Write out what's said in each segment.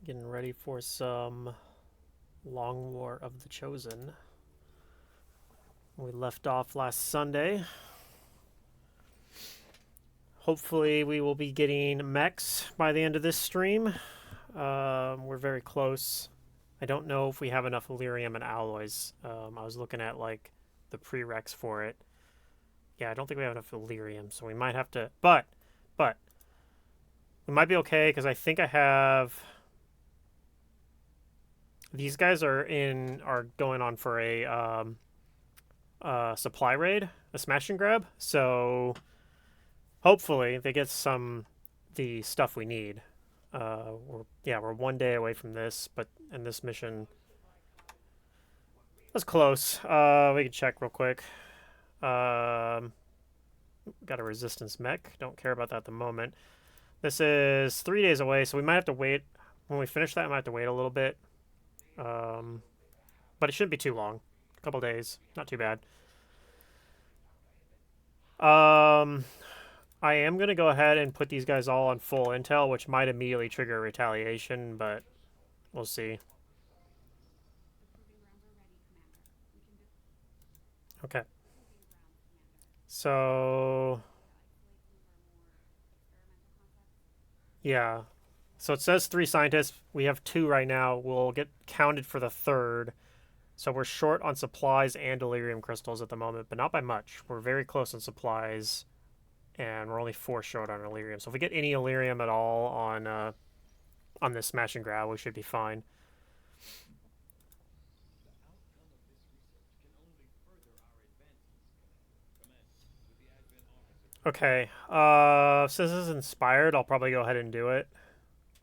Getting ready for some Long War of the Chosen. We left off last Sunday. Hopefully we will be getting mechs by the end of this stream. We're very close. I don't know if we have enough Illyrium and alloys. I was looking at like the prereqs for it. Yeah, I don't think we have enough Illyrium, so we might have to. But we might be okay because I think I have. These guys are going on for a supply raid, a smash and grab. So hopefully they get the stuff we need. We're 1 day away from this, but in this mission that's close. We can check real quick. Got a resistance mech. Don't care about that at the moment. This is 3 days away, so we might have to wait. When we finish that, I might have to wait a little bit. But it shouldn't be too long. A couple days. Not too bad. I am going to go ahead and put these guys all on full intel, which might immediately trigger a retaliation, but we'll see. Okay. So, yeah. So it says 3 scientists. We have 2 right now. We'll get counted for the 3rd. So we're short on supplies and delirium crystals at the moment, but not by much. We're very close on supplies, and we're only 4 short on Illyrium. So if we get any Illyrium at all on this smash and grab, we should be fine. Okay. Since this is inspired, I'll probably go ahead and do it.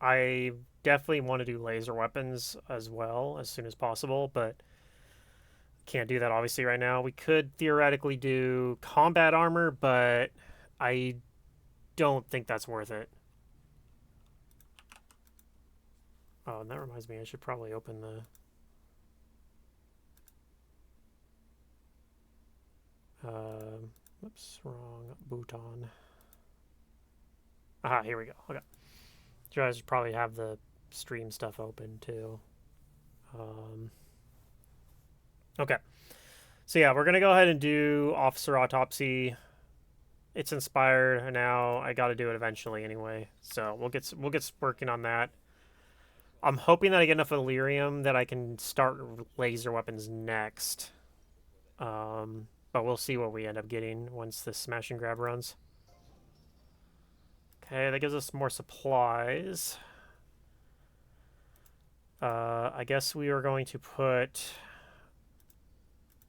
I definitely want to do laser weapons as well as soon as possible, but can't do that obviously right now. We could theoretically do combat armor, but I don't think that's worth it. Oh, and that reminds me, I should probably open the... Whoops, wrong button. Aha, here we go. Okay. You guys probably have the stream stuff open too. Okay. So yeah, we're gonna go ahead and do officer autopsy. It's inspired, and now I got to do it eventually anyway. So we'll get working on that. I'm hoping that I get enough Illyrium that I can start laser weapons next. But we'll see what we end up getting once this smash and grab runs. Okay, that gives us more supplies. I guess we are going to put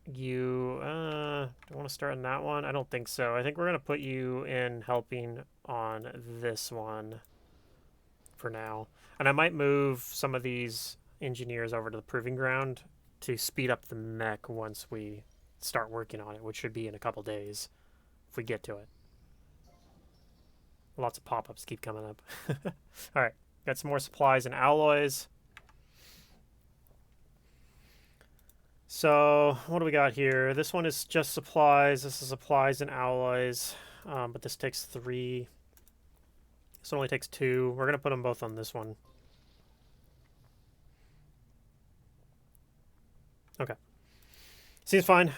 you... do I want to start on that one? I don't think so. I think we're going to put you in helping on this one for now. And I might move some of these engineers over to the proving ground to speed up the mech once we start working on it, which should be in a couple days if we get to it. Lots of pop-ups keep coming up. All right, got some more supplies and alloys. So what do we got here? This one is just supplies. This is supplies and alloys, but this takes 3. This one only takes 2. We're gonna put them both on this one. Okay. Seems fine.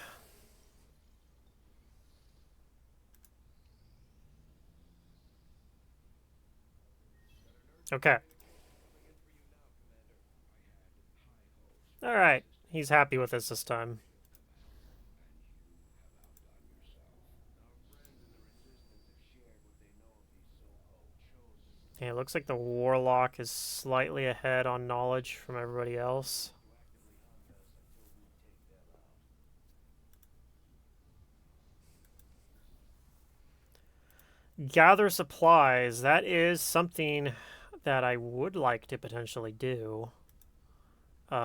Okay. All right. He's happy with us this time. Yeah, it looks like the Warlock is slightly ahead on knowledge from everybody else. Gather supplies. That is something that I would like to potentially do. Could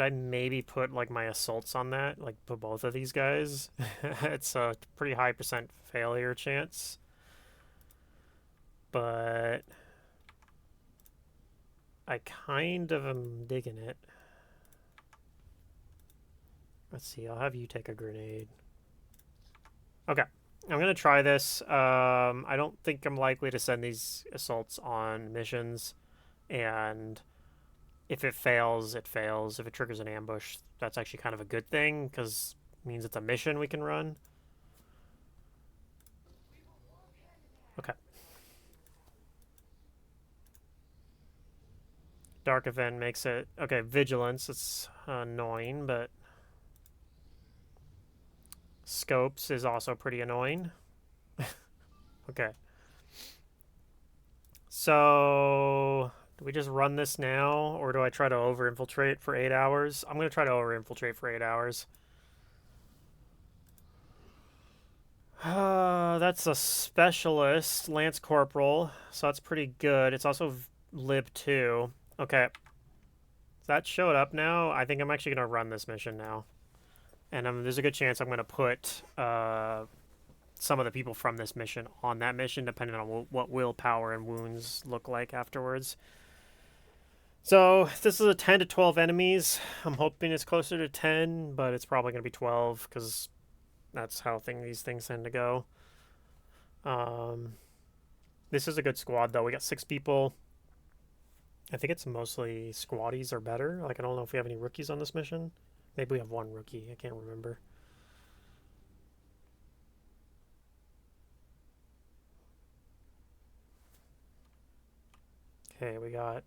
I maybe put like my assaults on that? Like put both of these guys? It's a pretty high % failure chance. But I kind of am digging it. Let's see, I'll have you take a grenade. Okay, I'm gonna try this. I don't think I'm likely to send these assaults on missions, and if it fails, it fails. If it triggers an ambush, that's actually kind of a good thing because it means it's a mission we can run. Okay. Dark event makes it okay. Vigilance, it's annoying, but scopes is also pretty annoying. Okay. So, do we just run this now, or do I try to over-infiltrate for 8 hours? I'm going to try to over-infiltrate for 8 hours. That's a specialist, Lance Corporal, so that's pretty good. It's also Lib 2. Okay. That showed up now. I think I'm actually going to run this mission now. And there's a good chance I'm going to put some of the people from this mission on that mission, depending on what willpower and wounds look like afterwards. So this is a 10 to 12 enemies. I'm hoping it's closer to 10, but it's probably going to be 12 because that's how these things tend to go. This is a good squad, though. We got 6 people. I think it's mostly squaddies or better. Like, I don't know if we have any rookies on this mission. Maybe we have 1 rookie. I can't remember. Okay, we got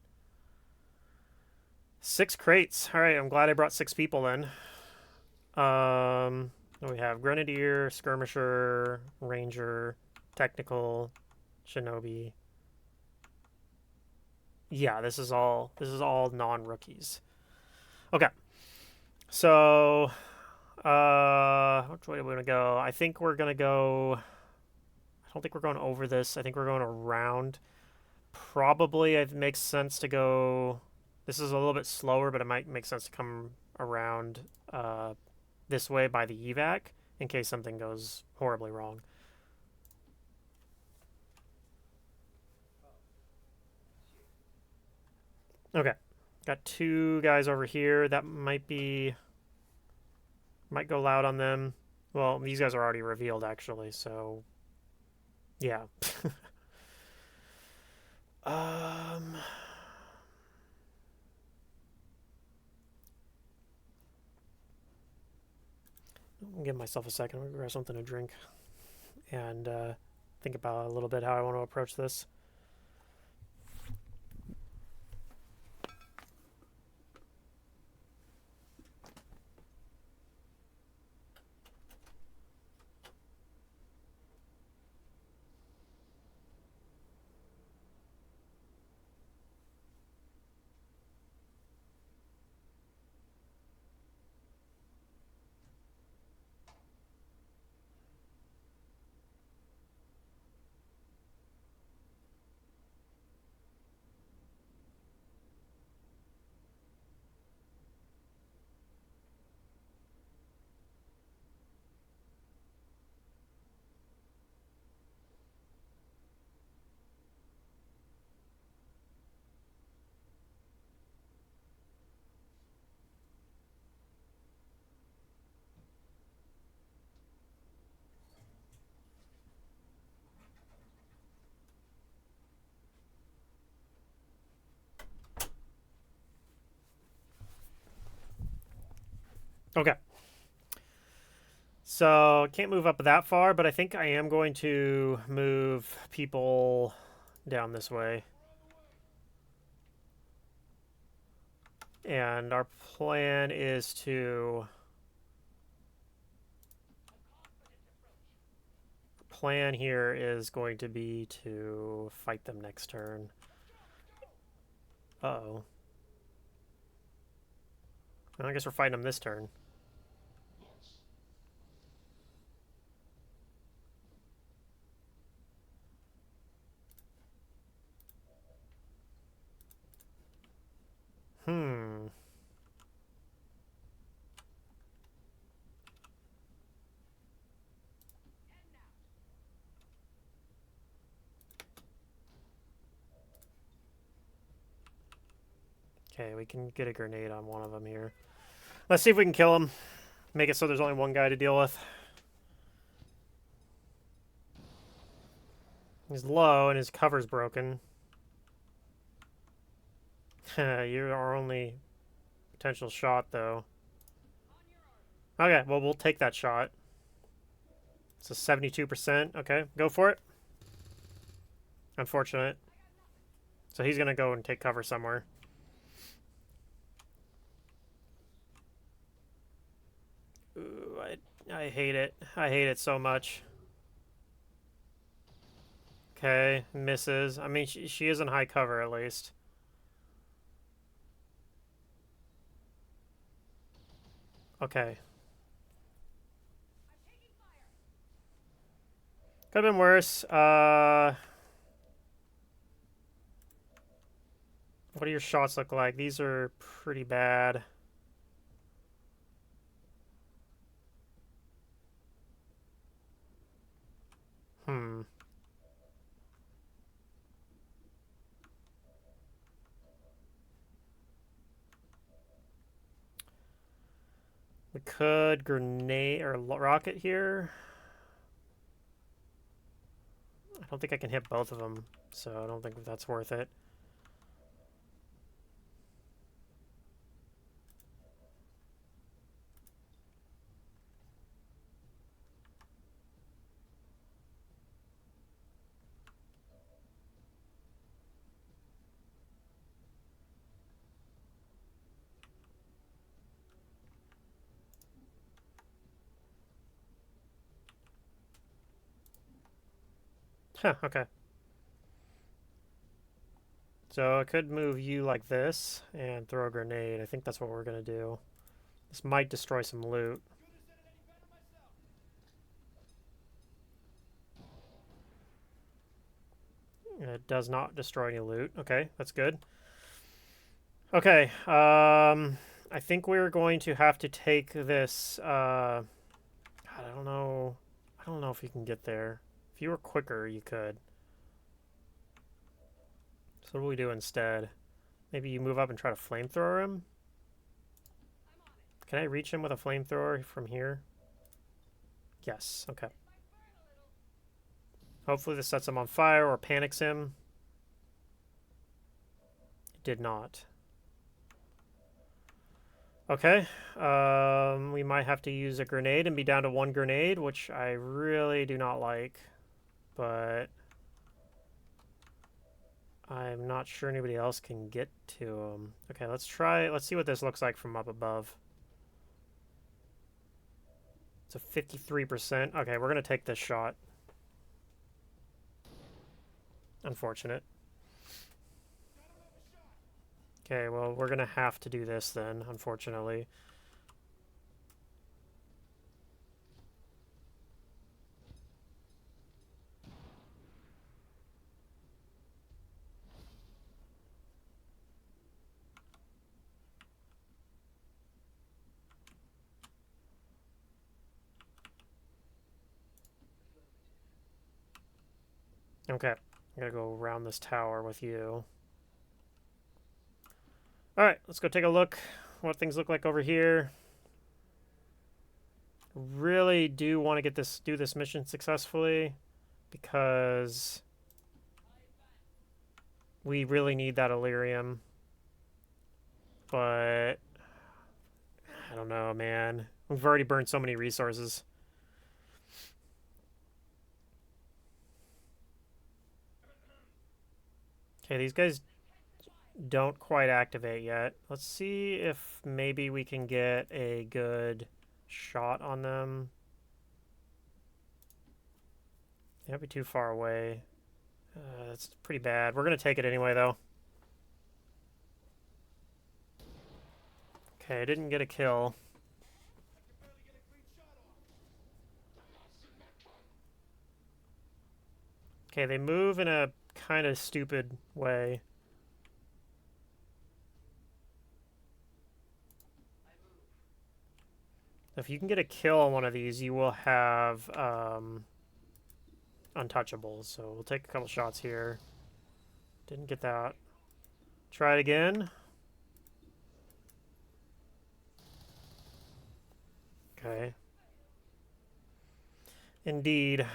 6 crates. All right, I'm glad I brought 6 people then. We have Grenadier, Skirmisher, Ranger, Technical, Shinobi. Yeah, this is all non-rookies. Okay. So, which way are we gonna go? I think we're gonna go. I don't think we're going over this. I think we're going around. Probably it makes sense to go. This is a little bit slower, but it might make sense to come around this way by the evac in case something goes horribly wrong. Okay. Got 2 guys over here. That might go loud on them. Well, these guys are already revealed actually, so yeah. um I'll give myself a second. I'm gonna grab something to drink and think about a little bit how I want to approach this. Okay. So, can't move up that far, but I think I am going to move people down this way. And our plan is to... plan here is going to be to fight them next turn. Uh-oh. Well, I guess we're fighting them this turn. Okay, we can get a grenade on one of them here. Let's see if we can kill him. Make it so there's only one guy to deal with. He's low and his cover's broken. You're our only potential shot, though. Okay, well, we'll take that shot. It's a 72%. Okay, go for it. Unfortunate. So he's going to go and take cover somewhere. Ooh, I hate it. I hate it so much. Okay, misses. I mean, she is in high cover at least. Okay. Could have been worse. What do your shots look like? These are pretty bad. Hmm. We could grenade or rocket here. I don't think I can hit both of them, so I don't think that's worth it. Huh, okay. So I could move you like this and throw a grenade. I think that's what we're going to do. This might destroy some loot. It does not destroy any loot. Okay, that's good. Okay, I think we're going to have to take this, God, I don't know. I don't know if you can get there. If you were quicker, you could. So what do we do instead? Maybe you move up and try to flamethrower him? Can I reach him with a flamethrower from here? Yes, okay. Hopefully this sets him on fire or panics him. It did not. Okay, we might have to use a grenade and be down to one grenade, which I really do not like, but I'm not sure anybody else can get to him. Okay, let's see what this looks like from up above. It's a 53%. Okay, we're gonna take this shot. Unfortunate. Okay, well, we're gonna have to do this then, unfortunately. Okay, I gotta go around this tower with you. Alright, let's go take a look what things look like over here. Really do want to do this mission successfully because we really need that Illyrium. But I don't know, man. We've already burned so many resources. Okay, these guys don't quite activate yet. Let's see if maybe we can get a good shot on them. They might be too far away. That's pretty bad. We're going to take it anyway, though. Okay, I didn't get a kill. Okay, they move in a kind of stupid way. If you can get a kill on one of these, you will have untouchables. So we'll take a couple shots here. Didn't get that. Try it again. Okay. Indeed.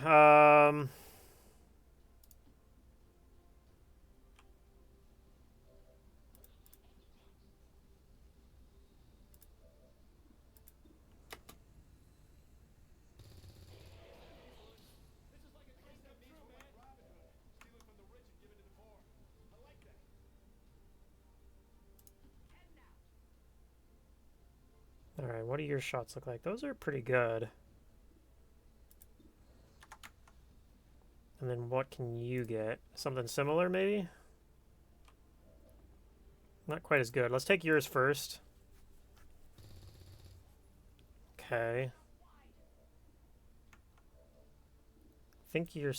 what do your shots look like? Those are pretty good. And then what can you get? Something similar, maybe? Not quite as good. Let's take yours first. Okay. I think you're...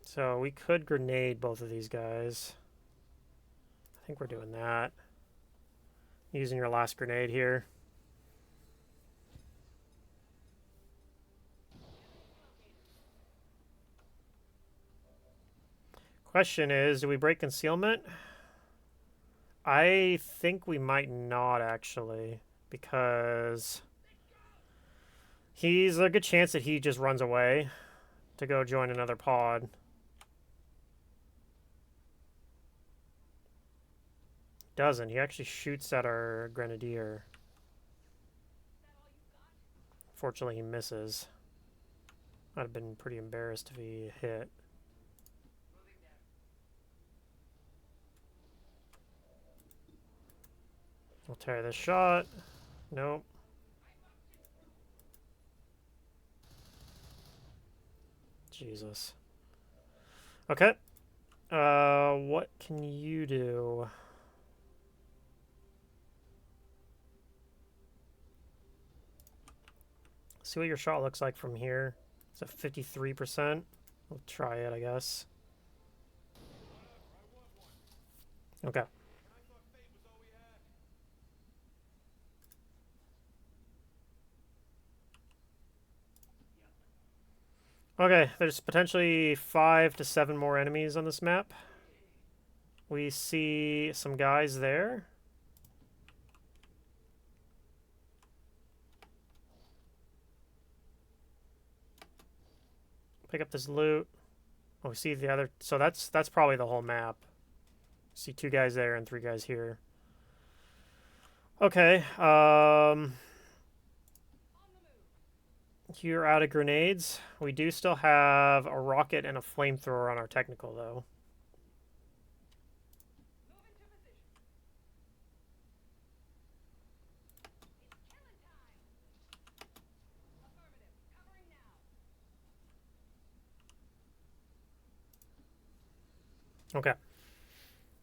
So we could grenade both of these guys. I think we're doing that. Using your last grenade here. Question is, do we break concealment? I think we might not, actually, because there's a good chance that he just runs away to go join another pod. Doesn't. He actually shoots at our grenadier. Fortunately, he misses. I'd have been pretty embarrassed if he hit. We'll try this shot. Nope. Jesus. Okay. What can you do? See what your shot looks like from here. It's a 53%. We'll try it, I guess. Okay. Okay, there's potentially 5 to 7 more enemies on this map. We see some guys there. Pick up this loot. Oh, we see the other... So that's probably the whole map. See 2 guys there and 3 guys here. Okay, you're out of grenades. We do still have a rocket and a flamethrower on our technical, though. Okay.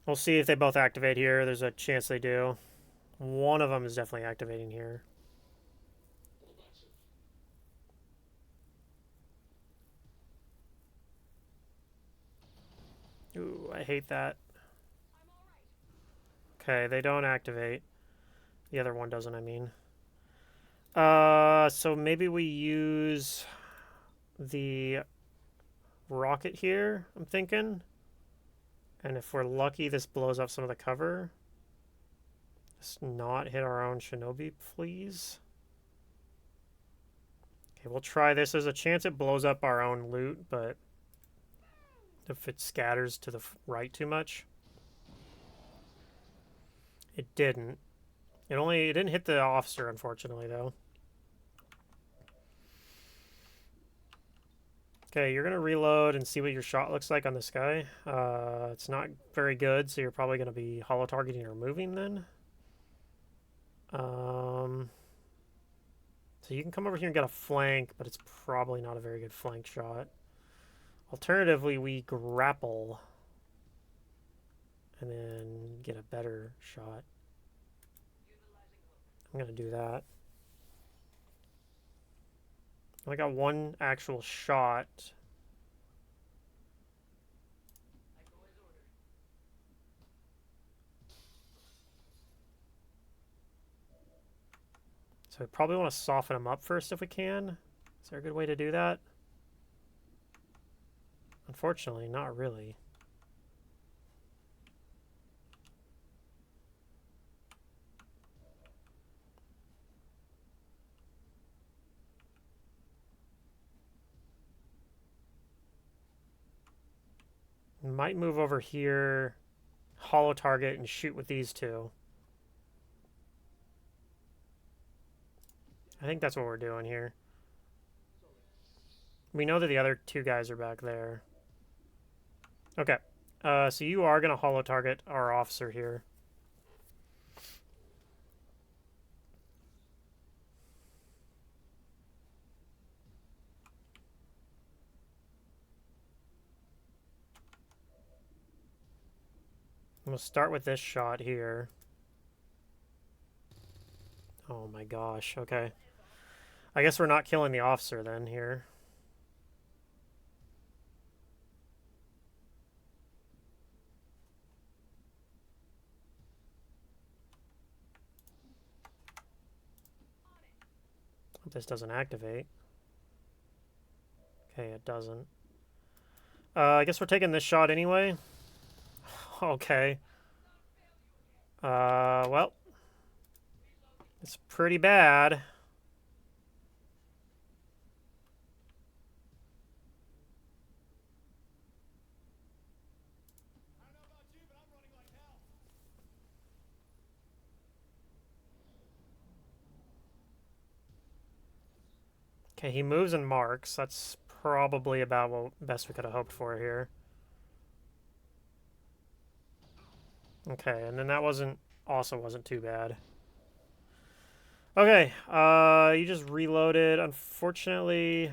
We'll see if they both activate here. There's a chance they do. One of them is definitely activating here. Ooh, I hate that. Okay, they don't activate. The other one doesn't, I mean. So maybe we use the rocket here, I'm thinking. And if we're lucky, this blows up some of the cover. Just not hit our own shinobi, please. Okay, we'll try this. There's a chance it blows up our own loot, but if it scatters to the right too much. It didn't. It didn't hit the officer, unfortunately, though. Okay, you're going to reload and see what your shot looks like on this guy. It's not very good, so you're probably going to be holo targeting or moving then. So you can come over here and get a flank, but it's probably not a very good flank shot. Alternatively, we grapple and then get a better shot. I'm going to do that. I got one actual shot. So we probably want to soften him up first if we can. Is there a good way to do that? Unfortunately, not really. Might move over here, holo target, and shoot with these two. I think that's what we're doing here. We know that the other 2 guys are back there. Okay. So you are going to holo target our officer here. I'm gonna start with this shot here. Oh my gosh, okay. I guess we're not killing the officer then here. Hope this doesn't activate. Okay, it doesn't. I guess we're taking this shot anyway. Okay. Well, it's pretty bad. Okay, he moves and marks. That's probably about what best we could have hoped for here. Okay, and then that also wasn't too bad. Okay, you just reloaded. Unfortunately,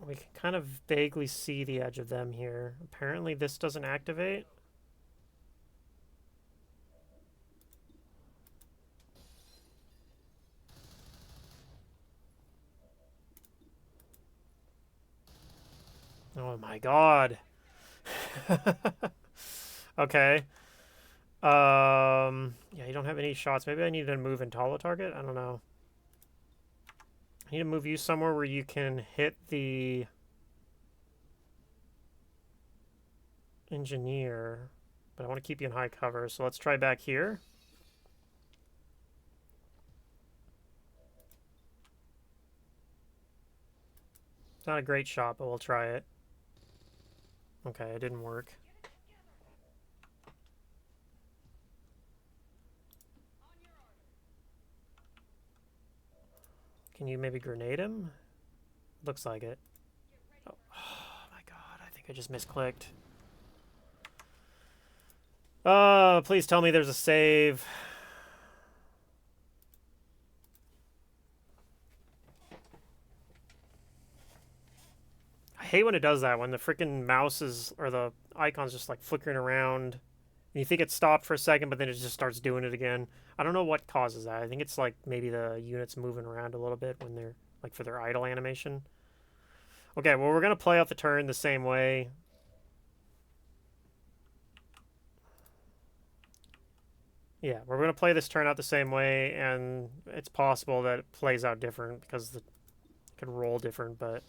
we can kind of vaguely see the edge of them here. Apparently this doesn't activate. Oh my god. Okay. Yeah, you don't have any shots. Maybe I need to move and talo target? I don't know. I need to move you somewhere where you can hit the engineer, but I want to keep you in high cover, so let's try back here. It's not a great shot, but we'll try it. Okay, it didn't work. Can you maybe grenade him? Looks like it. Oh, oh my god, I think I just misclicked. Please tell me there's a save. I hate when it does that, when the freaking mouse is, or the icon's just like flickering around. And you think it stopped for a second, but then it just starts doing it again. I don't know what causes that. I think it's like maybe the units moving around a little bit when they're, like for their idle animation. Okay, well we're going to play out the turn the same way. Yeah, we're going to play this turn out the same way, and it's possible that it plays out different because it could roll different, but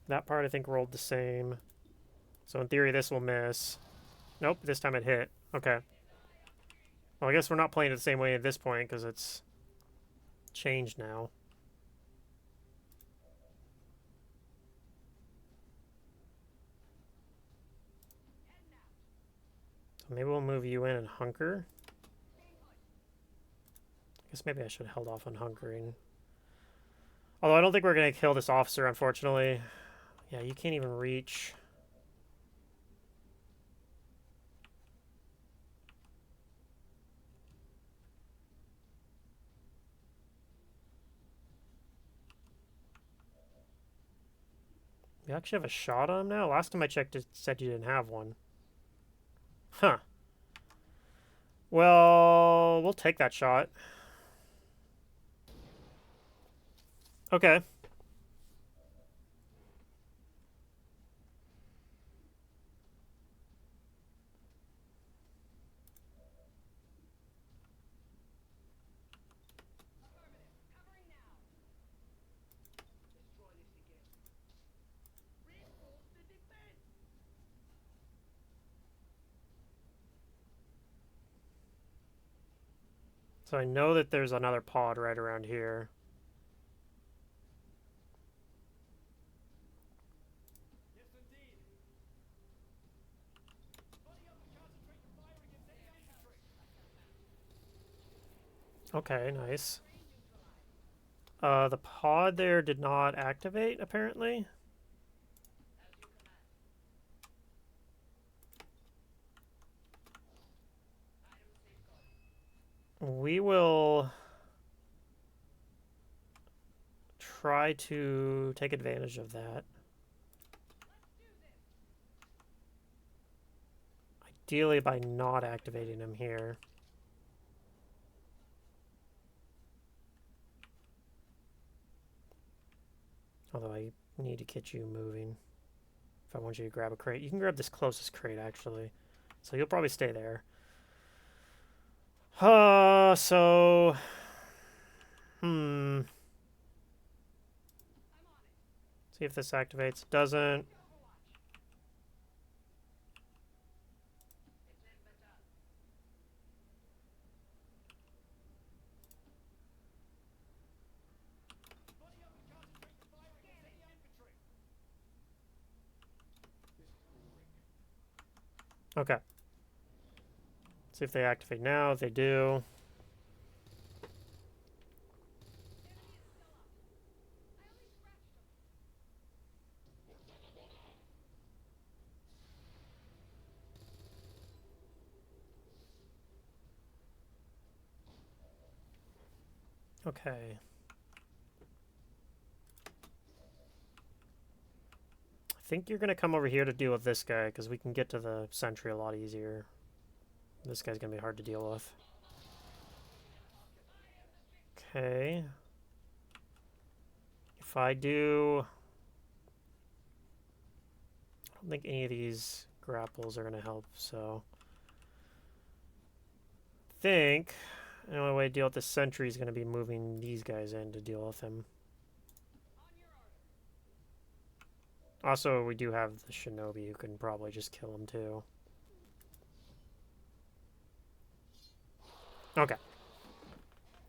that part I think rolled the same. So in theory this will miss. Nope, this time it hit. Okay. Well, I guess we're not playing it the same way at this point because it's changed now. So maybe we'll move you in and hunker. I guess maybe I should have held off on hunkering. Although I don't think we're going to kill this officer, unfortunately. Yeah, you can't even reach. You actually have a shot on him now? Last time I checked, it said you didn't have one. Huh. Well, we'll take that shot. Okay. So I know that there's another pod right around here. Okay, nice. The pod there did not activate, apparently. We will try to take advantage of that. Ideally by not activating him here. Although I need to get you moving. If I want you to grab a crate. You can grab this closest crate, actually. So you'll probably stay there. So... See if this activates. Doesn't. Okay. See if they activate now. If they do. Okay. I think you're going to come over here to deal with this guy, because we can get to the sentry a lot easier. This guy's going to be hard to deal with. Okay. If I do... I don't think any of these grapples are going to help, so... I think the only way to deal with the sentry is going to be moving these guys in to deal with him. Also, we do have the shinobi who can probably just kill him too. Okay.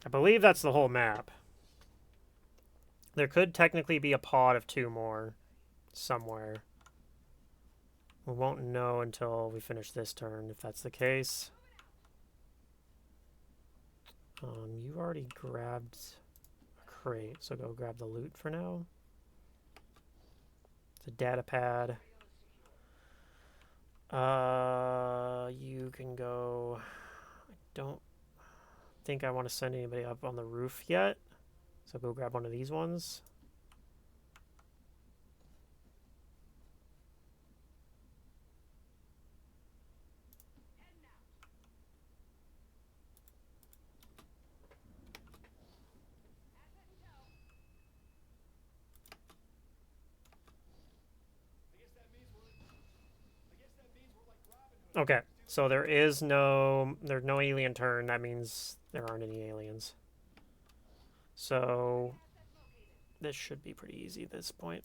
I believe that's the whole map. There could technically be a pod of 2 more somewhere. We won't know until we finish this turn if that's the case. You already grabbed a crate, so go grab the loot for now. It's a data pad. You can go... I don't think I want to send anybody up on the roof yet, so go grab one of these ones. Okay, so there's no alien turn. That means there aren't any aliens. So this should be pretty easy at this point.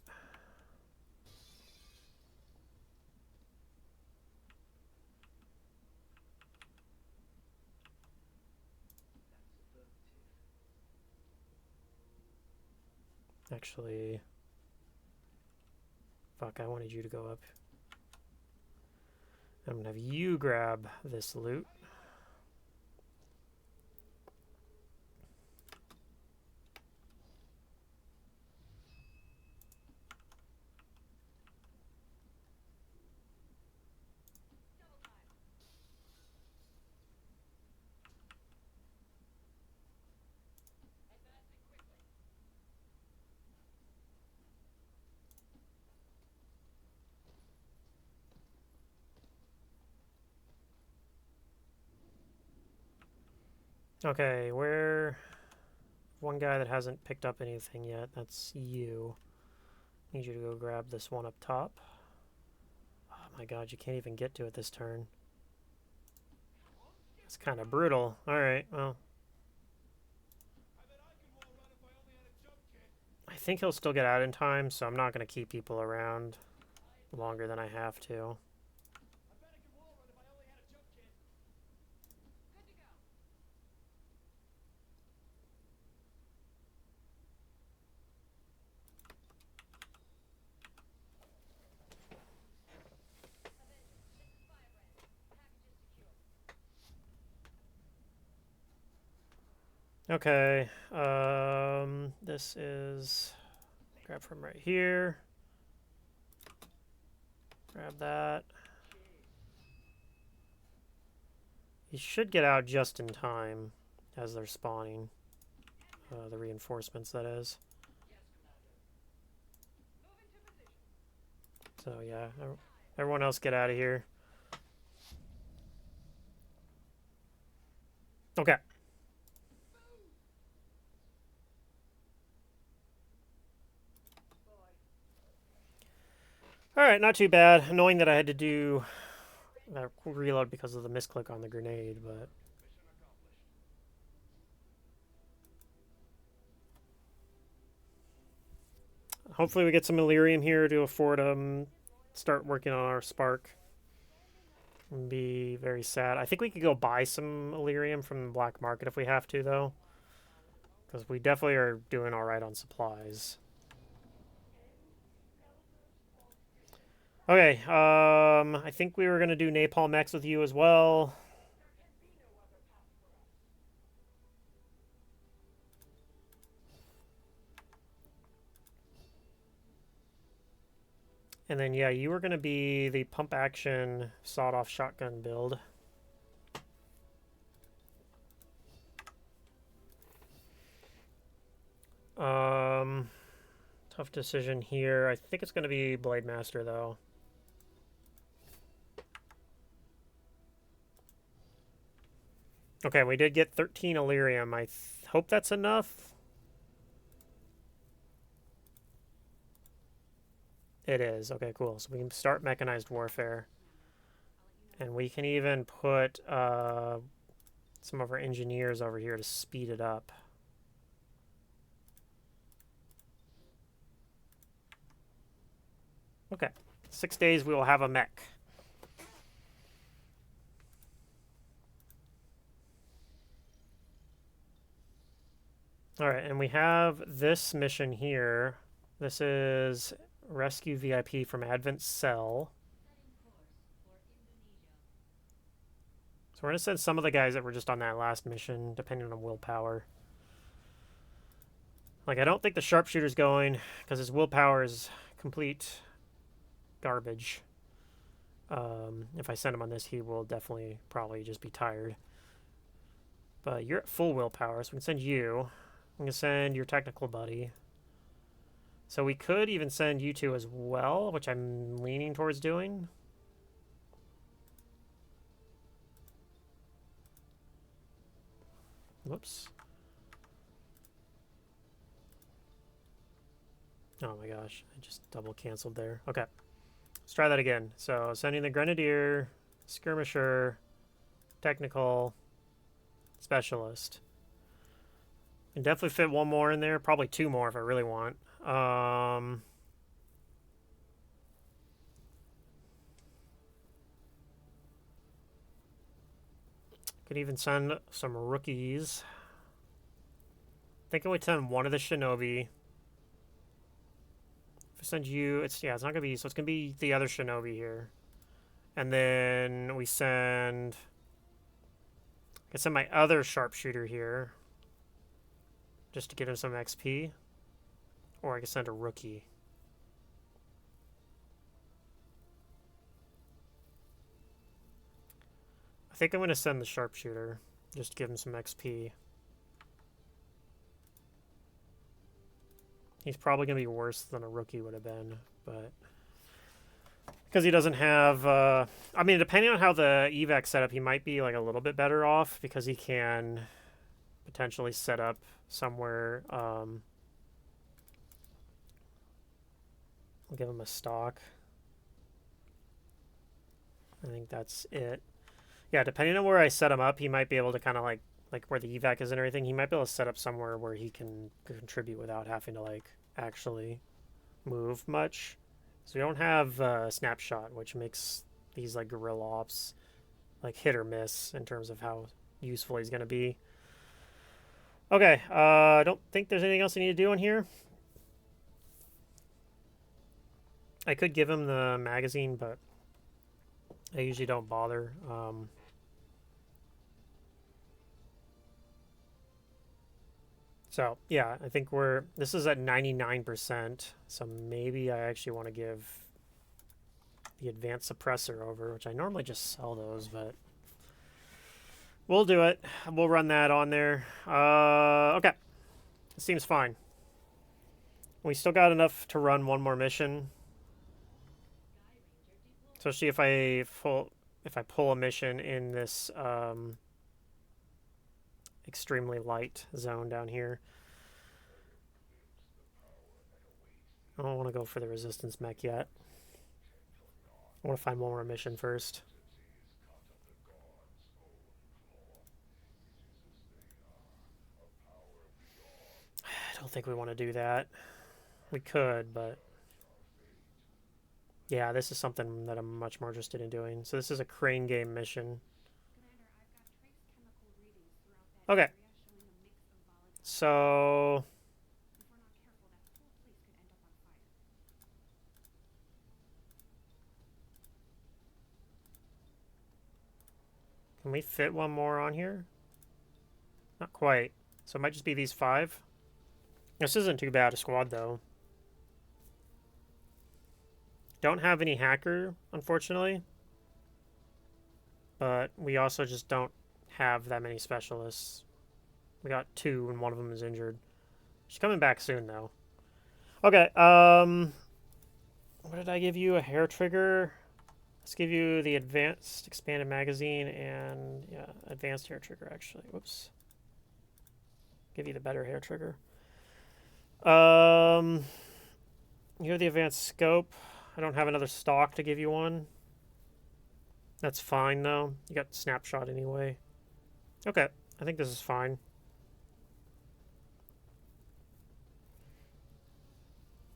Actually, fuck, I wanted you to go up. I'm gonna have you grab this loot. Okay, where... One guy that hasn't picked up anything yet, that's you. Need you to go grab this one up top. Oh my god, you can't even get to it this turn. It's kind of brutal. Alright, well. I think he'll still get out in time, so I'm not going to keep people around longer than I have to. Okay, this is, grab from right here, grab that. You should get out just in time as they're spawning, the reinforcements that is. So yeah, everyone else get out of here. Okay. Alright, not too bad. Annoying that I had to do that reload because of the misclick on the grenade, but... Hopefully we get some Illyrium here to afford start working on our Spark. Would be very sad. I think we could go buy some Illyrium from the black market if we have to, though. Because we definitely are doing alright on supplies. Okay, I think we were going to do Napalm X with you as well. And then, yeah, you were going to be the pump action sawed-off shotgun build. Tough decision here. I think it's going to be Blade Master, though. Okay, we did get 13 Illyrium. I hope that's enough. It is. Okay, cool. So we can start mechanized warfare. And we can even put some of our engineers over here to speed it up. Okay. 6 days we will have a mech. Alright, and we have this mission here. This is Rescue VIP from Advent Cell. So we're going to send some of the guys that were just on that last mission, depending on willpower. Like, I don't think the sharpshooter's going, because his willpower is complete garbage. If I send him on this, he will definitely probably just be tired. But you're at full willpower, so we can send you. We can send your technical buddy. So we could even send you two as well, which I'm leaning towards doing. Whoops. Oh my gosh, I just double canceled there. Okay, let's try that again. So sending the Grenadier, Skirmisher, Technical, Specialist. Can definitely fit one more in there, probably two more if I really want. Could even send some rookies. Thinking we'd send one of the Shinobi. If I send you, it's not gonna be, so it's gonna be the other Shinobi here. And then we send, I can send my other sharpshooter here. Just to get him some XP. Or I can send a rookie. I think I'm going to send the sharpshooter. Just to give him some XP. He's probably going to be worse than a rookie would have been. But because he doesn't have... I mean, depending on how the evac set up, he might be like a little bit better off. Because he can potentially set up somewhere... I'll give him a stock. I think that's it. Yeah, depending on where I set him up, he might be able to kind of like where the evac is and everything, he might be able to set up somewhere where he can contribute without having to like actually move much. So we don't have snapshot, which makes these like guerrilla ops like hit or miss in terms of how useful he's going to be. Okay, I don't think there's anything else I need to do on here. I could give him the magazine, but I usually don't bother. So, yeah, I think this is at 99%, so maybe I actually want to give the advanced suppressor over, which I normally just sell those, but we'll do it. We'll run that on there. Okay, it seems fine. We still got enough to run one more mission. Especially if I pull a mission in this extremely light zone down here. I don't want to go for the resistance mech yet. I want to find one more mission first. I don't think we want to do that. We could, but yeah, this is something that I'm much more interested in doing. So this is a crane game mission. Okay. So can we fit one more on here? Not quite. So it might just be these 5. This isn't too bad a squad, though. Don't have any hacker, unfortunately. But we also just don't have that many specialists. We got 2, and one of them is injured. She's coming back soon, though. Okay, what did I give you? A hair trigger? Let's give you the advanced expanded magazine and, yeah, advanced hair trigger, actually. Whoops. Give you the better hair trigger. You have the advanced scope. I don't have another stock to give you one. That's fine, though. You got snapshot anyway. Okay, I think this is fine.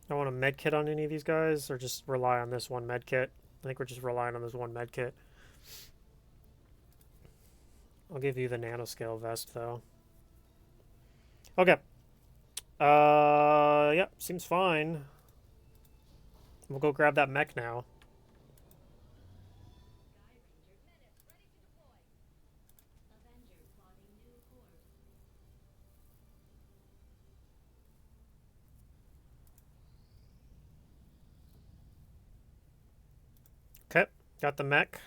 I want a med kit on any of these guys, or just rely on this one med kit. I think we're just relying on this one med kit. I'll give you the nanoscale vest, though. Okay. Yep, seems fine. We'll go grab that mech now. Okay, got the mech.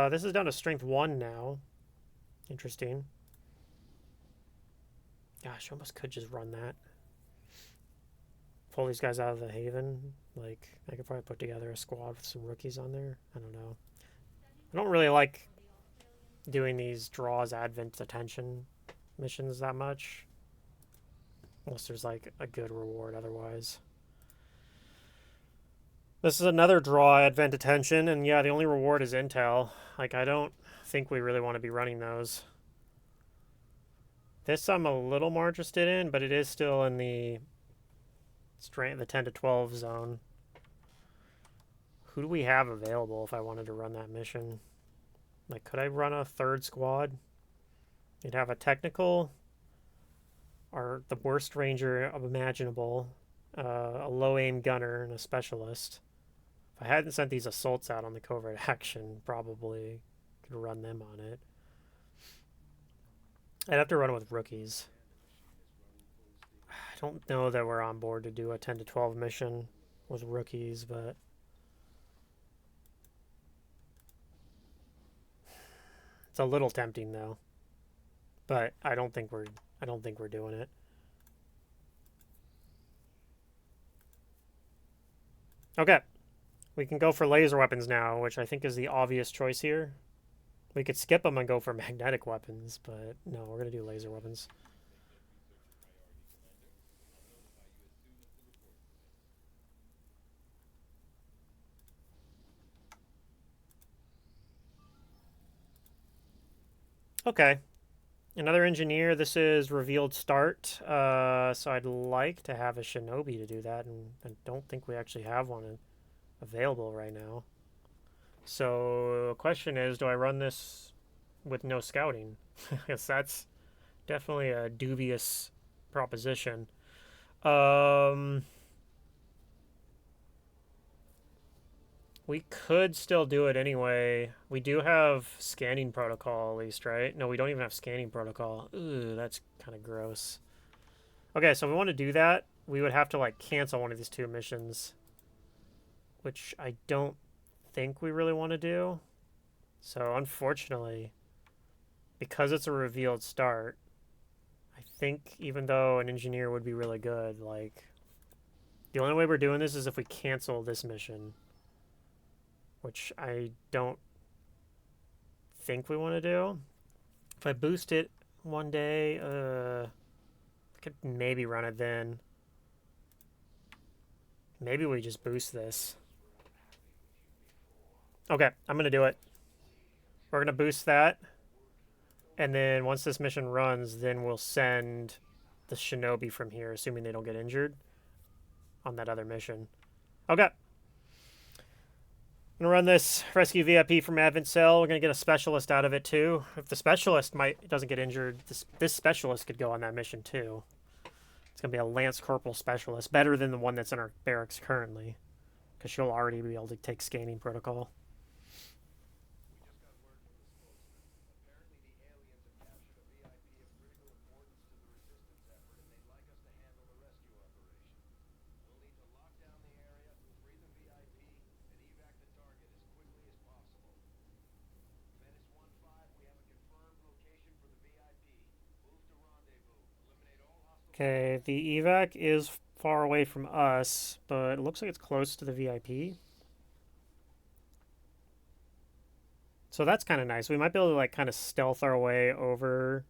This is down to strength 1 now. Interesting. Gosh, I almost could just run that. Pull these guys out of the haven. Like, I could probably put together a squad with some rookies on there. I don't know. I don't really like doing these draws advent attention missions that much. Unless there's, like, a good reward otherwise. This is another draw advent attention, and yeah, the only reward is intel. Like, I don't think we really want to be running those. This I'm a little more interested in, but it is still in the 10 to 12 zone. Who do we have available if I wanted to run that mission? Like, could I run a 3rd squad? You'd have a technical, or the worst ranger imaginable, a low aim gunner, and a specialist. If I hadn't sent these assaults out on the covert action, probably could run them on it. I'd have to run with rookies. I don't know that we're on board to do a 10 to 12 mission with rookies, but it's a little tempting though. But I don't think we're doing it. Okay. We can go for laser weapons now, which I think is the obvious choice here. We could skip them and go for magnetic weapons, but no, we're going to do laser weapons. Okay. Another engineer. This is revealed start. So I'd like to have a shinobi to do that, and I don't think we actually have one available right now. So the question is, do I run this with no scouting? I guess that's definitely a dubious proposition. We could still do it anyway. We do have scanning protocol at least, right? No, we don't even have scanning protocol. Ooh, that's kind of gross. Okay, so if we want to do that, we would have to like cancel one of these 2 missions, which I don't think we really want to do. So unfortunately, because it's a revealed start, I think even though an engineer would be really good, like, the only way we're doing this is if we cancel this mission. which I don't think we want to do. If I boost it one day, I could maybe run it then. Maybe we just boost this. Okay, I'm going to do it. We're going to boost that. And then once this mission runs, then we'll send the shinobi from here, assuming they don't get injured on that other mission. Okay. I'm going to run this rescue VIP from Advent Cell. We're going to get a specialist out of it, too. If the specialist doesn't get injured, this specialist could go on that mission, too. It's going to be a Lance Corporal specialist, better than the one that's in our barracks currently, because she'll already be able to take scanning protocol. Okay, the evac is far away from us, but it looks like it's close to the VIP. So that's kind of nice. We might be able to like kind of stealth our way over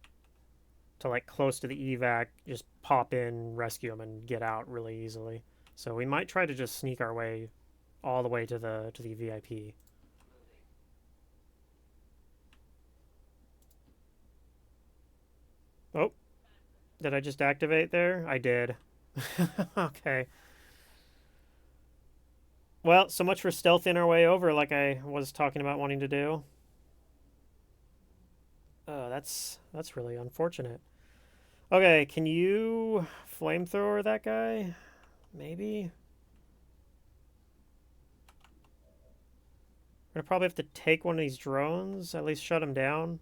to like close to the evac, just pop in, rescue them, and get out really easily. So we might try to just sneak our way all the way to the VIP. Oh, did I just activate there? I did. Okay. Well, so much for stealthing our way over like I was talking about wanting to do. Oh, that's really unfortunate. Okay, can you flamethrower that guy? Maybe? We're gonna probably have to take one of these drones, at least shut him down.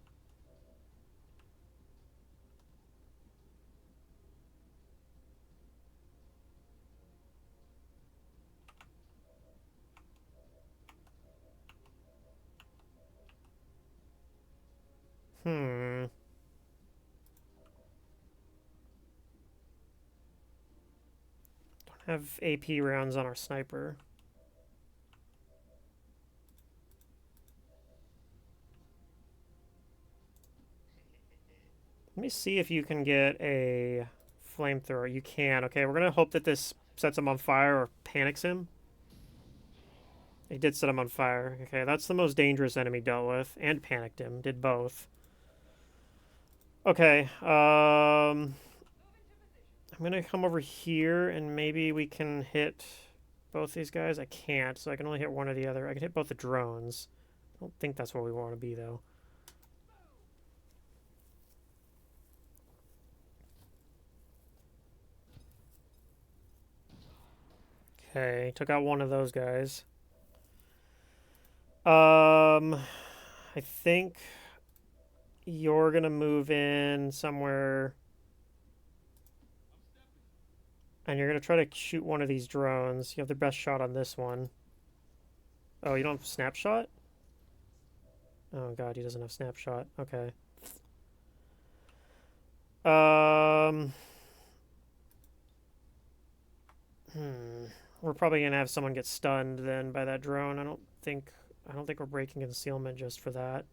Hmm. Don't have AP rounds on our sniper. Let me see if you can get a flamethrower. You can. Okay, we're gonna hope that this sets him on fire or panics him. He did set him on fire. Okay, that's the most dangerous enemy dealt with. And panicked him. Did both. Okay, I'm gonna come over here and maybe we can hit both these guys. I can't, so I can only hit one or the other. I can hit both the drones. I don't think that's where we want to be, though. Okay, took out one of those guys. I think you're gonna move in somewhere, and you're gonna try to shoot one of these drones. You have the best shot on this one. Oh, you don't have snapshot? Oh god, he doesn't have snapshot. Okay. Um. We're probably gonna have someone get stunned then by that drone. I don't think we're breaking concealment just for that.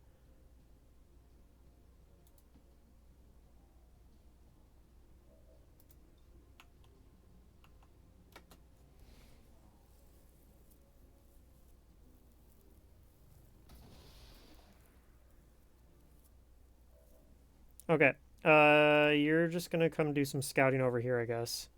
Okay. You're just gonna come do some scouting over here, I guess.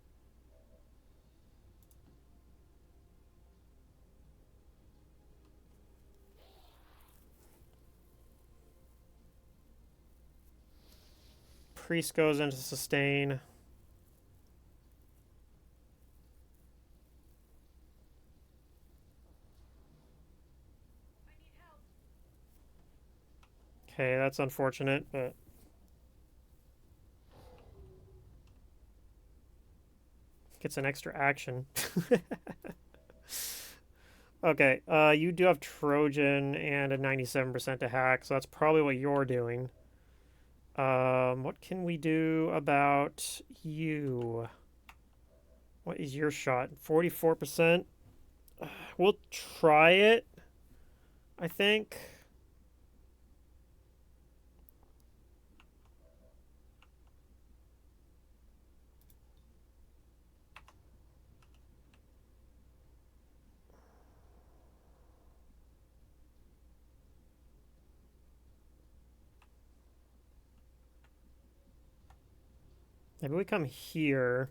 Priest goes into sustain. Okay, that's unfortunate, but gets an extra action. Okay, you do have Trojan and a 97% to hack, so that's probably what you're doing. What can we do about you? What is your shot? 44%? We'll try it. I think. Maybe we come here.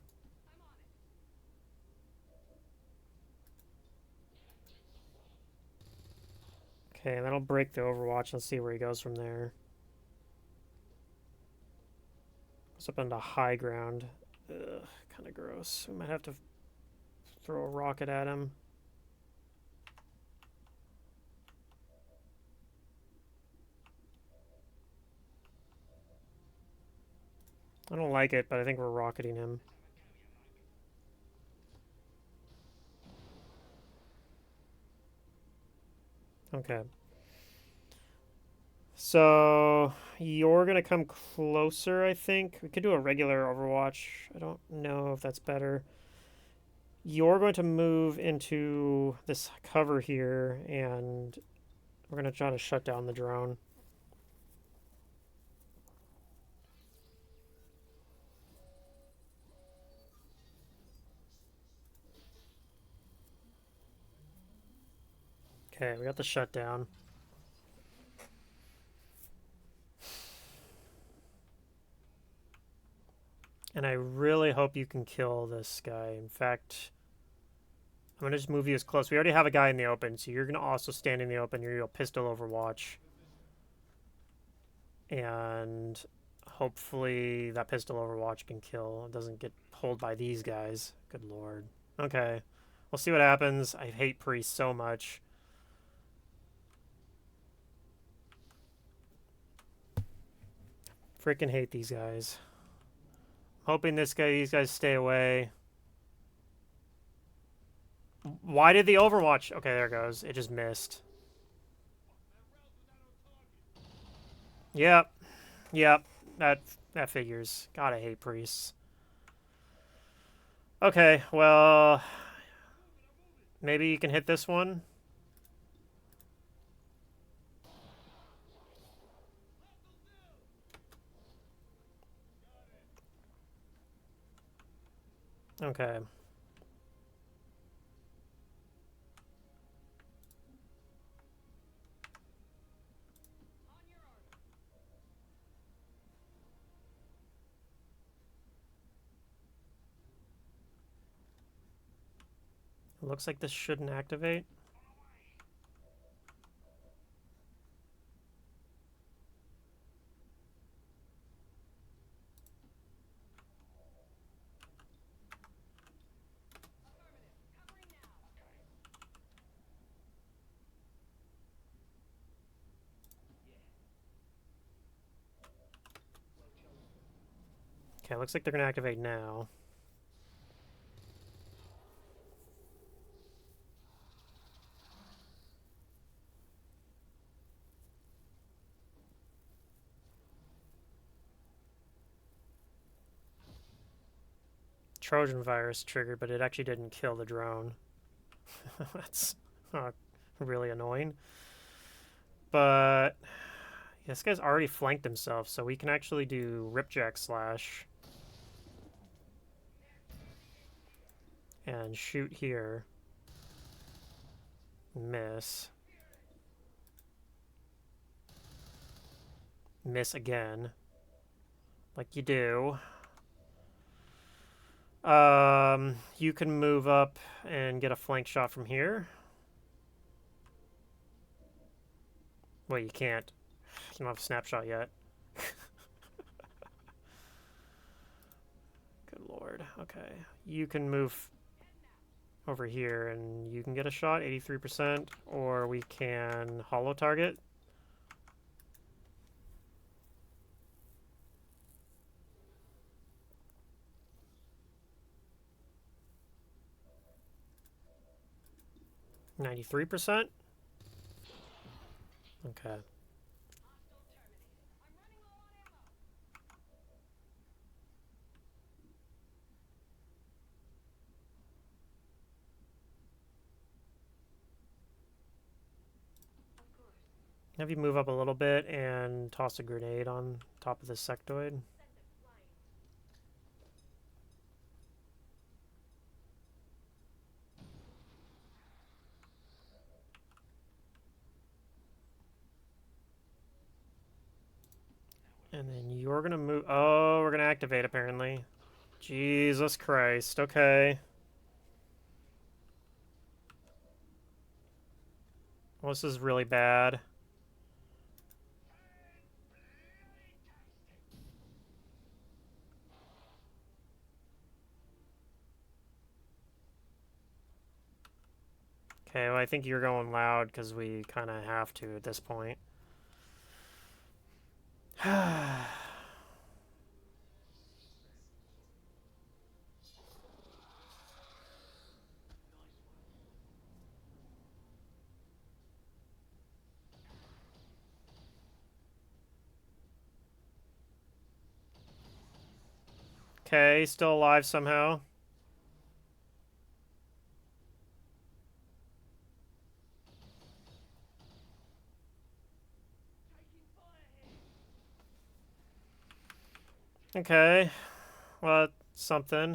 Okay, and that'll break the Overwatch. Let's see where he goes from there. It's up into high ground. Ugh, kind of gross. We might have to throw a rocket at him. I don't like it, but I think we're rocketing him. Okay. So you're gonna come closer, I think. We could do a regular Overwatch. I don't know if that's better. You're going to move into this cover here, and we're gonna try to shut down the drone. Okay, we got the shutdown. And I really hope you can kill this guy. In fact, I'm going to just move you as close. We already have a guy in the open, so you're going to also stand in the open. You're going to pistol Overwatch. And hopefully that pistol Overwatch can kill. It doesn't get pulled by these guys. Good lord. Okay. We'll see what happens. I hate priests so much. Freaking hate these guys. Hoping these guys stay away. Why did the Overwatch... Okay, there it goes. It just missed. Yep. Yep. That figures. God, I hate priests. Okay, well... Maybe you can hit this one. Okay. It looks like this shouldn't activate. Okay, looks like they're going to activate now. Trojan virus triggered, but it actually didn't kill the drone. That's really annoying. But yeah, this guy's already flanked himself, so we can actually do Ripjack Slash and shoot here. Miss. Miss again. Like you do. You can move up and get a flank shot from here. Wait, you can't. You don't have a snapshot yet. Good lord. Okay. You can move over here and you can get a shot, 83%, or we can holo target. %. Okay. Have you move up a little bit and toss a grenade on top of this sectoid. And then you're gonna move. Oh, we're gonna activate apparently. Jesus Christ. Okay. Well, this is really bad. Okay, well, I think you're going loud because we kind of have to at this point. Okay, still alive somehow. Okay, well, something.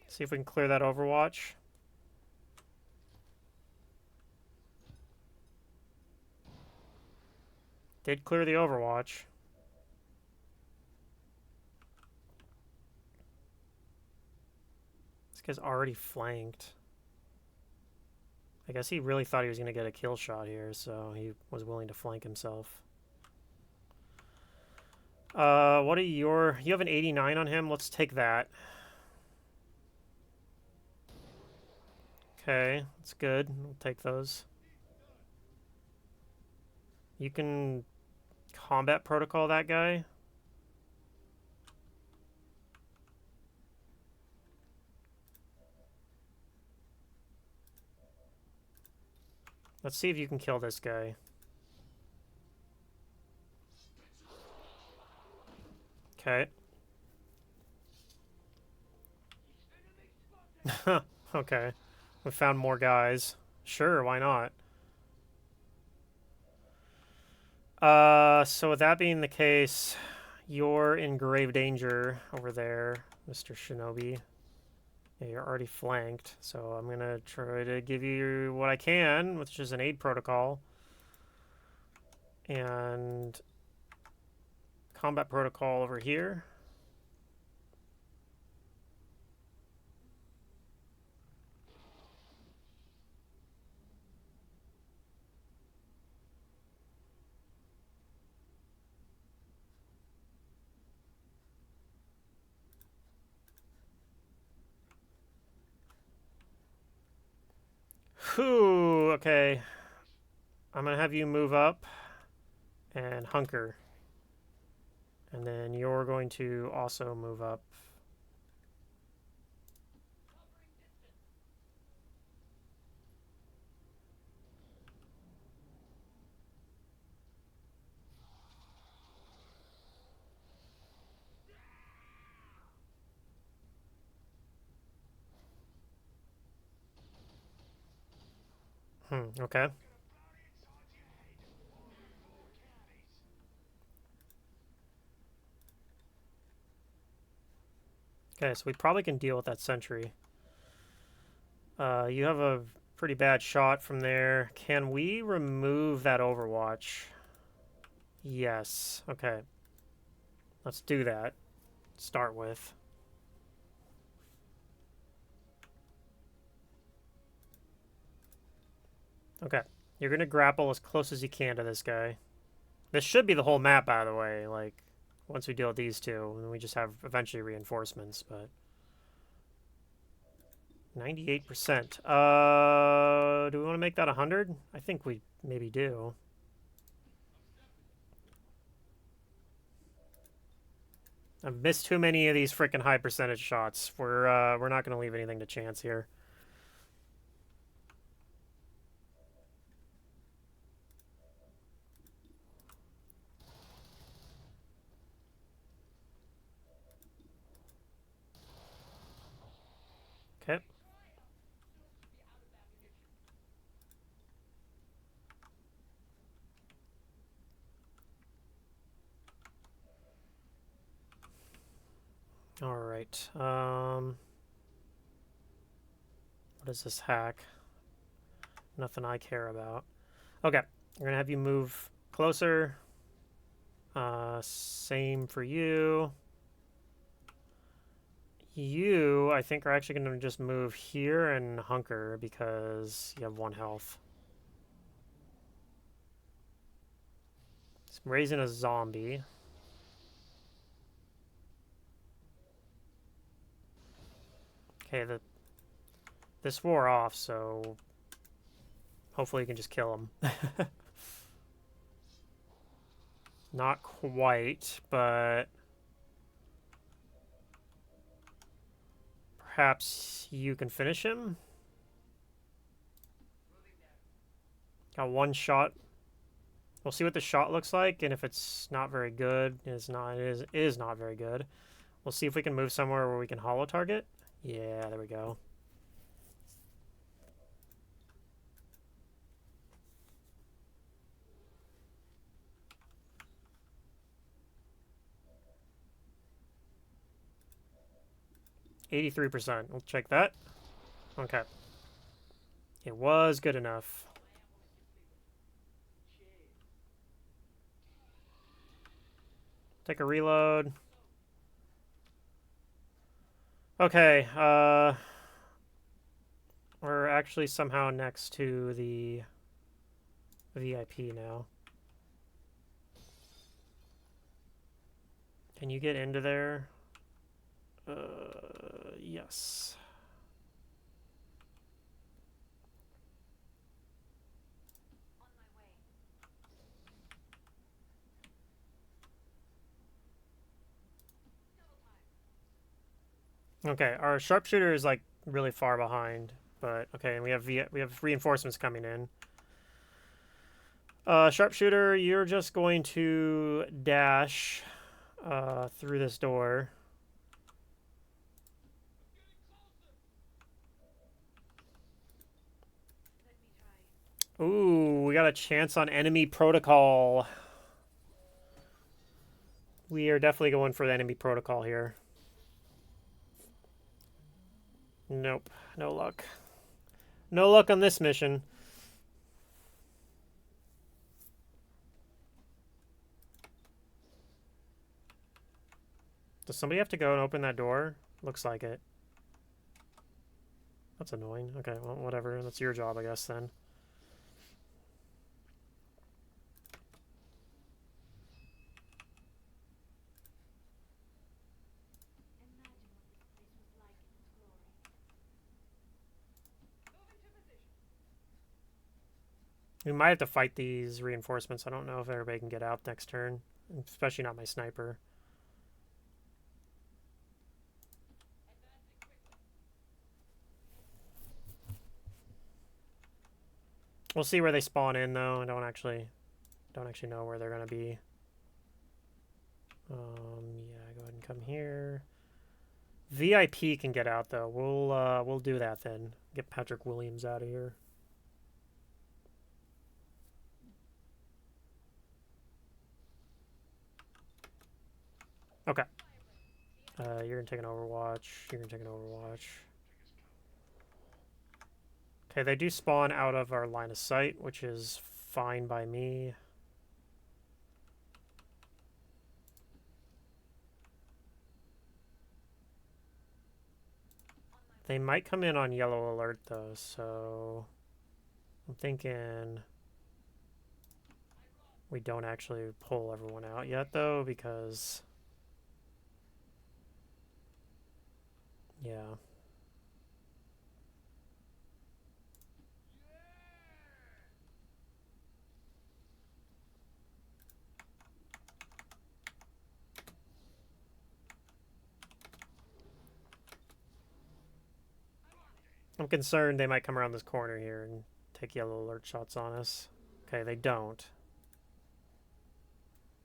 See if we can clear that Overwatch. Did clear the Overwatch. This guy's already flanked. I guess he really thought he was going to get a kill shot here, so he was willing to flank himself. What are your... You have an 89 on him? Let's take that. Okay, that's good. We'll take those. You can combat protocol that guy. Let's see if you can kill this guy. Okay. Okay. We found more guys. Sure, why not? So with that being the case, you're in grave danger over there, Mr. Shinobi. Yeah, you're already flanked, so I'm gonna try to give you what I can, which is an aid protocol. And combat protocol over here. Whew, okay. I'm gonna have you move up and hunker. And then you're going to also move up. Okay. Okay, so we probably can deal with that sentry. You have a pretty bad shot from there. Can we remove that Overwatch? Yes. Okay. Let's do that. Start with. Okay. You're going to grapple as close as you can to this guy. This should be the whole map, by the way. Like, once we deal with these two, and then we just have eventually reinforcements, but... 98%. Do we want to make that 100? I think we maybe do. I've missed too many of these freaking high percentage shots. We're not going to leave anything to chance here. Okay. All right. What is this hack? Nothing I care about. Okay. We're gonna have you move closer. Same for you. You, I think, are actually going to just move here and hunker because you have 1 health. So I'm raising a zombie. Okay, this wore off, so hopefully you can just kill him. Not quite, but perhaps you can finish him? Got 1 shot. We'll see what the shot looks like, and if it's not very good, it is not very good. We'll see if we can move somewhere where we can holo target. Yeah, there we go. %. We'll check that. Okay. It was good enough. Take a reload. Okay, we're actually somehow next to the VIP now. Can you get into there? Yes. Okay, our sharpshooter is like really far behind, but okay, and we have reinforcements coming in. Sharpshooter, you're just going to dash through this door. Ooh, we got a chance on enemy protocol. We are definitely going for the enemy protocol here. Nope, no luck. No luck on this mission. Does somebody have to go and open that door? Looks like it. That's annoying. Okay, well, whatever. That's your job, I guess, then. We might have to fight these reinforcements. I don't know if everybody can get out next turn. Especially not my sniper. We'll see where they spawn in, though. I don't actually know where they're gonna be. Yeah, go ahead and come here. VIP can get out though. We'll do that then. Get Patrick Williams out of here. Okay. You're gonna take an Overwatch. You're gonna take an Overwatch. Okay, they do spawn out of our line of sight, which is fine by me. They might come in on yellow alert though, so I'm thinking we don't actually pull everyone out yet though, because yeah. I'm concerned they might come around this corner here and take yellow alert shots on us. Okay, they don't.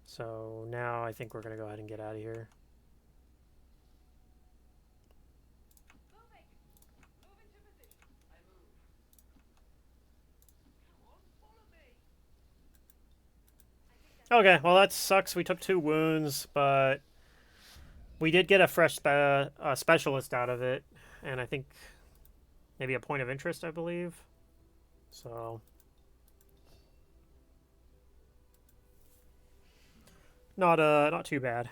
So now I think we're going to go ahead and get out of here. Okay, well that sucks. We took 2 wounds, but we did get a fresh specialist out of it, and I think maybe a point of interest, I believe. So not too bad.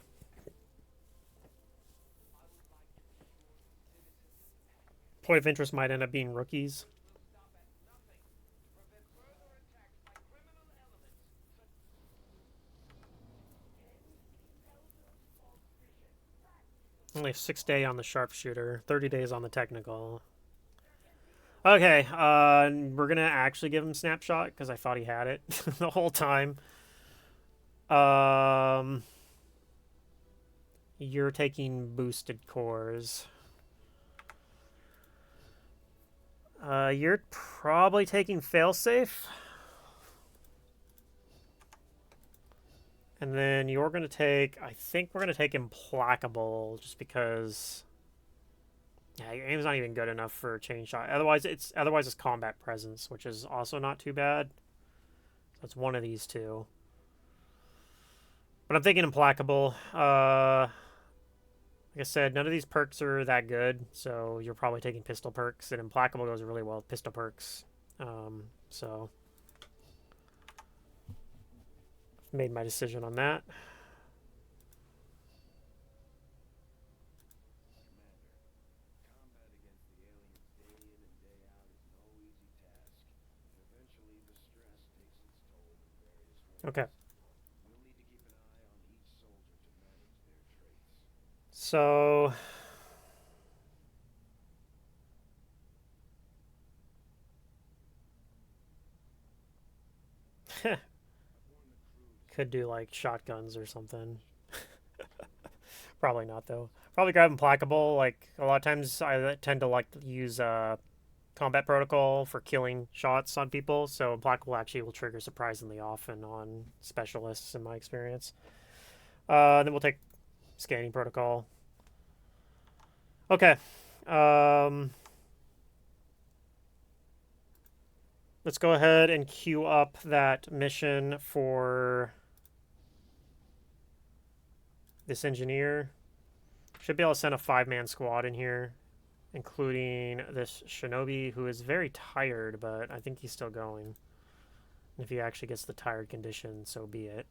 Point of interest might end up being rookies. Only 6 day on the sharpshooter, 30 days on the technical. Okay, we're gonna actually give him snapshot because I thought he had it the whole time. You're taking boosted cores. You're probably taking failsafe. And then you're going to take, I think we're going to take implacable just because, yeah, your aim's not even good enough for chain shot. Otherwise it's combat presence, which is also not too bad. So it's one of these two. But I'm thinking implacable. Like I said, none of these perks are that good, so you're probably taking pistol perks, and implacable goes really well with pistol perks. So I've made my decision on that. Okay. So could do like shotguns or something. Probably not though. Probably grab implacable. Like a lot of times, I tend to like use combat protocol for killing shots on people. So implacable actually will trigger surprisingly often on specialists, in my experience. Then we'll take scanning protocol. Okay. Let's go ahead and queue up that mission for this engineer. Should be able to send a 5-man squad in here, including this shinobi who is very tired, but I think he's still going. If he actually gets the tired condition, so be it.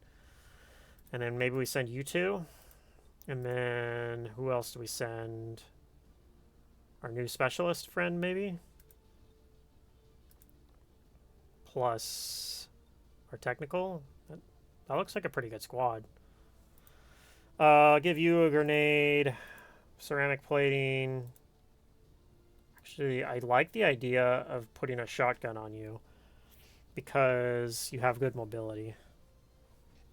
And then maybe we send you two. And then who else do we send? Our new specialist friend, maybe? Plus our technical. That looks like a pretty good squad. I'll give you a grenade, ceramic plating. Actually, I like the idea of putting a shotgun on you because you have good mobility.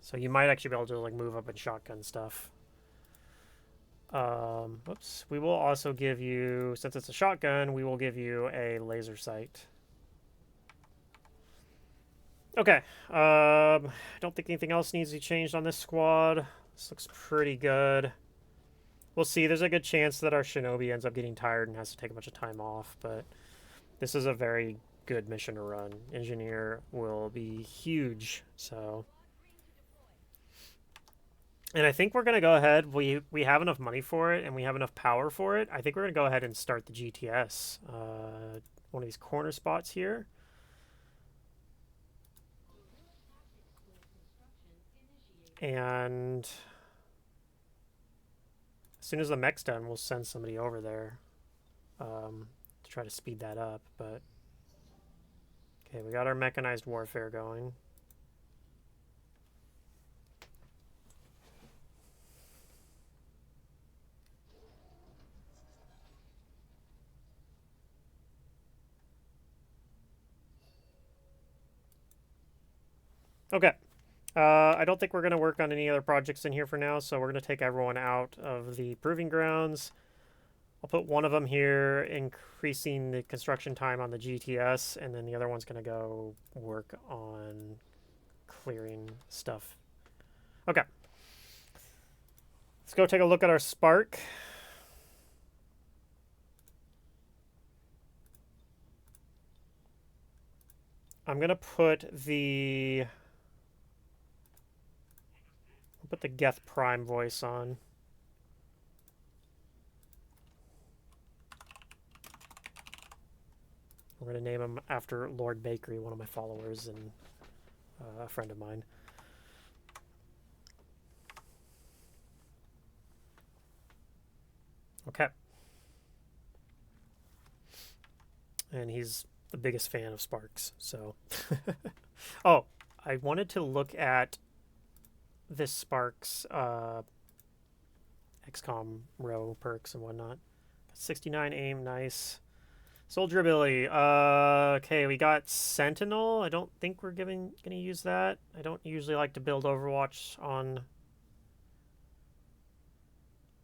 So you might actually be able to like move up and shotgun stuff. Whoops. We will also give you, since it's a shotgun, we will give you a laser sight. Okay. I don't think anything else needs to be changed on this squad. This looks pretty good. We'll see. There's a good chance that our shinobi ends up getting tired and has to take a bunch of time off, but this is a very good mission to run. Engineer will be huge, so. And I think we're going to go ahead. We have enough money for it, and we have enough power for it. I think we're going to go ahead and start the GTS. One of these corner spots here. And as soon as the mech's done, we'll send somebody over there to try to speed that up. But okay, we got our mechanized warfare going. Okay. I don't think we're going to work on any other projects in here for now, so we're going to take everyone out of the proving grounds. I'll put one of them here, increasing the construction time on the GTS, and then the other one's going to go work on clearing stuff. Okay. Let's go take a look at our Spark. I'm going to put the put the Geth Prime voice on. We're going to name him after Lord Bakery, one of my followers and a friend of mine. Okay. And he's the biggest fan of Sparks, so. Oh, I wanted to look at this Sparks XCOM row perks and whatnot. 69 aim, nice. Soldier ability. Okay, we got Sentinel. I don't think we're gonna use that. I don't usually like to build Overwatch on,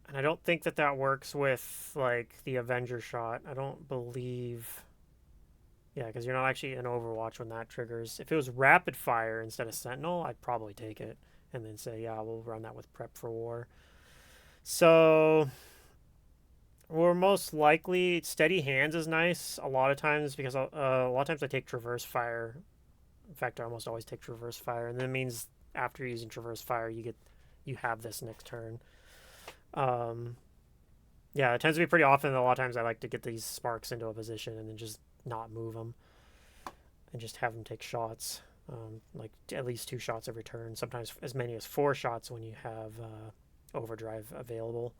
and I don't think that works with like the Avenger shot. I don't believe. Yeah, because you're not actually in Overwatch when that triggers. If it was Rapid Fire instead of Sentinel, I'd probably take it and then say, yeah, we'll run that with Prep for War. So we're most likely Steady Hands is nice a lot of times because a lot of times I take Traverse Fire. In fact, I almost always take Traverse Fire, and that means after using Traverse Fire, you have this next turn. Yeah, it tends to be pretty often. A lot of times I like to get these Sparks into a position and then just not move them and just have them take shots, like at least 2 shots every turn, sometimes as many as 4 shots when you have Overdrive available.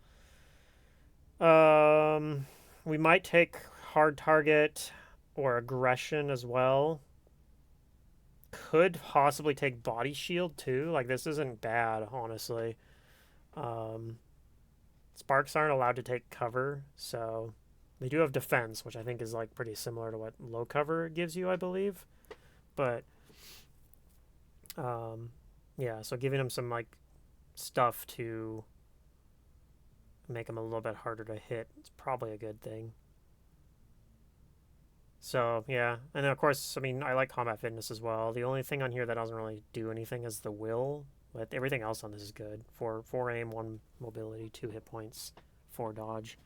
We might take Hard Target or Aggression as well. Could possibly take Body Shield too. Like, this isn't bad, honestly. Sparks aren't allowed to take cover, so they do have defense, which I think is like pretty similar to what low cover gives you, I believe. But yeah, so giving them some like stuff to make them a little bit harder to hit is probably a good thing. So yeah, and then of course, I mean, I like combat fitness as well. The only thing on here that doesn't really do anything is the will, but everything else on this is good. 4 aim, 1 mobility, 2 hit points, 4 dodge.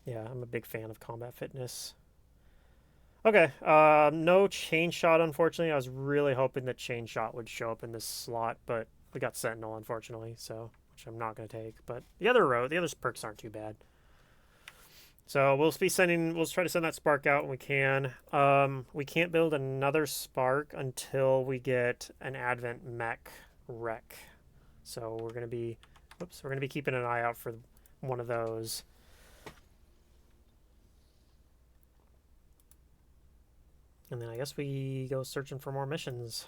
Yeah, I'm a big fan of combat fitness. Okay, no chain shot, unfortunately. I was really hoping that chain shot would show up in this slot, but we got Sentinel, unfortunately, so which I'm not going to take. But the other perks aren't too bad. So we'll try to send that Spark out when we can. We can't build another Spark until we get an Advent Mech Wreck. So we're going to be keeping an eye out for one of those. And then I guess we go searching for more missions.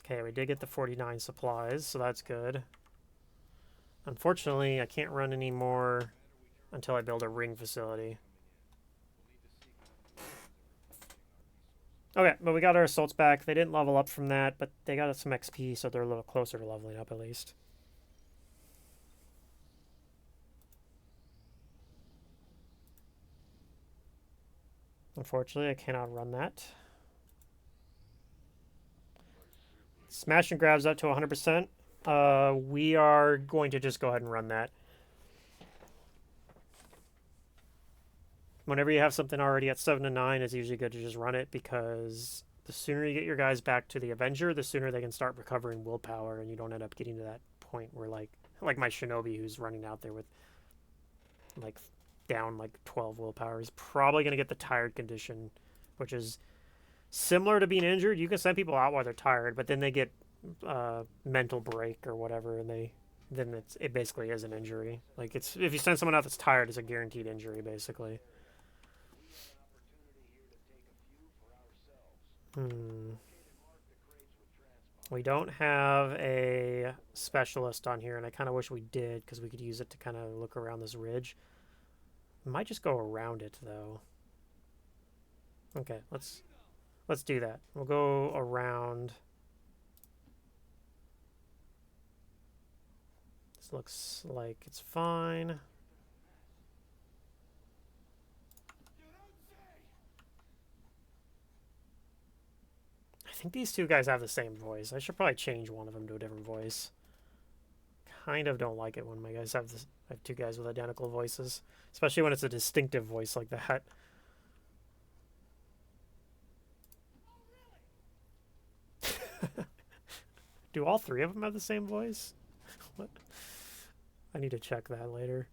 Okay, we did get the 49 supplies, so that's good. Unfortunately, I can't run any more until I build a ring facility. Okay, but we got our assaults back. They didn't level up from that, but they got us some XP, so they're a little closer to leveling up at least. Unfortunately, I cannot run that. Smash and grabs up to 100%. We are going to just go ahead and run that. Whenever you have something already at 7 to 9, it's usually good to just run it, because the sooner you get your guys back to the Avenger, the sooner they can start recovering willpower, and you don't end up getting to that point where like my Shinobi who's running out there with like down like 12 willpower is probably going to get the tired condition, which is similar to being injured. You can send people out while they're tired, but then they get mental break or whatever, and it basically is an injury. Like, it's, if you send someone out that's tired, it's a guaranteed injury basically. We don't have a specialist on here, and I kind of wish we did, because we could use it to kind of look around this ridge. We might just go around it though. Okay, let's do that. We'll go around. This looks like it's fine. I think these two guys have the same voice. I should probably change one of them to a different voice. Kind of don't like it when my guys have two guys with identical voices, especially when it's a distinctive voice like that. Do all three of them have the same voice? What? I need to check that later.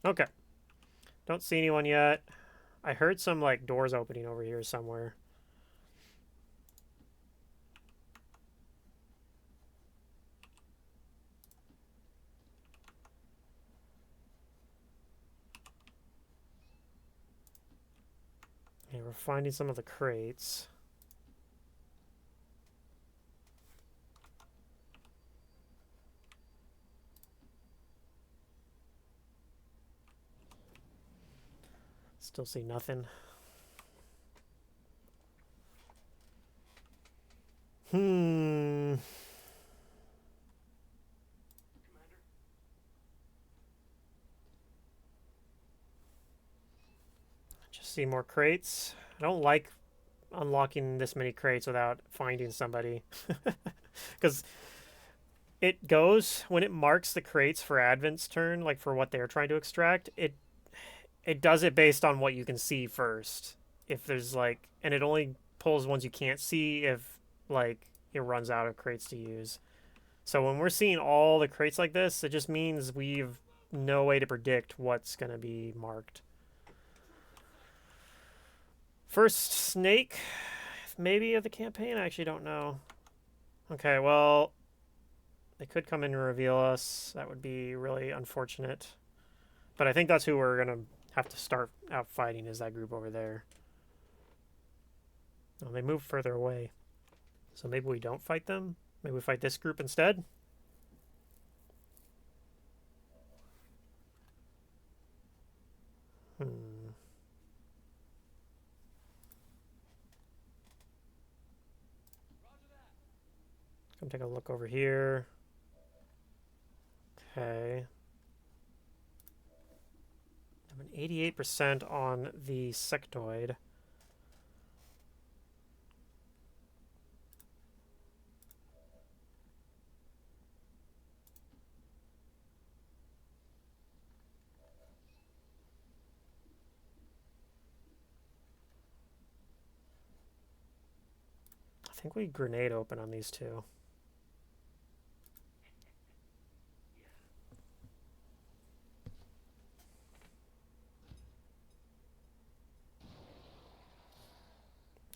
Okay. Don't see anyone yet. I heard some, like, doors opening over here somewhere. Yeah, we're finding some of the crates. Still see nothing. Just see more crates. I don't like unlocking this many crates without finding somebody. Because it goes, when it marks the crates for Advent's turn, like for what they're trying to extract, it does it based on what you can see first. If there's like, and it only pulls ones you can't see if like it runs out of crates to use. So when we're seeing all the crates like this, it just means we've no way to predict what's going to be marked. First snake, maybe, of the campaign? I actually don't know. Okay, well, they could come in and reveal us. That would be really unfortunate. But I think that's who we're going to have to start out fighting, is that group over there. Oh, they move further away. So maybe we don't fight them? Maybe we fight this group instead? Come take a look over here. Okay. I have an 88% on the sectoid. I think we grenade open on these two.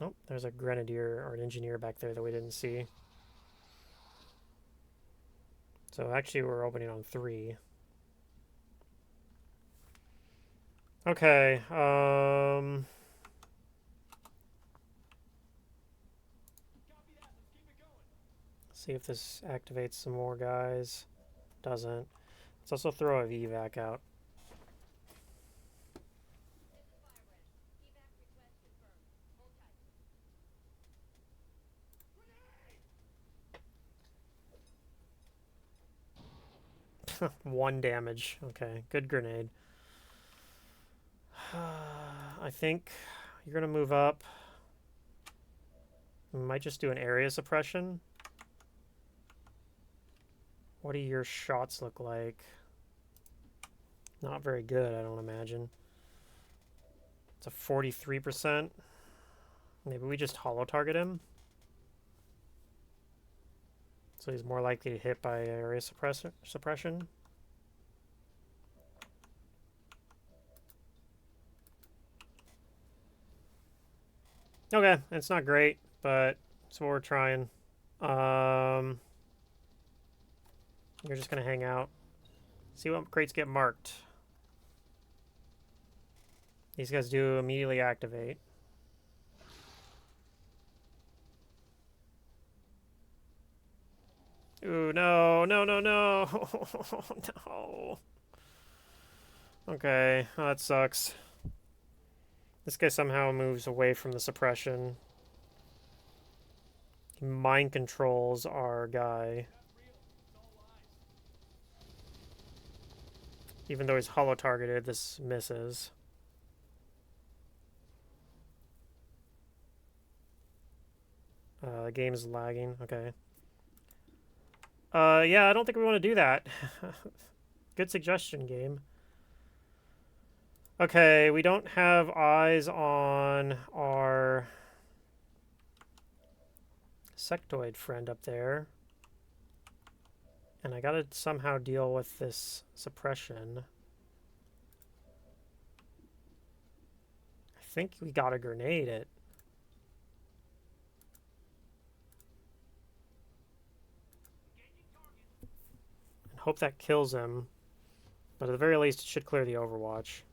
Oh, there's a grenadier or an engineer back there that we didn't see. So actually we're opening on 3. Okay, see if this activates some more guys. Doesn't. Let's also throw a VVAC out. One damage. Okay, good grenade. I think you're gonna move up. We might just do an area suppression. What do your shots look like? Not very good, I don't imagine. It's a 43%. Maybe we just hollow target him. So he's more likely to hit by area suppression. Okay, it's not great, but it's what we're trying. You're just gonna hang out. See what crates get marked. These guys do immediately activate. Ooh, no, no, no, no. No. Okay, oh, that sucks. This guy somehow moves away from the suppression. He mind controls our guy. Even though he's hollow targeted, this misses. The game's lagging. Okay. Yeah, I don't think we want to do that. Good suggestion, game. Okay, we don't have eyes on our sectoid friend up there. And I gotta somehow deal with this suppression. I think we gotta grenade it. And hope that kills him. But at the very least, it should clear the Overwatch.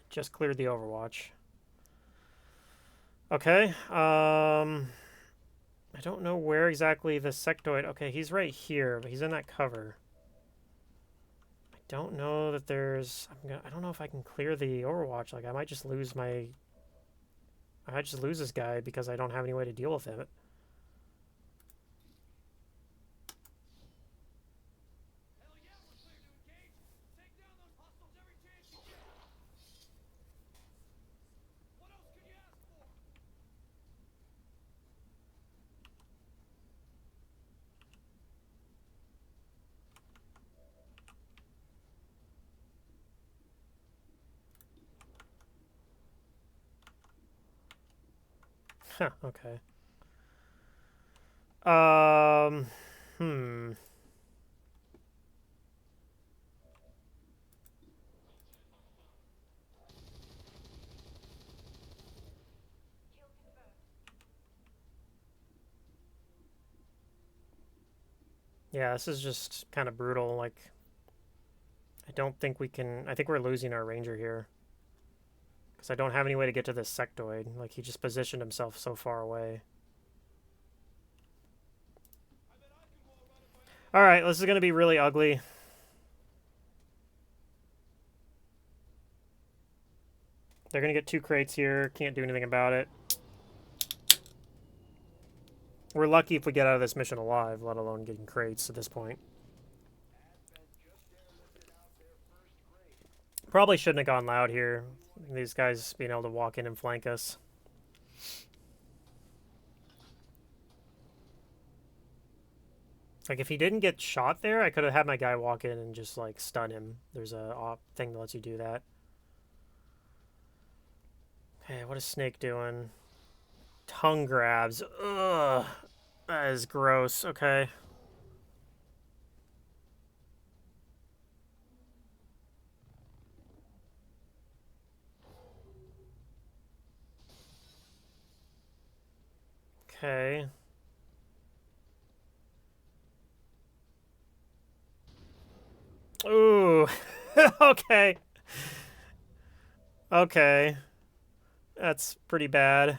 Just cleared the Overwatch. Okay, I don't know where exactly the sectoid... Okay, he's right here, but he's in that cover. I don't know that there's... I don't know if I can clear the Overwatch. Like, I might just lose my... I might just lose this guy because I don't have any way to deal with it. Huh, okay. Hmm. Yeah, this is just kind of brutal. Like, I don't think we can... I think we're losing our ranger here. Because I don't have any way to get to this sectoid. Like, he just positioned himself so far away. Alright, this is going to be really ugly. They're going to get 2 crates here. Can't do anything about it. We're lucky if we get out of this mission alive, let alone getting crates at this point. Probably shouldn't have gone loud here. These guys being able to walk in and flank us. Like, if he didn't get shot there, I could have had my guy walk in and just, like, stun him. There's a thing that lets you do that. Okay, what is Snake doing? Tongue grabs. Ugh. That is gross. Okay. Okay. Ooh. Okay. Okay. That's pretty bad.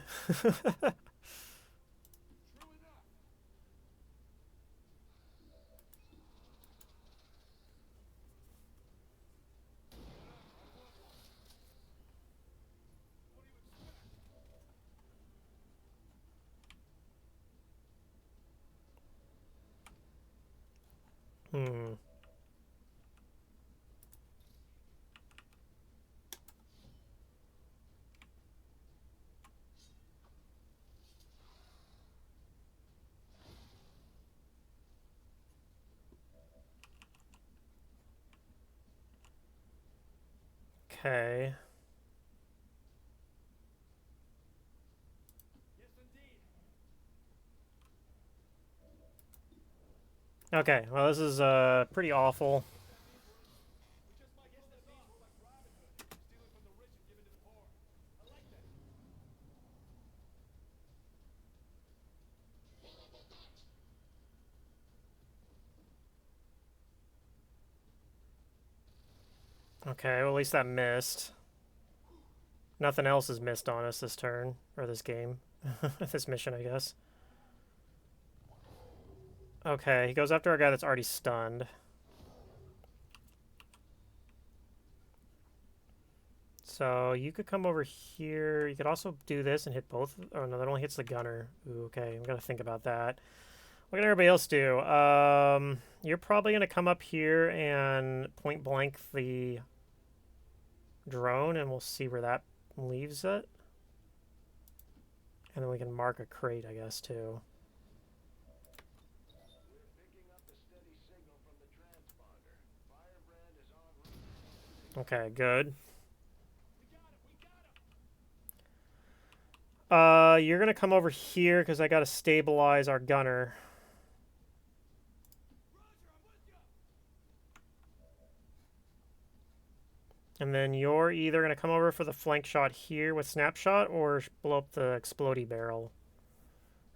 Hmm. Okay. Okay, well, this is pretty awful. Okay, well, at least that missed. Nothing else has missed on us this turn, or this game. This mission, I guess. Okay, he goes after our guy that's already stunned. So you could come over here. You could also do this and hit both. Oh, no, that only hits the gunner. Ooh, okay, I'm going to think about that. What can everybody else do? You're probably going to come up here and point blank the drone, and we'll see where that leaves it. And then we can mark a crate, I guess, too. Okay, good. You're gonna come over here because I gotta stabilize our gunner. And then you're either gonna come over for the flank shot here with snapshot or blow up the explodey barrel.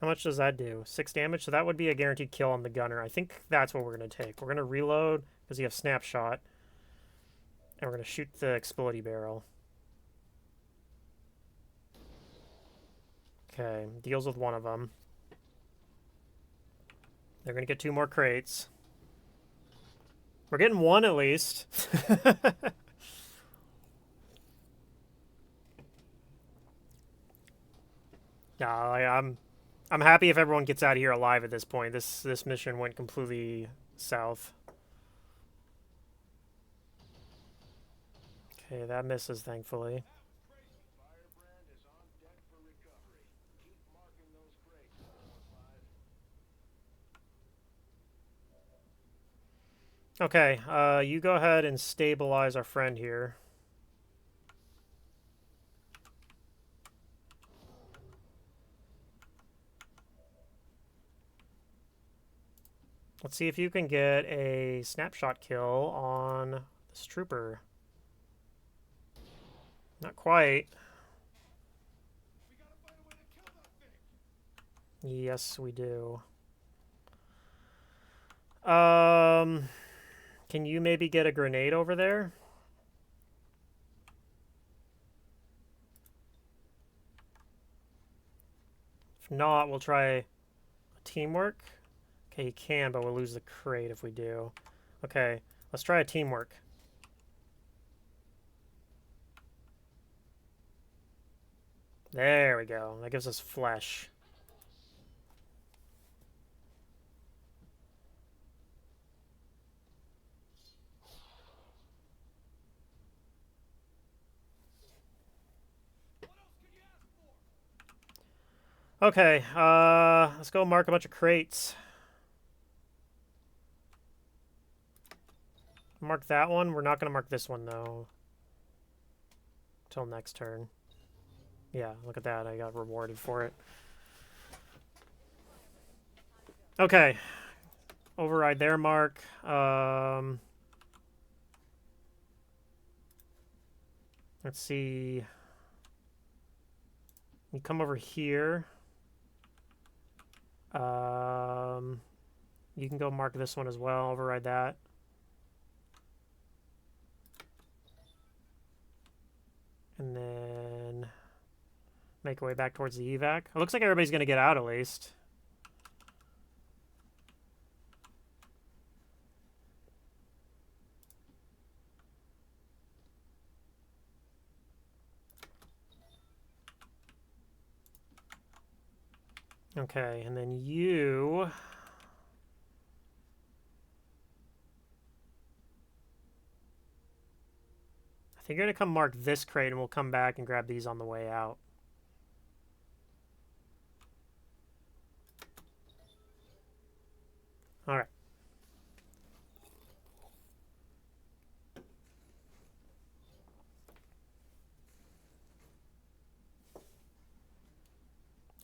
How much does that do? 6 damage? So that would be a guaranteed kill on the gunner. I think that's what we're gonna take. We're gonna reload because you have snapshot. And we're gonna shoot the explodey barrel. Okay, deals with one of them. They're gonna get 2 more crates. We're getting 1 at least. Nah, I'm happy if everyone gets out of here alive at this point. This mission went completely south. Okay, that misses thankfully. Okay, you go ahead and stabilize our friend here. Let's see if you can get a snapshot kill on this trooper. Not quite. Yes, we do. Can you maybe get a grenade over there? If not, we'll try teamwork. Okay, you can, but we'll lose the crate if we do. Okay, let's try a teamwork. There we go. That gives us flesh. Okay, let's go mark a bunch of crates. Mark that one. We're not going to mark this one, though. Till next turn. Yeah, look at that. I got rewarded for it. Okay. Override their mark. Let's see. You come over here. You can go mark this one as well. Override that. And then make our way back towards the evac. It looks like everybody's going to get out at least. Okay, and then you... I think you're going to come mark this crate and we'll come back and grab these on the way out. All right.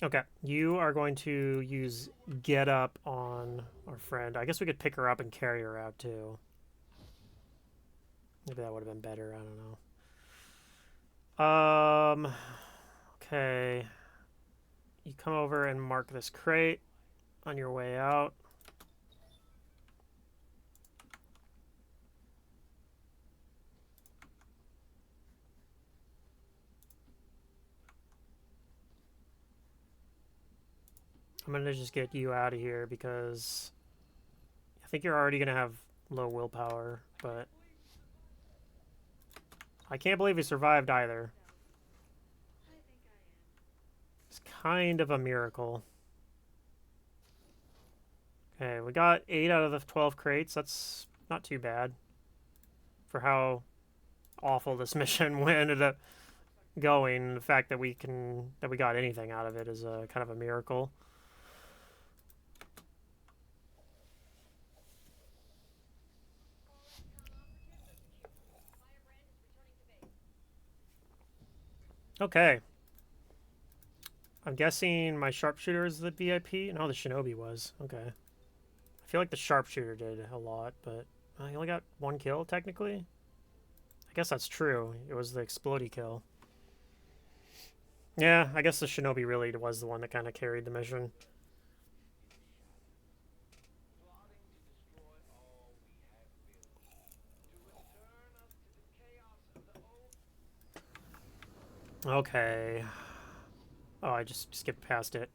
Okay, you are going to use get up on our friend. I guess we could pick her up and carry her out too. Maybe that would have been better. I don't know. Okay. You come over and mark this crate on your way out. I'm going to just get you out of here because I think you're already going to have low willpower, but I can't believe he survived either. It's kind of a miracle. Okay, we got 8 out of the 12 crates. That's not too bad for how awful this mission ended up going. The fact that we got anything out of it is a kind of a miracle. Okay. I'm guessing my sharpshooter is the VIP. No, the shinobi was. Okay. I feel like the sharpshooter did a lot, but I only got 1 kill, technically. I guess that's true. It was the explodey kill. Yeah, I guess the shinobi really was the one that kind of carried the mission. Okay. Oh, I just skipped past it.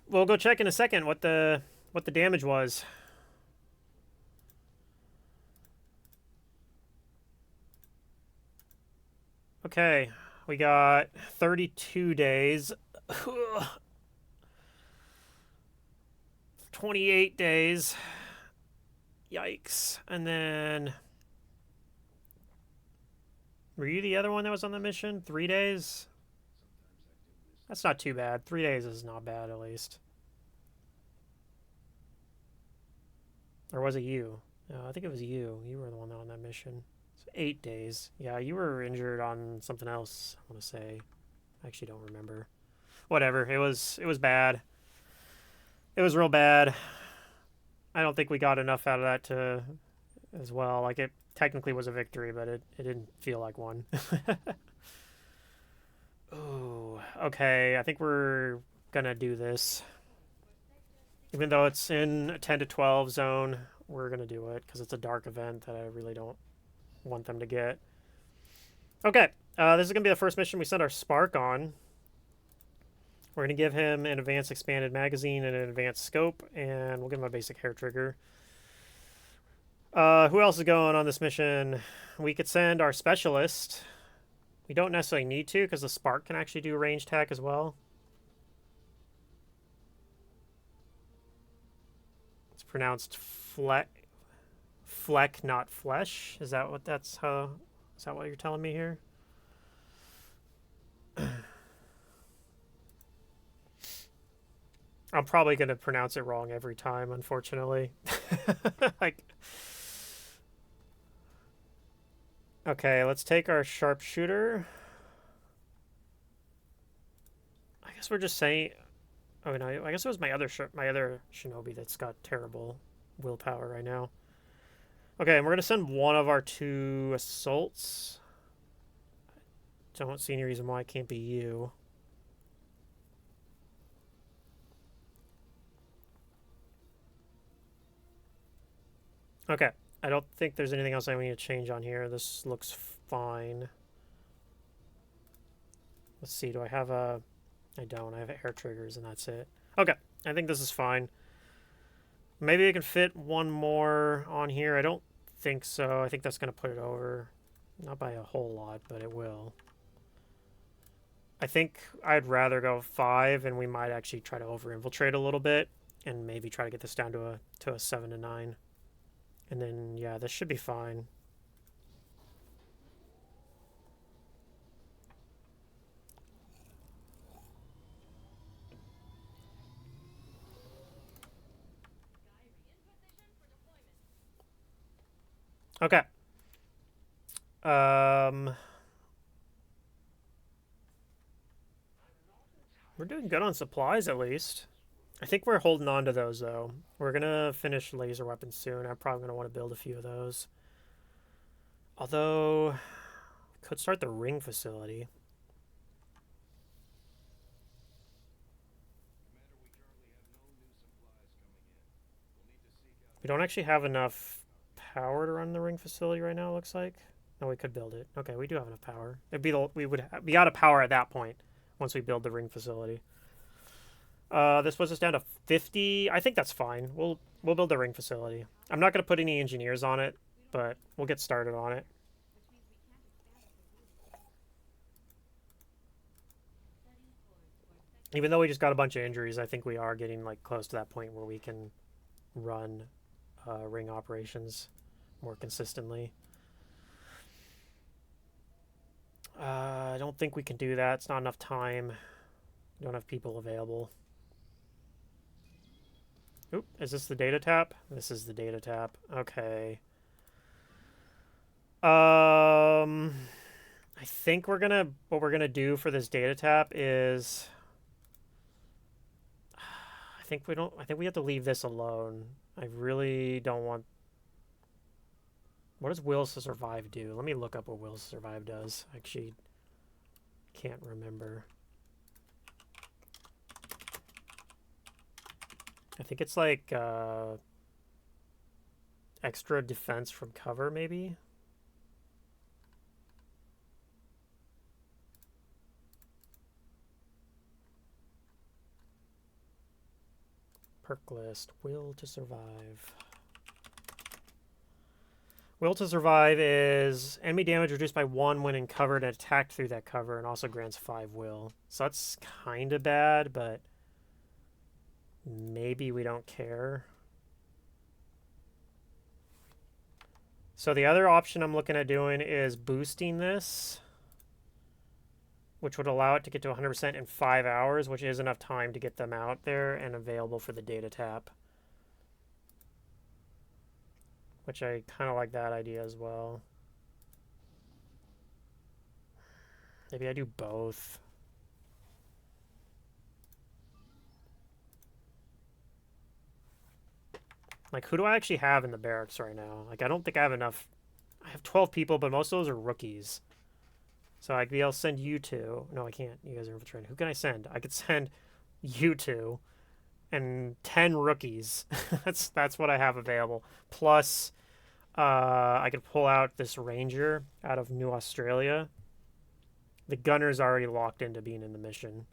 We'll go check in a second what the damage was. Okay, we got 32 days. 28 days. Yikes. And then... Were you the other one that was on the mission? 3 days? That's not too bad. 3 days is not bad, at least. Or was it you? No, I think it was you. You were the one on that mission. 8 days. Yeah, you were injured on something else, I want to say. I actually don't remember. Whatever. It was bad. It was real bad. I don't think we got enough out of that to as well. Like, it technically was a victory, but it didn't feel like one. Oh, okay. I think we're gonna do this. Even though it's in a 10 to 12 zone, we're gonna do it because it's a dark event that I really don't want them to get. Okay, this is gonna be the first mission we send our Spark on. We're gonna give him an advanced expanded magazine and an advanced scope, and we'll give him a basic hair trigger. Who else is going on this mission? We could send our specialist. We don't necessarily need to because the Spark can actually do range attack as well. It's pronounced Fleck, not flesh. Is that what is that what you're telling me here? I'm probably going to pronounce it wrong every time, unfortunately. Like, okay, let's take our sharpshooter. I guess we're just saying... Oh, no, I guess it was my other shinobi that's got terrible willpower right now. Okay, and we're going to send one of our 2 assaults. Don't see any reason why it can't be you. Okay, I don't think there's anything else I need to change on here. This looks fine. Let's see, do I have a... I don't. I have hair triggers and that's it. Okay, I think this is fine. Maybe I can fit one more on here. I don't think so. I think that's going to put it over. Not by a whole lot, but it will. I think I'd rather go 5, and we might actually try to over-infiltrate a little bit, and maybe try to get this down to a 7 to 9. And then, yeah, this should be fine. Okay. We're doing good on supplies, at least. I think we're holding on to those, though. We're going to finish laser weapons soon. I'm probably going to want to build a few of those. Although, could start the ring facility. We don't actually have enough power to run the ring facility right now, it looks like. No, we could build it. Okay, we do have enough power. We would be out of power at that point once we build the ring facility. This puts us down to 50. I think that's fine. We'll build the ring facility. I'm not going to put any engineers on it, but we'll get started on it. Even though we just got a bunch of injuries, I think we are getting like close to that point where we can run ring operations more consistently. I don't think we can do that. It's not enough time. We don't have people available. Oop, is this the data tap? This is the data tap. Okay. I I think what we're gonna do for this data tap is I think we have to leave this alone. I really don't want. What does Wills to Survive do? Let me look up what Wills to Survive does. Actually, can't remember. I think it's like extra defense from cover, maybe? Perk list. Will to Survive. Will to Survive is enemy damage reduced by 1 when in cover and attacked through that cover, and also grants 5 will. So that's kind of bad, but maybe we don't care. So the other option I'm looking at doing is boosting this, which would allow it to get to 100% in 5 hours, which is enough time to get them out there and available for the data tap. Which I kind of like that idea as well. Maybe I do both. Like, who do I actually have in the barracks right now? Like, I don't think I have enough. I have 12 people, but most of those are rookies. So I'd be able to send you two. No, I can't. You guys are infiltrating. Who can I send? I could send you two and 10 rookies. That's what I have available. Plus, I could pull out this ranger out of New Australia. The gunner's already locked into being in the mission.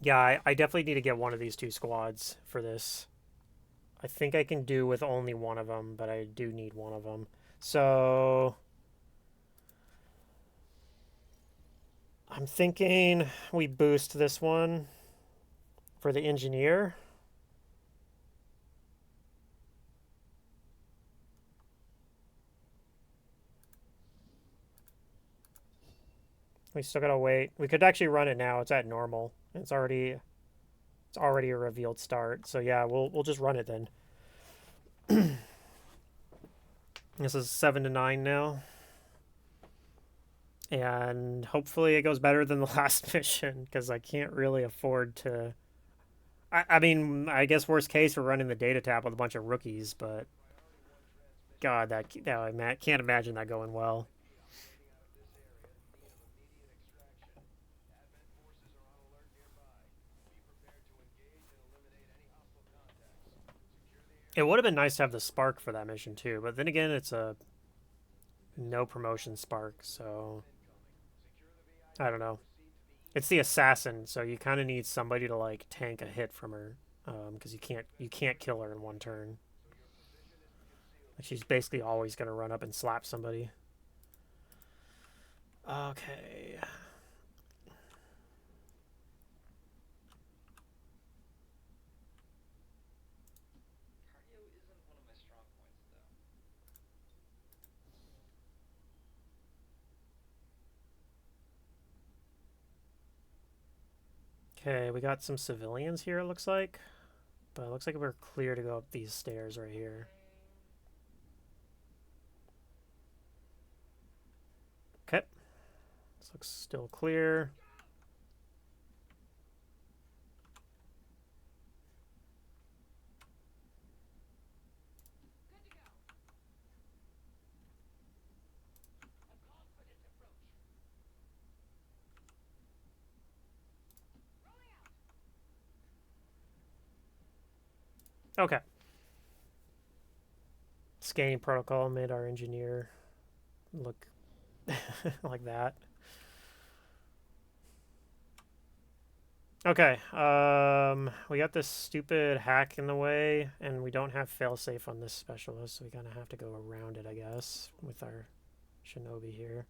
Yeah, I definitely need to get one of these 2 squads for this. I think I can do with only one of them, but I do need one of them. So I'm thinking we boost this one for the engineer. We still gotta wait. We could actually run it now. It's at normal. It's already a revealed start. So yeah, we'll just run it then. This is 7 to 9 now. And hopefully it goes better than the last mission, because I can't really afford to. I mean, I guess worst case we're running the data tap with a bunch of rookies, but God, that I can't imagine that going well. It would have been nice to have the spark for that mission too, but then again, it's a no promotion spark, so I don't know. It's the assassin, so you kind of need somebody to like tank a hit from her, because you can't kill her in one turn. She's basically always gonna run up and slap somebody. Okay. Okay, we got some civilians here, it looks like. But it looks like we're clear to go up these stairs right here. Okay. This looks still clear. Okay. Scanning protocol made our engineer look like that. Okay, we got this stupid hack in the way, and we don't have failsafe on this specialist, so we kind of have to go around it, I guess, with our shinobi here.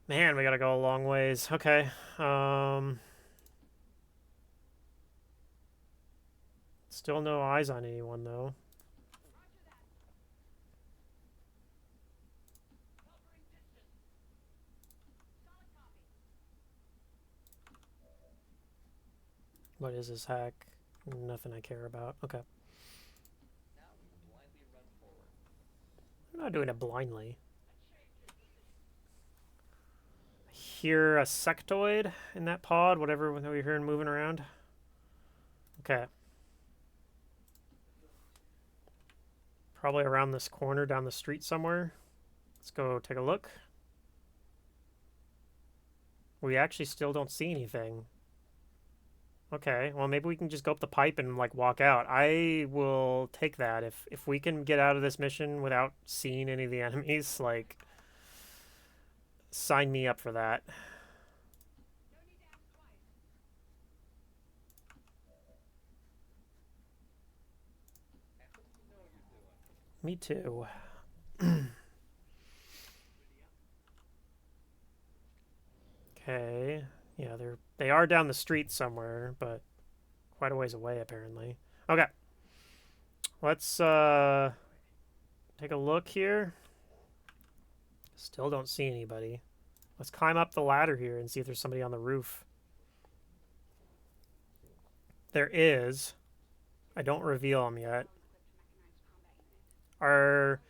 Man, we gotta go a long ways. Okay, still no eyes on anyone, though. What is this hack? Nothing I care about. Okay. not doing it blindly. I hear a sectoid in that pod, whatever we're hearing moving around. Okay. Probably around this corner down the street somewhere. Let's go take a look. We actually still don't see anything. Okay, well maybe we can just go up the pipe and like walk out. I will take that if we can get out of this mission without seeing any of the enemies, like sign me up for that. Me too. Okay. Yeah, they are down the street somewhere, but quite a ways away apparently. Okay. Let's take a look here. Still don't see anybody. Let's climb up the ladder here and see if there's somebody on the roof. There is. I don't reveal them yet. Our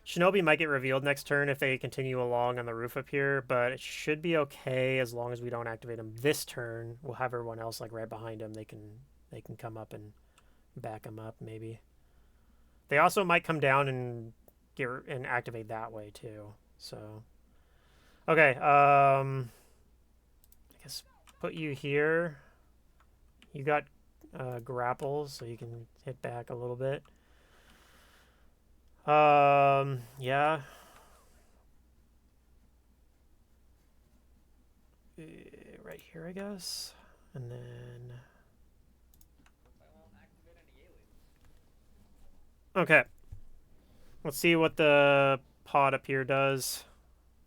Shinobi might get revealed next turn if they continue along on the roof up here, but it should be okay as long as we don't activate them this turn. We'll have everyone else like right behind them. They can come up and back them up maybe. They also might come down and activate that way too. So okay, I guess put you here. You got grapples, so you can hit back a little bit. Yeah. Right here, I guess. And then... Okay. Let's see what the pod up here does.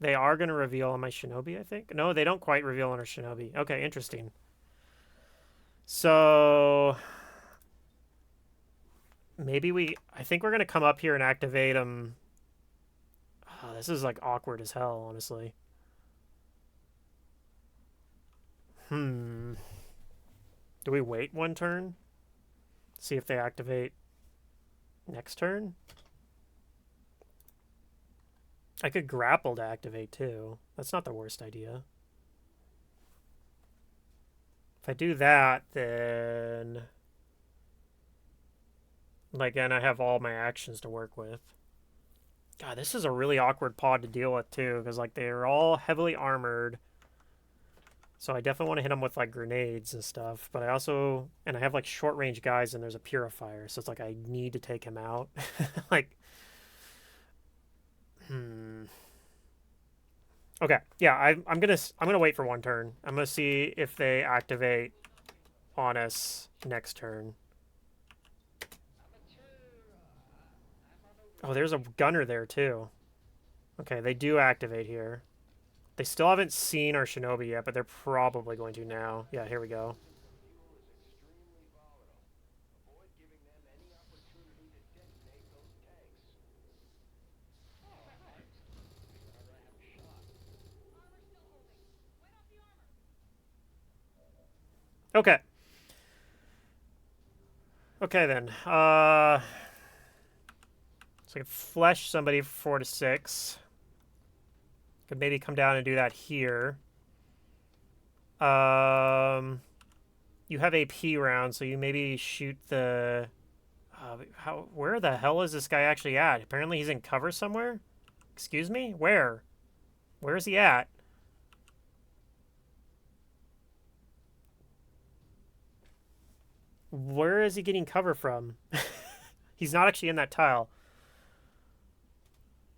They are going to reveal on my Shinobi, I think. No, they don't quite reveal on our Shinobi. Okay, interesting. So... maybe I think we're going to come up here and activate them. Oh, this is like awkward as hell, honestly. Do we wait one turn? See if they activate next turn? I could grapple to activate too. That's not the worst idea. If I do that, then... like, and I have all my actions to work with. God, this is a really awkward pod to deal with too, because like they're all heavily armored. So I definitely want to hit them with like grenades and stuff. But I also, and I have like short range guys, and there's a purifier, so it's like I need to take him out. Like, okay, yeah, I'm gonna wait for one turn. I'm gonna see if they activate on us next turn. Oh, there's a gunner there too. Okay, they do activate here. They still haven't seen our Shinobi yet, but they're probably going to now. Yeah, here we go. Okay. Okay, then. So I can flesh somebody for 4 to 6. Could maybe come down and do that here. You have AP round, so you maybe shoot the... where the hell is this guy actually at? Apparently he's in cover somewhere? Excuse me? Where? Where is he at? Where is he getting cover from? He's not actually in that tile.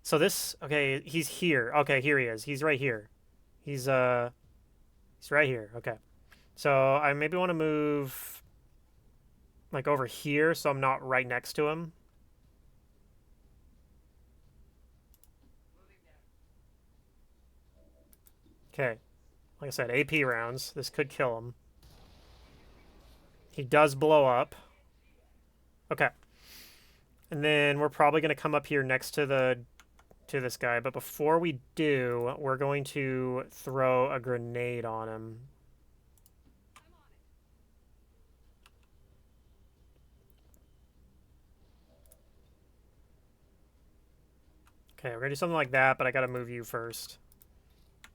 So this... okay, he's here. Okay, here he is. He's right here. He's right here. Okay. So I maybe want to move like over here so I'm not right next to him. Okay. Like I said, AP rounds. This could kill him. He does blow up. Okay. And then we're probably going to come up here next to this guy. But before we do, we're going to throw a grenade on him. Okay, we're gonna do something like that, but I gotta move you first.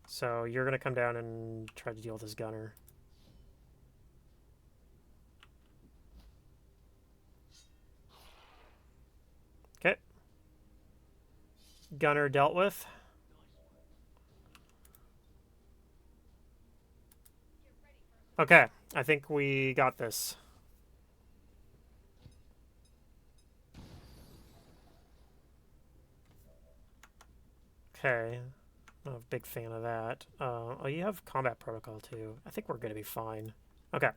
So you're gonna come down and try to deal with this gunner. Okay. Gunner dealt with. Okay, I think we got this. Okay. I'm a big fan of that. Oh, you have combat protocol too. I think we're gonna be fine. Okay.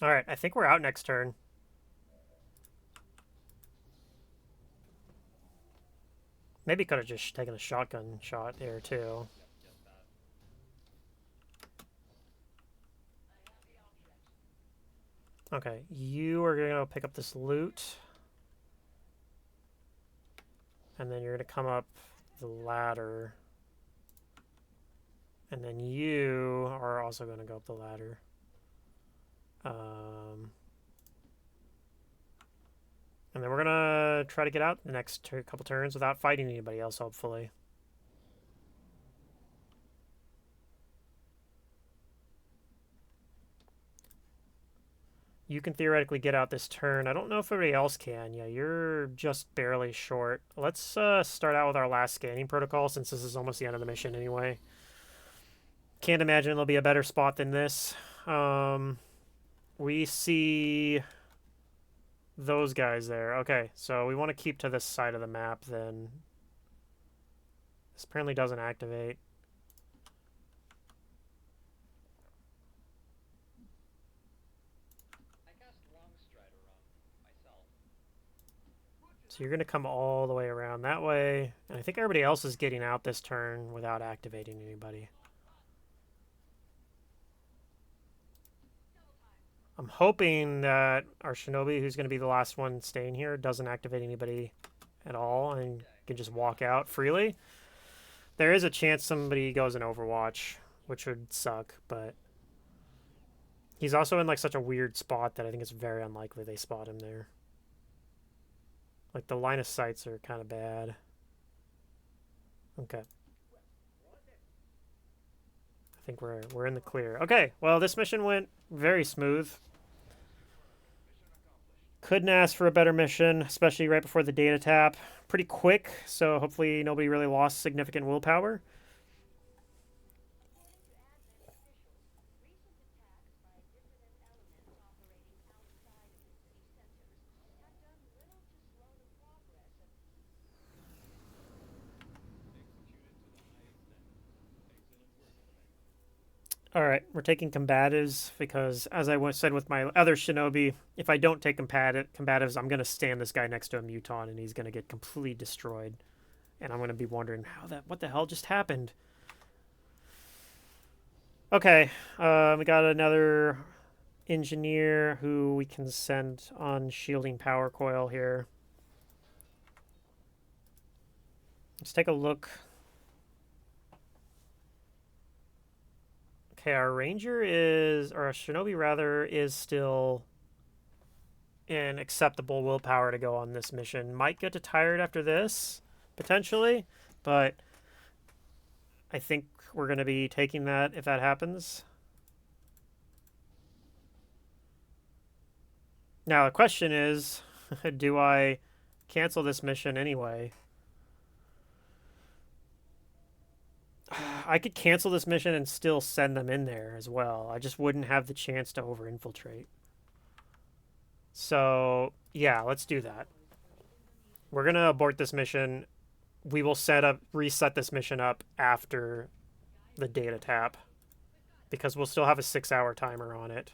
All right, I think we're out next turn. Maybe could have just taken a shotgun shot there too. Okay, you are gonna pick up this loot. And then you're gonna come up the ladder. And then you are also gonna go up the ladder. And then we're gonna try to get out the next couple turns without fighting anybody else, hopefully. You can theoretically get out this turn. I don't know if everybody else can. Yeah, you're just barely short. Let's start out with our last scanning protocol since this is almost the end of the mission anyway. Can't imagine there'll be a better spot than this. We see those guys there. Okay, so we want to keep to this side of the map then. This apparently doesn't activate. So you're going to come all the way around that way. And I think everybody else is getting out this turn without activating anybody. I'm hoping that our Shinobi, who's going to be the last one staying here, doesn't activate anybody at all and can just walk out freely. There is a chance somebody goes in Overwatch, which would suck, but he's also in like such a weird spot that I think it's very unlikely they spot him there. Like the line of sights are kind of bad. Okay. I think we're in the clear. Okay, well this mission went very smooth. Couldn't ask for a better mission, especially right before the data tap. Pretty quick, so hopefully nobody really lost significant willpower. All right, we're taking combatives because, as I said with my other Shinobi, if I don't take combatives, I'm going to stand this guy next to a Muton and he's going to get completely destroyed. And I'm going to be wondering what the hell just happened? Okay, we got another engineer who we can send on shielding power coil here. Let's take a look. Okay, our ranger is, or our shinobi rather, is still in acceptable willpower to go on this mission. Might get tired after this, potentially, but I think we're going to be taking that if that happens. Now, the question is, do I cancel this mission anyway? I could cancel this mission and still send them in there as well. I just wouldn't have the chance to over-infiltrate. So, yeah, let's do that. We're going to abort this mission. We will reset this mission up after the data tap because we'll still have a 6-hour timer on it.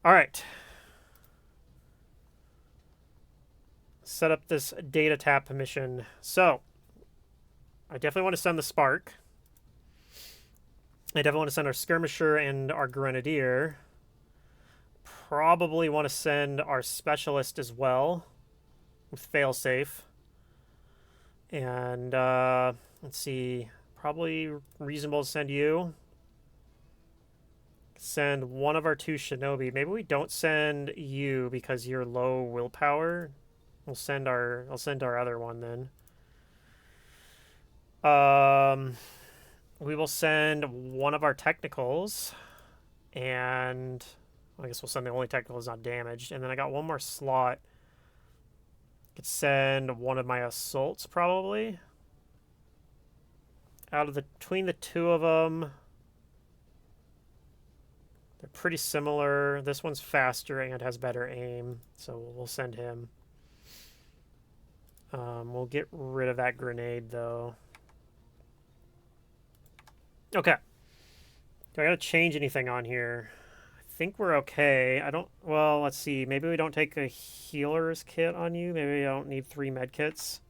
All right. set up this data tap mission. So, I definitely want to send the Spark. I definitely want to send our Skirmisher and our Grenadier. Probably want to send our Specialist as well, with Failsafe. And, let's see, probably reasonable to send you. Send one of our 2 Shinobi. Maybe we don't send you because you're low willpower. I'll send our other one then. We will send one of our technicals, and I guess we'll send the only technical that's not damaged. And then I got one more slot. Could send one of my assaults probably. Between the 2 of them, they're pretty similar. This one's faster and has better aim, so we'll send him. We'll get rid of that grenade though. Okay. Do I gotta change anything on here? I think we're okay. Well, let's see. Maybe we don't take a healer's kit on you. Maybe I don't need 3 med kits.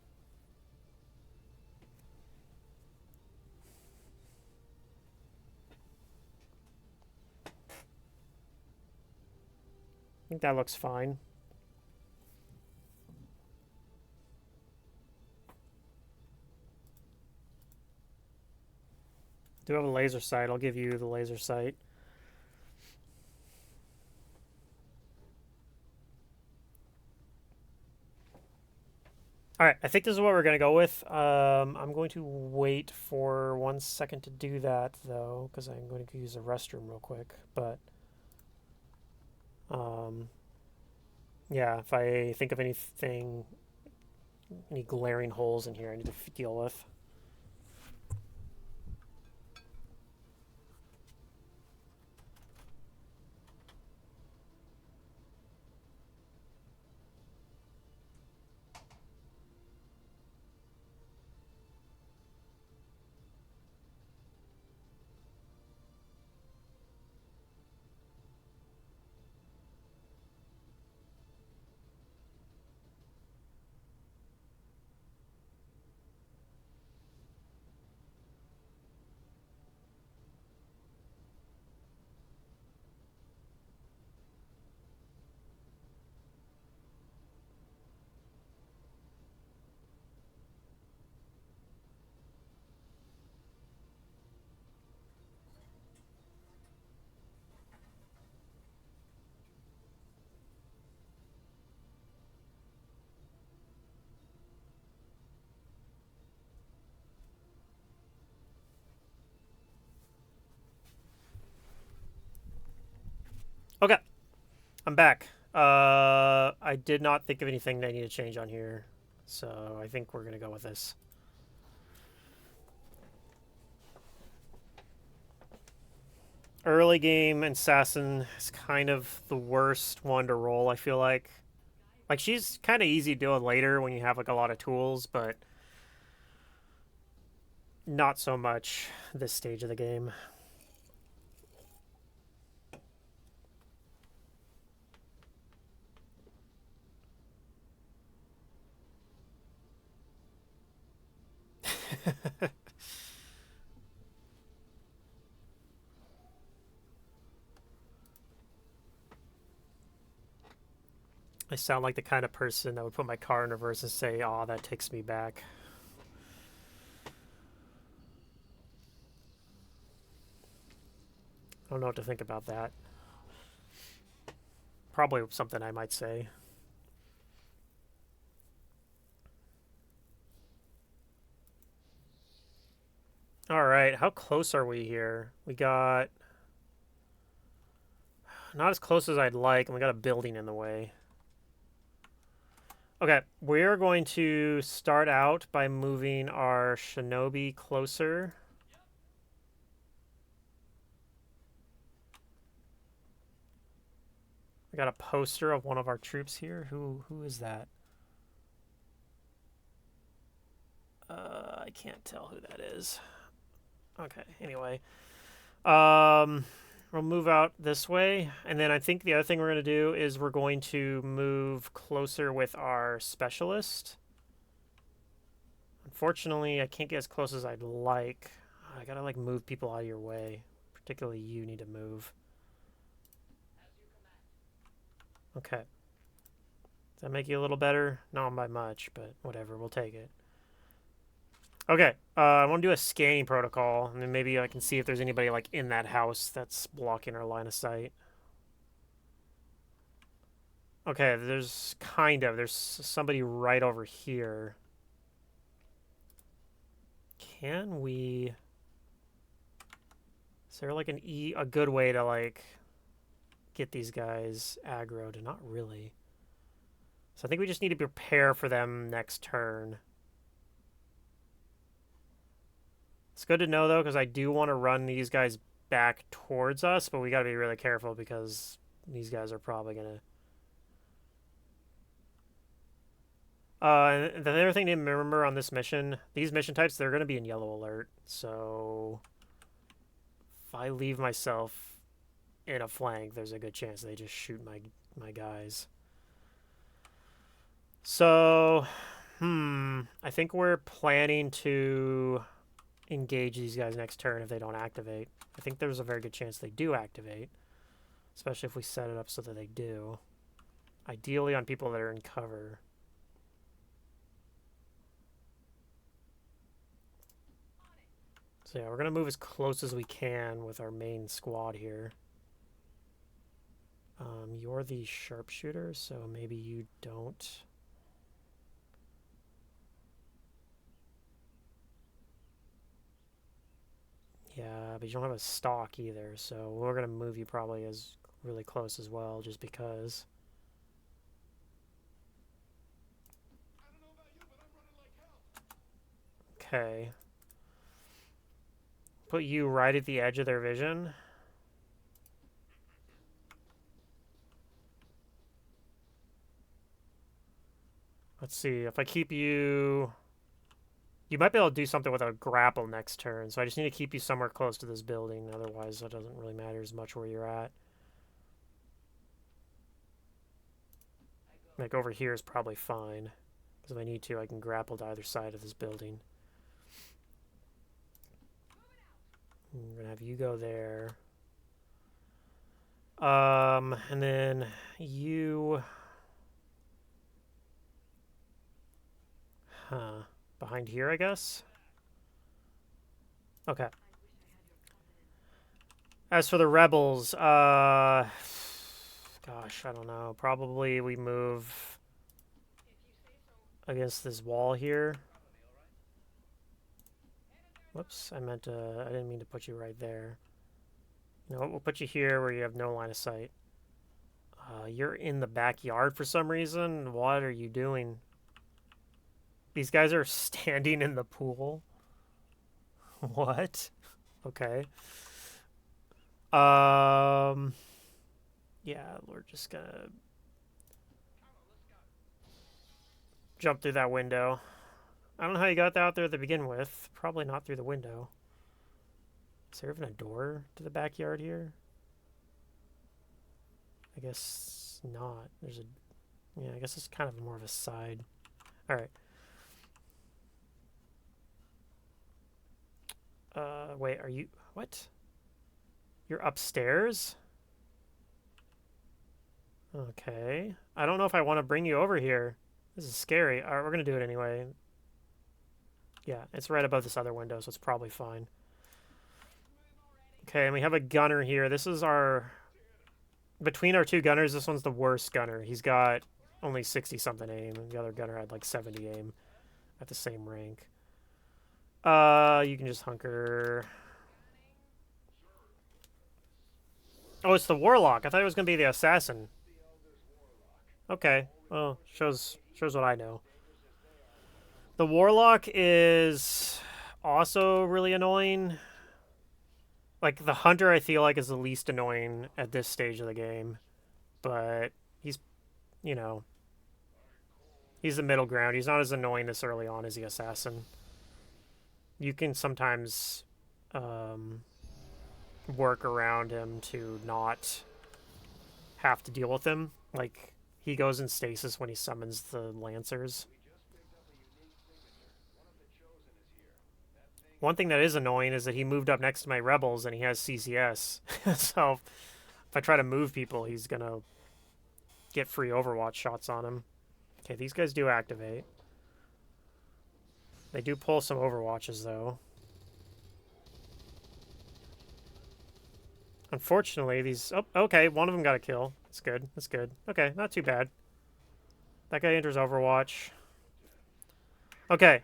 I think that looks fine. Do have a laser sight. I'll give you the laser sight. All right, I think this is what we're going to go with. I'm going to wait for 1 second to do that, though, because I'm going to use the restroom real quick. But, yeah, if I think of anything, any glaring holes in here I need to deal with. Okay, I'm back. I did not think of anything that I need to change on here, so I think we're going to go with this. Early game assassin is kind of the worst one to roll, I feel like. Like, she's kind of easy to do it later when you have, like, a lot of tools, but not so much this stage of the game. I sound like the kind of person that would put my car in reverse and say, "Aw, that takes me back." I don't know what to think about that. Probably something I might say. Alright, how close are we here? We got... Not as close as I'd like, and we got a building in the way. Okay, we're going to start out by moving our shinobi closer. We got a poster of one of our troops here. Who is that? I can't tell who that is. Okay, anyway. we'll move out this way, and then I think the other thing we're going to do is we're going to move closer with our specialist. Unfortunately, I can't get as close as I'd like. I gotta like move people out of your way. Particularly you need to move. Okay. Does that make you a little better? Not by much, but whatever, we'll take it. Okay, I want to do a scanning protocol, and then maybe I can see if there's anybody like in that house that's blocking our line of sight. Okay, there's somebody right over here. Can we... Is there like a good way to like get these guys aggroed? Not really. So I think we just need to prepare for them next turn. It's good to know though, because I do want to run these guys back towards us, but we got to be really careful because these guys are probably gonna. And the other thing to remember on this mission, these mission types, they're going to be in yellow alert. So if I leave myself in a flank, there's a good chance they just shoot my guys. So, I think we're planning to engage these guys next turn if they don't activate. I think there's a very good chance they do activate, especially if we set it up so that they do. Ideally on people that are in cover. So yeah, we're going to move as close as we can with our main squad here. You're the sharpshooter, so maybe you don't... Yeah, but you don't have a stock either, so we're going to move you probably as really close as well, just because. Okay. Put you right at the edge of their vision. Let's see, if I keep you... You might be able to do something with a grapple next turn, so I just need to keep you somewhere close to this building, otherwise it doesn't really matter as much where you're at. Like over here is probably fine, because if I need to, I can grapple to either side of this building. I'm gonna have you go there. And then you... Huh. Behind here, I guess? Okay. As for the rebels, gosh, I don't know. Probably we move against this wall here. Whoops, I didn't mean to put you right there. You know what, we'll put you here where you have no line of sight. You're in the backyard for some reason. What are you doing? These guys are standing in the pool. What? Okay. Yeah, we're just gonna jump through that window. I don't know how you got that out there to begin with. Probably not through the window. Is there even a door to the backyard here? I guess not. There's a... Yeah, I guess it's kind of more of a side. Alright. Wait, are you... What? You're upstairs? Okay. I don't know if I want to bring you over here. This is scary. Alright, we're going to do it anyway. Yeah, it's right above this other window, so it's probably fine. Okay, and we have a gunner here. This is our... Between our two gunners, this one's the worst gunner. He's got only 60-something aim, and the other gunner had like 70 aim at the same rank. You can just hunker... Oh, it's the warlock. I thought it was going to be the assassin. Okay. Well, shows what I know. The warlock is also really annoying. Like, the hunter, I feel like, is the least annoying at this stage of the game. But he's, you know, he's the middle ground. He's not as annoying this early on as the assassin. You can sometimes work around him to not have to deal with him. Like, he goes in stasis when he summons the Lancers. One thing that is annoying is that he moved up next to my rebels and he has CCS. So if I try to move people, he's gonna get free Overwatch shots on him. Okay, these guys do activate. They do pull some Overwatches, though. Unfortunately, these... Oh, okay, one of them got a kill. That's good. That's good. Okay, not too bad. That guy enters Overwatch. Okay,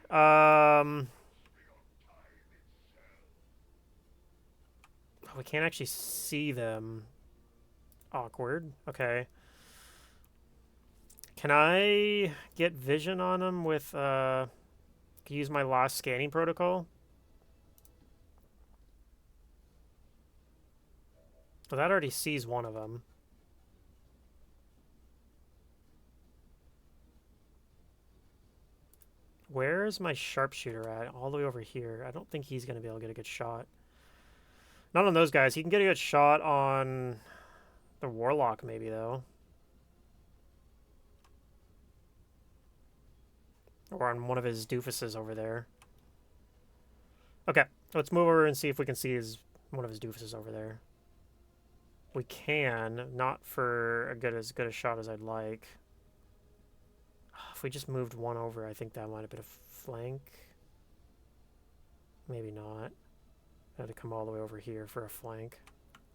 we can't actually see them. Awkward. Okay. Can I get vision on them with, use my last scanning protocol? Well, that already sees one of them. Where is my sharpshooter at? All the way over here. I don't think he's going to be able to get a good shot. Not on those guys. He can get a good shot on the Warlock, maybe, though. Or on one of his doofuses over there. Okay, let's move over and see if we can see one of his doofuses over there. We can, not for as good a shot as I'd like. If we just moved one over, I think that might have been a flank. Maybe not. I had to come all the way over here for a flank.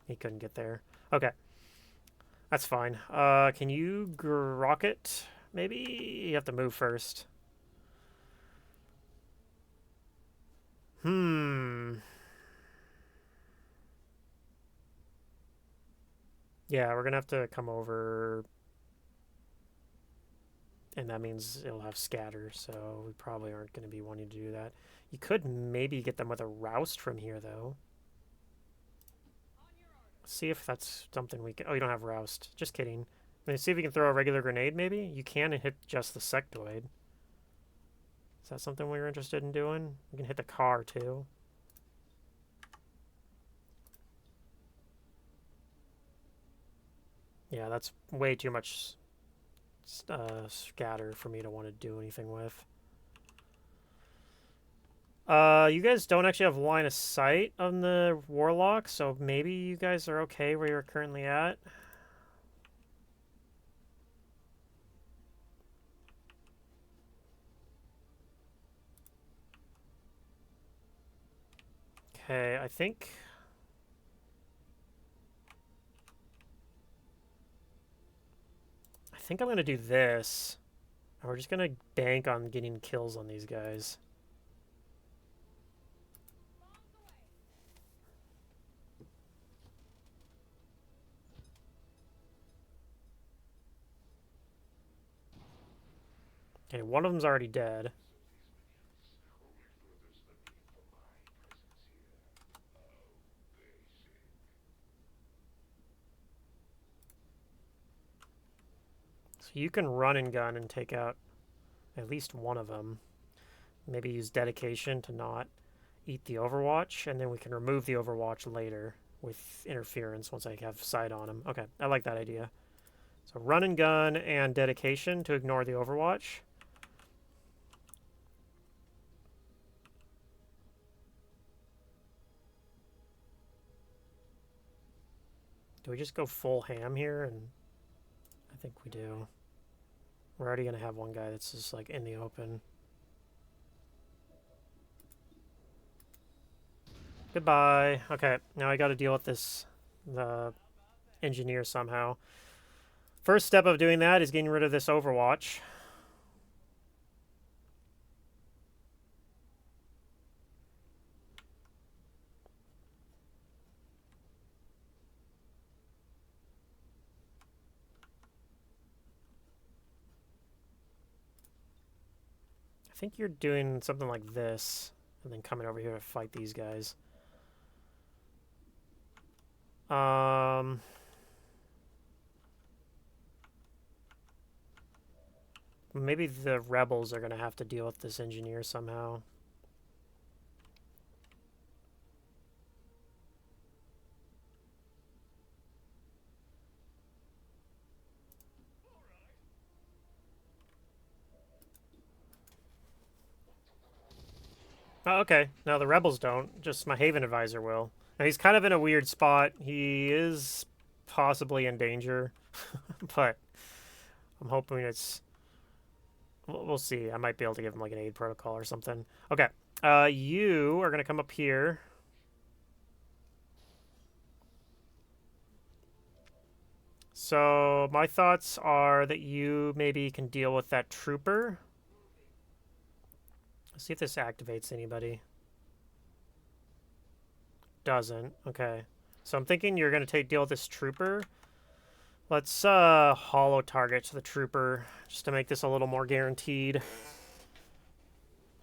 He couldn't get there. Okay. That's fine. Can you rocket? Maybe you have to move first. Yeah, we're gonna have to come over, and that means it'll have scatter, so we probably aren't going to be wanting to do that. You could maybe get them with a roust from here, though. Let's see if that's something we can... Oh, you don't have roust. Just kidding. Let's see if we can throw a regular grenade, maybe? You can hit just the sectoid. Is that something we were interested in doing? We can hit the car, too. Yeah, that's way too much scatter for me to want to do anything with. You guys don't actually have line of sight on the Warlock, so maybe you guys are okay where you're currently at. Okay, I think I'm going to do this. We're just going to bank on getting kills on these guys. Okay, one of them's already dead. So you can run and gun and take out at least one of them. Maybe use dedication to not eat the Overwatch, and then we can remove the Overwatch later with interference once I have sight on him. Okay, I like that idea. So run and gun and dedication to ignore the Overwatch. Do we just go full ham here? And I think we do. We're already going to have one guy that's just like in the open. Goodbye. Okay, now I got to deal with the engineer somehow. First step of doing that is getting rid of this Overwatch. I think you're doing something like this, and then coming over here to fight these guys. Maybe the rebels are going to have to deal with this engineer somehow. Oh, okay. No, the rebels don't. Just my Haven advisor will. Now, he's kind of in a weird spot. He is possibly in danger, but I'm hoping it's... We'll see. I might be able to give him like an aid protocol or something. Okay. You are going to come up here. So my thoughts are that you maybe can deal with that trooper. Let's see if this activates anybody. Doesn't. Okay. So I'm thinking you're going to deal with this trooper. Let's hollow target to the trooper just to make this a little more guaranteed.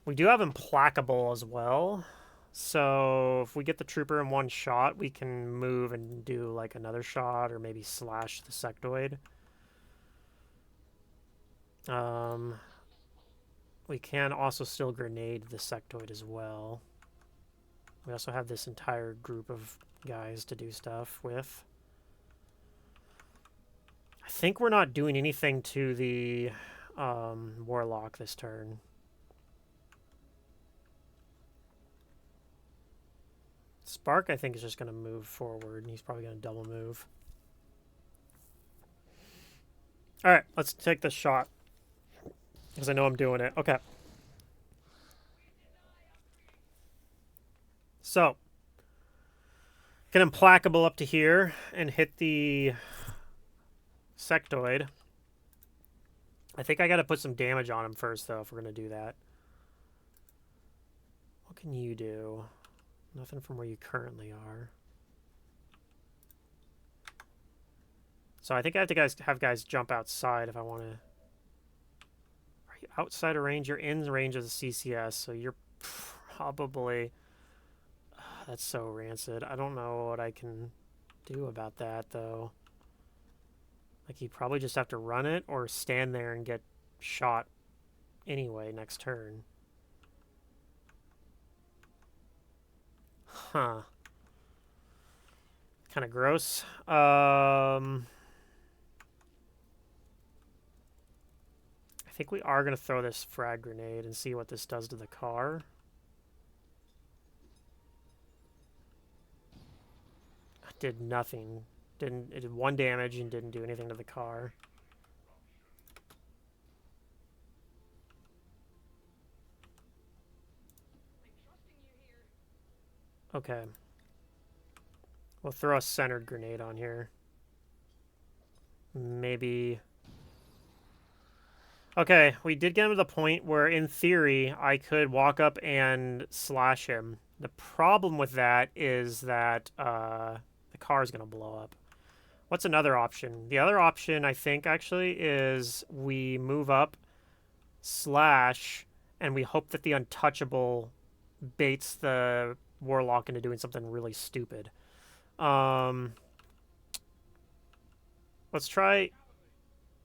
We do have implacable as well. So if we get the trooper in one shot, we can move and do like another shot or maybe slash the sectoid. We can also still grenade the sectoid as well. We also have this entire group of guys to do stuff with. I think we're not doing anything to the warlock this turn. Spark, I think, is just going to move forward, and he's probably going to double move. All right, let's take this shot, because I know I'm doing it. Okay. So, get implacable up to here and hit the sectoid. I think I got to put some damage on him first, though, if we're going to do that. What can you do? Nothing from where you currently are. So I think I have to have guys jump outside if I want to. Are you outside of range? You're in range of the CCS, so you're probably... that's so rancid. I don't know what I can do about that, though. Like, you probably just have to run it or stand there and get shot anyway next turn. Huh. Kind of gross. I think we are going to throw this frag grenade and see what this does to the car. It did nothing. It did 1 damage and didn't do anything to the car. Okay. We'll throw a centered grenade on here. Maybe... Okay, we did get him to the point where, in theory, I could walk up and slash him. The problem with that is that the car is going to blow up. What's another option? The other option, I think, actually, is we move up, slash, and we hope that the untouchable baits the warlock into doing something really stupid. Let's try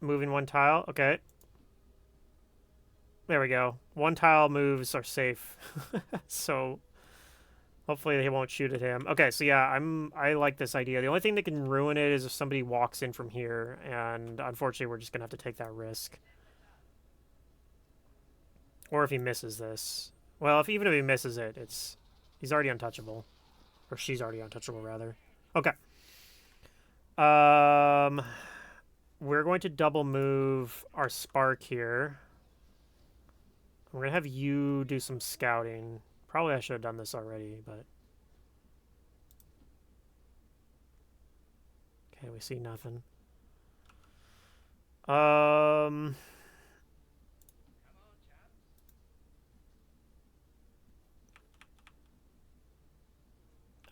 moving 1 tile. Okay. There we go. 1 tile moves are safe. So hopefully they won't shoot at him. Okay, so yeah, I like this idea. The only thing that can ruin it is if somebody walks in from here, and unfortunately we're just gonna have to take that risk. Or if he misses this. Well, even if he misses it, he's already untouchable. Or she's already untouchable, rather. Okay. We're going to double move our spark here. We're going to have you do some scouting. Probably I should have done this already, but... Okay, we see nothing.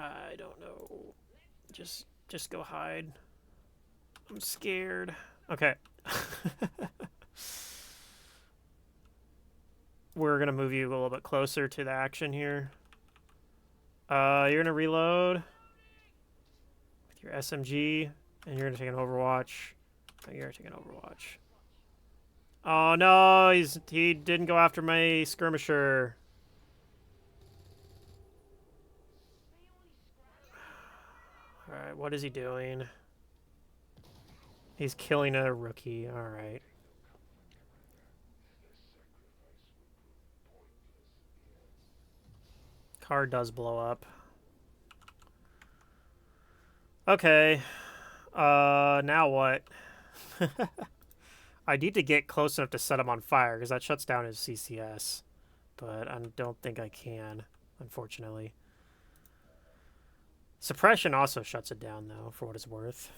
I don't know. Just go hide. I'm scared. Okay. We're gonna move you a little bit closer to the action here. You're gonna reload with your SMG, and you're gonna take an Overwatch. Oh, you're taking Overwatch. Oh no, he didn't go after my skirmisher. Alright, what is he doing? He's killing a rookie. Alright. Car does blow up. Okay. Now what? I need to get close enough to set him on fire, because that shuts down his CCS. But I don't think I can, unfortunately. Suppression also shuts it down, though, for what it's worth.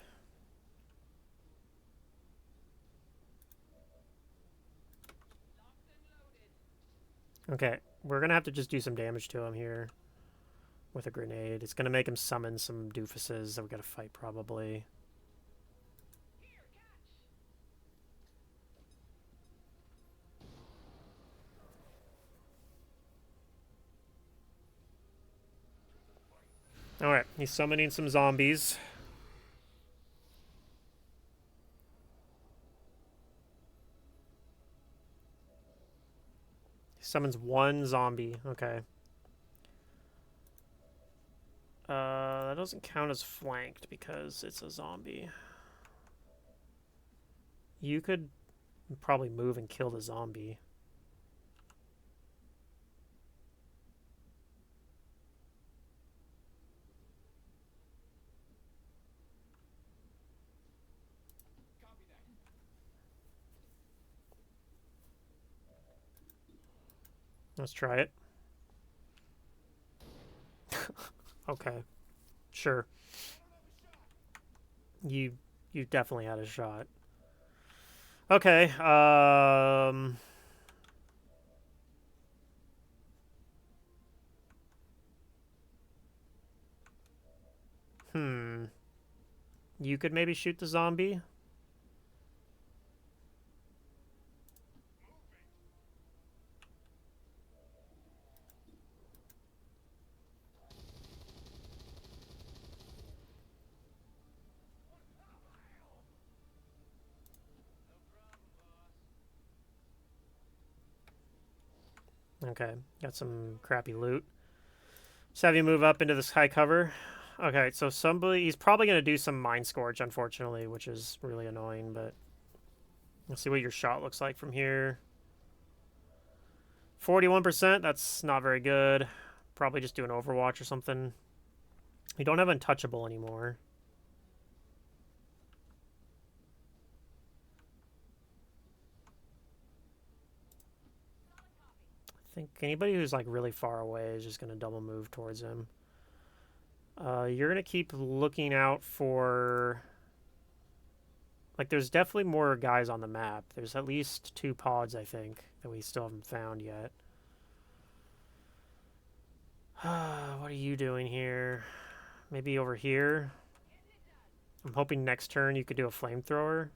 Okay, we're gonna have to just do some damage to him here with a grenade. It's gonna make him summon some doofuses that we gotta fight, probably. Alright, he's summoning some zombies. He summons one zombie. Okay. That doesn't count as flanked because it's a zombie. You could probably move and kill the zombie. Let's try it. Okay. Sure. You definitely had a shot. Okay, you could maybe shoot the zombie? Okay, got some crappy loot. Just have you move up into this high cover. Okay, so he's probably going to do some Mind Scorch, unfortunately, which is really annoying, but let's see what your shot looks like from here. 41%, that's not very good. Probably just do an Overwatch or something. You don't have Untouchable anymore. I think anybody who's like really far away is just going to double move towards him. You're going to keep looking out for... Like, there's definitely more guys on the map. There's at least 2 pods, I think, that we still haven't found yet. What are you doing here? Maybe over here? I'm hoping next turn you could do a flamethrower.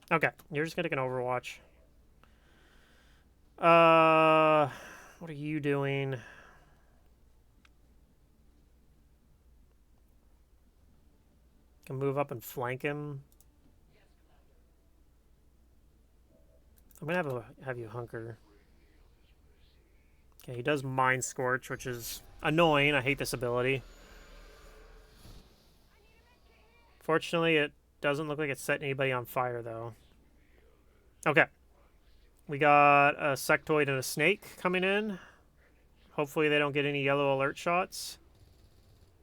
Okay, you're just gonna get an Overwatch. What are you doing? Can move up and flank him. I'm gonna have you hunker. Okay, he does Mind Scorch, which is annoying. I hate this ability. Fortunately, it doesn't look like it's setting anybody on fire, though. Okay. We got a sectoid and a snake coming in. Hopefully they don't get any yellow alert shots.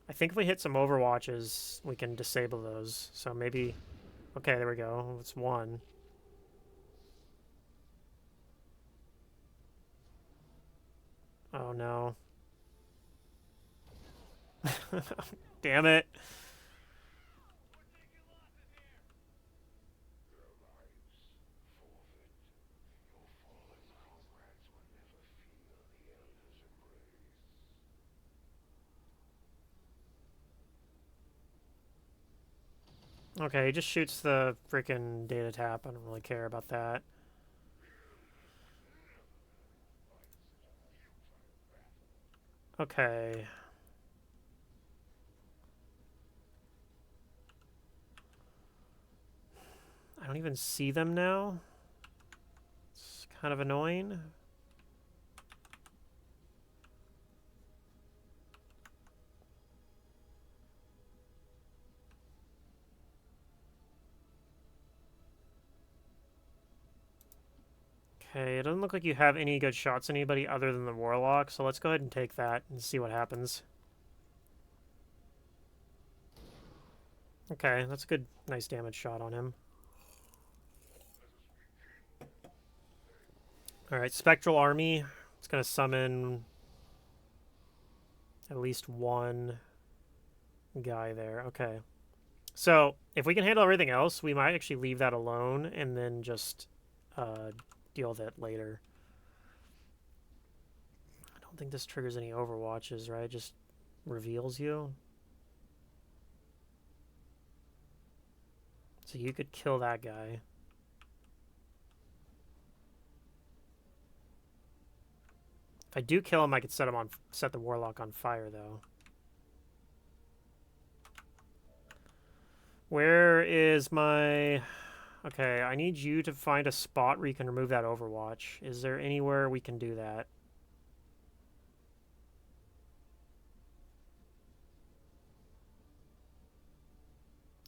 I think if we hit some Overwatches, we can disable those. So maybe... Okay, there we go. It's 1. Oh, no. Damn it. Okay, he just shoots the freaking data tap. I don't really care about that. Okay. I don't even see them now. It's kind of annoying. Okay, it doesn't look like you have any good shots on anybody other than the Warlock, so let's go ahead and take that and see what happens. Okay, that's a good, nice damage shot on him. Alright, Spectral Army. It's going to summon at least one guy there. Okay. So, if we can handle everything else, we might actually leave that alone and then just deal with it later. I don't think this triggers any overwatches, right? It just reveals you. So you could kill that guy. If I do kill him, I could set the Warlock on fire, though. Where is my... Okay, I need you to find a spot where you can remove that Overwatch. Is there anywhere we can do that?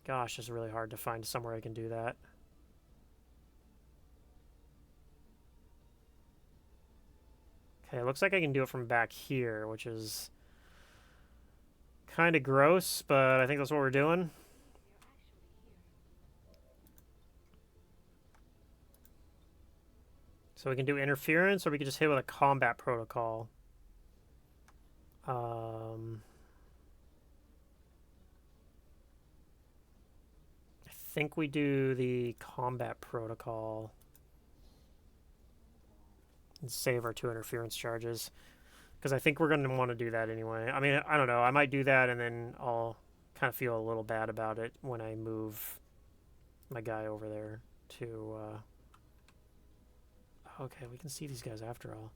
Gosh, it's really hard to find somewhere I can do that. Okay, it looks like I can do it from back here, which is kind of gross, but I think that's what we're doing. So we can do interference, or we can just hit with a combat protocol. I think we do the combat protocol and save our 2 interference charges, because I think we're going to want to do that anyway. I mean, I don't know. I might do that, and then I'll kind of feel a little bad about it when I move my guy over there to... Okay, we can see these guys after all.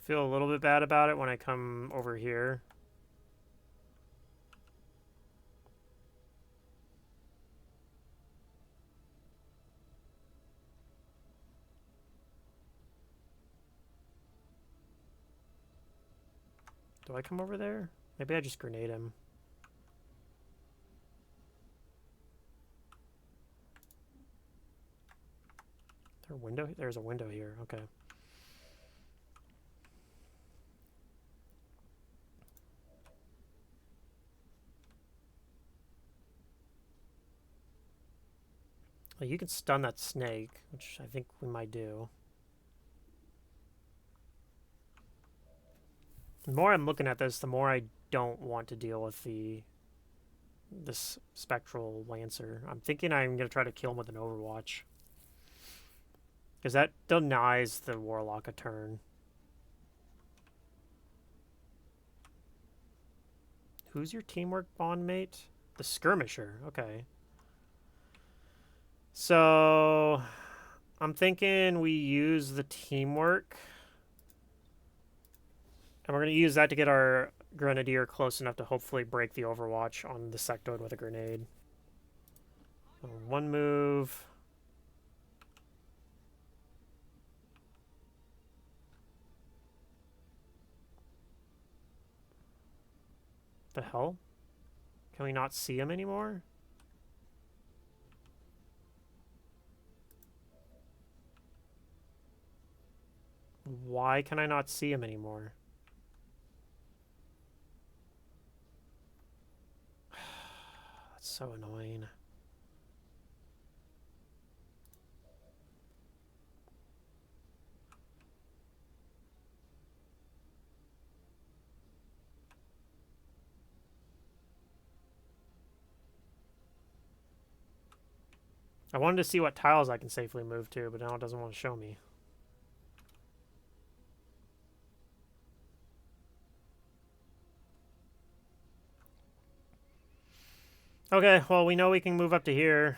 Feel a little bit bad about it when I come over here. Do I come over there? Maybe I just grenade him. Is there a window? There's a window here. Okay. Well, you can stun that snake, which I think we might do. The more I'm looking at this, the more I don't want to deal with this Spectral Lancer. I'm thinking I'm going to try to kill him with an Overwatch, because that denies the Warlock a turn. Who's your teamwork bond mate? The Skirmisher. Okay. So I'm thinking we use the teamwork. And we're going to use that to get our Grenadier close enough to hopefully break the Overwatch on the Sectoid with a grenade. So 1 move. The hell? Can we not see him anymore? Why can I not see him anymore? That's so annoying. I wanted to see what tiles I can safely move to, but now it doesn't want to show me. Okay, well, we know we can move up to here.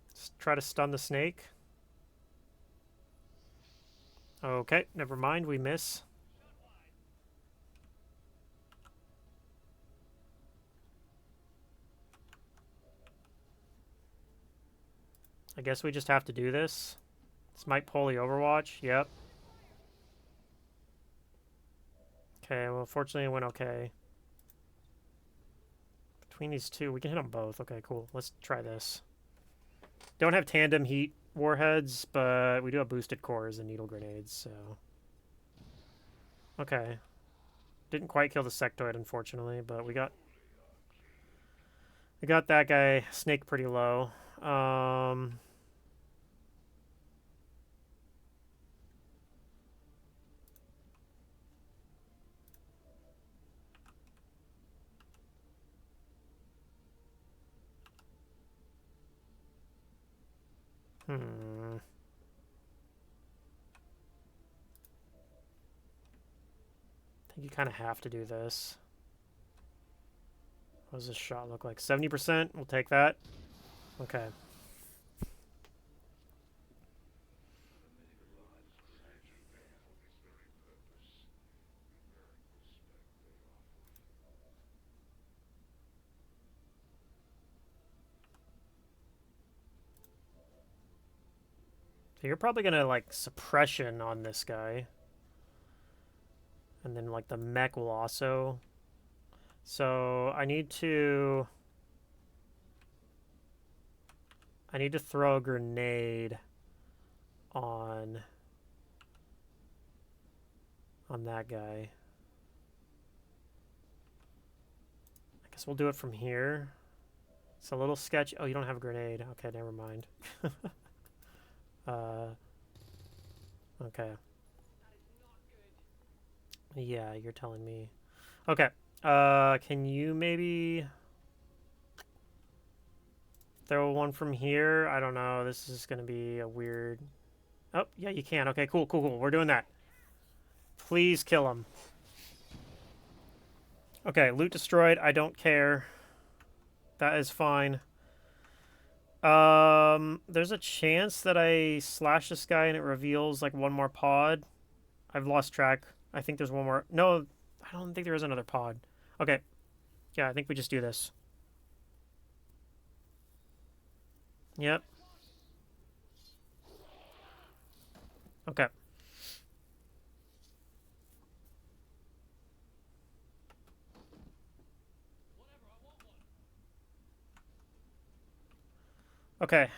Let's try to stun the snake. Okay, never mind, we miss. I guess we just have to do this. This might pull the Overwatch. Yep. Okay, well, fortunately it went okay. Between these two, we can hit them both. Okay, cool. Let's try this. Don't have tandem heat warheads, but we do have boosted cores and needle grenades, so... Okay. Didn't quite kill the sectoid, unfortunately, but we got that guy, Snake, pretty low. Hmm. I think you kind of have to do this. What does this shot look like? 70%? We'll take that. Okay. So you're probably gonna, like, suppression on this guy. And then, like, the mech will also... So, I need to throw a grenade on that guy. I guess we'll do it from here. It's a little sketchy. Oh, you don't have a grenade. Okay, never mind. Okay. Yeah, you're telling me. Okay. Can you maybe throw one from here? I don't know. This is going to be a weird... Oh, yeah, you can. Okay, cool, cool, cool. We're doing that. Please kill him. Okay, loot destroyed. I don't care. That is fine. There's a chance that I slash this guy and it reveals, like, one more pod. I've lost track. I think there's one more. No, I don't think there is another pod. Okay. Yeah, I think we just do this. Yep. Okay. Okay.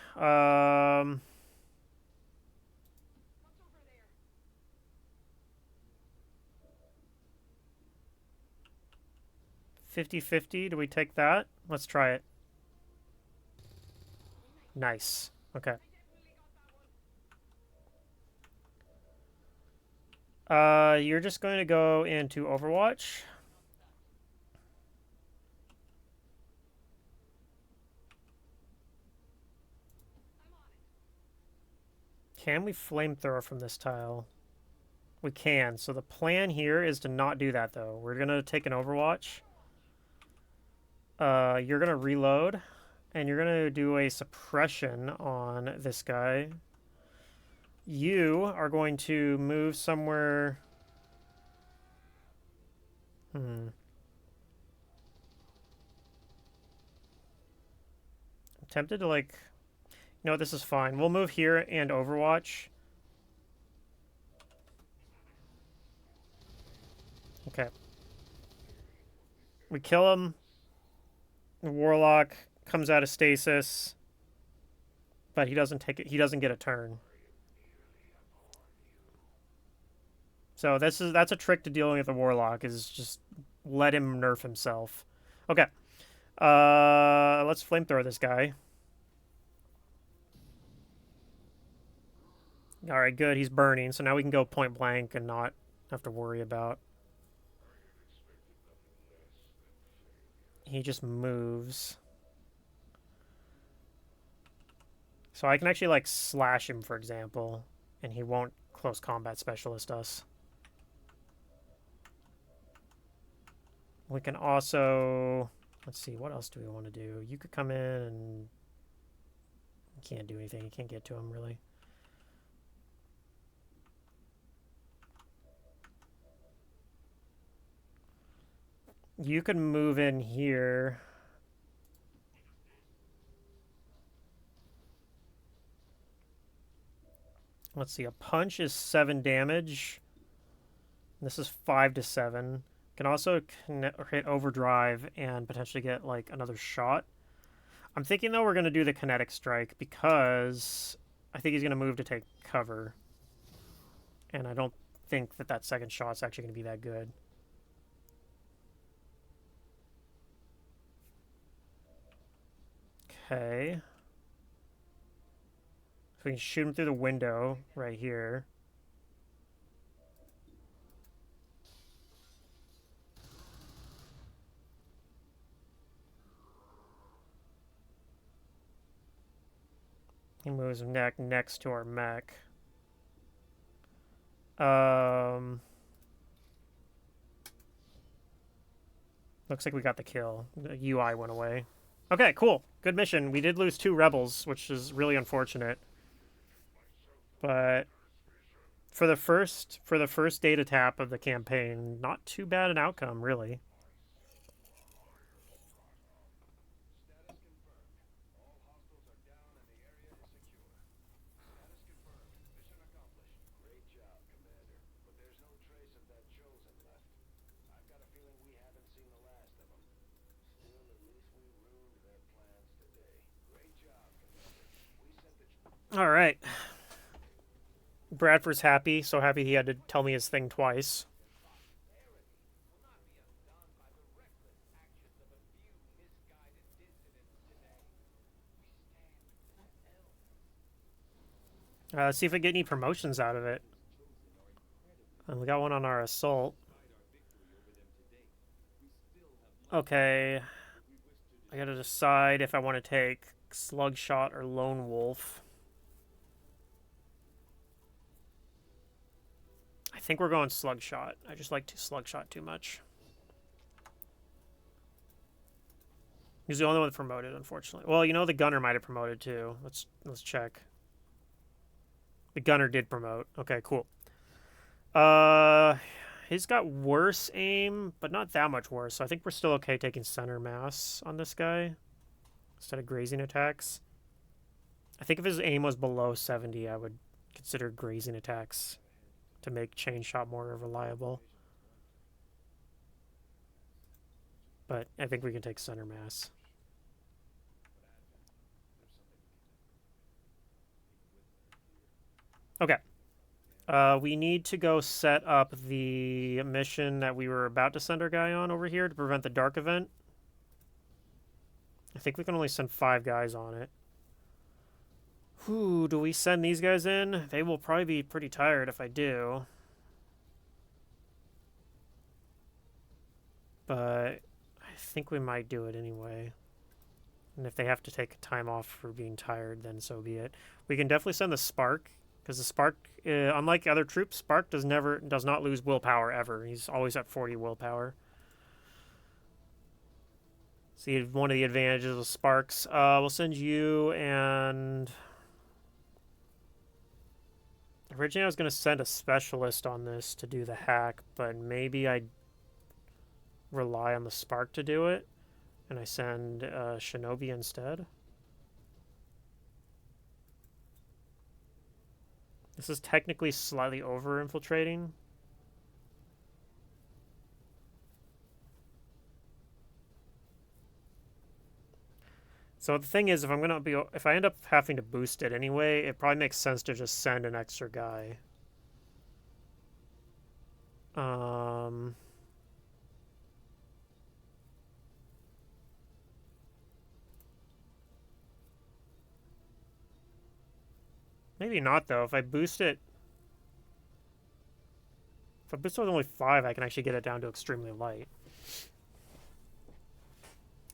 50-50. Do we take that? Let's try it. Nice. Okay. You're just going to go into Overwatch. Can we flamethrower from this tile? We can. So the plan here is to not do that, though. We're going to take an Overwatch. You're going to reload. And you're going to do a suppression on this guy. You are going to move somewhere... I'm tempted to, like... No, this is fine. We'll move here and Overwatch. Okay. We kill him. The Warlock comes out of stasis. But he doesn't take it. He doesn't get a turn. So that's a trick to dealing with the Warlock, is just let him nerf himself. Okay. Let's flamethrower this guy. Alright, good. He's burning, so now we can go point blank and not have to worry about... He just moves. So I can actually, like, slash him, for example, and he won't close combat specialist us. We can also... Let's see, what else do we want to do? You could come in and... You can't do anything. You can't get to him, really. You can move in here. Let's see, a punch is 7 damage. This is 5 to 7. Can also hit overdrive and potentially get like another shot. I'm thinking though we're going to do the kinetic strike because I think he's going to move to take cover. And I don't think that that second shot's actually going to be that good. Okay. So we can shoot him through the window right here. He moves next to our mech. Looks like we got the kill. The UI went away. Okay, cool. Good mission. We did lose 2 rebels, which is really unfortunate. But for the first data tap of the campaign, not too bad an outcome, really. All right. Bradford's happy, so happy he had to tell me his thing twice. Let's see if I get any promotions out of it. And we got one on our assault. Okay. I gotta decide if I want to take Slugshot or Lone Wolf. I think we're going Slugshot. I just like Slugshot too much. He's the only one promoted, unfortunately. Well, you know, the Gunner might have promoted too. Let's check. The Gunner did promote. Okay, cool. He's got worse aim, but not that much worse. So I think we're still okay taking center mass on this guy instead of grazing attacks. I think if his aim was below 70, I would consider grazing attacks to make chain shot more reliable. But I think we can take center mass. Okay. We need to go set up the mission that we were about to send our guy on over here to prevent the dark event. I think we can only send 5 guys on it. Whew, do we send these guys in? They will probably be pretty tired if I do. But I think we might do it anyway. And if they have to take time off for being tired, then so be it. We can definitely send the Spark, because the Spark, unlike other troops, Spark does not lose willpower ever. He's always at 40 willpower. See, one of the advantages of Sparks. We'll send you and... Originally, I was going to send a specialist on this to do the hack, but maybe I rely on the Spark to do it, and I send Shinobi instead. This is technically slightly over-infiltrating. So the thing is, if I end up having to boost it anyway, it probably makes sense to just send an extra guy. Maybe not though. If I boost it with only 5, I can actually get it down to extremely light.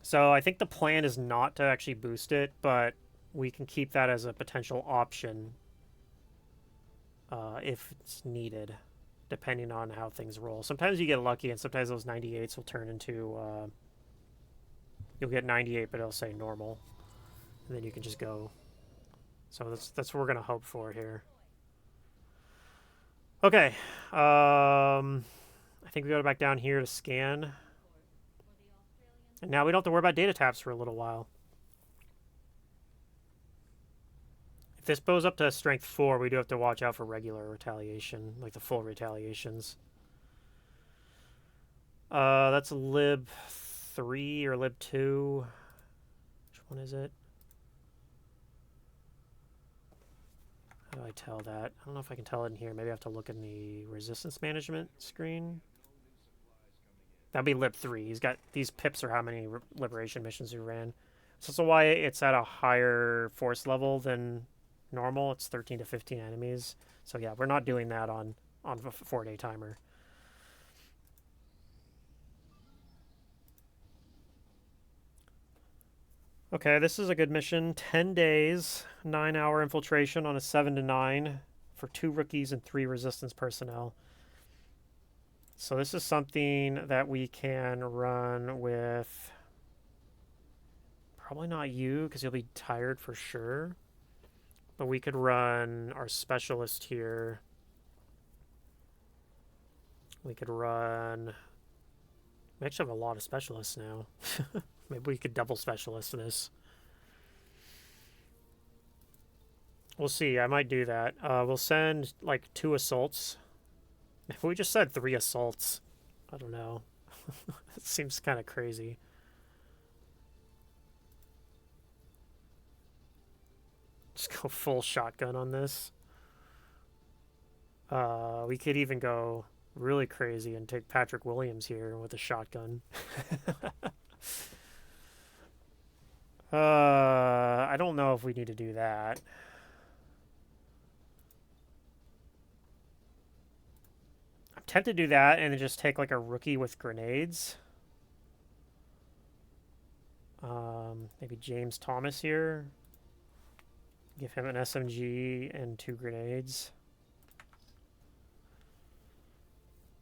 So I think the plan is not to actually boost it, but we can keep that as a potential option if it's needed. depending on how things roll. Sometimes you get lucky, and sometimes those 98s will turn into... you'll get 98, but it'll say normal. And then you can just go. So that's what we're going to hope for here. Okay. I think we go back down here to scan. And now we don't have to worry about data taps for a little while. If this goes up to strength 4, we do have to watch out for regular retaliation, like the full retaliations. That's lib 3 or lib 2. Which one is it? How do I tell that? I don't know if I can tell it in here. Maybe I have to look in the resistance management screen. That'd be lib 3. He's got these pips are how many liberation missions we ran. So that's why it's at a higher force level than normal. It's 13 to 15 enemies. So yeah, we're not doing that on a 4-day timer. Okay, this is a good mission. 10 days, 9-hour infiltration on a 7 to 9 for 2 rookies and 3 resistance personnel. So this is something that we can run with... Probably not you, because you'll be tired for sure. But we could run our specialist here. We could run... We actually have a lot of specialists now. Maybe we could double specialist this. We'll see. I might do that. We'll send like 2 assaults. If we just said 3 assaults, I don't know. It seems kind of crazy. Just go full shotgun on this. We could even go really crazy and take Patrick Williams here with a shotgun. I don't know if we need to do that. I'm tempted to do that and then just take like a rookie with grenades. Maybe James Thomas here. Give him an SMG and 2 grenades.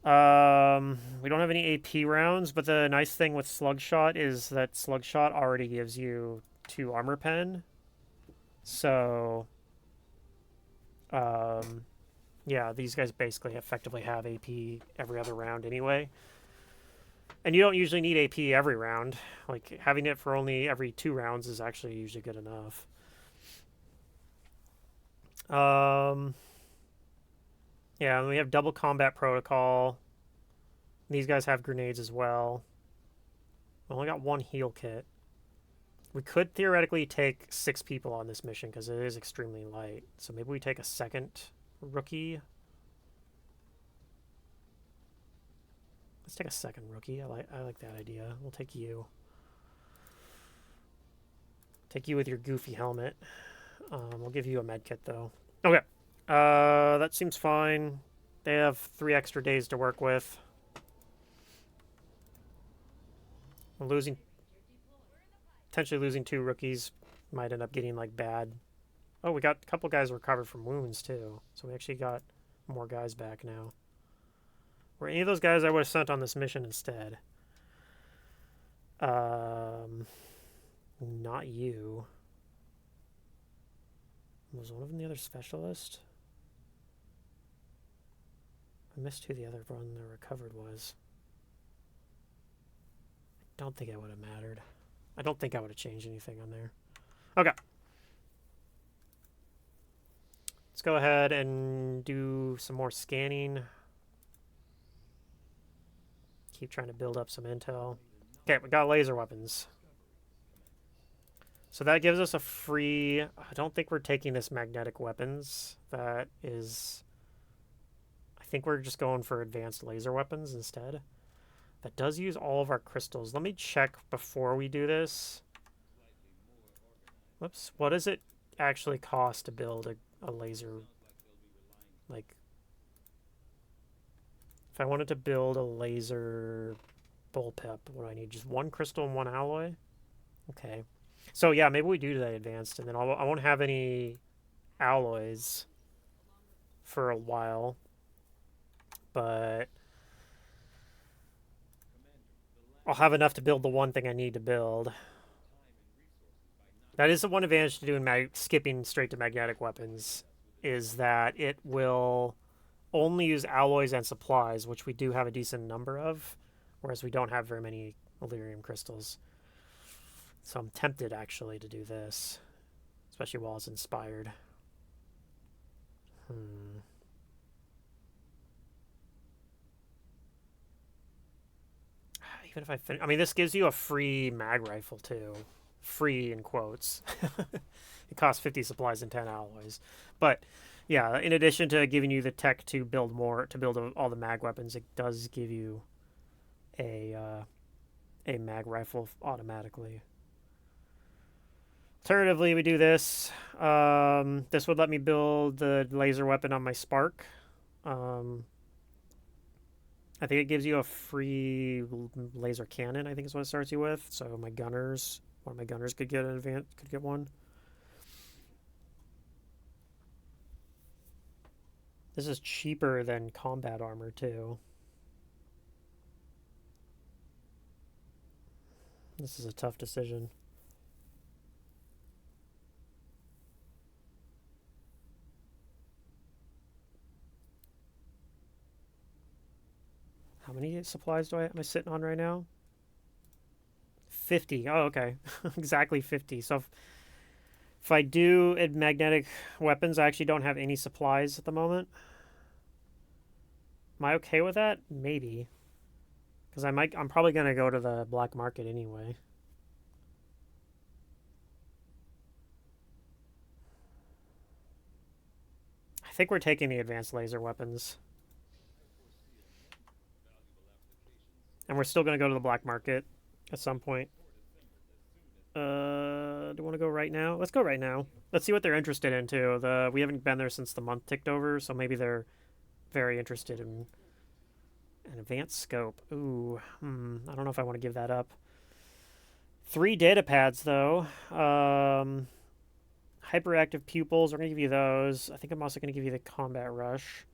We don't have any AP rounds, but the nice thing with Slugshot is that Slugshot already gives you 2 armor pen. So, yeah, these guys basically effectively have AP every other round anyway. And you don't usually need AP every round. Like, having it for only every 2 rounds is actually usually good enough. Yeah, and we have double combat protocol. These guys have grenades as well. We only got 1 heal kit. We could theoretically take 6 people on this mission because it is extremely light. So maybe we take a second rookie. Let's take a second rookie. I like that idea. We'll take you. Take you with your goofy helmet. We'll give you a med kit though. Okay. That seems fine. They have 3 extra days to work with. We're potentially losing 2 rookies. Might end up getting like bad. Oh, we got a couple guys recovered from wounds too. So we actually got more guys back now. Were any of those guys I would have sent on this mission instead? Not you. Was one of them the other specialist? I missed who the other one that recovered was. I don't think it would have mattered. I don't think I would have changed anything on there. Okay. Let's go ahead and do some more scanning. Keep trying to build up some intel. Okay, we got laser weapons. So that gives us a free... I don't think we're taking this magnetic weapons. That is... I think we're just going for advanced laser weapons instead. That does use all of our crystals. Let me check before we do this. Whoops. What does it actually cost to build a laser? Like... If I wanted to build a laser bullpup, what do I need? Just 1 crystal and 1 alloy? Okay. So yeah, maybe we do that advanced, and then I won't have any alloys for a while. but I'll have enough to build the one thing I need to build. That is the one advantage to doing skipping straight to magnetic weapons, is that it will only use alloys and supplies, which we do have a decent number of, whereas we don't have very many Illyrium crystals. So I'm tempted, actually, to do this, especially while it's inspired. Even if I finish... I mean, this gives you a free mag rifle, too. Free, in quotes. It costs 50 supplies and 10 alloys. But, yeah, in addition to giving you the tech to build all the mag weapons, it does give you a mag rifle automatically. Alternatively, we do this. This would let me build the laser weapon on my Spark. I think it gives you a free laser cannon, I think is what it starts you with. So my gunners, one of my gunners could get one. This is cheaper than combat armor, too. This is a tough decision. How many supplies am I sitting on right now? 50. Oh, okay. Exactly 50. So if I do magnetic weapons, I actually don't have any supplies at the moment. Am I okay with that? Maybe. Because I'm probably going to go to the black market anyway. I think we're taking the advanced laser weapons. And we're still going to go to the black market at some point. Do you want to go right now? Let's go right now. Let's see what they're interested in, too. We haven't been there since the month ticked over, so maybe they're very interested in an advanced scope. Ooh, I don't know if I want to give that up. 3 data pads, though. Hyperactive pupils, we're going to give you those. I think I'm also going to give you the combat rush.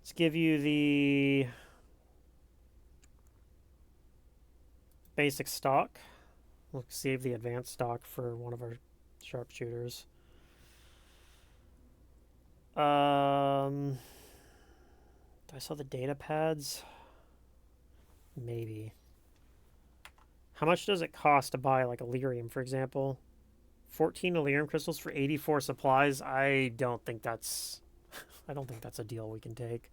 Let's give you the basic stock. We'll save the advanced stock for one of our sharpshooters. Do I sell the data pads? Maybe. How much does it cost to buy, like, Illyrium, for example? 14 Illyrium crystals for 84 supplies? I don't think that's a deal we can take.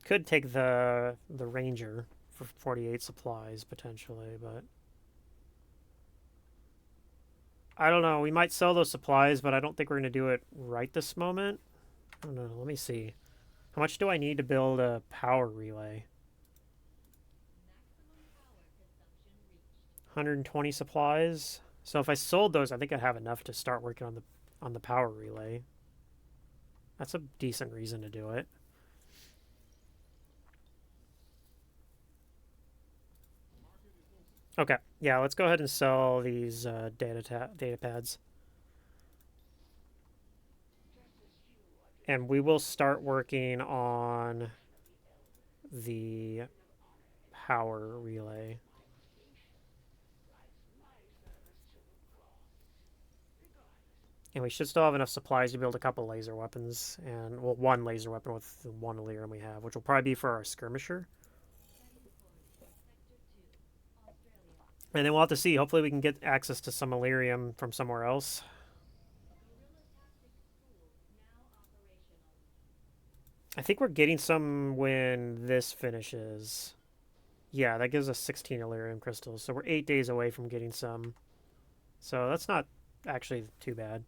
Could take the Ranger for 48 supplies potentially, but I don't know. We might sell those supplies, but I don't think we're going to do it right this moment. I don't know. Let me see. How much do I need to build a power relay? 120 supplies. So if I sold those, I think I'd have enough to start working on the power relay. That's a decent reason to do it. Okay, yeah, let's go ahead and sell these data pads. And we will start working on the power relay. And we should still have enough supplies to build a couple laser weapons. And, well, one laser weapon with the one Illyrium we have, which will probably be for our skirmisher. And then we'll have to see. Hopefully we can get access to some Illyrium from somewhere else. I think we're getting some when this finishes. Yeah, that gives us 16 Illyrium crystals. So we're 8 days away from getting some. So that's not actually too bad.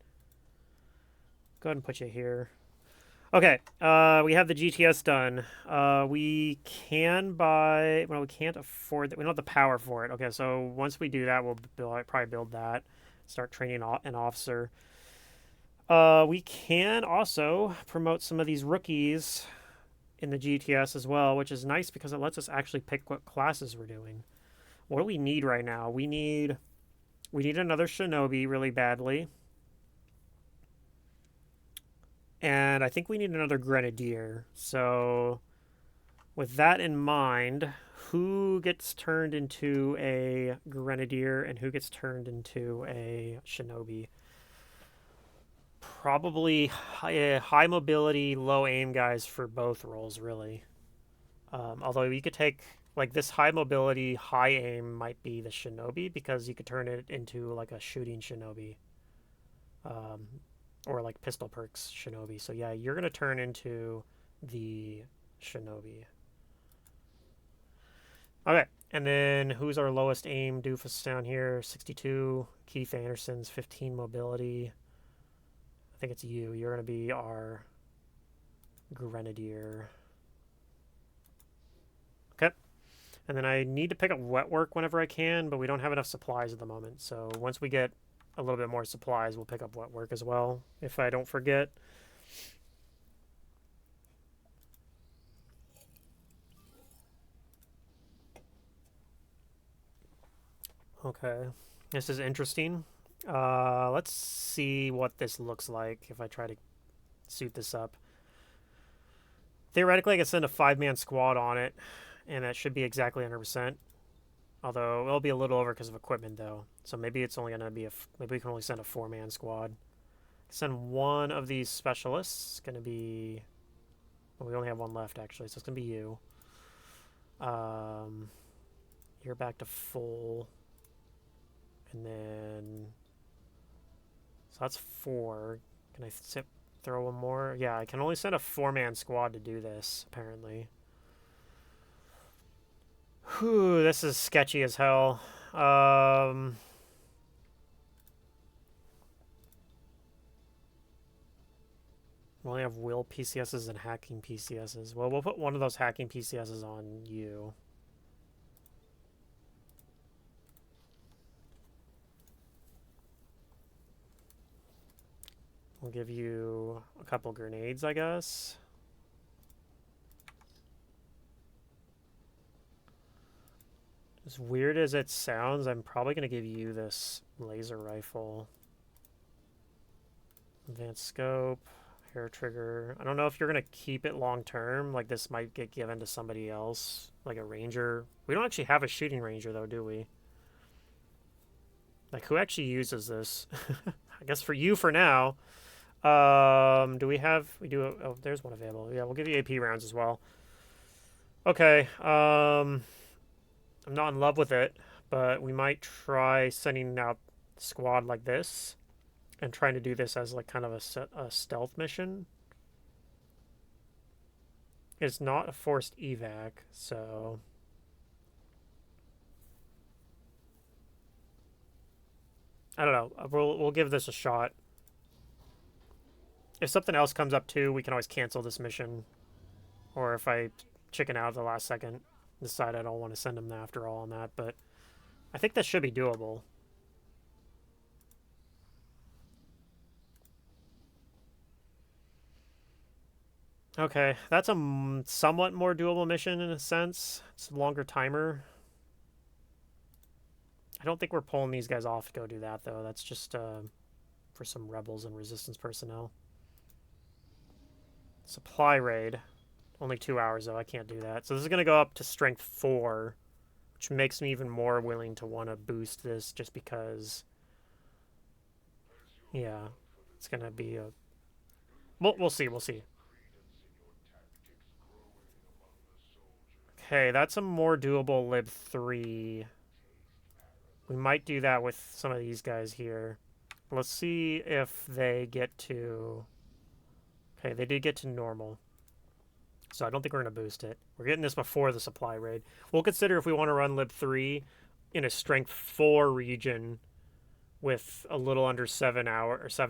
Go ahead and put you here. Okay, we have the GTS done. We can buy... Well, we can't afford... We don't have the power for it. Okay, so once we do that, we'll probably build that. Start training an officer. We can also promote some of these rookies in the GTS as well, which is nice because it lets us actually pick what classes we're doing. What do we need right now? We need We need another shinobi really badly. And I think we need another grenadier. So, with that in mind, who gets turned into a grenadier and who gets turned into a shinobi? Probably high mobility, low aim guys for both roles, really. Although you could take, like, this high mobility, high aim might be the shinobi because you could turn it into like a shooting shinobi. Um, or like pistol perks shinobi. So yeah, you're gonna turn into the shinobi. Okay, and then who's our lowest aim doofus down here? 62. Keith Anderson's 15 mobility. I think it's you. You're gonna be our grenadier. Okay. And then I need to pick up wet work whenever I can, but we don't have enough supplies at the moment. So once we get a little bit more supplies, we'll pick up wet work as well, if I don't forget. Okay. This is interesting. Let's see what this looks like if I try to suit this up. Theoretically, I could send a 5-man squad on it, and that should be exactly 100%. Although it'll be a little over because of equipment, though. So maybe it's only gonna be maybe we can only send a 4-man squad. Send one of these specialists. It's gonna be. Well, we only have one left actually, so it's gonna be you. You're back to full, and then so that's 4. Can I throw one more? Yeah, I can only send a 4-man squad to do this apparently. Whew, this is sketchy as hell. We only have will PCSs and hacking PCSs. Well, we'll put one of those hacking PCSs on you. We'll give you a couple grenades, I guess. As weird as it sounds, I'm probably going to give you this laser rifle. Advanced scope, hair trigger. I don't know if you're going to keep it long term. Like, this might get given to somebody else, like a ranger. We don't actually have a shooting ranger, though, do we? Like, who actually uses this? I guess for you for now. Do we have... We do... Oh, there's one available. Yeah, we'll give you AP rounds as well. Okay, I'm not in love with it, but we might try sending out a squad like this and trying to do this as like kind of a stealth mission. It's not a forced evac, so I don't know. We'll give this a shot. If something else comes up too, we can always cancel this mission. Or if I chicken out at the last second, decide I don't want to send him after all on that, but I think that should be doable. Okay, that's a somewhat more doable mission in a sense. It's a longer timer. I don't think we're pulling these guys off to go do that, though. That's just for some rebels and resistance personnel. Supply raid. Only 2 hours, though. I can't do that. So this is going to go up to strength 4, which makes me even more willing to want to boost this just because... Yeah, it's going to be a... We'll see, we'll see. Okay, that's a more doable lib 3. We might do that with some of these guys here. Let's see if they get to... Okay, they did get to normal. So I don't think we're going to boost it. We're getting this before the supply raid. We'll consider if we want to run lib 3 in a strength 4 region with a little under 7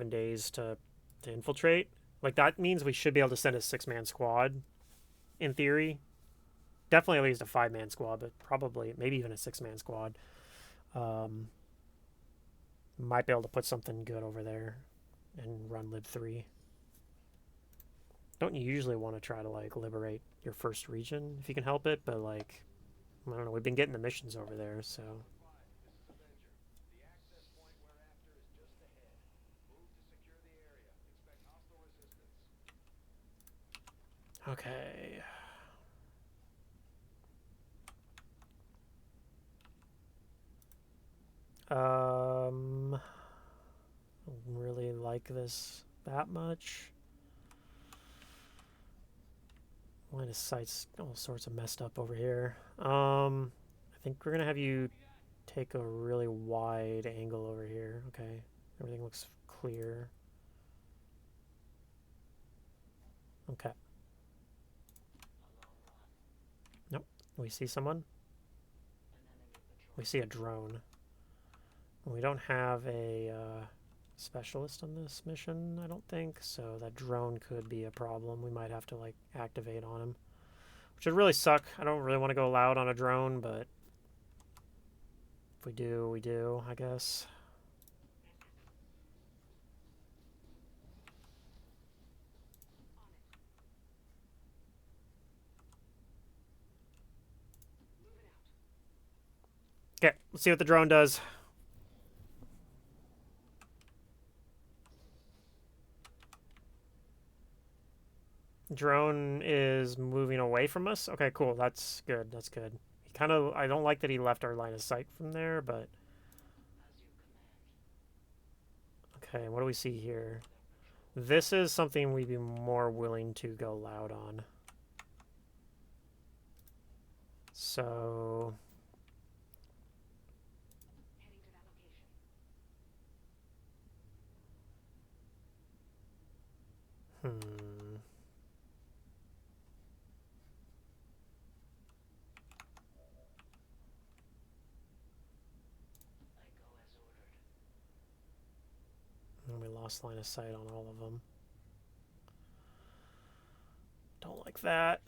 days to infiltrate. Like, that means we should be able to send a 6-man squad, in theory. Definitely at least a 5-man squad, but probably maybe even a 6-man squad. Might be able to put something good over there and run lib 3. Don't you usually want to try to, like, liberate your first region if you can help it, but, like, I don't know, we've been getting the missions over there, so... Okay. Don't really like this that much. Line of sight's all sorts of messed up over here. I think we're gonna have you take a really wide angle over here. Okay, everything looks clear. Okay. Nope. We see someone. We see a drone. We don't have a specialist on this mission, I don't think, so that drone could be a problem. We might have to, like, activate on him, which would really suck. I don't really want to go loud on a drone, but if we do, we do, I guess. Okay, let's see what the drone does. Drone is moving away from us. Okay, cool. That's good. That's good. He kind of... I don't like that he left our line of sight from there, but... Okay, what do we see here? This is something we'd be more willing to go loud on. So... And we lost line of sight on all of them. Don't like that.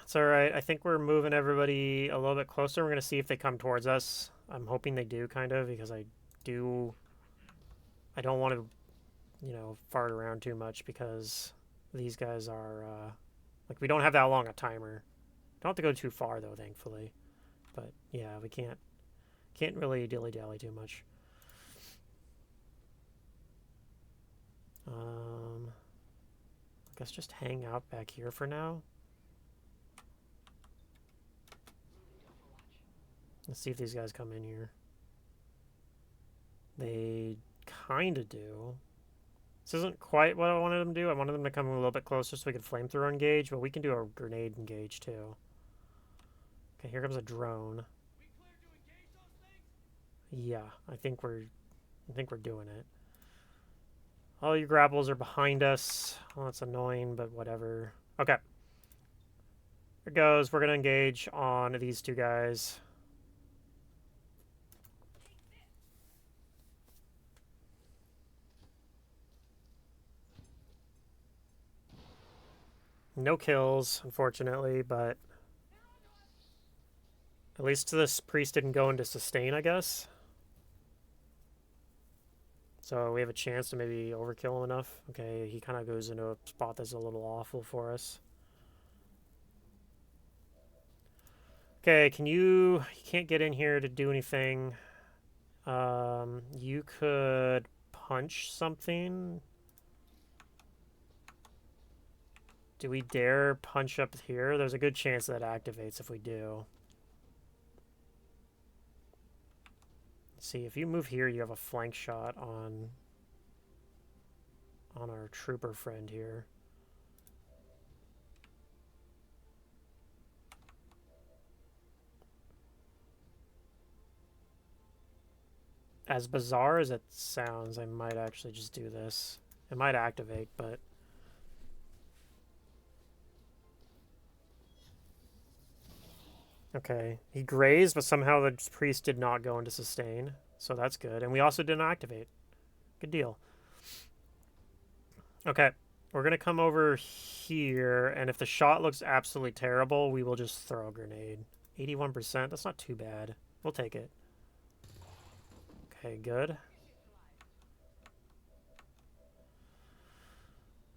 It's alright. I think we're moving everybody a little bit closer. We're going to see if they come towards us. I'm hoping they do, kind of, because I don't want to, you know, fart around too much, because these guys are, like, we don't have that long a timer. Don't have to go too far, though, thankfully. But, yeah, we can't really dilly-dally too much. I guess just hang out back here for now. Let's see if these guys come in here. They kind of do. This isn't quite what I wanted them to do. I wanted them to come a little bit closer so we could flamethrower engage, but we can do a grenade engage too. Okay, here comes a drone. Yeah, I think we're doing it. All your grapples are behind us. Well, that's annoying, but whatever. Okay. Here goes. We're going to engage on these two guys. No kills, unfortunately, but at least this priest didn't go into sustain, I guess. So we have a chance to maybe overkill him enough. Okay, he kind of goes into a spot that's a little awful for us. Okay, you can't get in here to do anything. You could punch something. Do we dare punch up here? There's a good chance that activates if we do. Let's see, if you move here, you have a flank shot on our trooper friend here. As bizarre as it sounds, I might actually just do this. It might activate, but... Okay, he grazed, but somehow the priest did not go into sustain, so that's good. And we also didn't activate. Good deal. Okay, we're going to come over here, and if the shot looks absolutely terrible, we will just throw a grenade. 81%, that's not too bad. We'll take it. Okay, good.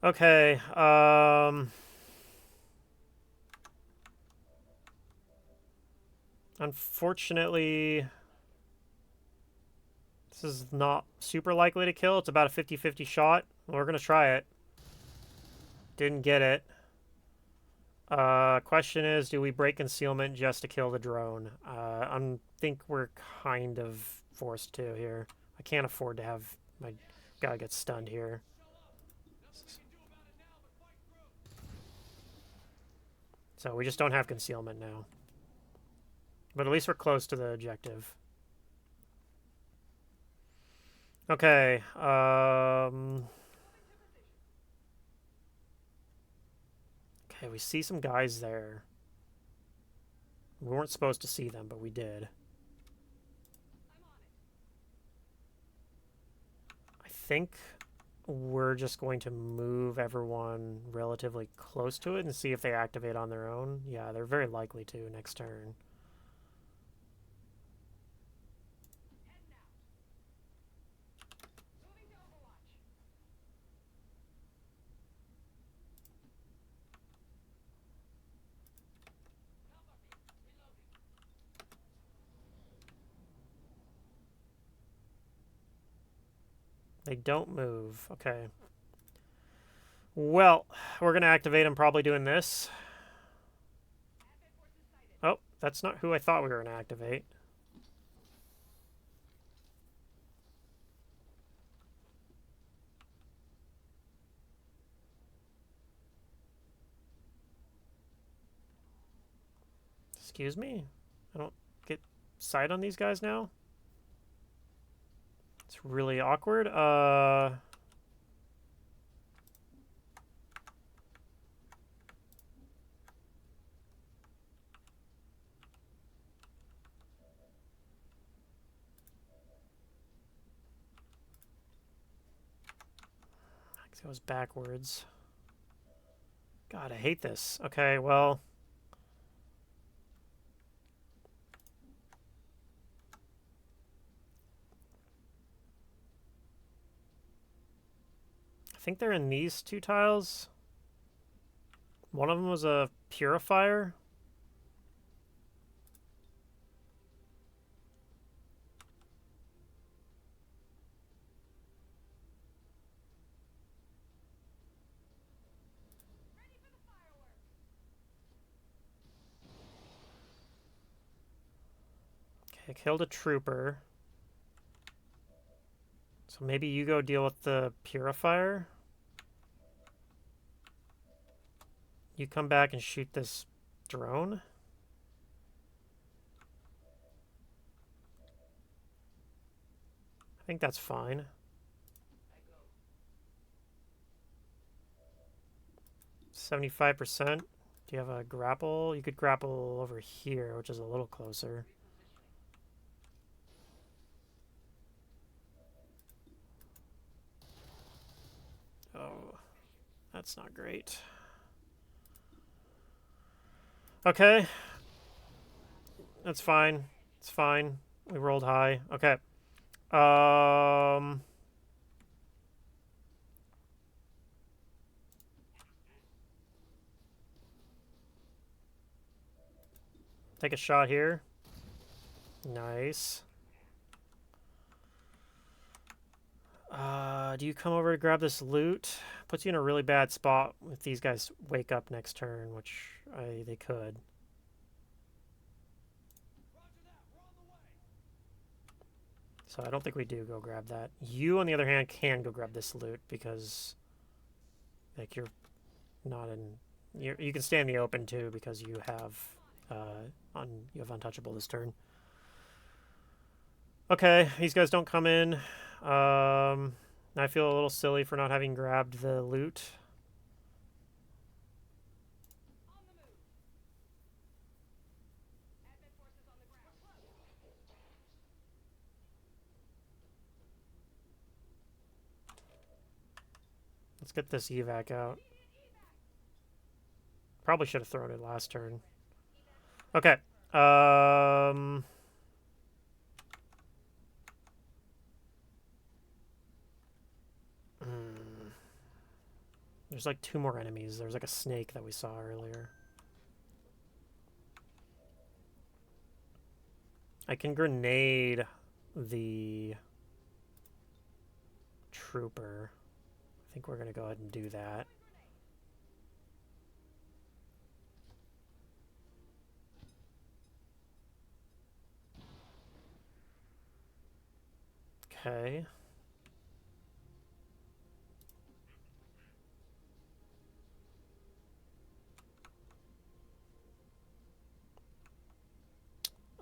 Okay, unfortunately, this is not super likely to kill. It's about a 50-50 shot. We're going to try it. Didn't get it. Question is, do we break concealment just to kill the drone? I think we're kind of forced to here. I can't afford to have my guy get stunned here. So we just don't have concealment now. But at least we're close to the objective. Okay. Okay, we see some guys there. We weren't supposed to see them, but we did. I think we're just going to move everyone relatively close to it and see if they activate on their own. Yeah, they're very likely to next turn. They don't move. Okay. Well, we're going to activate them probably doing this. Oh, that's not who I thought we were going to activate. Excuse me? I don't get sight on these guys now? It's really awkward. It goes backwards. God, I hate this. Okay, well. I think they're in these two tiles. One of them was a purifier. Okay, killed a trooper. So maybe you go deal with the purifier. You come back and shoot this drone. I think that's fine. %75%. Do you have a grapple? You could grapple over here, which is a little closer. Oh, that's not great. Okay. That's fine. It's fine. We rolled high. Okay. Take a shot here. Nice. Do you come over to grab this loot? Puts you in a really bad spot if these guys wake up next turn, which they could. So I don't think we do go grab that. You, on the other hand, can go grab this loot because, like, you're not in. You can stay in the open too because you have you have untouchable this turn. Okay, these guys don't come in. I feel a little silly for not having grabbed the loot. Let's get this evac out. Probably should have thrown it last turn. Okay. There's like 2 more enemies. There's like a snake that we saw earlier. I can grenade the trooper. I think we're going to go ahead and do that. Okay.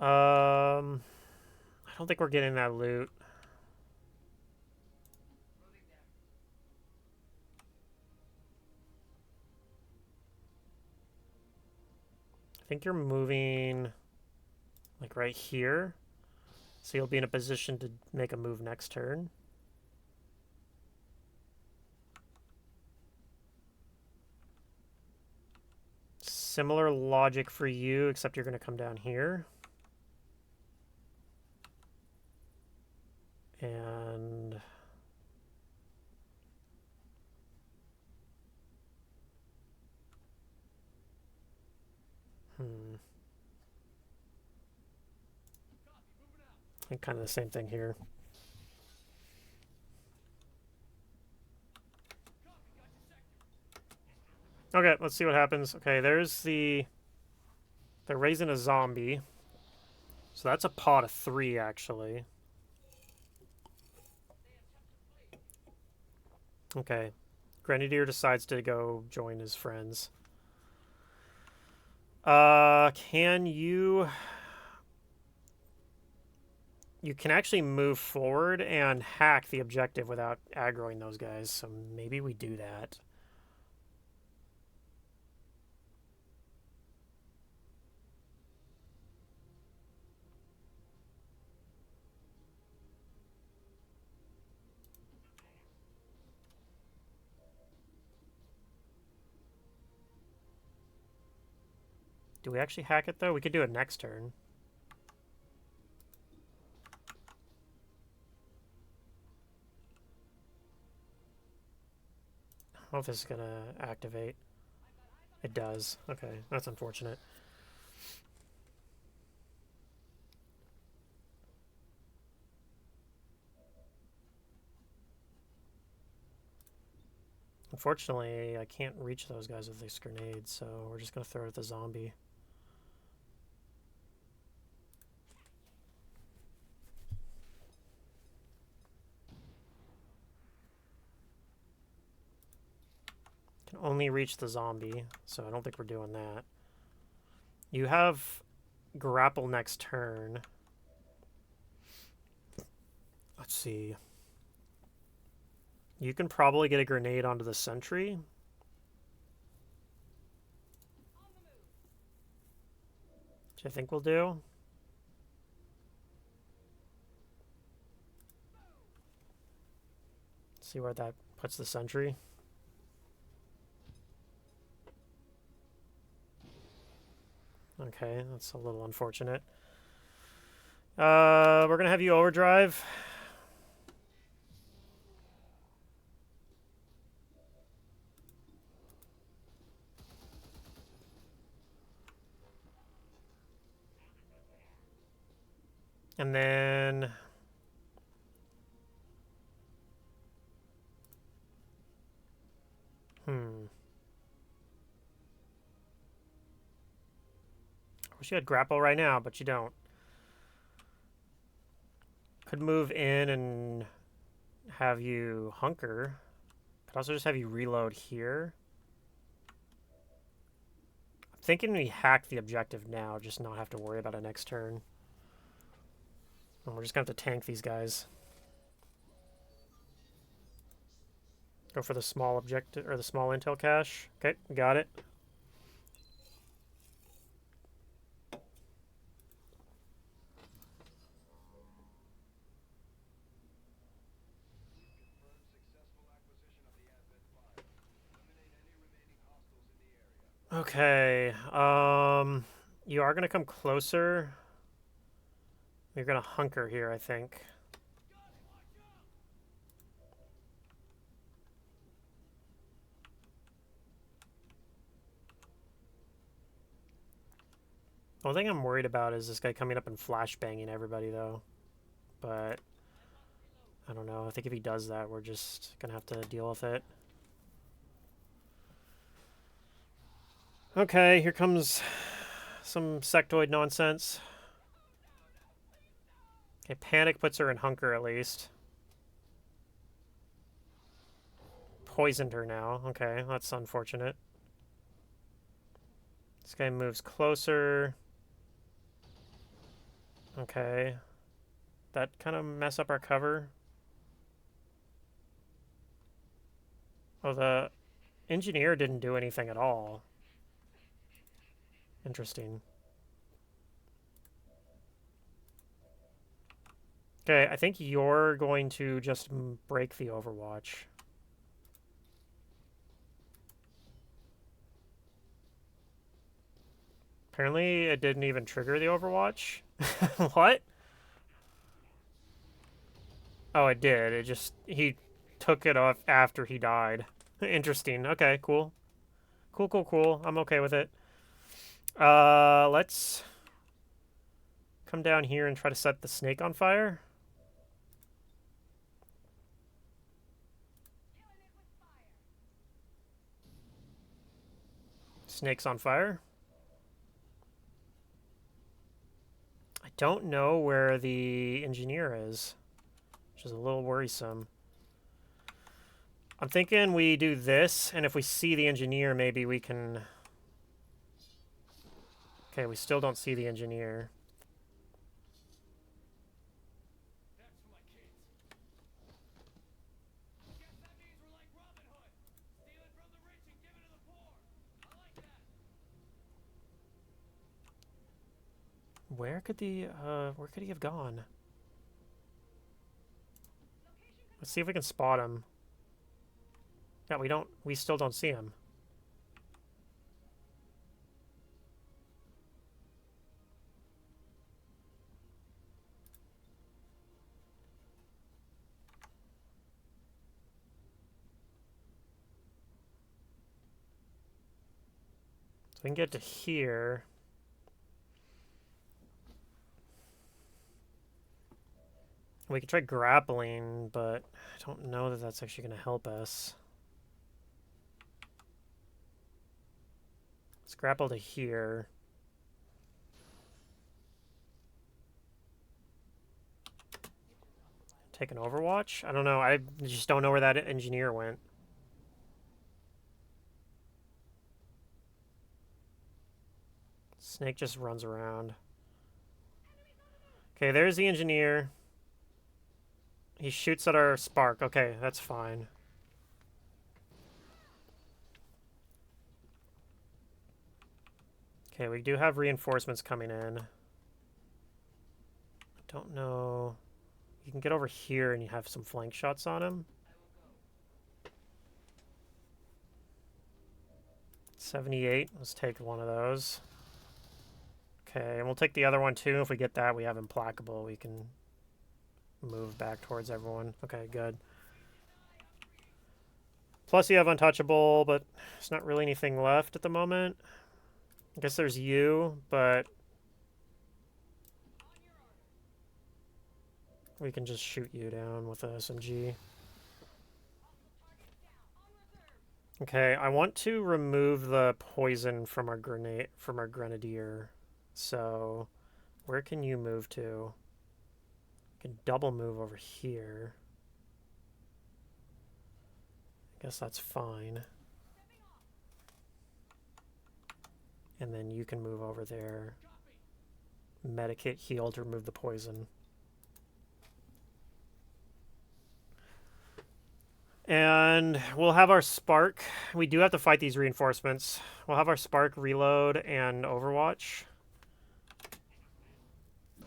I don't think we're getting that loot. I think you're moving like right here. So you'll be in a position to make a move next turn. Similar logic for you, except you're going to come down here. And I think kind of the same thing here. Okay, let's see what happens. Okay, there's the... They're raising a zombie. So that's a pot of 3, actually. Okay. Grenadier decides to go join his friends. Can you... You can actually move forward and hack the objective without aggroing those guys, so maybe we do that. Do we actually hack it, though? We could do it next turn. I don't know if this is going to activate. It does. Okay, that's unfortunate. Unfortunately, I can't reach those guys with these grenades, so we're just going to throw it at the zombie. Can only reach the zombie, so I don't think we're doing that. You have grapple next turn. Let's see. You can probably get a grenade onto the sentry. Which I think we'll do. See where that puts the sentry. Okay, that's a little unfortunate. We're going to have you overdrive. And then... I wish you had grapple right now, but you don't. Could move in and have you hunker. Could also just have you reload here. I'm thinking we hack the objective now, just not have to worry about it next turn. And we're just going to have to tank these guys. Go for the small objective, or the small intel cache. Okay, got it. Okay, you are going to come closer. You're going to hunker here, I think. The only thing I'm worried about is this guy coming up and flashbanging everybody, though. But, I don't know. I think if he does that, we're just going to have to deal with it. Okay, here comes some sectoid nonsense. Okay, panic puts her in hunker at least. poisoned her now. Okay, that's unfortunate. This guy moves closer. Okay. That kind of mess up our cover. Oh, the engineer didn't do anything at all. Interesting. Okay, I think you're going to just break the Overwatch. Apparently, it didn't even trigger the Overwatch. What? Oh, it did. It just... He took it off after he died. Interesting. Okay, cool. Cool, cool, cool. I'm okay with it. Let's come down here and try to set the snake on fire. Snake's on fire. I don't know where the engineer is, which is a little worrisome. I'm thinking we do this, and if we see the engineer, maybe we can... Okay, we still don't see the engineer. Where could he have gone? Let's see if we can spot him. Yeah, we still don't see him. So we can get to here. We could try grappling, but I don't know that that's actually going to help us. Let's grapple to here. Take an Overwatch? I don't know. I just don't know where that engineer went. Snake just runs around. Okay, there's the engineer. He shoots at our spark. Okay, that's fine. Okay, we do have reinforcements coming in. I don't know. You can get over here and you have some flank shots on him. 78. Let's take one of those. Okay, and we'll take the other one too. If we get that, we have Implacable. We can move back towards everyone. Okay, good. Plus you have Untouchable, but there's not really anything left at the moment. I guess there's you, but we can just shoot you down with a SMG. Okay, I want to remove the poison from our grenadier. So, where can you move to? I can double move over here. I guess that's fine. And then you can move over there. Medikit, heal to remove the poison. And we'll have our Spark. We do have to fight these reinforcements. We'll have our Spark reload and Overwatch.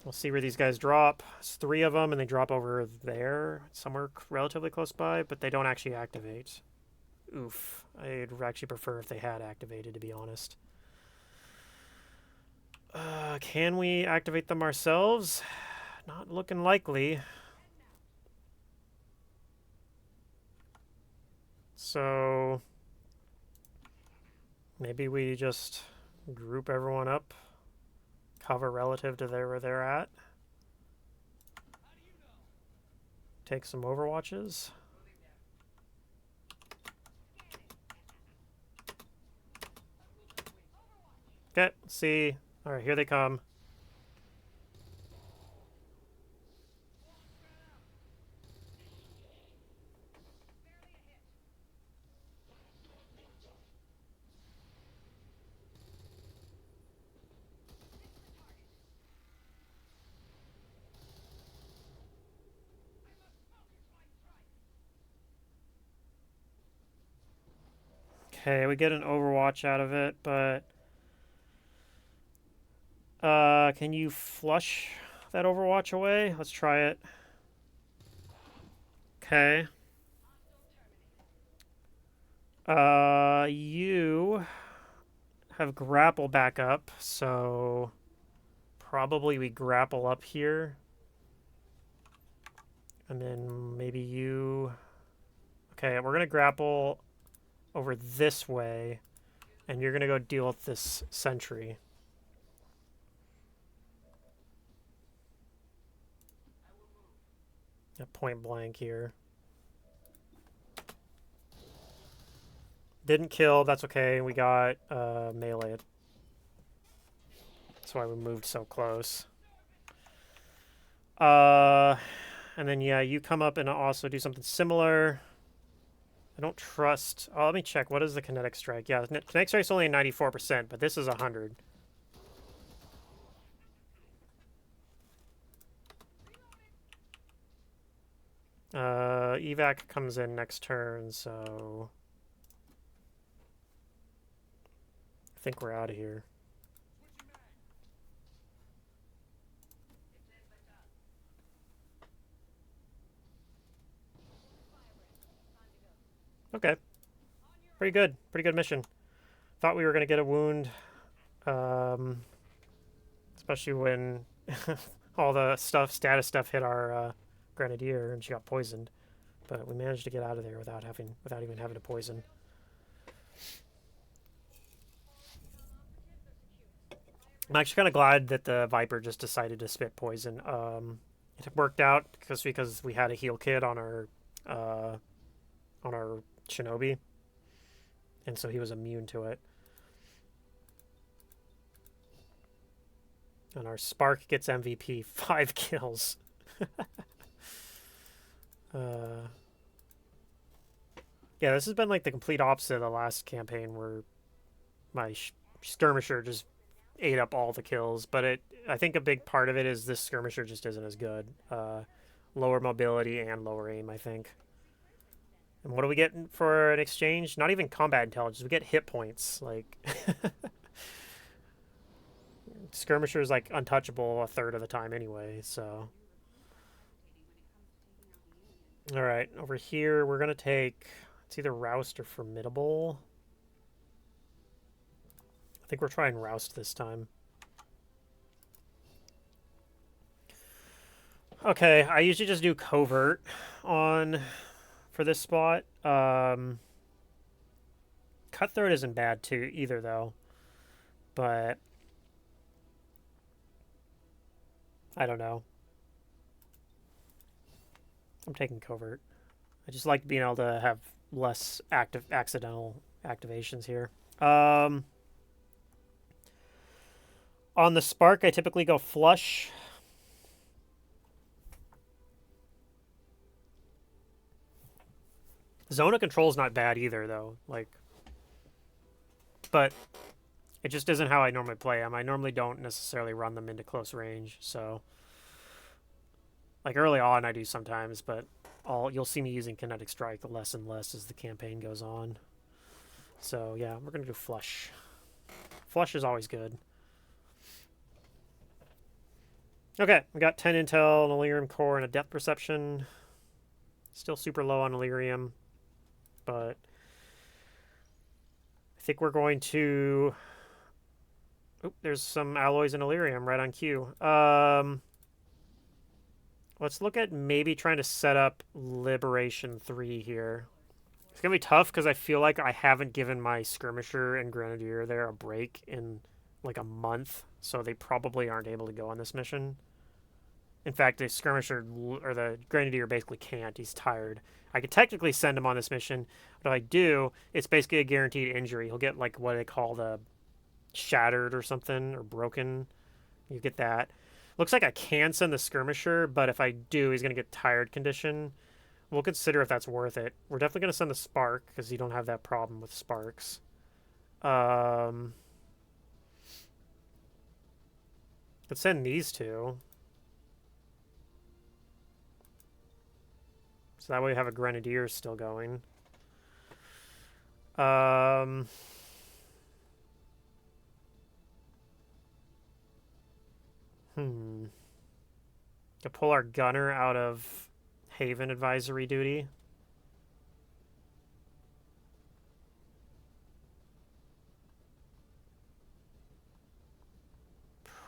We'll see where these guys drop. It's 3 of them, and they drop over there, somewhere relatively close by, but they don't actually activate. Oof. I'd actually prefer if they had activated, to be honest. Can we activate them ourselves? Not looking likely. So maybe we just group everyone up, cover relative to where they're at. Take some Overwatches. Okay, let's see. All right, here they come. Okay, we get an Overwatch out of it, but can you flush that Overwatch away? Let's try it. Okay. You have grapple back up, so probably we grapple up here. And then maybe you... Okay, we're going to grapple over this way, and you're going to go deal with this sentry. At point blank here. Didn't kill, that's okay. We got melee. That's why we moved so close. And then, yeah, you come up and also do something similar. I don't trust... Oh, let me check. What is the kinetic strike? Yeah, kinetic strike's only 94%, but this is 100. Evac comes in next turn, so... I think we're out of here. Okay. Pretty good. Pretty good mission. Thought we were going to get a wound. Especially when all the status stuff hit our Grenadier and she got poisoned. But we managed to get out of there without even having to poison. I'm actually kind of glad that the Viper just decided to spit poison. It worked out because we had a heal kit on our Shinobi, and so he was immune to it. And our Spark gets MVP, 5 kills. Yeah, this has been like the complete opposite of the last campaign where my skirmisher just ate up all the kills. But I think a big part of it is this skirmisher just isn't as good. Lower mobility and lower aim, I think. And what do we get for an exchange? Not even combat intelligence. We get hit points. Like, skirmisher is like untouchable a third of the time anyway. So, all right, over here we're gonna take. It's either Roust or Formidable. I think we're trying Roust this time. Okay, I usually just do Covert on for this spot. Cutthroat isn't bad too either though, but I don't know. I'm taking Covert. I just like being able to have less accidental activations here. On the Spark, I typically go Flush. Zone of Control is not bad either, though. Like, but it just isn't how I normally play them. I normally don't necessarily run them into close range, so like early on I do sometimes, but you'll see me using Kinetic Strike less and less as the campaign goes on. So yeah, we're gonna do Flush. Flush is always good. Okay, we got 10 intel, an Illyrium core, and a depth perception. Still super low on Illyrium, but I think we're going to... Oop, there's some alloys in Illyrium right on cue. Let's look at maybe trying to set up Liberation 3 here. It's going to be tough because I feel like I haven't given my Skirmisher and Grenadier there a break in like a month, so they probably aren't able to go on this mission. In fact, the Skirmisher or the Grenadier basically can't. He's tired. I could technically send him on this mission, but if I do, it's basically a guaranteed injury. He'll get like what they call the shattered or something, or broken. You get that. Looks like I can send the Skirmisher, but if I do, he's going to get tired condition. We'll consider if that's worth it. We're definitely going to send the Spark, because you don't have that problem with Sparks. Let's send these two. So that way we have a Grenadier still going. Um, hmm. To pull our gunner out of Haven advisory duty.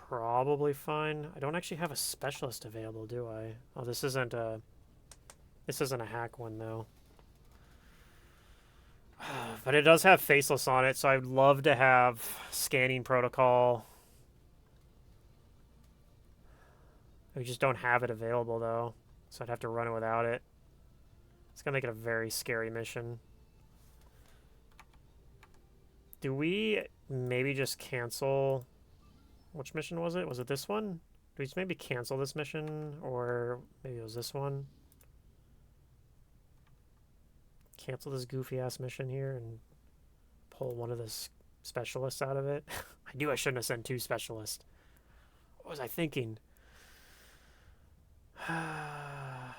Probably fine. I don't actually have a specialist available, do I? Oh, this isn't a hack one though. But it does have faceless on it, so I'd love to have scanning protocol. We just don't have it available though, so I'd have to run it without it. It's gonna make it a very scary mission. Do we maybe just cancel? Which mission was it? Was it this one? Do we just maybe cancel this mission? Or maybe it was this one? Cancel this goofy ass mission here and pull one of the specialists out of it. I knew I shouldn't have sent two specialists. What was I thinking? I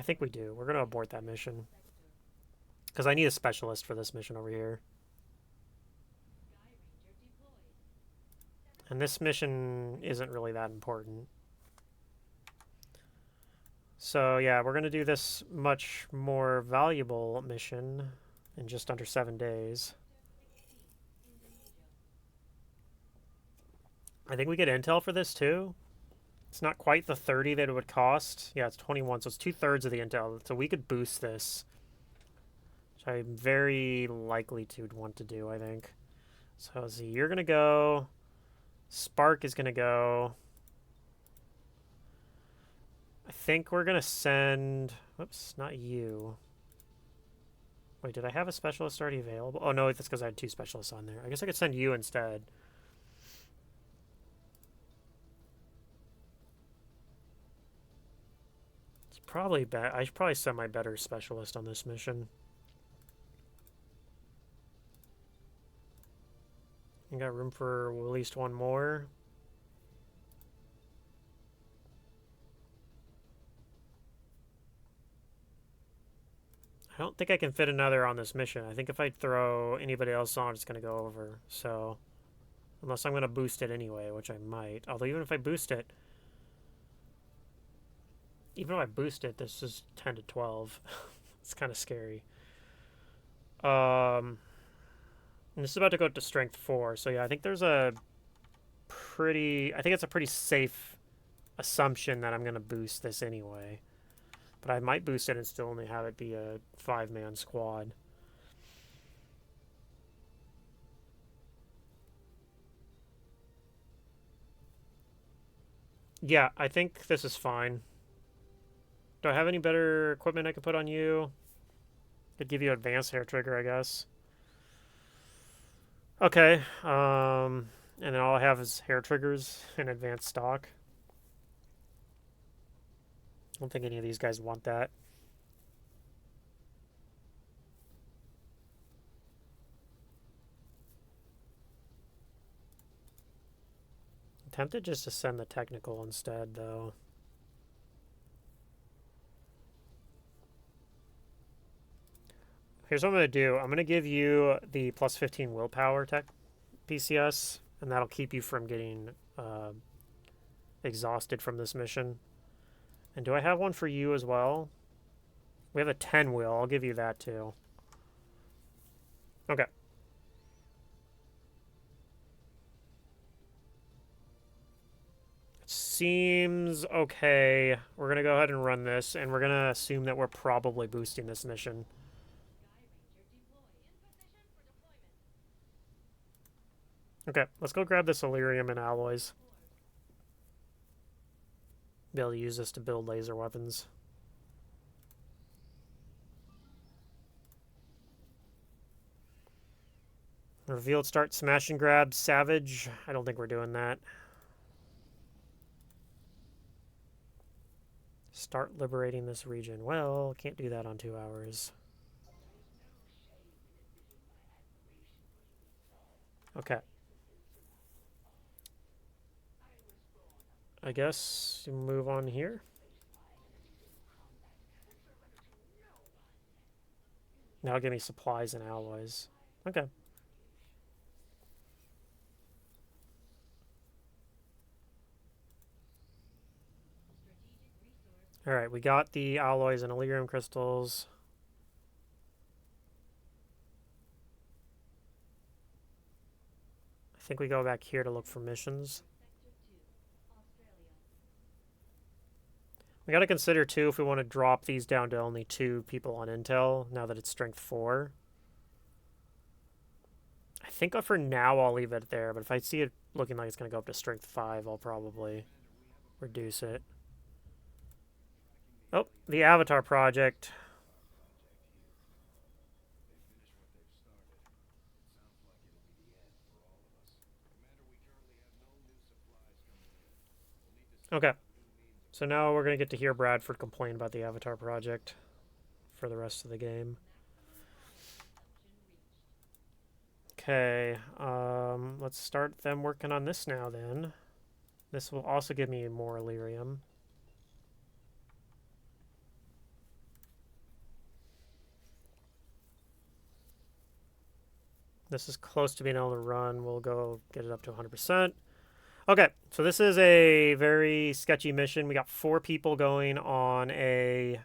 think we do. We're going to abort that mission. Because I need a specialist for this mission over here. And this mission isn't really that important. So yeah, we're going to do this much more valuable mission in just under 7 days. I think we get intel for this too. It's not quite the 30 that it would cost. Yeah, it's 21, so it's 2/3 of the intel. So we could boost this, which I'm very likely to want to do, I think. So let's see, you're going to go. Spark is going to go. I think we're going to send... Whoops, not you. Wait, did I have a specialist already available? Oh, no, that's because I had 2 specialists on there. I guess I could send you instead. It's probably bad. I should probably send my better specialist on this mission. You got room for at least one more. I don't think I can fit another on this mission. I think if I throw anybody else on, it's going to go over. So, unless I'm going to boost it anyway, which I might. Although even if I boost it, this is 10 to 12. It's kind of scary. And this is about to go to strength 4. So yeah, I think there's I think it's a pretty safe assumption that I'm going to boost this anyway. But I might boost it and still only have it be a 5-man squad. Yeah, I think this is fine. Do I have any better equipment I could put on you? Could give you advanced hair trigger, I guess. Okay. And then all I have is hair triggers and advanced stock. I don't think any of these guys want that. I'm tempted just to send the technical instead, though. Here's what I'm going to do. I'm going to give you the plus 15 willpower tech PCS, and that'll keep you from getting exhausted from this mission. And do I have one for you as well? We have a 10 will. I'll give you that too. Okay. It seems okay. We're going to go ahead and run this, and we're going to assume that we're probably boosting this mission. Okay, let's go grab this Illyrium and alloys. Be able to use this to build laser weapons. Revealed start smash and grab Savage. I don't think we're doing that. Start liberating this region. Well, can't do that on 2 hours. Okay. I guess move on here. Now give me supplies and alloys. Okay. Alright, we got the alloys and Elerium crystals. I think we go back here to look for missions. We gotta consider, too, if we want to drop these down to only 2 people on intel, now that it's strength 4. I think for now I'll leave it there, but if I see it looking like it's going to go up to strength 5, I'll probably reduce it. Oh, the Avatar project. Okay. So now we're going to get to hear Bradford complain about the Avatar project for the rest of the game. Okay, let's start them working on this now then. This will also give me more Elerium. This is close to being able to run. We'll go get it up to 100%. Okay, so this is a very sketchy mission. We got 4 people going on a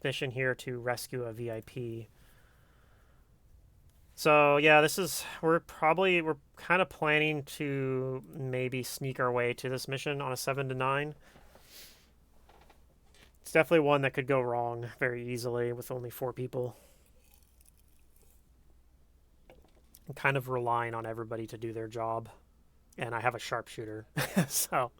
mission here to rescue a VIP. So yeah, we're kind of planning to maybe sneak our way to this mission on a 7 to 9. It's definitely one that could go wrong very easily with only 4 people. I'm kind of relying on everybody to do their job, and I have a sharpshooter, so.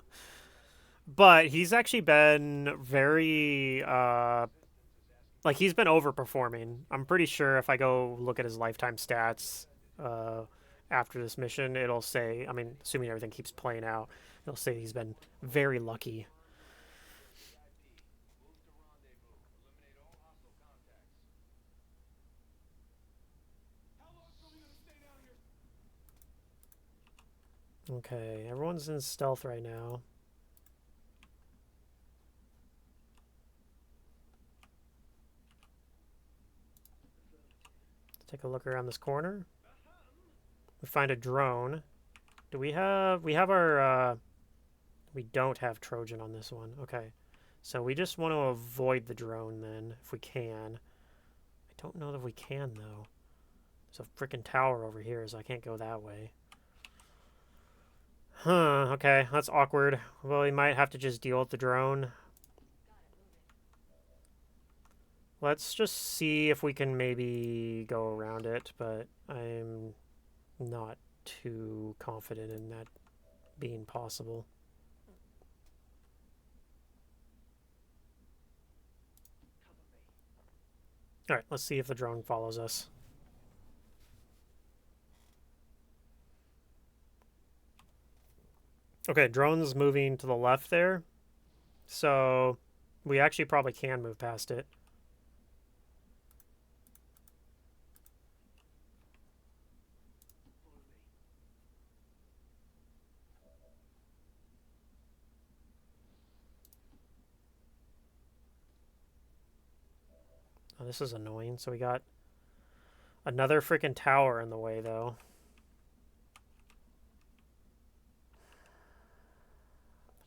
But he's actually been very he's been overperforming. I'm pretty sure if I go look at his lifetime stats after this mission, it'll say, I mean, assuming everything keeps playing out, it'll say he's been very lucky. Okay, everyone's in stealth right now. Let's take a look around this corner. We find a drone. Do we have our we don't have Trojan on this one. Okay. So we just want to avoid the drone then, if we can. I don't know that we can, though. There's a freaking tower over here, so I can't go that way. Huh, okay, that's awkward. Well, we might have to just deal with the drone. Let's just see if we can maybe go around it, but I'm not too confident in that being possible. Alright, let's see if the drone follows us. Okay, drone's moving to the left there. So we actually probably can move past it. Oh, this is annoying. So we got another freaking tower in the way, though.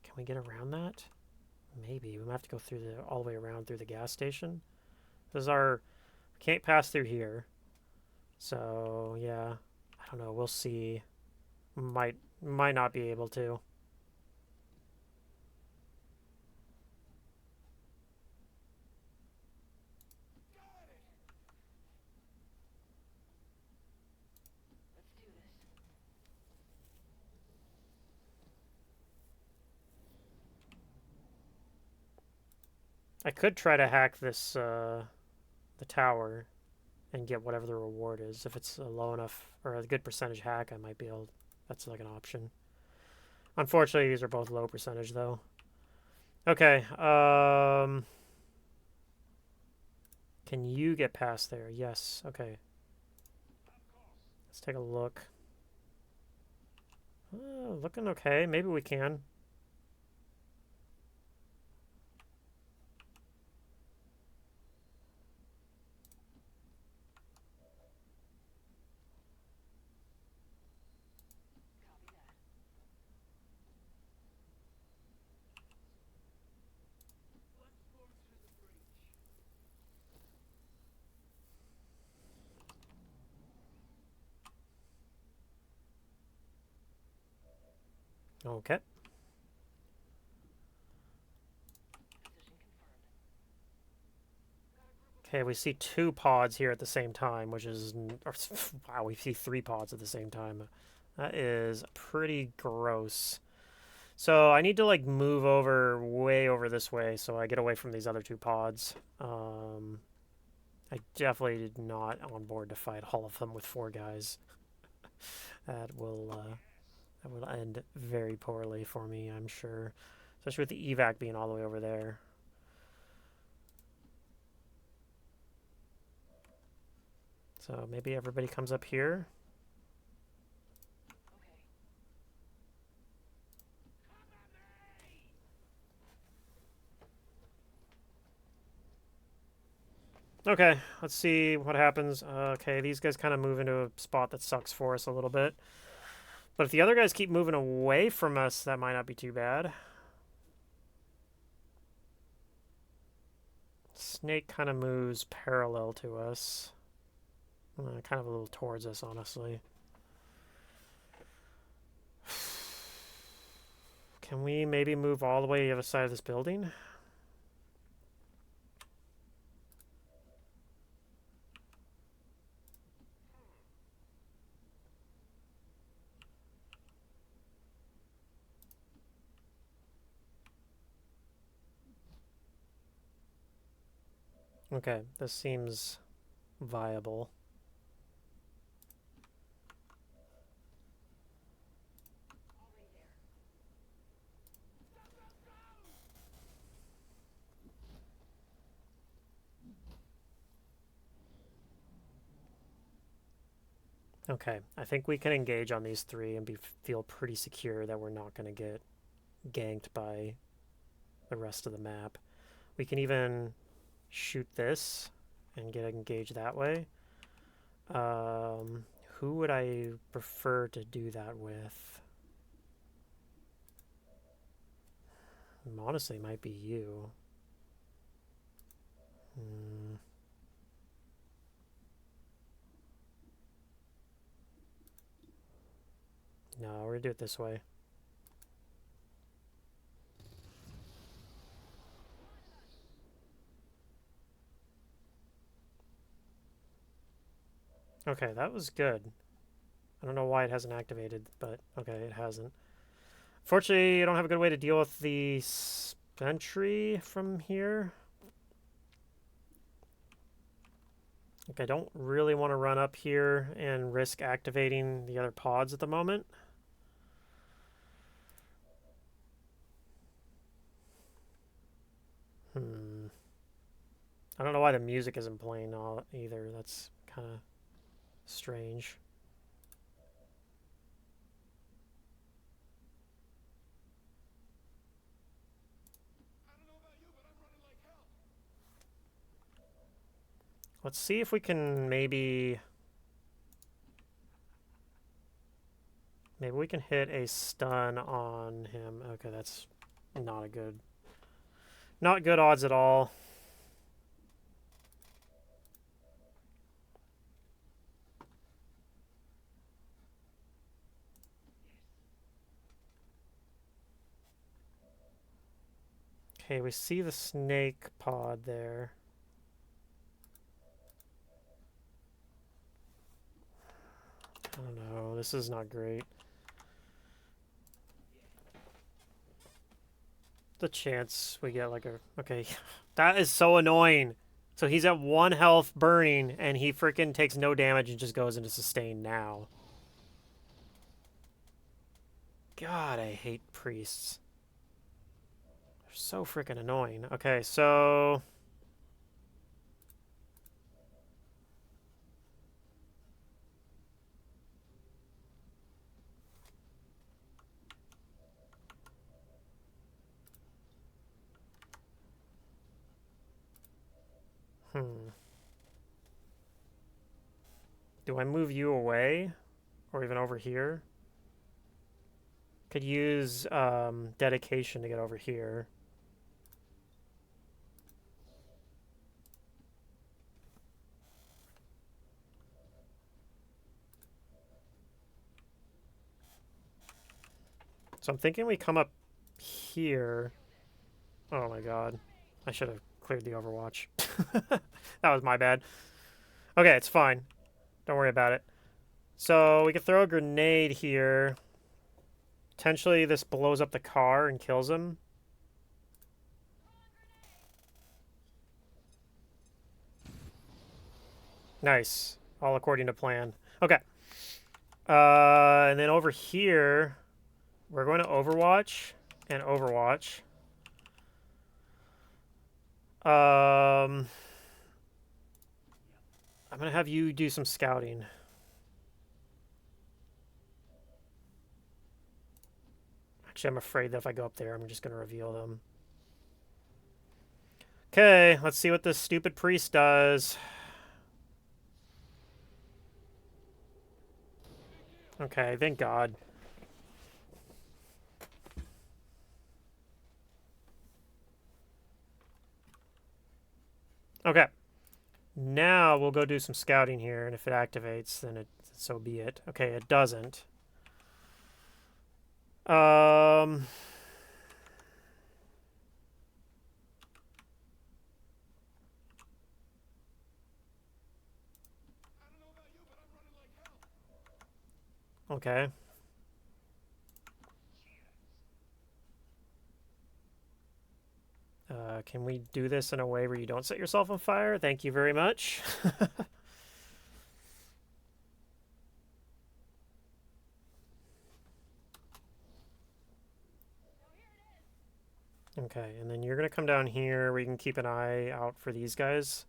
Can we get around that? Maybe. We might have to go through all the way around through the gas station. This is our... We can't pass through here. So, yeah. I don't know. We'll see. Might not be able to. I could try to hack this, the tower and get whatever the reward is. If it's a low enough, or a good percentage hack, I might be able... That's like an option. Unfortunately, these are both low percentage, though. Okay, can you get past there? Yes, okay. Let's take a look. Looking okay. Maybe we can. Okay. Okay, we see 2 pods here at the same time, which is... Or, wow, we see 3 pods at the same time. That is pretty gross. So I need to, like, move over, way over this way, so I get away from these other 2 pods. I definitely did not on board to fight all of them with 4 guys. That will end very poorly for me, I'm sure. Especially with the evac being all the way over there. So maybe everybody comes up here. Okay, let's see what happens. Okay, these guys kind of move into a spot that sucks for us a little bit. But if the other guys keep moving away from us, that might not be too bad. Snake kind of moves parallel to us. Kind of a little towards us, honestly. Can we maybe move all the way to the other side of this building? Okay, this seems viable. Okay, I think we can engage on these 3 and feel pretty secure that we're not going to get ganked by the rest of the map. We can even shoot this and get engaged that way. Who would I prefer to do that with? Honestly, might be you. No, we're gonna do it this way. Okay, that was good. I don't know why it hasn't activated, but okay, it hasn't. Fortunately, I don't have a good way to deal with the sentry from here. Like, I don't really want to run up here and risk activating the other pods at the moment. I don't know why the music isn't playing either. That's kind of strange. Let's see if we can maybe we can hit a stun on him. Okay, that's not good odds at all. Okay, we see the snake pod there. I don't know. This is not great. The chance we get like a... Okay, that is so annoying. So he's at 1 health burning, and he freaking takes no damage and just goes into sustain now. God, I hate priests. They're so freaking annoying. Okay, so... Do I move you away? Or even over here? Could use dedication to get over here. So So I'm thinking we come up here. Oh my god. I should have cleared the Overwatch. That was my bad. Okay, it's fine. Don't worry about it. So we could throw a grenade here. Potentially this blows up the car and kills him. Nice. All according to plan. Okay. And then over here, we're going to Overwatch and Overwatch. I'm going to have you do some scouting. Actually, I'm afraid that if I go up there, I'm just going to reveal them. Okay, let's see what this stupid priest does. Okay, thank God. Okay. Now we'll go do some scouting here, and if it activates, then so be it. Okay, it doesn't. Okay. Can we do this in a way where you don't set yourself on fire? Thank you very much. Okay, and then you're going to come down here where you can keep an eye out for these guys.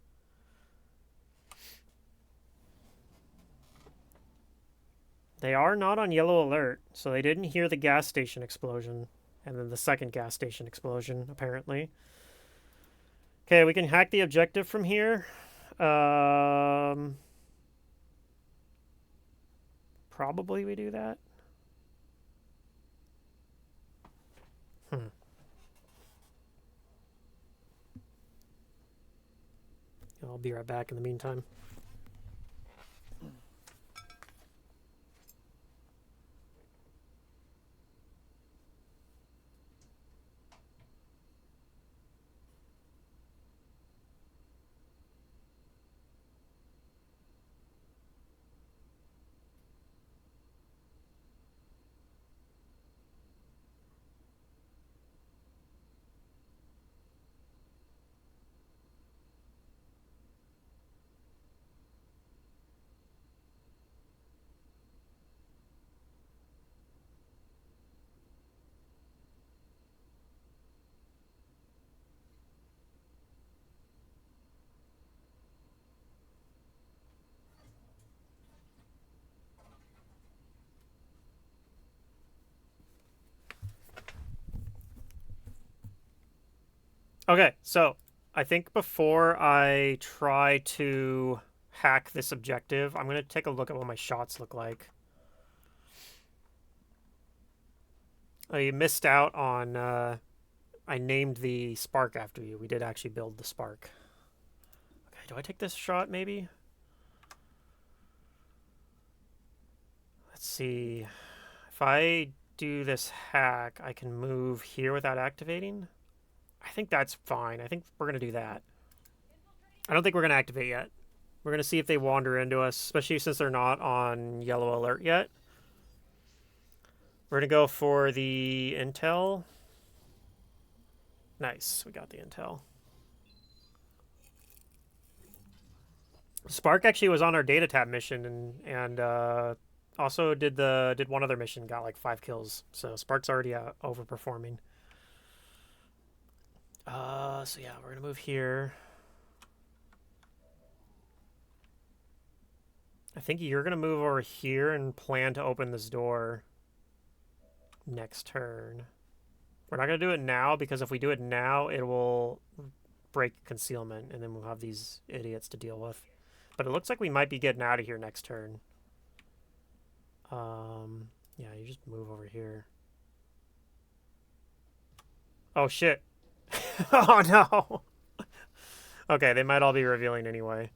They are not on yellow alert, so they didn't hear the gas station explosion. And then the second gas station explosion, apparently. Okay, we can hack the objective from here. Probably we do that. I'll be right back in the meantime. Okay, so I think before I try to hack this objective, I'm going to take a look at what my shots look like. I missed out on, I named the spark after you. We did actually build the spark. Okay, do I take this shot maybe? Let's see. If I do this hack, I can move here without activating. I think that's fine. I think we're going to do that. I don't think we're going to activate yet. We're going to see if they wander into us, especially since they're not on yellow alert yet. We're going to go for the intel. Nice. We got the intel. Spark actually was on our data tab mission and also did one other mission, got like 5 kills. So Spark's already overperforming. So yeah, we're gonna move here. I think you're gonna move over here and plan to open this door next turn. We're not gonna do it now because if we do it now, it will break concealment, and then we'll have these idiots to deal with. But it looks like we might be getting out of here next turn. Yeah, you just move over here. Oh shit. Oh no. Okay, they might all be revealing anyway.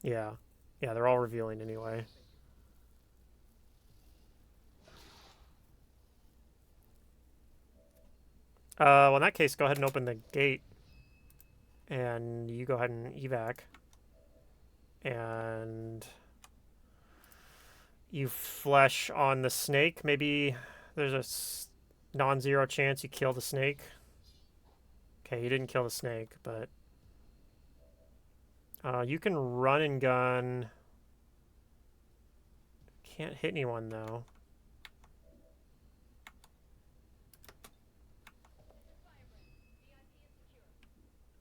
Yeah. Yeah, they're all revealing anyway. Well, in that case, go ahead and open the gate. And you go ahead and evac. And you flesh on the snake. Maybe there's a non-zero chance you kill the snake. Okay, you didn't kill the snake, but you can run and gun. Can't hit anyone though.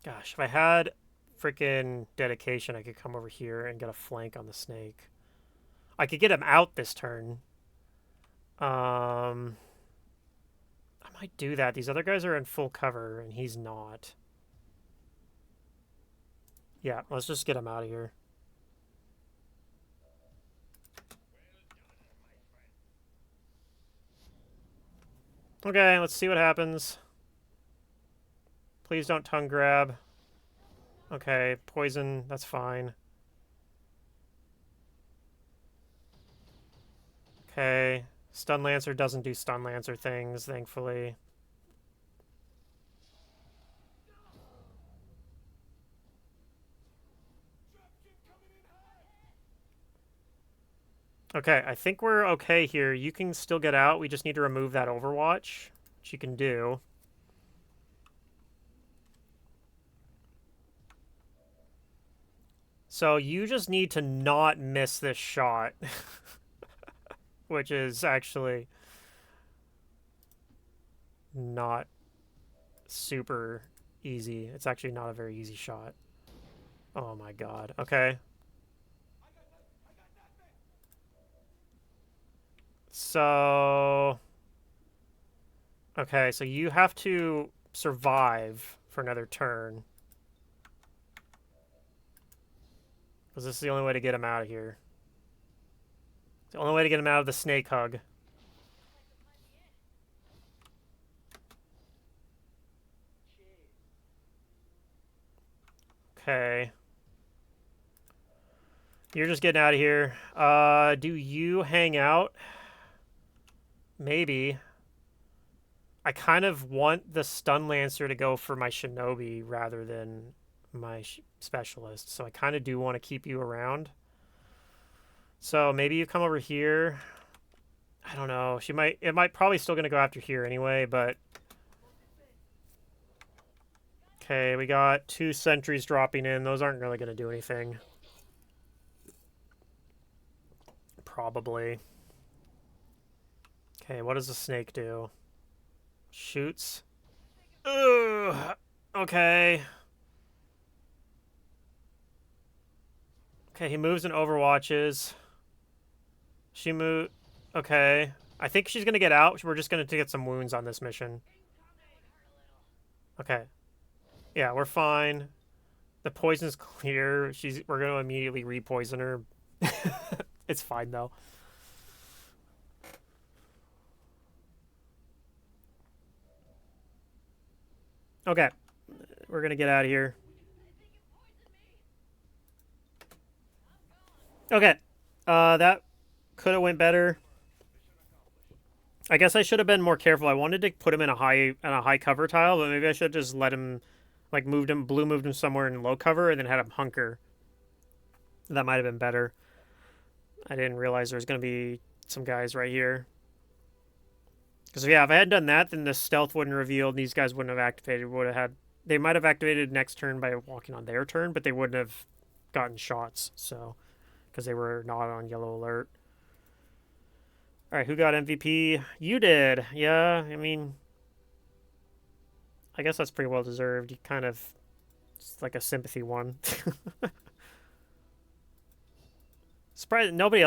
Gosh, if I had freaking dedication, I could come over here and get a flank on the snake. I could get him out this turn. I might do that. These other guys are in full cover, and he's not. Yeah, let's just get him out of here. Okay, let's see what happens. Please don't tongue grab. Okay, poison, that's fine. Okay, Stun Lancer doesn't do Stun Lancer things, thankfully. Okay, I think we're okay here. You can still get out. We just need to remove that Overwatch, which you can do. So you just need to not miss this shot, which is actually not super easy. It's actually not a very easy shot. Oh my god. Okay. So... Okay, so you have to survive for another turn. Because this is the only way to get him out of here. It's the only way to get him out of the snake hug. Okay. You're just getting out of here. Do you hang out? Maybe. I kind of want the Stun Lancer to go for my Shinobi rather than my Specialist. So I kind of do want to keep you around. So maybe you come over here. I don't know. It might probably still going to go after here anyway, but... Okay, we got 2 sentries dropping in. Those aren't really going to do anything. Probably. Okay, what does the snake do? Shoots. Ugh. Okay. Okay, he moves and overwatches. She moved. Okay. I think she's going to get out. We're just going to get some wounds on this mission. Okay. Yeah, we're fine. The poison's clear. We're going to immediately re-poison her. It's fine, though. Okay. We're going to get out of here. Okay. That could have went better. I guess I should have been more careful. I wanted to put him in a high cover tile, but maybe I should have just let him, like, moved him somewhere in low cover and then had him hunker. That might have been better. I didn't realize there was going to be some guys right here. Because, yeah, if I had done that, then the stealth wouldn't have revealed. These guys wouldn't have activated. They might have activated next turn by walking on their turn, but they wouldn't have gotten shots. So, because they were not on yellow alert. All right, who got MVP? You did. Yeah, I mean, I guess that's pretty well deserved. You kind of, it's like a sympathy one. Surprised nobody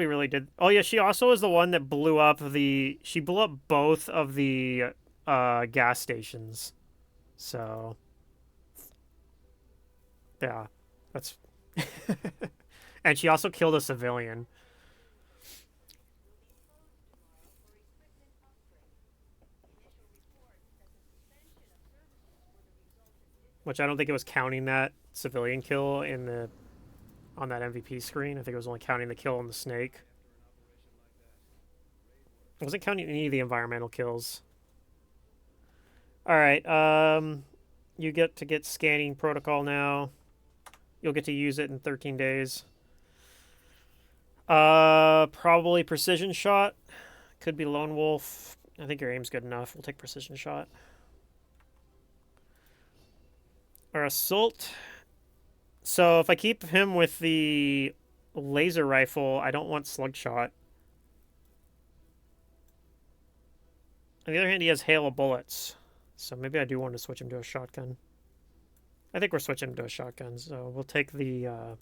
really did. Oh yeah, she also was the one that she blew up both of the gas stations. So yeah, that's and she also killed a civilian. Which I don't think it was counting that civilian kill on that MVP screen. I think it was only counting the kill on the snake. It wasn't counting any of the environmental kills. All right. You get to get scanning protocol now. You'll get to use it in 13 days. Probably precision shot. Could be lone wolf. I think your aim's good enough. We'll take precision shot. Or assault. So if I keep him with the laser rifle, I don't want slug shot. On the other hand, he has hail of bullets. So maybe I do want to switch him to a shotgun. I think we're switching him to a shotgun, so we'll take the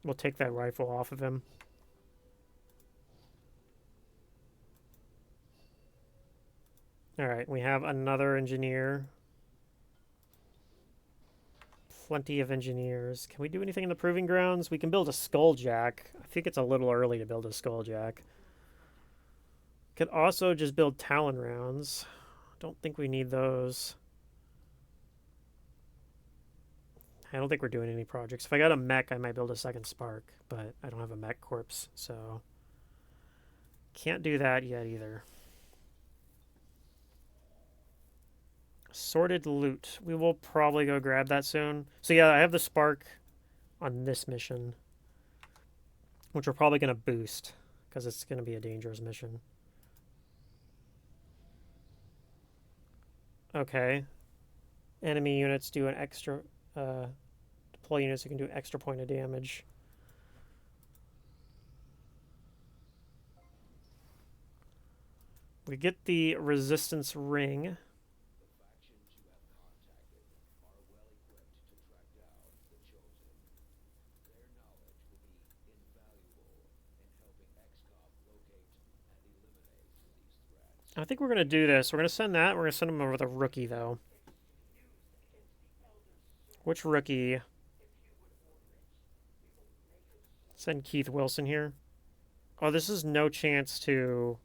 we'll take that rifle off of him. Alright, we have another engineer. Plenty of engineers. Can we do anything in the proving grounds? We can build a skulljack. I think it's a little early to build a skulljack. Could also just build talon rounds. Don't think we need those. I don't think we're doing any projects. If I got a mech, I might build a second spark, but I don't have a mech corpse, so can't do that yet either. Sorted loot. We will probably go grab that soon. So yeah, I have the spark on this mission, which we're probably going to boost because it's going to be a dangerous mission. Okay. Enemy units do an extra... deploy units who can do an extra point of damage. We get the resistance ring. I think we're going to do this. We're going to send that. We're going to send him over with a rookie, though. Which rookie? Send Keith Wilson here. Oh, this is no chance to...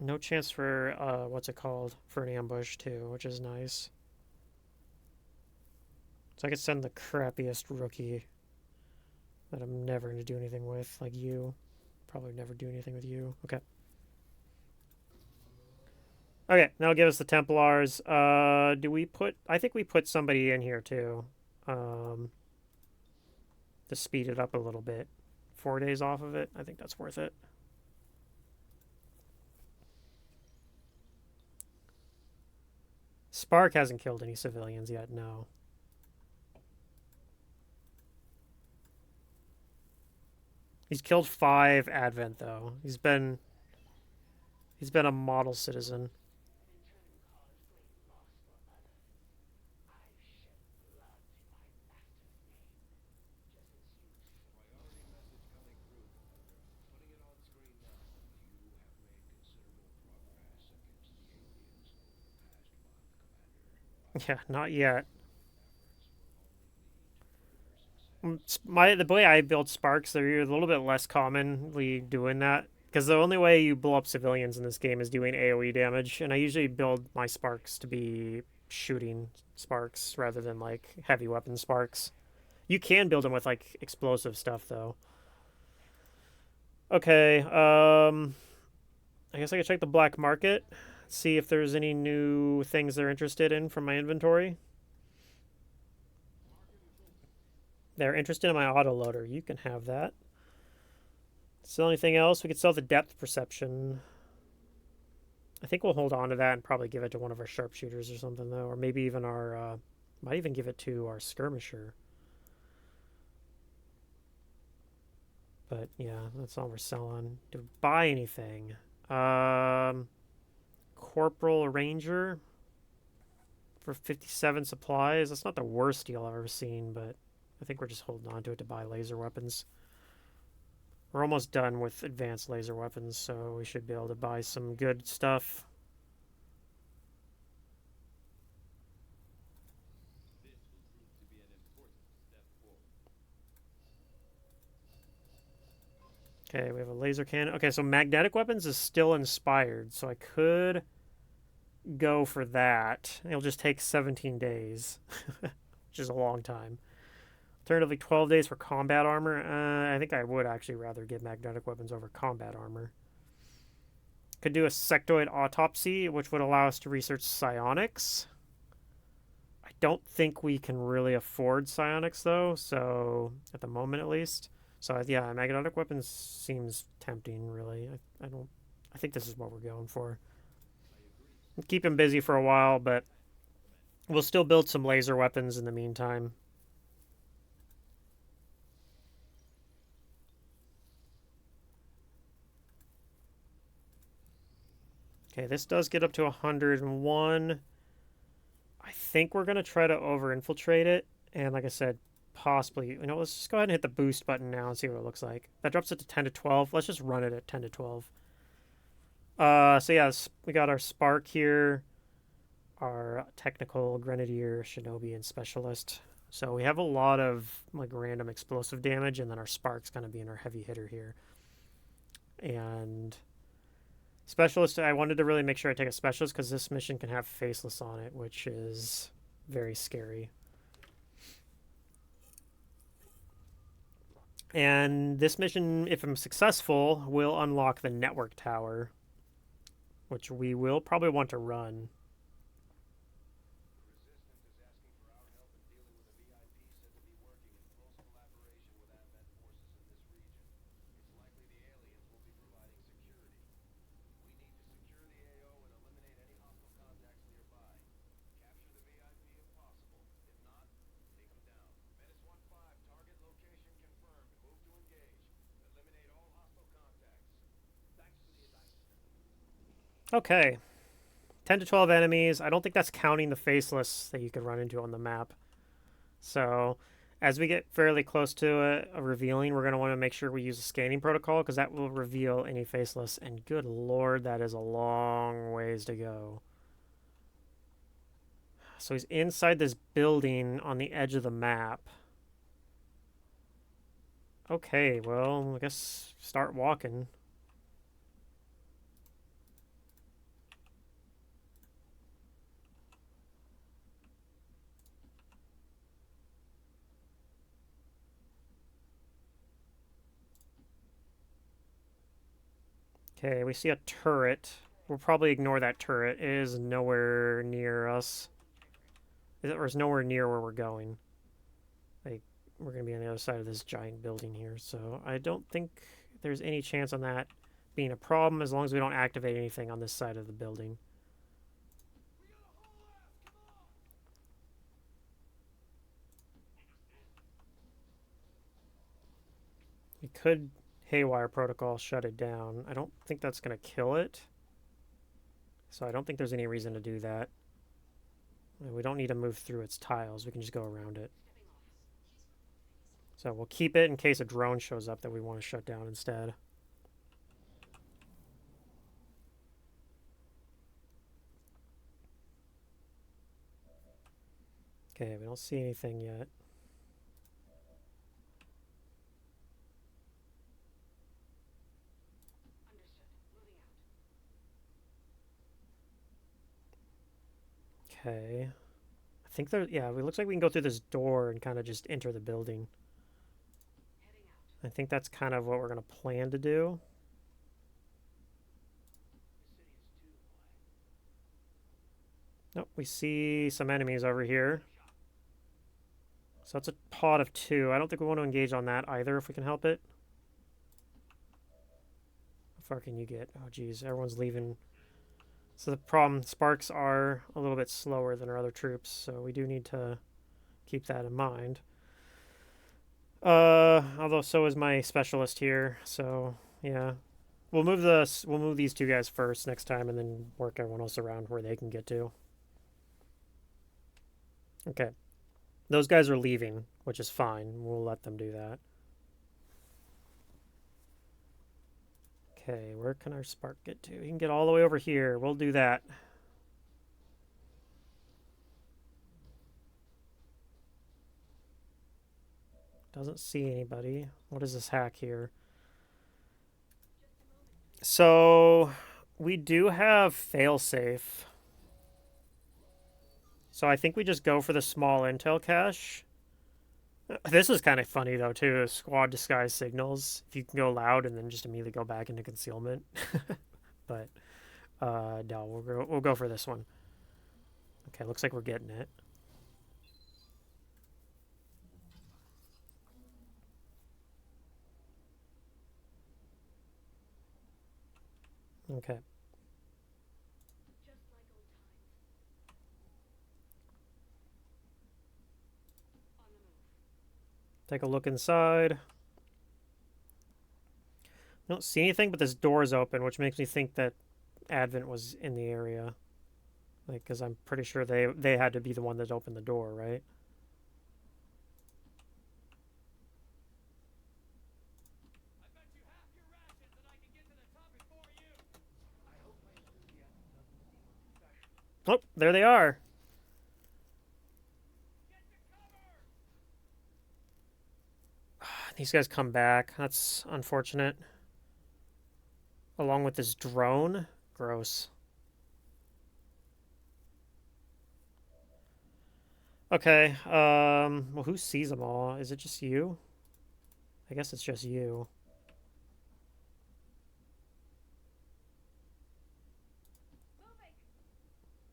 No chance for, what's it called? For an ambush, too, which is nice. So I could send the crappiest rookie that I'm never going to do anything with, like you. Probably never do anything with you. Okay. Okay, that'll give us the Templars. Do we put... I think we put somebody in here, too. To speed it up a little bit. 4 days off of it. I think that's worth it. Spark hasn't killed any civilians yet, no. He's killed 5 Advent, though. He's been a model citizen. Yeah, not yet. The way I build sparks, they're a little bit less commonly doing that. Because the only way you blow up civilians in this game is doing AoE damage, and I usually build my sparks to be shooting sparks rather than like heavy weapon sparks. You can build them with like explosive stuff though. Okay, I guess I could check the black market, see if there's any new things they're interested in from my inventory. They're interested in my autoloader. You can have that. Sell anything else? We could sell the depth perception. I think we'll hold on to that and probably give it to one of our sharpshooters or something, though. Or maybe even our... might even give it to our skirmisher. But, yeah, that's all we're selling. To buy anything. Corporal Ranger for 57 supplies. That's not the worst deal I've ever seen, but I think we're just holding on to it to buy laser weapons. We're almost done with advanced laser weapons, so we should be able to buy some good stuff. Okay, we have a laser cannon. Okay, so magnetic weapons is still inspired, so I could go for that. It'll just take 17 days, which is a long time. Alternatively, 12 days for combat armor. I think I would actually rather get magnetic weapons over combat armor. Could do a sectoid autopsy, which would allow us to research psionics. I don't think we can really afford psionics though, so at the moment at least. So yeah, magnetic weapons seems tempting. Really, I don't. I think this is what we're going for. Keep him busy for a while, but we'll still build some laser weapons in the meantime. Okay, this does get up to 101. I think we're going to try to over-infiltrate it. And like I said, possibly, let's just go ahead and hit the boost button now and see what it looks like. That drops it to 10 to 12. Let's just run it at 10 to 12. So yeah, we got our Spark here, our Technical, Grenadier, Shinobi, and Specialist. So we have a lot of like random explosive damage, and then our Spark's going to be in our heavy hitter here. And Specialist, I wanted to really make sure I take a Specialist because this mission can have Faceless on it, which is very scary. And this mission, if I'm successful, will unlock the network tower, which we will probably want to run. Okay. 10 to 12 enemies. I don't think that's counting the faceless that you can run into on the map. So, as we get fairly close to a revealing, we're going to want to make sure we use a scanning protocol because that will reveal any faceless. And good lord, that is a long ways to go. So he's inside this building on the edge of the map. Okay, well, I guess start walking. Okay, we see a turret. We'll probably ignore that turret. It is nowhere near us. Or it's nowhere near where we're going. Like, we're going to be on the other side of this giant building here. So I don't think there's any chance on that being a problem as long as we don't activate anything on this side of the building. We could Haywire Protocol shut it down. I don't think that's going to kill it. So I don't think there's any reason to do that. We don't need to move through its tiles. We can just go around it. So we'll keep it in case a drone shows up that we want to shut down instead. Okay, we don't see anything yet. Okay. I think there, yeah, it looks like we can go through this door and kind of just enter the building. I think that's kind of what we're going to plan to do. Nope, we see some enemies over here. So that's a pod of 2. I don't think we want to engage on that either if we can help it. How far can you get? Oh, geez, everyone's leaving. So the problem, sparks are a little bit slower than our other troops, so we do need to keep that in mind. Although so is my specialist here, so yeah. We'll move these 2 guys first next time and then work everyone else around where they can get to. Okay. Those guys are leaving, which is fine. We'll let them do that. Okay, where can our spark get to? He can get all the way over here. We'll do that. Doesn't see anybody. What is this hack here? So, we do have failsafe. So I think we just go for the small intel cache. This is kind of funny though too. Squad disguise signals. If you can go loud and then just immediately go back into concealment. But No, we'll go for this one. Okay, looks like we're getting it. Okay. Take a look inside. I don't see anything, but this door is open, which makes me think that Advent was in the area. Like, because I'm pretty sure they had to be the one that opened the door, right? Oh, there they are. These guys come back. That's unfortunate. Along with this drone. Gross. Okay, well, who sees them all? Is it just you? I guess it's just you.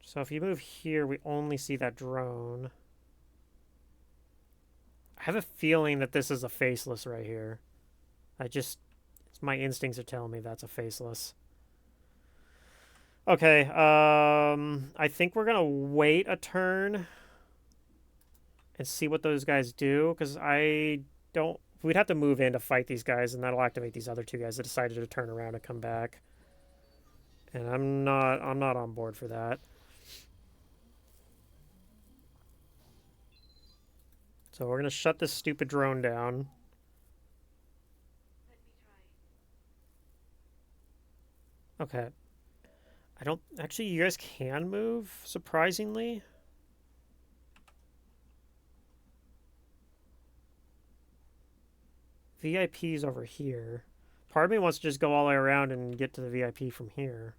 So if you move here, we only see that drone. I have a feeling that this is a faceless right here. My instincts are telling me that's a faceless. Okay, I think we're gonna wait a turn and see what those guys do, because I don't... We'd have to move in to fight these guys, and that'll activate these other two guys that decided to turn around and come back. And I'm not on board for that. So we're gonna shut this stupid drone down. Okay. I don't... Actually, you guys can move, surprisingly. VIP's over here. Part of me wants to just go all the way around and get to the VIP from here.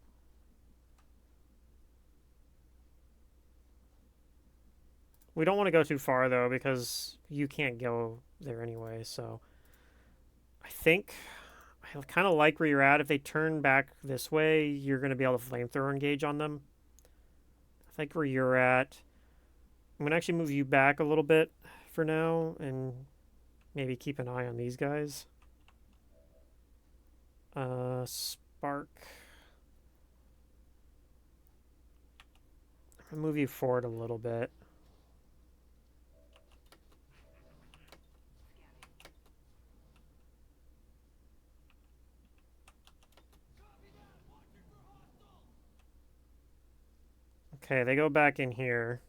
We don't want to go too far, though, because you can't go there anyway, so... I think... I kind of like where you're at. If they turn back this way, you're going to be able to flamethrower engage on them. I think where you're at... I'm going to actually move you back a little bit for now, and maybe keep an eye on these guys. Spark. I'll move you forward a little bit. Okay, they go back in here.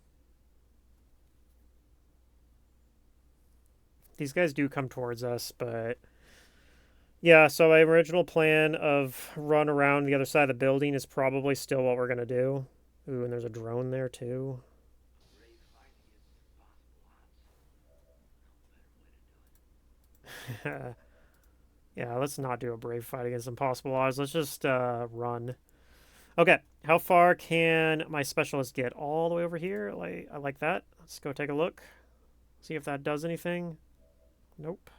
These guys do come towards us, but... Yeah, so my original plan of run around the other side of the building is probably still what we're going to do. Ooh, and there's a drone there, too. Yeah, let's not do a brave fight against impossible odds. Let's just run. Okay, how far can my specialist get? All the way over here? I like that. Let's go take a look. See if that does anything. Nope.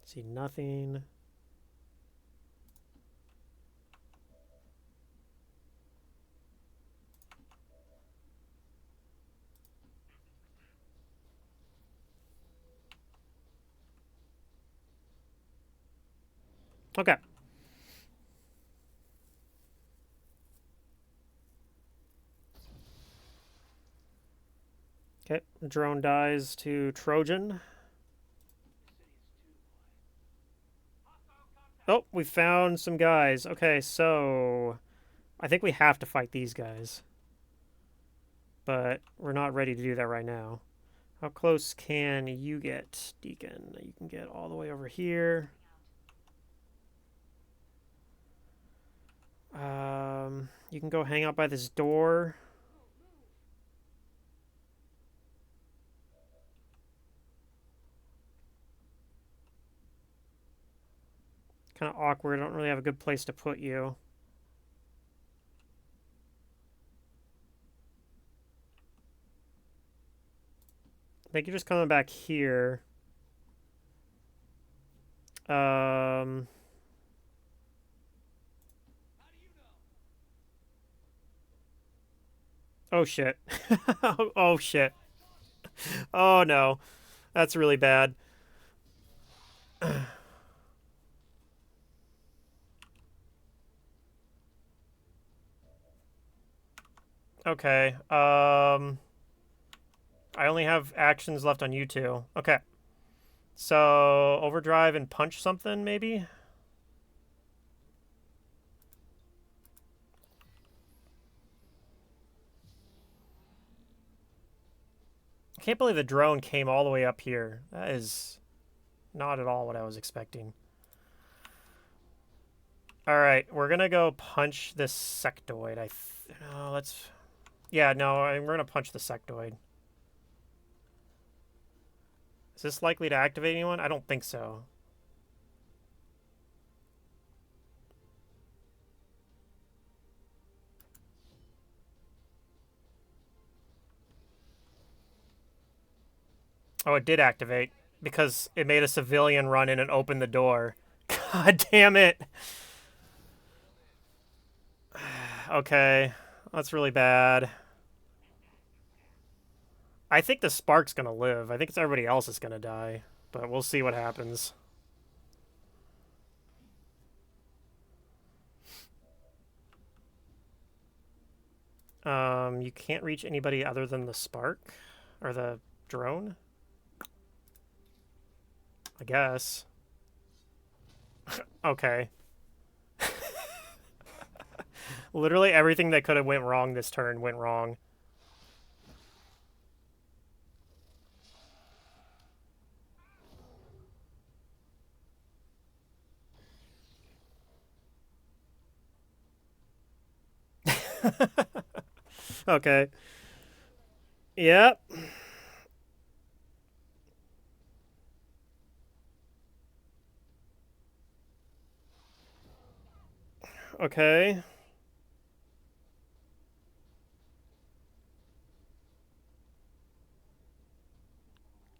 See nothing. Okay. Okay, drone dies to Trojan. Oh, we found some guys. Okay, so I think we have to fight these guys. But we're not ready to do that right now. How close can you get, Deacon? You can get all the way over here. You can go hang out by this door. Kind of awkward. I don't really have a good place to put you. I think you're just coming back here. Um. Oh shit. Oh shit. Oh no. That's really bad. Okay. I only have actions left on you two. Okay. So overdrive and punch something maybe? I can't believe the drone came all the way up here. That is not at all what I was expecting. All right, we're gonna go punch this sectoid. No, let's. Yeah, no, we're gonna punch the sectoid. Is this likely to activate anyone? I don't think so. Oh, it did activate because it made a civilian run in and open the door. God damn it. Okay, that's really bad. I think the spark's gonna live. I think it's everybody else is gonna die, but we'll see what happens. You can't reach anybody other than the spark or the drone, I guess. Okay. Literally everything that could have went wrong this turn went wrong. Okay. Yep. Okay.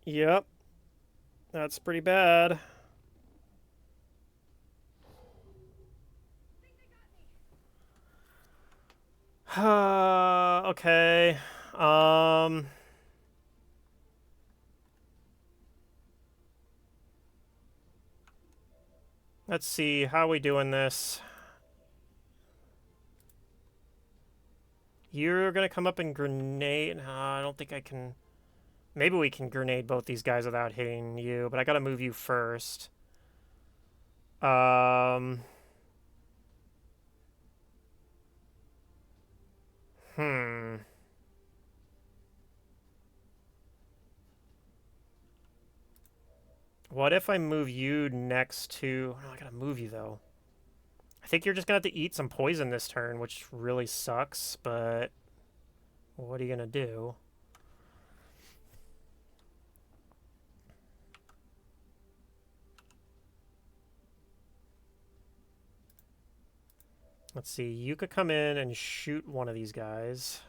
Yep. That's pretty bad. Okay. Um. Let's see. How are we doing this? You're gonna come up and grenade. I don't think I can. Maybe we can grenade both these guys without hitting you, but I gotta move you first. Um. Hmm. What if I move you next to... Oh, I gotta move you, though. I think you're just gonna have to eat some poison this turn, which really sucks, but... What are you gonna do? Let's see. You could come in and shoot one of these guys.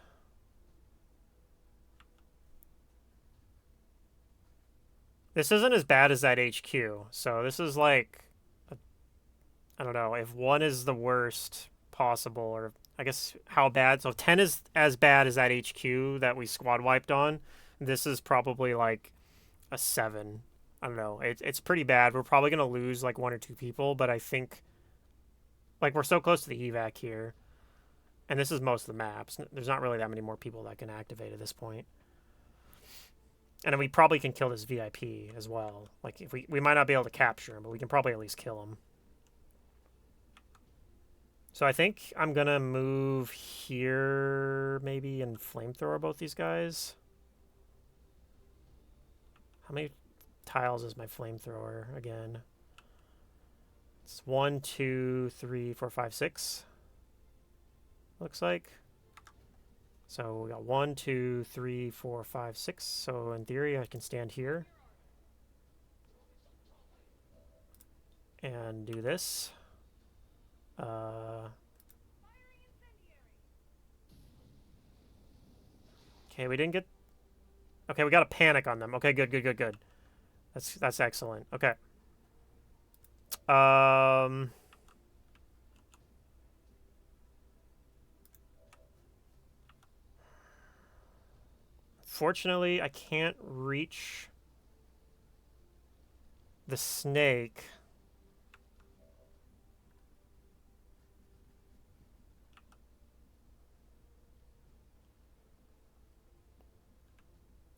This isn't as bad as that HQ, so this is like... I don't know. If 1 is the worst possible, or I guess how bad... So 10 is as bad as that HQ that we squad wiped on. This is probably like a 7. I don't know. It's pretty bad. We're probably going to lose like 1 or 2 people, but I think like we're so close to the evac here. And this is most of the maps. There's not really that many more people that can activate at this point. And then we probably can kill this VIP as well. Like if we might not be able to capture him, but we can probably at least kill him. So I think I'm going to move here maybe and flamethrower both these guys. How many tiles is my flamethrower again? It's 1, 2, 3, 4, 5, 6. Looks like. So we got 1, 2, 3, 4, 5, 6. So in theory, I can stand here and do this. Okay, we didn't get. Okay, we got a panic on them. Okay, good, good, good, good. That's excellent. Okay. Um... Fortunately, I can't reach the snake.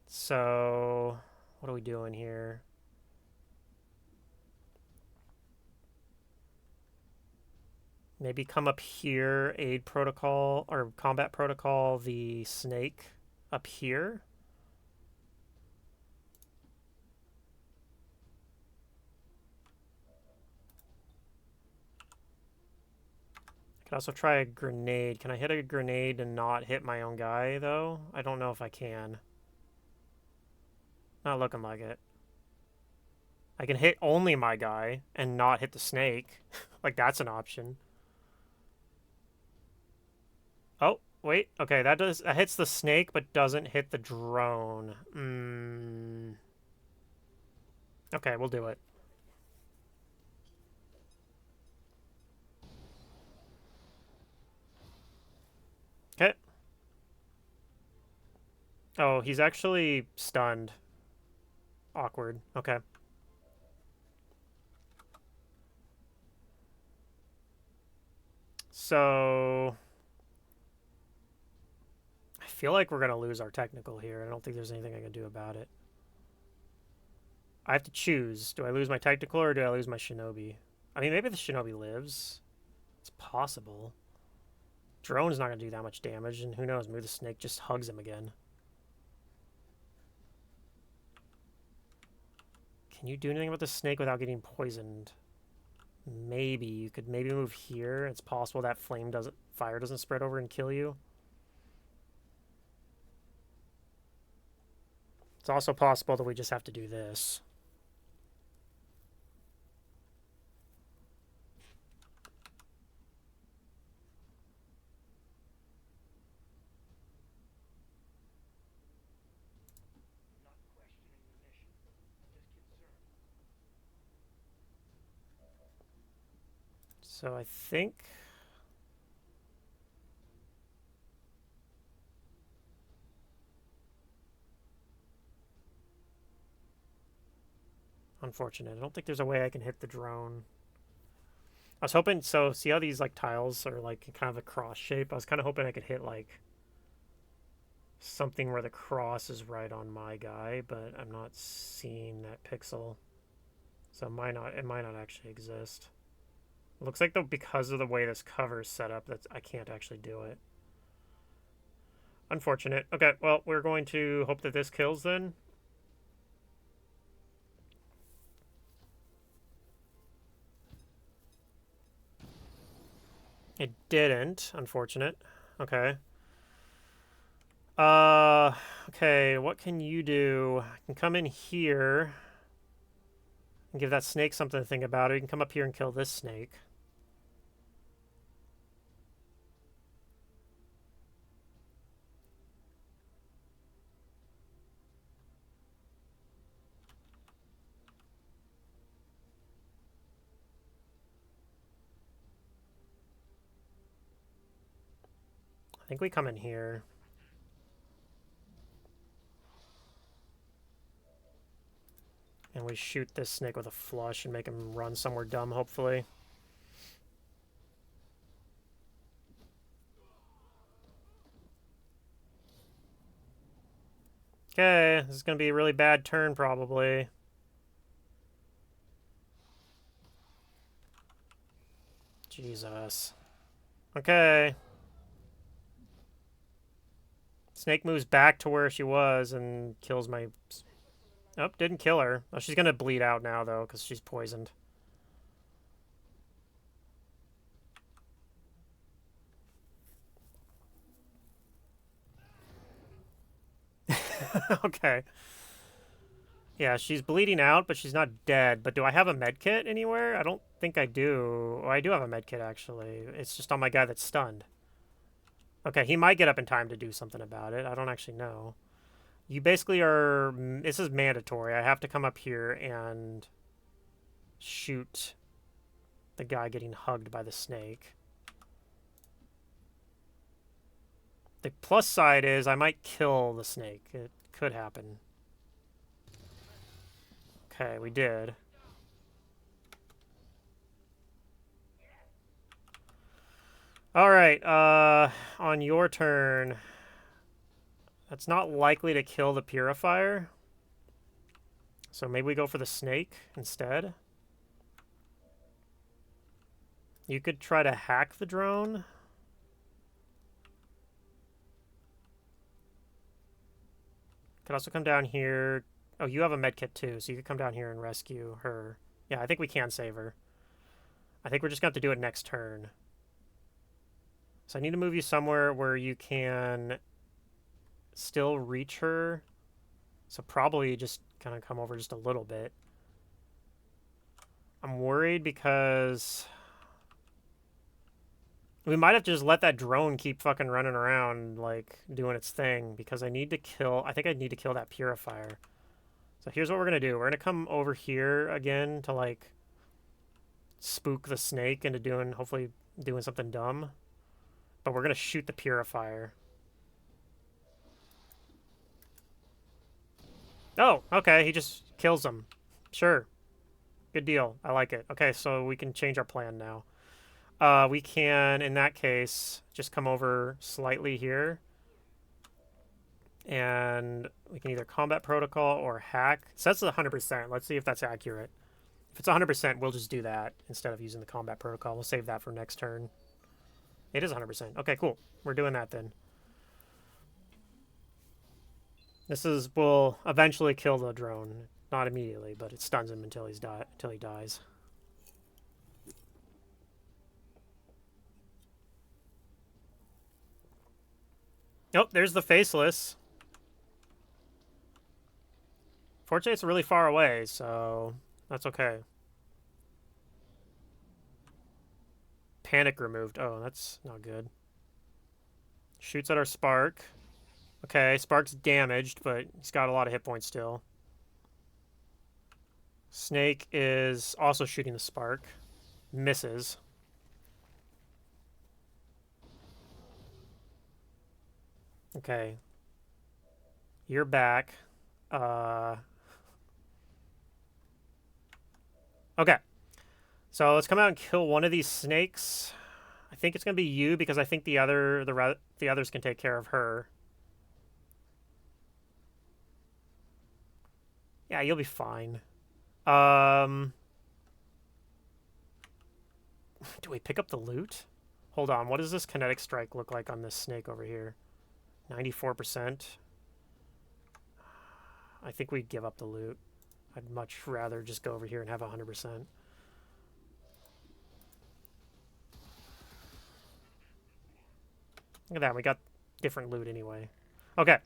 So, what are we doing here? Maybe come up here, aid protocol, or combat protocol, the snake up here. I could also try a grenade. Can I hit a grenade and not hit my own guy, though? I don't know if I can. Not looking like it. I can hit only my guy and not hit the snake. Like, that's an option. Oh, wait. Okay, that hits the snake but doesn't hit the drone. Okay, we'll do it. Okay. Oh, he's actually stunned. Awkward. Okay. So... I feel like we're going to lose our technical here. I don't think there's anything I can do about it. I have to choose. Do I lose my technical or do I lose my shinobi? I mean, maybe the shinobi lives. It's possible. Drone's not going to do that much damage, and who knows, maybe the snake just hugs him again. Can you do anything about the snake without getting poisoned? Maybe. You could maybe move here. It's possible that fire doesn't spread over and kill you. It's also possible that we just have to do this. So I think... Unfortunate. I don't think there's a way I can hit the drone. I was hoping... So, see how these, like, tiles are, like, kind of a cross shape? I was kind of hoping I could hit, like, something where the cross is right on my guy, but I'm not seeing that pixel. So it might not actually exist. It looks like, though, because of the way this cover is set up, I can't actually do it. Unfortunate. Okay, well, we're going to hope that this kills then. It didn't. Unfortunate. Okay. Okay, what can you do? I can come in here and give that snake something to think about. Or you can come up here and kill this snake. I think we come in here. And we shoot this snake with a flush and make him run somewhere dumb, hopefully. Okay, this is going to be a really bad turn, probably. Jesus. Okay. Snake moves back to where she was and kills my... Oh, didn't kill her. Oh, she's going to bleed out now, though, because she's poisoned. Okay. Yeah, she's bleeding out, but she's not dead. But do I have a med kit anywhere? I don't think I do. Oh, I do have a med kit, actually. It's just on my guy that's stunned. Okay, he might get up in time to do something about it. I don't actually know. You basically are... This is mandatory. I have to come up here and shoot the guy getting hugged by the snake. The plus side is I might kill the snake. It could happen. Okay, we did. Alright, on your turn, that's not likely to kill the purifier. So maybe we go for the snake instead. You could try to hack the drone. Could also come down here. Oh, you have a medkit too, so you could come down here and rescue her. Yeah, I think we can save her. I think we're just going to have to do it next turn. So I need to move you somewhere where you can still reach her. So probably just kind of come over just a little bit. I'm worried because we might have to just let that drone keep fucking running around, like, doing its thing, because I need to kill... I think I need to kill that purifier. So here's what we're going to do. We're going to come over here again to, like, spook the snake into doing, hopefully, doing something dumb. But we're going to shoot the purifier. Oh, okay. He just kills them. Sure. Good deal. I like it. Okay, so we can change our plan now. We can, in that case, just come over slightly here. And we can either combat protocol or hack. It says 100%. Let's see if that's accurate. If it's 100%, we'll just do that instead of using the combat protocol. We'll save that for next turn. It is 100%. Okay, cool. We're doing that then. Will eventually kill the drone. Not immediately, but it stuns him until he dies. Oh, there's the faceless. Fortunately, it's really far away, so that's okay. Panic removed. Oh, that's not good. Shoots at our Spark. Okay, Spark's damaged, but he's got a lot of hit points still. Snake is also shooting the Spark. Misses. Okay. You're back. Okay. So let's come out and kill one of these snakes. I think it's gonna be you because I think the others can take care of her. Yeah, you'll be fine. Do we pick up the loot? Hold on. What does this kinetic strike look like on this snake over here? 94%. I think we'd give up the loot. I'd much rather just go over here and have 100%. Look at that. We got different loot anyway. Okay.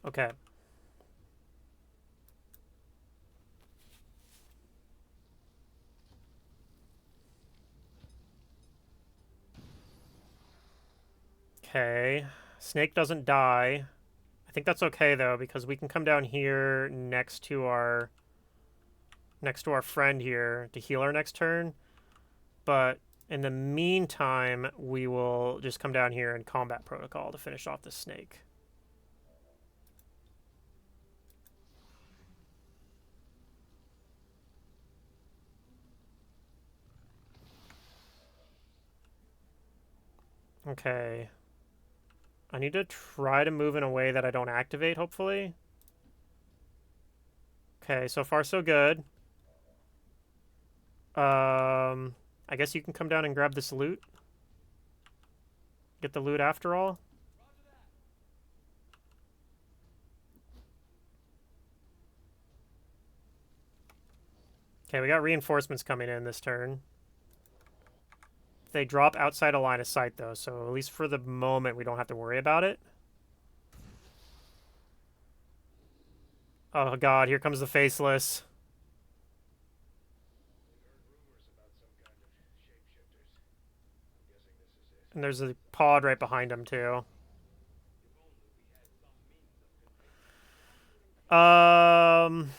Okay. Okay. Snake doesn't die. I think that's okay though, because we can come down here next to our friend here to heal our next turn. But in the meantime, we will just come down here and combat protocol to finish off the snake. Okay. I need to try to move in a way that I don't activate, hopefully. Okay, so far so good. I guess you can come down and grab this loot. Get the loot after all. Okay, we got reinforcements coming in this turn. They drop outside a line of sight, though, so at least for the moment, we don't have to worry about it. Oh, God, here comes the Faceless. And there's a pod right behind him, too. Um...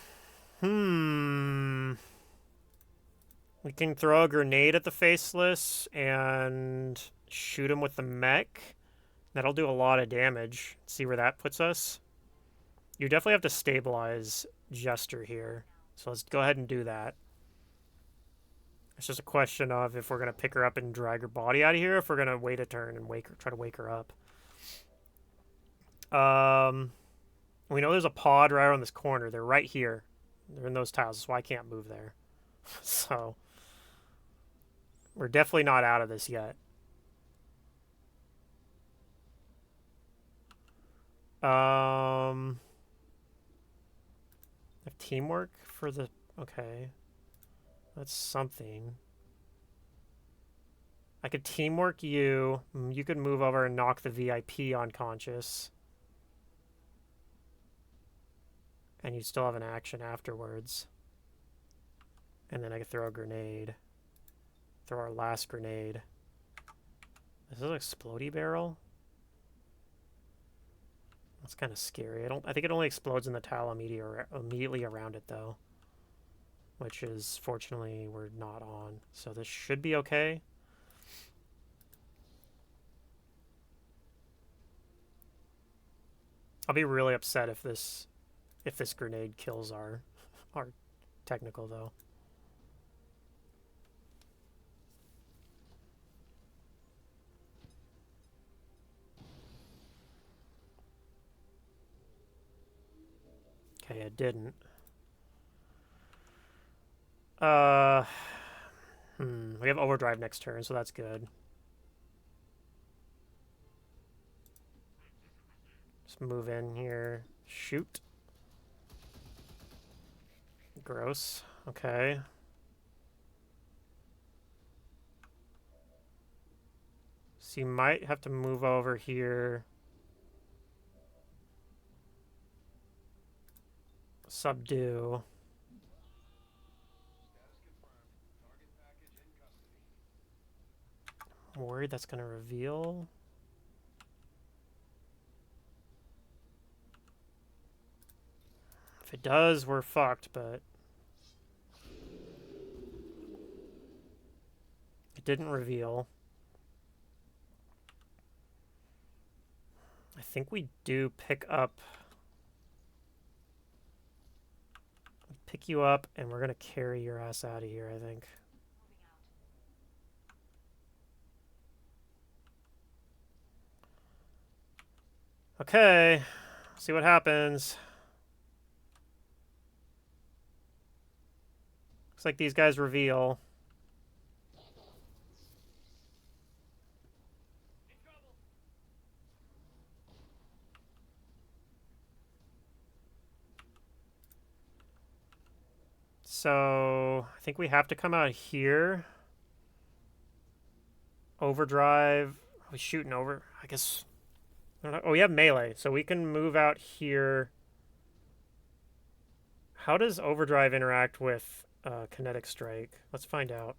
We can throw a grenade at the Faceless and shoot him with the mech. That'll do a lot of damage. See where that puts us? You definitely have to stabilize Jester here. So let's go ahead and do that. It's just a question of if we're going to pick her up and drag her body out of here, if we're going to wait a turn and try to wake her up. We know there's a pod right around this corner. They're right here. They're in those tiles, so I can't move there. So we're definitely not out of this yet. Have teamwork for the... Okay. That's something. I could teamwork you. You could move over and knock the VIP unconscious. And you still have an action afterwards. And then I could throw a grenade. Throw our last grenade. Is this an explodey barrel? That's kind of scary. I think it only explodes in the tile immediately around it, though. Which is, fortunately, we're not on. So this should be okay. I'll be really upset if this grenade kills our technical, though. Okay, it didn't. We have overdrive next turn, so that's good. Just move in here. Shoot. Gross. Okay. So you might have to move over here. Subdue. I'm worried that's going to reveal. If it does, we're fucked, but it didn't reveal. I think we do pick you up, and we're going to carry your ass out of here, I think. Okay, see what happens. Looks like these guys reveal. So I think we have to come out here. Overdrive. Are we shooting over? I guess. I don't know. Oh, we have melee, so we can move out here. How does overdrive interact with kinetic strike? Let's find out.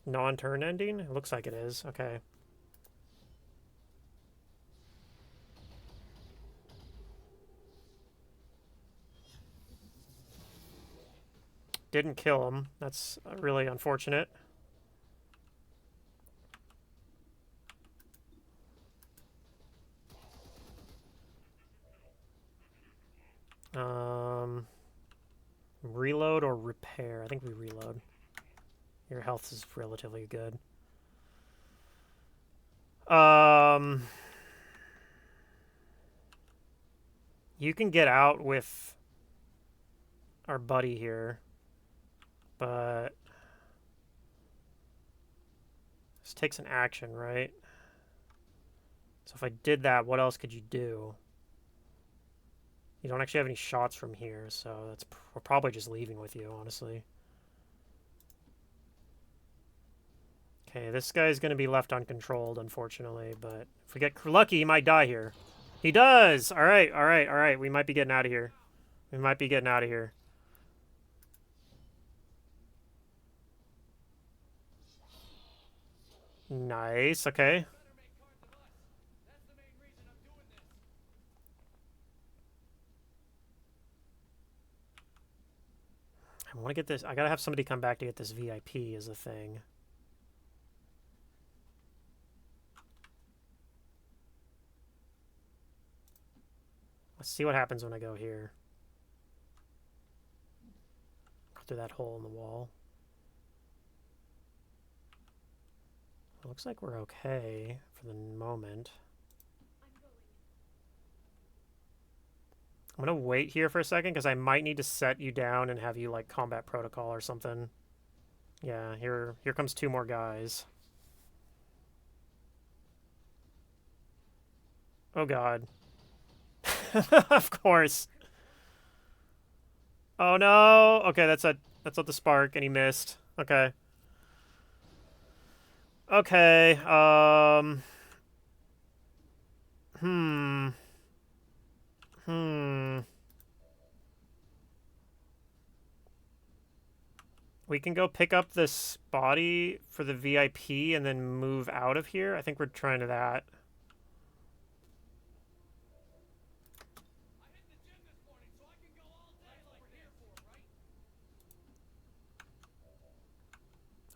Non-turn ending? It looks like it is. Okay. Didn't kill him. That's really unfortunate. Reload or repair? I think we reload. Your health is relatively good. You can get out with our buddy here, but this takes an action, right? So if I did that, what else could you do? You don't actually have any shots from here, so we're probably just leaving with you, honestly. Okay, this guy's going to be left uncontrolled, unfortunately, but if we get lucky, he might die here. He does! Alright, alright, alright. We might be getting out of here. We might be getting out of here. Nice, okay. I want to get this. I gotta have somebody come back to get this VIP as a thing. Let's see what happens when I go here. Go through that hole in the wall. It looks like we're okay for the moment. I'm gonna wait here for a second because I might need to set you down and have you like combat protocol or something. Yeah, here comes 2 more guys. Oh god. Of course. Oh no. Okay, that's not the spark and he missed. Okay. Okay. Hmm. We can go pick up this body for the VIP and then move out of here. I think we're trying to that.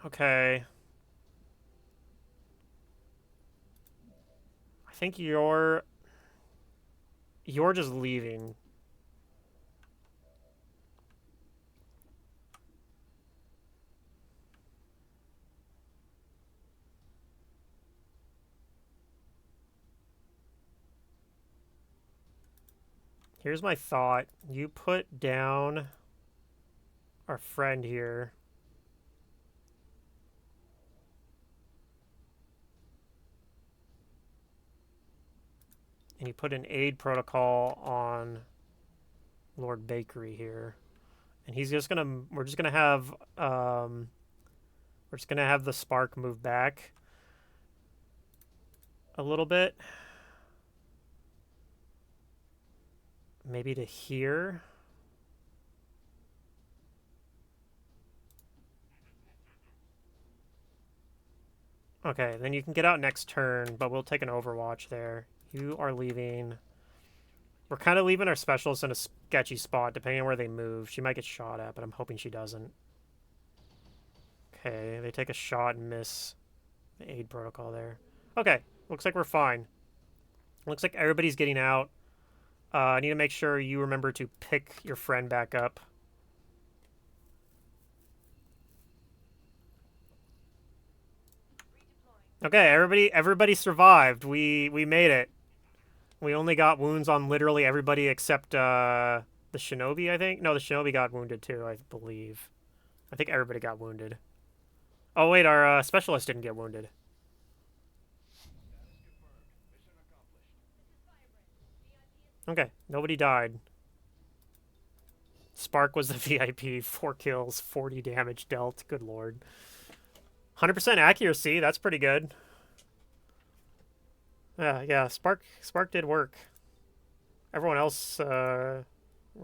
Okay. I think you're just leaving. Here's my thought. You put down our friend here. And you put an aid protocol on Lord Bakery here. And he's just gonna, we're just gonna have the spark move back a little bit. Maybe to here. Okay, then you can get out next turn, but we'll take an overwatch there. You are leaving. We're kind of leaving our specialists in a sketchy spot, depending on where they move. She might get shot at, but I'm hoping she doesn't. Okay, they take a shot and miss the aid protocol there. Okay, looks like we're fine. Looks like everybody's getting out. I need to make sure you remember to pick your friend back up. Okay, everybody survived. We made it. We only got wounds on literally everybody except the shinobi, I think. No, the shinobi got wounded too, I believe. I think everybody got wounded. Oh wait, our specialist didn't get wounded. Okay, nobody died. Spark was the VIP. 4 kills, 40 damage dealt. Good lord. 100% accuracy. That's pretty good. Yeah. Spark did work. Everyone else were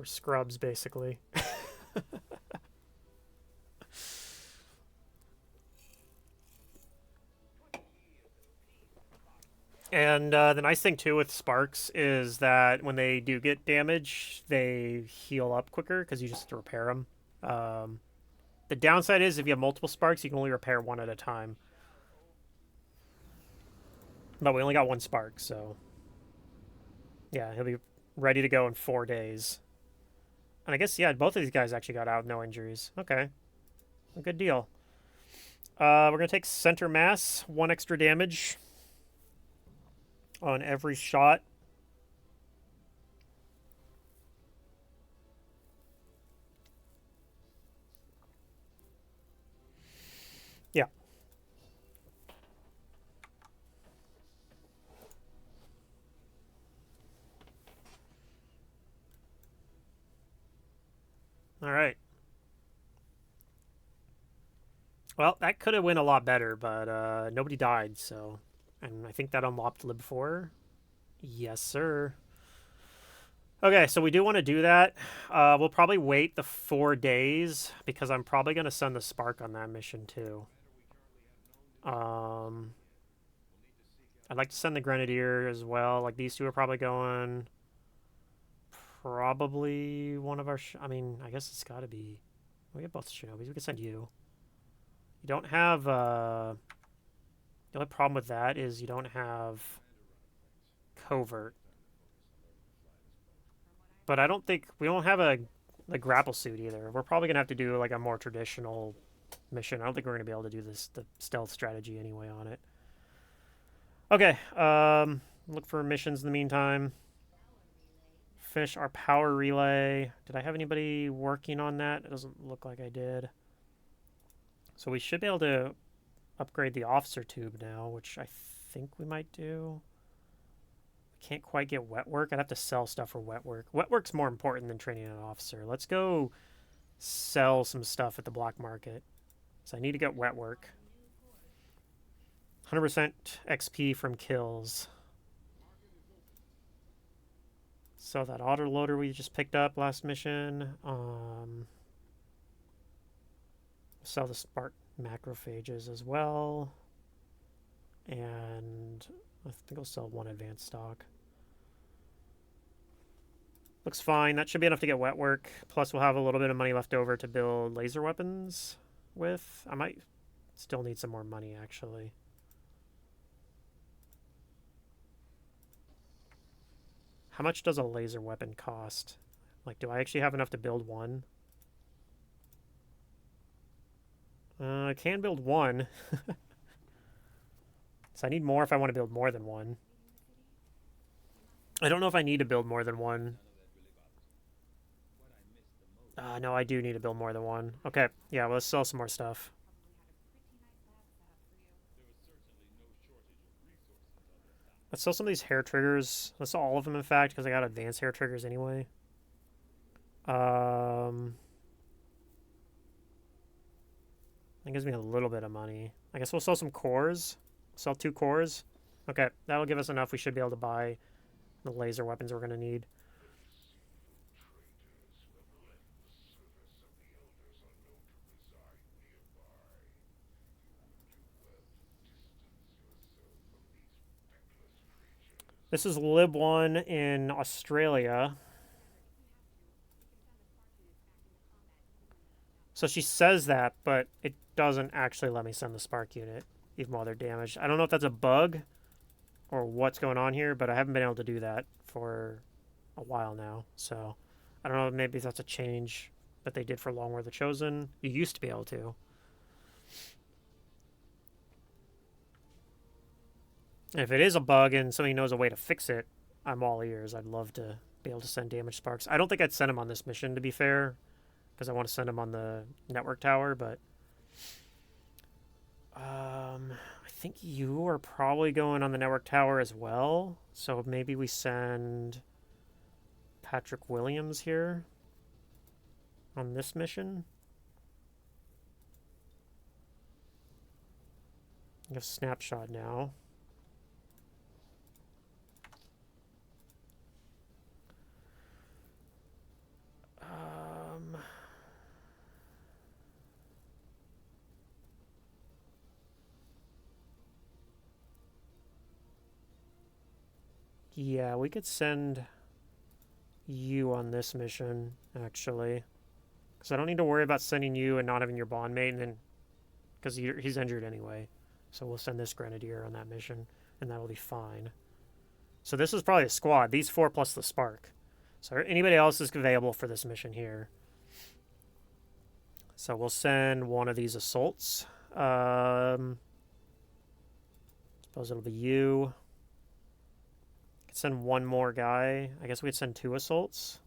scrubs, basically. And the nice thing, too, with Sparks is that when they do get damage, they heal up quicker because you just have to repair them. The downside is if you have multiple Sparks, you can only repair 1 at a time. But we only got 1 Spark, so... Yeah, he'll be ready to go in 4 days. And I guess, yeah, both of these guys actually got out with no injuries. Okay. A good deal. We're going to take center mass, 1 extra damage on every shot. Yeah. All right. Well, that could have went a lot better, but nobody died, so... And I think that unlocked live 4. Yes, sir. Okay, so we do want to do that. We'll probably wait the 4 days because I'm probably going to send the Spark on that mission too. Um, I'd like to send the Grenadier as well. Like these two are probably going. Probably one of our. I mean, I guess it's got to be. We have both Shinobis. We can send you. You don't have. The only problem with that is you don't have covert. But I don't think we don't have a grapple suit either. We're probably gonna have to do like a more traditional mission. I don't think we're gonna be able to do the stealth strategy anyway on it. Okay. Look for missions in the meantime. Finish our power relay. Did I have anybody working on that? It doesn't look like I did. So we should be able to upgrade the officer tube now, which I think we might do. We can't quite get wet work. I'd have to sell stuff for wet work. Wet work's more important than training an officer. Let's go sell some stuff at the black market. So I need to get wet work. 100% XP from kills. So that autoloader we just picked up last mission. Sell the spark macrophages as well. And I think I'll sell one advanced stock. Looks fine. That should be enough to get wet work. Plus we'll have a little bit of money left over to build laser weapons with. I might still need some more money actually. How much does a laser weapon cost? Like, do I actually have enough to build one? I can build one. So I need more if I want to build more than one. I don't know if I need to build more than one. No, I do need to build more than one. Okay, yeah, well, let's sell some more stuff. Let's sell some of these hair triggers. Let's sell all of them, in fact, because I got advanced hair triggers anyway. That gives me a little bit of money. I guess we'll sell some cores. Sell 2 cores. Okay, that'll give us enough. We should be able to buy the laser weapons we're going to need. This is LWOTC in Australia. So she says that, but it doesn't actually let me send the spark unit, even while they're damaged. I don't know if that's a bug or what's going on here, but I haven't been able to do that for a while now. So I don't know, maybe that's a change that they did for Long War the Chosen. You used to be able to. And if it is a bug and somebody knows a way to fix it, I'm all ears. I'd love to be able to send damage sparks. I don't think I'd send them on this mission, to be fair, because I want to send them on the network tower, but I think you are probably going on the network tower as well. So maybe we send Patrick Williams here on this mission. Go snapshot now. Yeah, we could send you on this mission, actually. Because I don't need to worry about sending you and not having your bond mate, and then because he's injured anyway. So we'll send this Grenadier on that mission, and that'll be fine. So this is probably a squad. These 4 plus the Spark. So anybody else is available for this mission here. So we'll send one of these assaults. Suppose it'll be you. Send one more guy. I guess we'd send 2 assaults.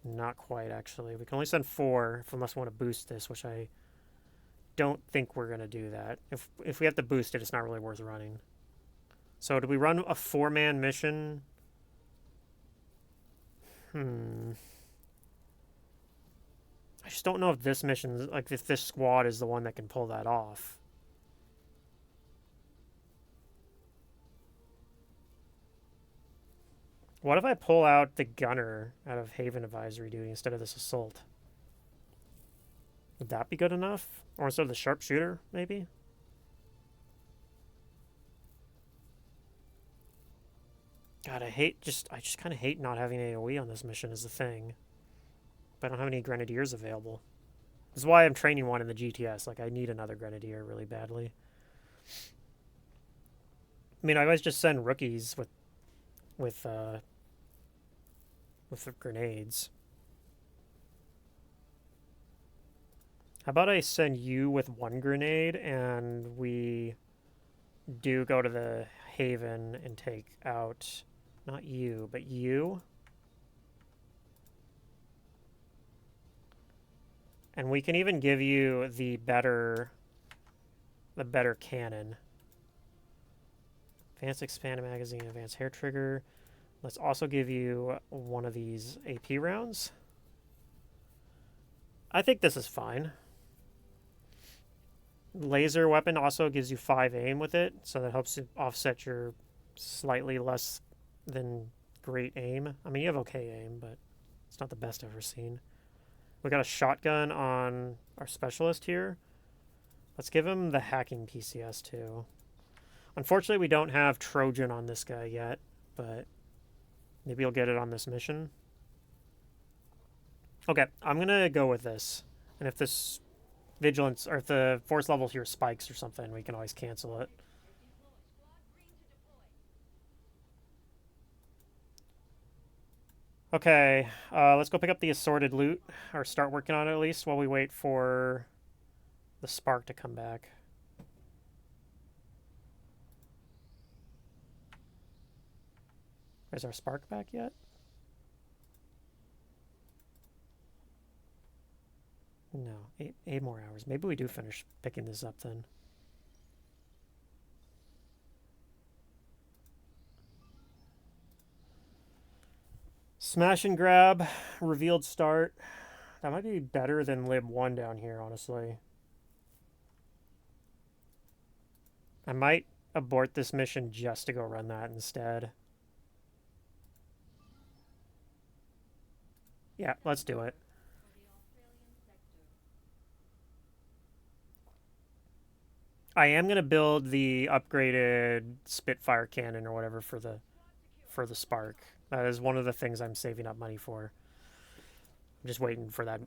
Not quite, actually. We can only send 4 unless we want to boost this, which I don't think we're going to do that. If we have to boost it, it's not really worth running. So do we run a 4-man mission? I just don't know if this mission, like if this squad is the one that can pull that off. What if I pull out the gunner out of Haven Advisory duty instead of this assault? Would that be good enough? Or instead of the sharpshooter, maybe? God, I just kind of hate not having AoE on this mission is the thing. But I don't have any grenadiers available. This is why I'm training one in the GTS. Like, I need another grenadier really badly. I mean, I always just send rookies with the grenades. How about I send you with one grenade and we do go to the Haven and take out not you, but you. And we can even give you the better cannon. Advanced expanded magazine, advanced hair trigger. Let's also give you one of these AP rounds. I think this is fine. Laser weapon also gives you 5 aim with it, so that helps you offset your slightly less than great aim. I mean, you have okay aim, but it's not the best I've ever seen. We got a shotgun on our specialist here. Let's give him the hacking PCS too. Unfortunately, we don't have Trojan on this guy yet, but maybe you'll get it on this mission. Okay, I'm gonna go with this. And if this vigilance, or if the force level here spikes or something, we can always cancel it. Okay, let's go pick up the assorted loot, or start working on it at least while we wait for the spark to come back. Is our spark back yet? No, 8 more hours. Maybe we do finish picking this up then. Smash and grab, revealed start. That might be better than lib 1 down here, honestly. I might abort this mission just to go run that instead. Yeah, let's do it. I am going to build the upgraded Spitfire cannon or whatever for the spark. That is one of the things I'm saving up money for. I'm just waiting for that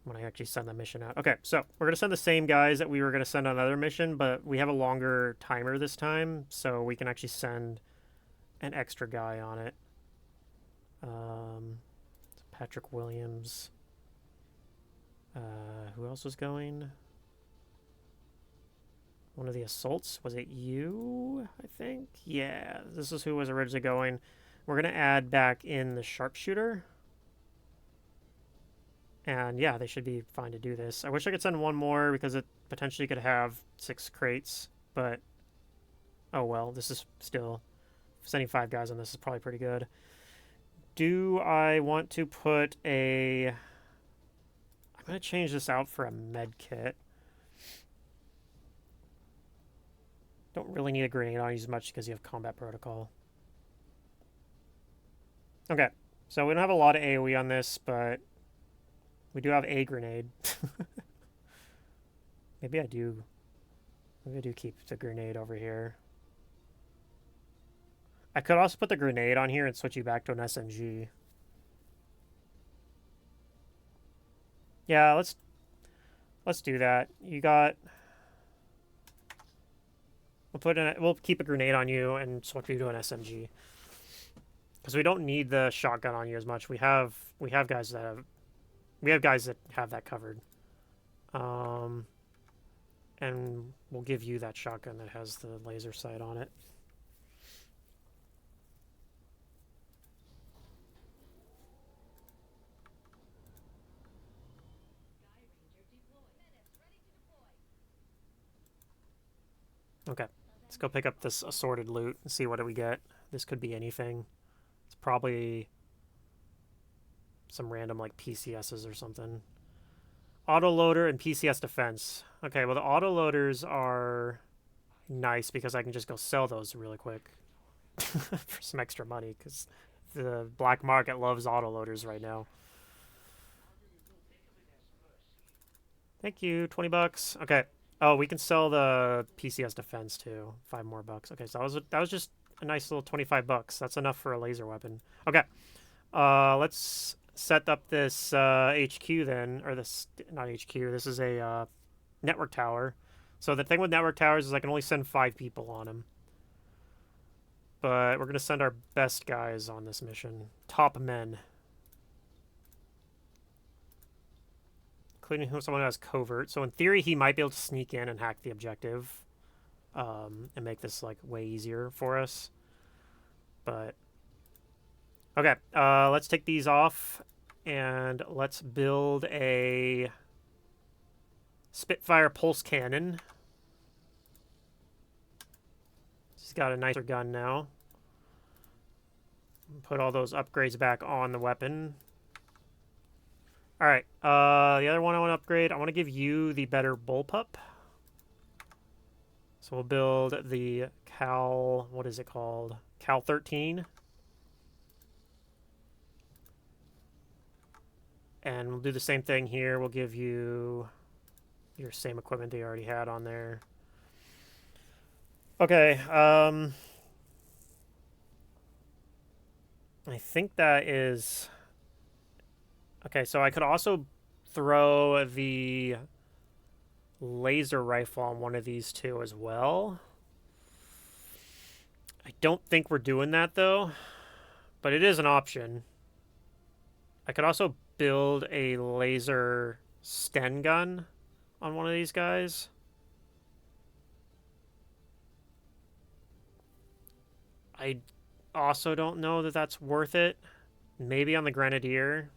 when I actually send that mission out. Okay, so we're going to send the same guys that we were going to send on another mission, but we have a longer timer this time, so we can actually send an extra guy on it. Patrick Williams. Who else was going? One of the assaults. Was it you, I think? Yeah, this is who was originally going. We're going to add back in the sharpshooter. And yeah, they should be fine to do this. I wish I could send one more because it potentially could have 6 crates, but oh well, this is still... Sending 5 guys on this is probably pretty good. Do I want to put a... I'm going to change this out for a med kit. Don't really need a grenade on you as much because you have combat protocol. Okay, so we don't have a lot of AoE on this, but we do have a grenade. Maybe I do keep the grenade over here. I could also put the grenade on here and switch you back to an SMG. Yeah, let's do that. You got... We'll keep a grenade on you and switch you to an SMG. Because we don't need the shotgun on you as much. We have guys that have that covered. And we'll give you that shotgun that has the laser sight on it. Okay, let's go pick up this assorted loot and see what do we get. This could be anything. It's probably some random like PCSs or something. Autoloader and PCS defense. Okay, well the autoloaders are nice because I can just go sell those really quick for some extra money because the black market loves autoloaders right now. Thank you, 20 bucks. Okay. Oh, we can sell the PCS defense too. 5 more bucks. Okay, so that was just a nice little 25 bucks. That's enough for a laser weapon. Okay. Let's set up this HQ then, or this, not HQ. This is a network tower. So the thing with network towers is I can only send 5 people on them. But we're gonna send our best guys on this mission. Top men. Including someone who has covert. So in theory, he might be able to sneak in and hack the objective, and make this like way easier for us. But okay, let's take these off and let's build a Spitfire pulse cannon. He's got a nicer gun now. Put all those upgrades back on the weapon. All right, the other one I want to upgrade, I want to give you the better bullpup. So we'll build the Cal, what is it called? Cal 13. And we'll do the same thing here. We'll give you your same equipment they already had on there. Okay, I think that is... Okay, so I could also throw the laser rifle on one of these two as well. I don't think we're doing that, though, but it is an option. I could also build a laser Sten gun on one of these guys. I also don't know that that's worth it. Maybe on the Grenadier.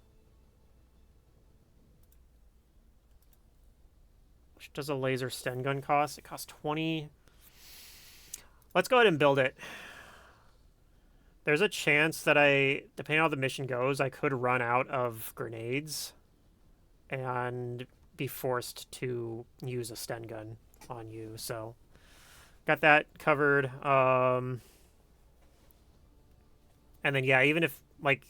Which does a laser Sten gun cost? It costs 20. Let's go ahead and build it. There's a chance that depending on how the mission goes, I could run out of grenades and be forced to use a Sten gun on you. So, got that covered. And then, yeah, even if, like,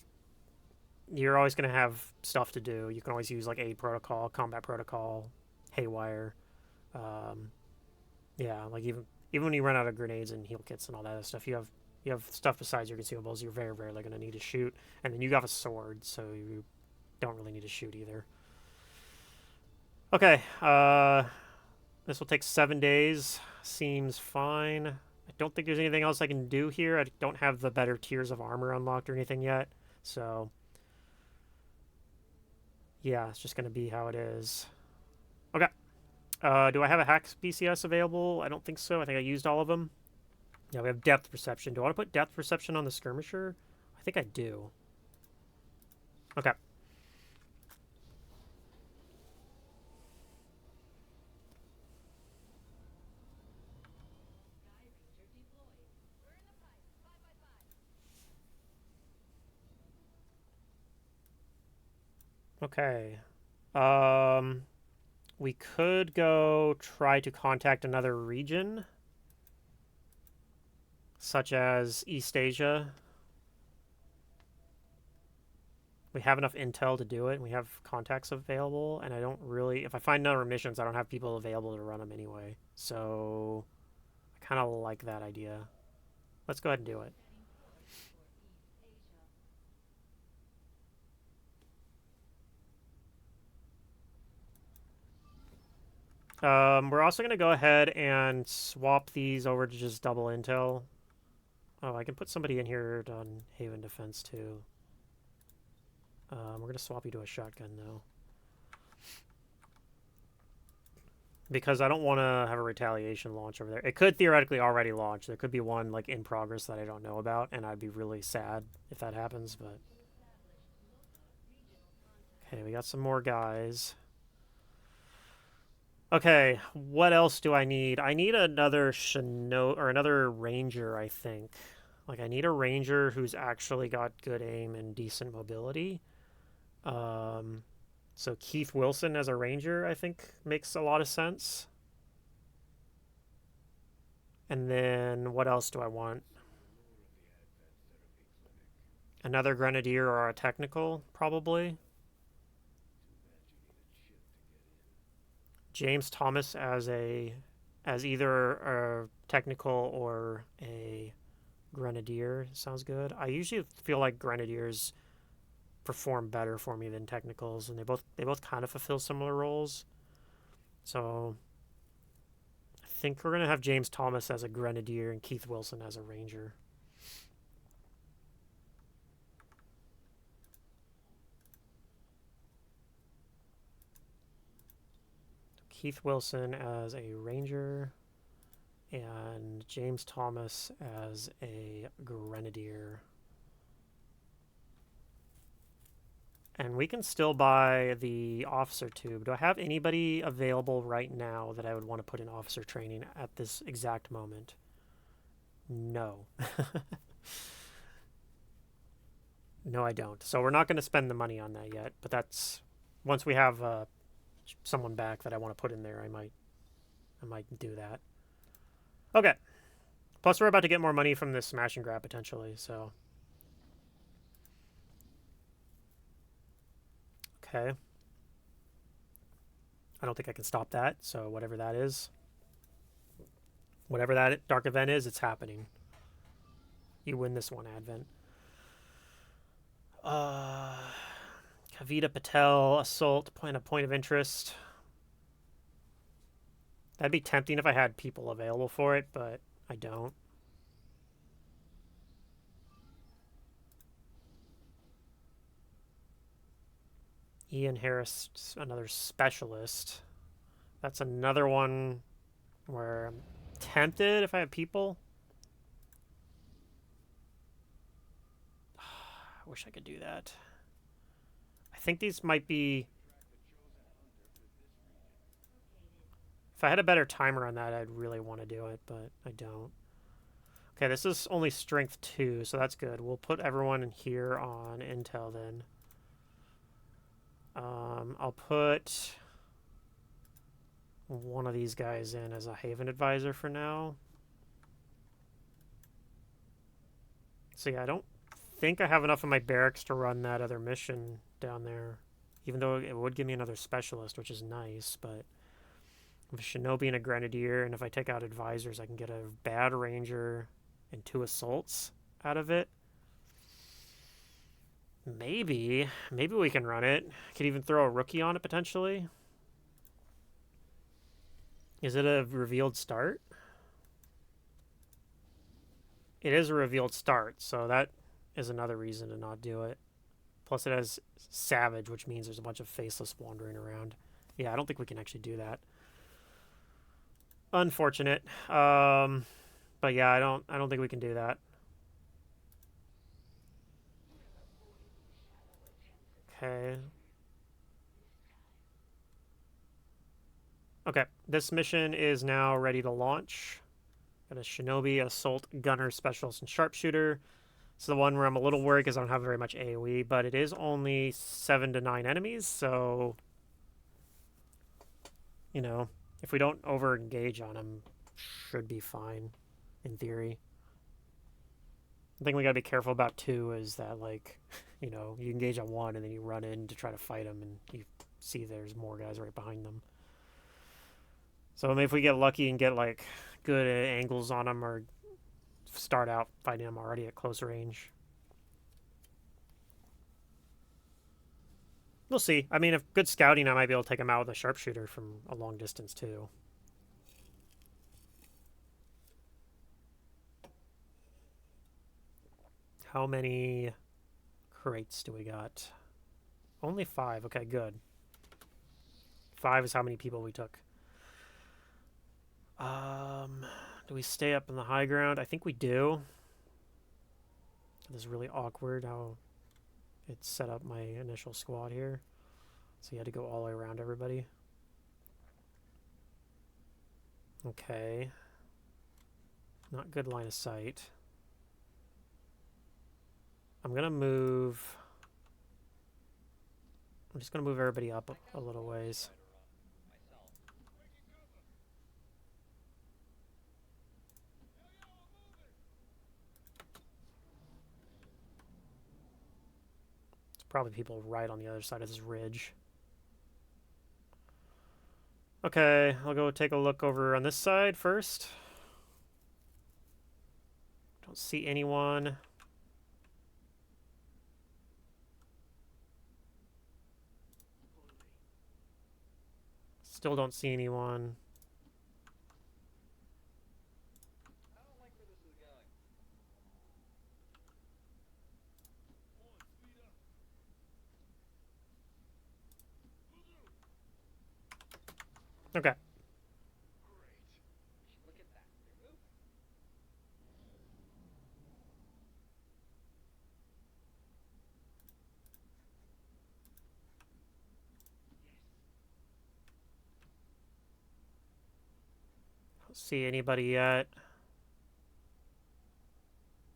you're always going to have stuff to do, you can always use, like, aid protocol, combat protocol, haywire. Yeah, like, even when you run out of grenades and heal kits and all that other stuff, you have stuff besides your consumables you're very rarely going to need to shoot. And then you have a sword, so you don't really need to shoot either. Okay, this will take 7 days. Seems fine. I don't think there's anything else I can do here. I don't have the better tiers of armor unlocked or anything yet. So, yeah, it's just going to be how it is. Okay. Do I have a hack BCS available? I don't think so. I think I used all of them. Yeah, we have depth perception. Do I want to put depth perception on the skirmisher? I think I do. Okay. Okay. We could go try to contact another region, such as East Asia. We have enough intel to do it, and we have contacts available, and I don't really... If I find other missions, I don't have people available to run them anyway. So, I kind of like that idea. Let's go ahead and do it. We're also going to go ahead and swap these over to just double intel. Oh, I can put somebody in here on Haven Defense, too. We're going to swap you to a shotgun, though. Because I don't want to have a retaliation launch over there. It could theoretically already launch. There could be one, like, in progress that I don't know about, and I'd be really sad if that happens, but... Okay, we got some more guys. Okay, what else do I need? I need another another ranger, I think. Like, I need a ranger who's actually got good aim and decent mobility. So Keith Wilson as a ranger, I think, makes a lot of sense. And then what else do I want? Another grenadier or a technical, probably. James Thomas as either a technical or a grenadier sounds good. I usually feel like grenadiers perform better for me than technicals, and they both kind of fulfill similar roles. So I think we're gonna have James Thomas as a grenadier and Keith Wilson as a ranger. Keith Wilson as a ranger and James Thomas as a grenadier. And we can still buy the officer tube. Do I have anybody available right now that I would want to put in officer training at this exact moment? No. No, I don't. So we're not going to spend the money on that yet. But that's once we have someone back that I want to put in there, I might do that. Okay. Plus, we're about to get more money from this smash and grab potentially. So. Okay. I don't think I can stop that, so whatever that is. Whatever that dark event is, it's happening. You win this one, Advent. Kavita Patel, Assault, a point of interest. That'd be tempting if I had people available for it, but I don't. Ian Harris, another specialist. That's another one where I'm tempted if I have people. I wish I could do that. I think these might be... If I had a better timer on that, I'd really want to do it, but I don't. Okay, this is only strength 2, so that's good. We'll put everyone in here on intel then. I'll put one of these guys in as a Haven advisor for now. So yeah, I don't think I have enough of my barracks to run that other mission down there. Even though it would give me another specialist, which is nice, but... With a Shinobi and a Grenadier, and if I take out advisors, I can get a bad Ranger and 2 assaults out of it. Maybe we can run it. Could even throw a rookie on it, potentially. Is it a revealed start? It is a revealed start, so that is another reason to not do it. Plus it has Savage, which means there's a bunch of Faceless wandering around. Yeah, I don't think we can actually do that. Unfortunate. But yeah, I don't think we can do that. Okay. Okay, this mission is now ready to launch. Got a Shinobi, Assault, Gunner, Specialist, and Sharpshooter. It's the one where I'm a little worried because I don't have very much AoE, but it is only 7 to 9 enemies, so... You know, if we don't over-engage on them, should be fine, in theory. The thing we gotta be careful about, too, is that, like, you know, you engage on one and then you run in to try to fight them and you see there's more guys right behind them. So maybe if we get lucky and get, like, good angles on them or start out fighting them already at close range. We'll see. I mean, if good scouting, I might be able to take them out with a sharpshooter from a long distance, too. How many crates do we got? Only 5. Okay, good. 5 is how many people we took. Do we stay up in the high ground? I think we do. This is really awkward how it set up my initial squad here. So you had to go all the way around everybody. Okay. Not good line of sight. I'm just gonna move everybody up a little ways. probably people right on the other side of this ridge. Okay, I'll go take a look over on this side first. Don't see anyone. Still don't see anyone. Okay. Don't see anybody yet.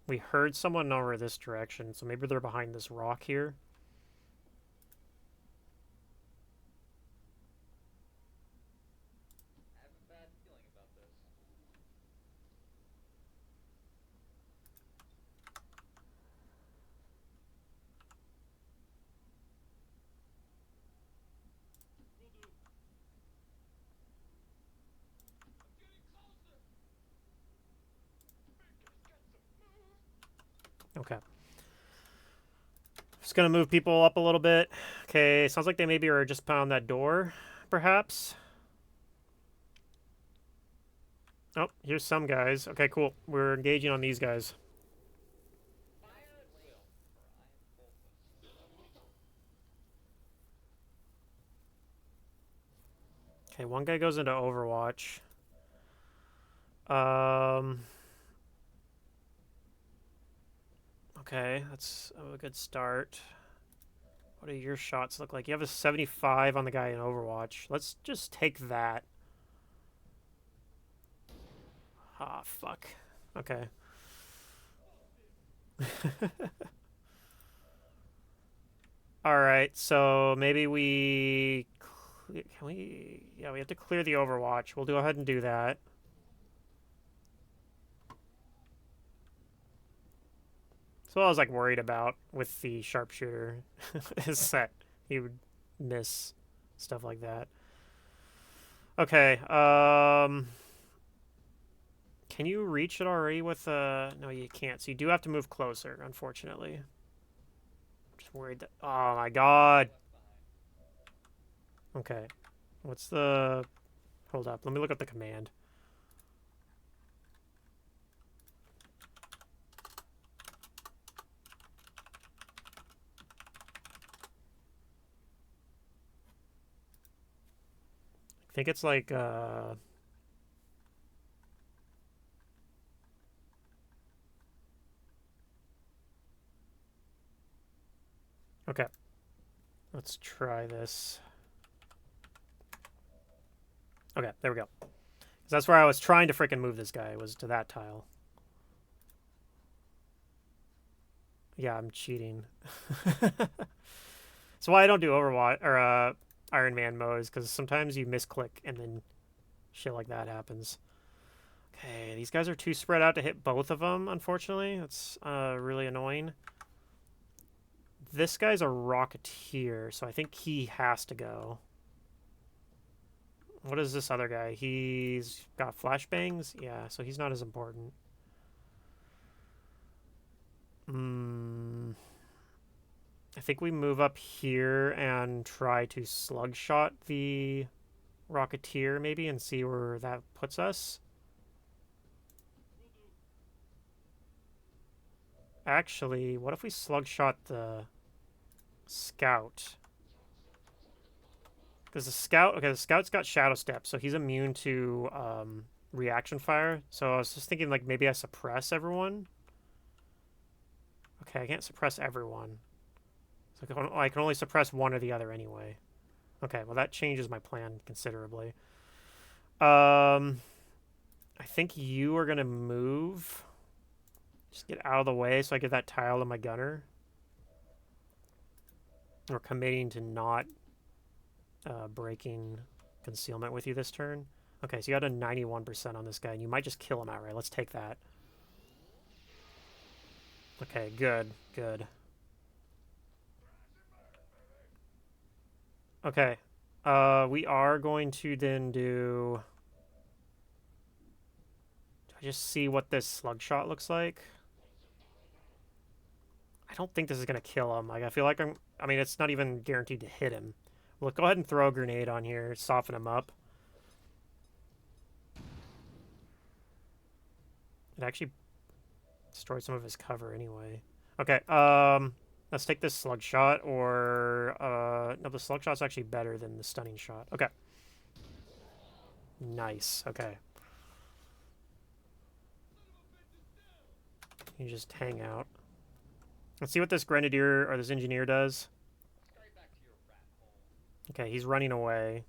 We heard someone over this direction, so maybe they're behind this rock here. Okay. Just gonna move people up a little bit. Okay, sounds like they maybe are just pound that door, perhaps. Oh, here's some guys. Okay, cool. We're engaging on these guys. Okay, one guy goes into Overwatch. Okay, that's a good start. What do your shots look like? You have a 75 on the guy in Overwatch. Let's just take that. Ah, fuck. Okay. Alright, so maybe we... Can we... Yeah, we have to clear the Overwatch. We'll go ahead and do that. So I was like worried about with the sharpshooter is that he would miss stuff like that. Okay, can you reach it already with no, you can't. So you do have to move closer, unfortunately. I'm just worried that oh my god. Okay. What's the hold up, let me look up the command. I think it's like okay. Let's try this. Okay, there we go. That's where I was trying to freaking move this guy, was to that tile. Yeah, I'm cheating. That's why I don't do Overwatch or Iron Man modes, because sometimes you misclick and then shit like that happens. Okay, these guys are too spread out to hit both of them, unfortunately. That's really annoying. This guy's a Rocketeer, so I think he has to go. What is this other guy? He's got flashbangs? Yeah, so he's not as important. I think we move up here and try to slug shot the Rocketeer maybe and see where that puts us. Actually, what if we slug shot the Scout? Because the Scout, okay, the Scout's got Shadow Step, so he's immune to reaction fire. So I was just thinking, like, maybe I suppress everyone. Okay, I can't suppress everyone. So I can only suppress one or the other anyway. Okay, well, that changes my plan considerably. I think you are going to move. Just get out of the way so I get that tile to my gunner. We're committing to not breaking concealment with you this turn. Okay, so you got a 91% on this guy, and you might just kill him outright. Let's take that. Okay, good, good. Okay. We are going to then do... I just see what this slug shot looks like? I don't think this is going to kill him. Like, I feel like I mean, it's not even guaranteed to hit him. Well, go ahead and throw a grenade on here. Soften him up. It actually destroyed some of his cover anyway. Okay, let's take this slug shot, or... no, the slug shot's actually better than the stunning shot. Okay. Nice. Okay. You just hang out. Let's see what this grenadier or this engineer does. Okay, he's running away.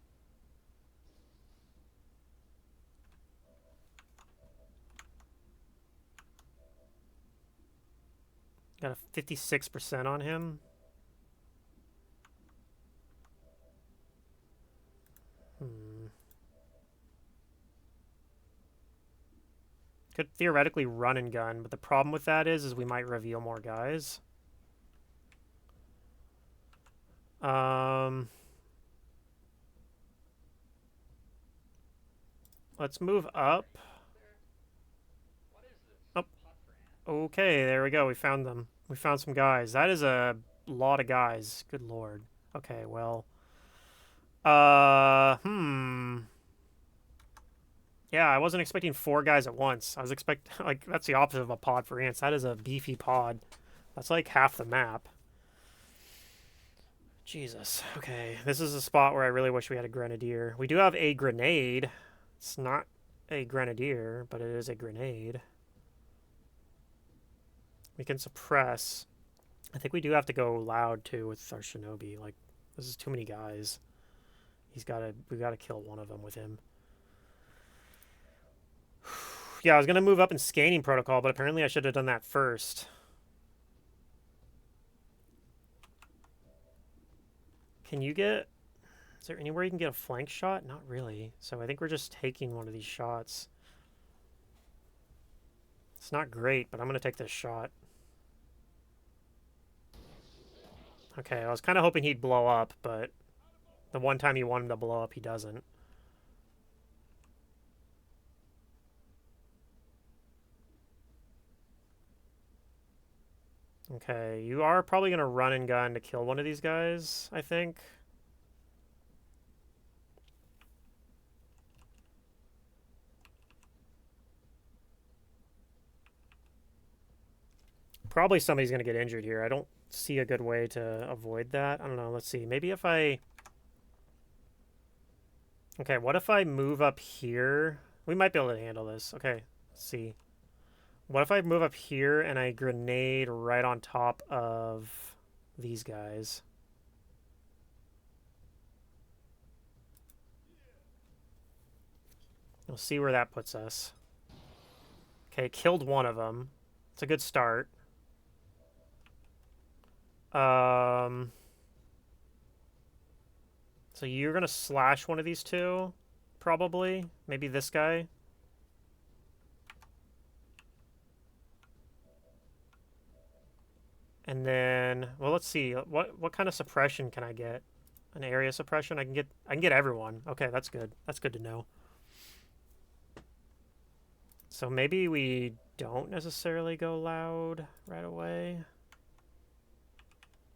Got a 56% on him. Could theoretically run and gun, but the problem with that is we might reveal more guys. Let's move up. Oh, okay, there we go. We found them. We found some guys. That is a lot of guys. Good lord. Okay, well. Yeah, I wasn't expecting 4 guys at once. I was expecting, like, that's the opposite of a pod for ants. That is a beefy pod. That's like half the map. Jesus. Okay, this is a spot where I really wish we had a grenadier. We do have a grenade. It's not a grenadier, but it is a grenade. We can suppress. I think we do have to go loud, too, with our shinobi. Like, this is too many guys. We gotta kill one of them with him. Yeah, I was gonna move up in scanning protocol, but apparently I should have done that first. Can you get... Is there anywhere you can get a flank shot? Not really. So I think we're just taking one of these shots. It's not great, but I'm gonna take this shot. Okay, I was kind of hoping he'd blow up, but the one time you want him to blow up, he doesn't. Okay, you are probably going to run and gun to kill one of these guys, I think. Probably somebody's going to get injured here. I don't see a good way to avoid that. I don't know. Let's see. Maybe if I... Okay, what if I move up here? We might be able to handle this. Okay, let's see. What if I move up here and I grenade right on top of these guys? We'll see where that puts us. Okay, killed one of them. It's a good start. So you're going to slash one of these two, probably. Maybe this guy. And then, well, let's see. What kind of suppression can I get? An area suppression? I can get everyone. Okay, that's good. That's good to know. So maybe we don't necessarily go loud right away.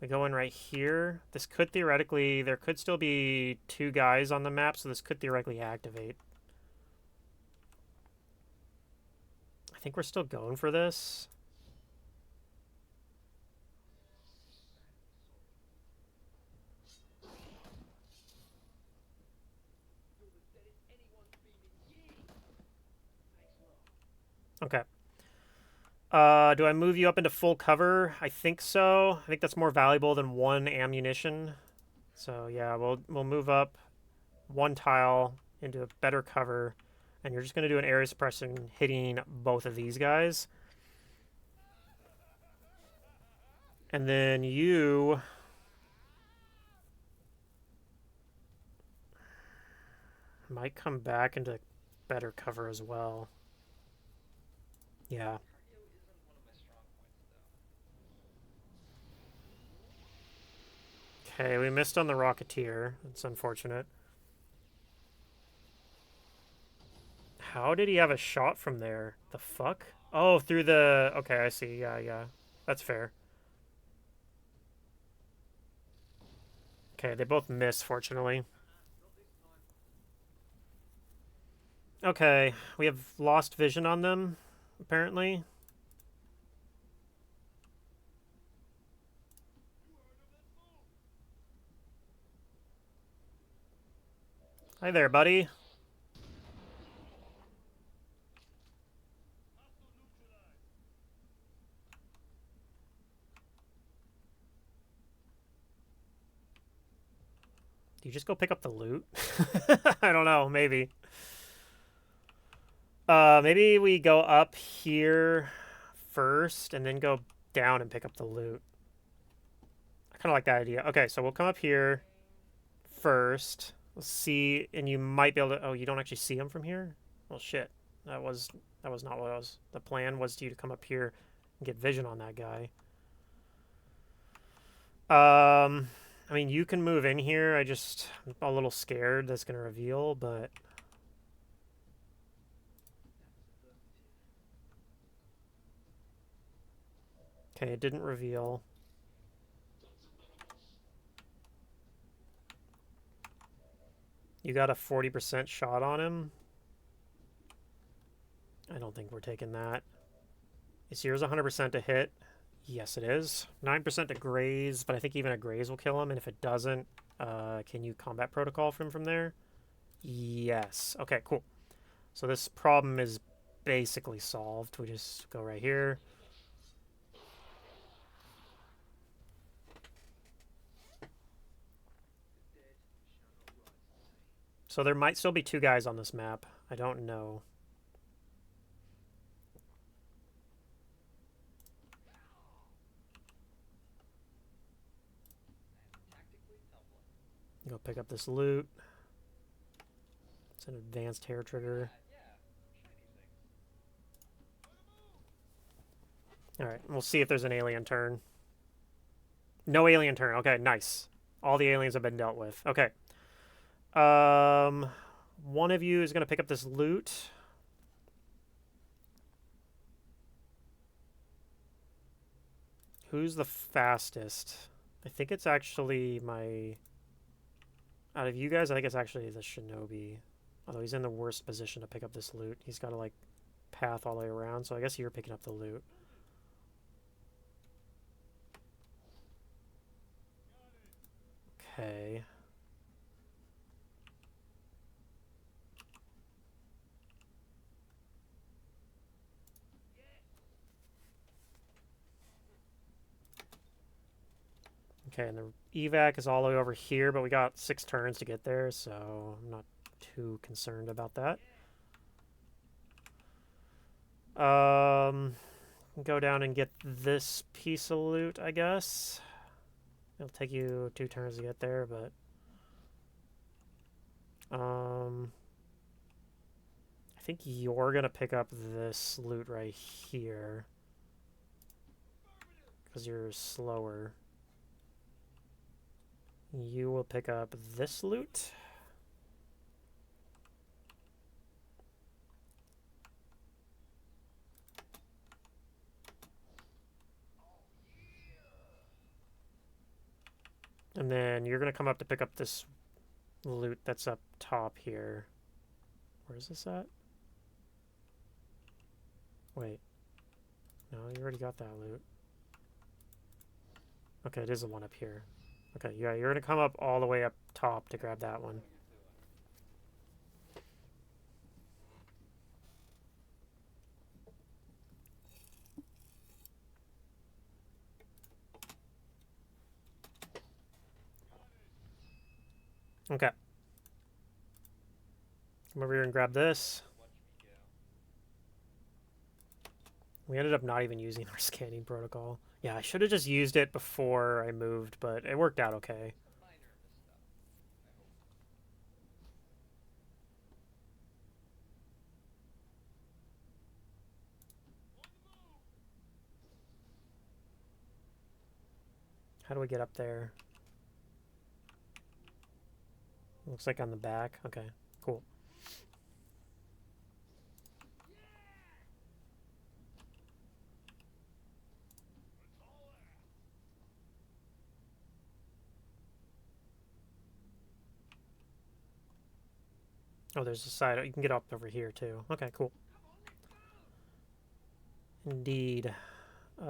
We go in right here. This could theoretically, there could still be 2 guys on the map, so this could theoretically activate. I think we're still going for this. Okay. Do I move you up into full cover? I think so. I think that's more valuable than 1 ammunition. So yeah, we'll move up 1 tile into a better cover, and you're just going to do an area suppression hitting both of these guys. And then you... might come back into better cover as well. Yeah. Okay, we missed on the Rocketeer. It's unfortunate. How did he have a shot from there? The fuck? Oh, through the... Okay, I see. Yeah, yeah. That's fair. Okay, they both miss, fortunately. Okay, we have lost vision on them, apparently. Hi there, buddy. Do you just go pick up the loot? I don't know, maybe. Maybe we go up here first and then go down and pick up the loot. I kind of like that idea. Okay, so we'll come up here first. Let's see, and you might be able to... Oh, you don't actually see him from here? Well, shit. That was not what I was... The plan was you to come up here and get vision on that guy. I mean, you can move in here. I'm a little scared that's going to reveal, but... Okay, it didn't reveal. You got a 40% shot on him. I don't think we're taking that. Is yours 100% to hit? Yes, it is. 9% to graze, but I think even a graze will kill him, and if it doesn't, can you combat protocol from there? Yes. Okay, cool. So this problem is basically solved. We just go right here. So there might still be two guys on this map. I don't know. Go pick up this loot. It's an advanced hair trigger. Alright, we'll see if there's an alien turn. No alien turn. Okay, nice. All the aliens have been dealt with. Okay. One of you is going to pick up this loot. Who's the fastest? I think it's actually my... Out of you guys, I think it's actually the shinobi. Although he's in the worst position to pick up this loot. He's got to, like, path all the way around. So I guess you're picking up the loot. Okay. Okay, and the evac is all the way over here, but we got 6 turns to get there, so I'm not too concerned about that. Go down and get this piece of loot, I guess. It'll take you 2 turns to get there, but... I think you're gonna pick up this loot right here. Because you're slower. You will pick up this loot. And then you're going to come up to pick up this loot that's up top here. Where is this at? Wait. No, you already got that loot. Okay, it is the one up here. Okay, yeah, you're going to come up all the way up top to grab that one. Okay. Come over here and grab this. We ended up not even using our scanning protocol. Yeah, I should have just used it before I moved, but it worked out okay. How do we get up there? Looks like on the back. Okay, cool. Oh, there's a side. You can get up over here, too. Okay, cool. Indeed. Yep.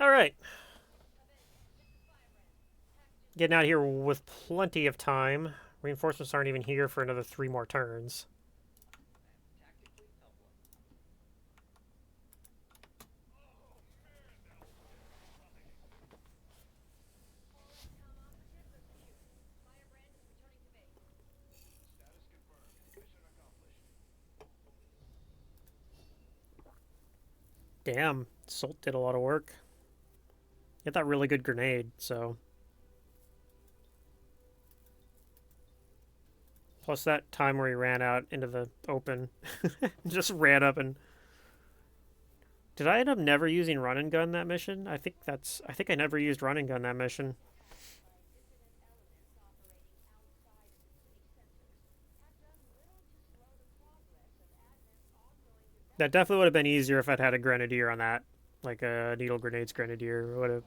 All right. Getting out of here with plenty of time. Reinforcements aren't even here for another 3 more turns. Damn, Salt did a lot of work. Get that really good grenade, so. Plus that time where he ran out into the open. Just ran up and... Did I end up never using run and gun that mission? I think I never used run and gun that mission. That definitely would have been easier if I'd had a grenadier on that. Like a needle grenades grenadier would have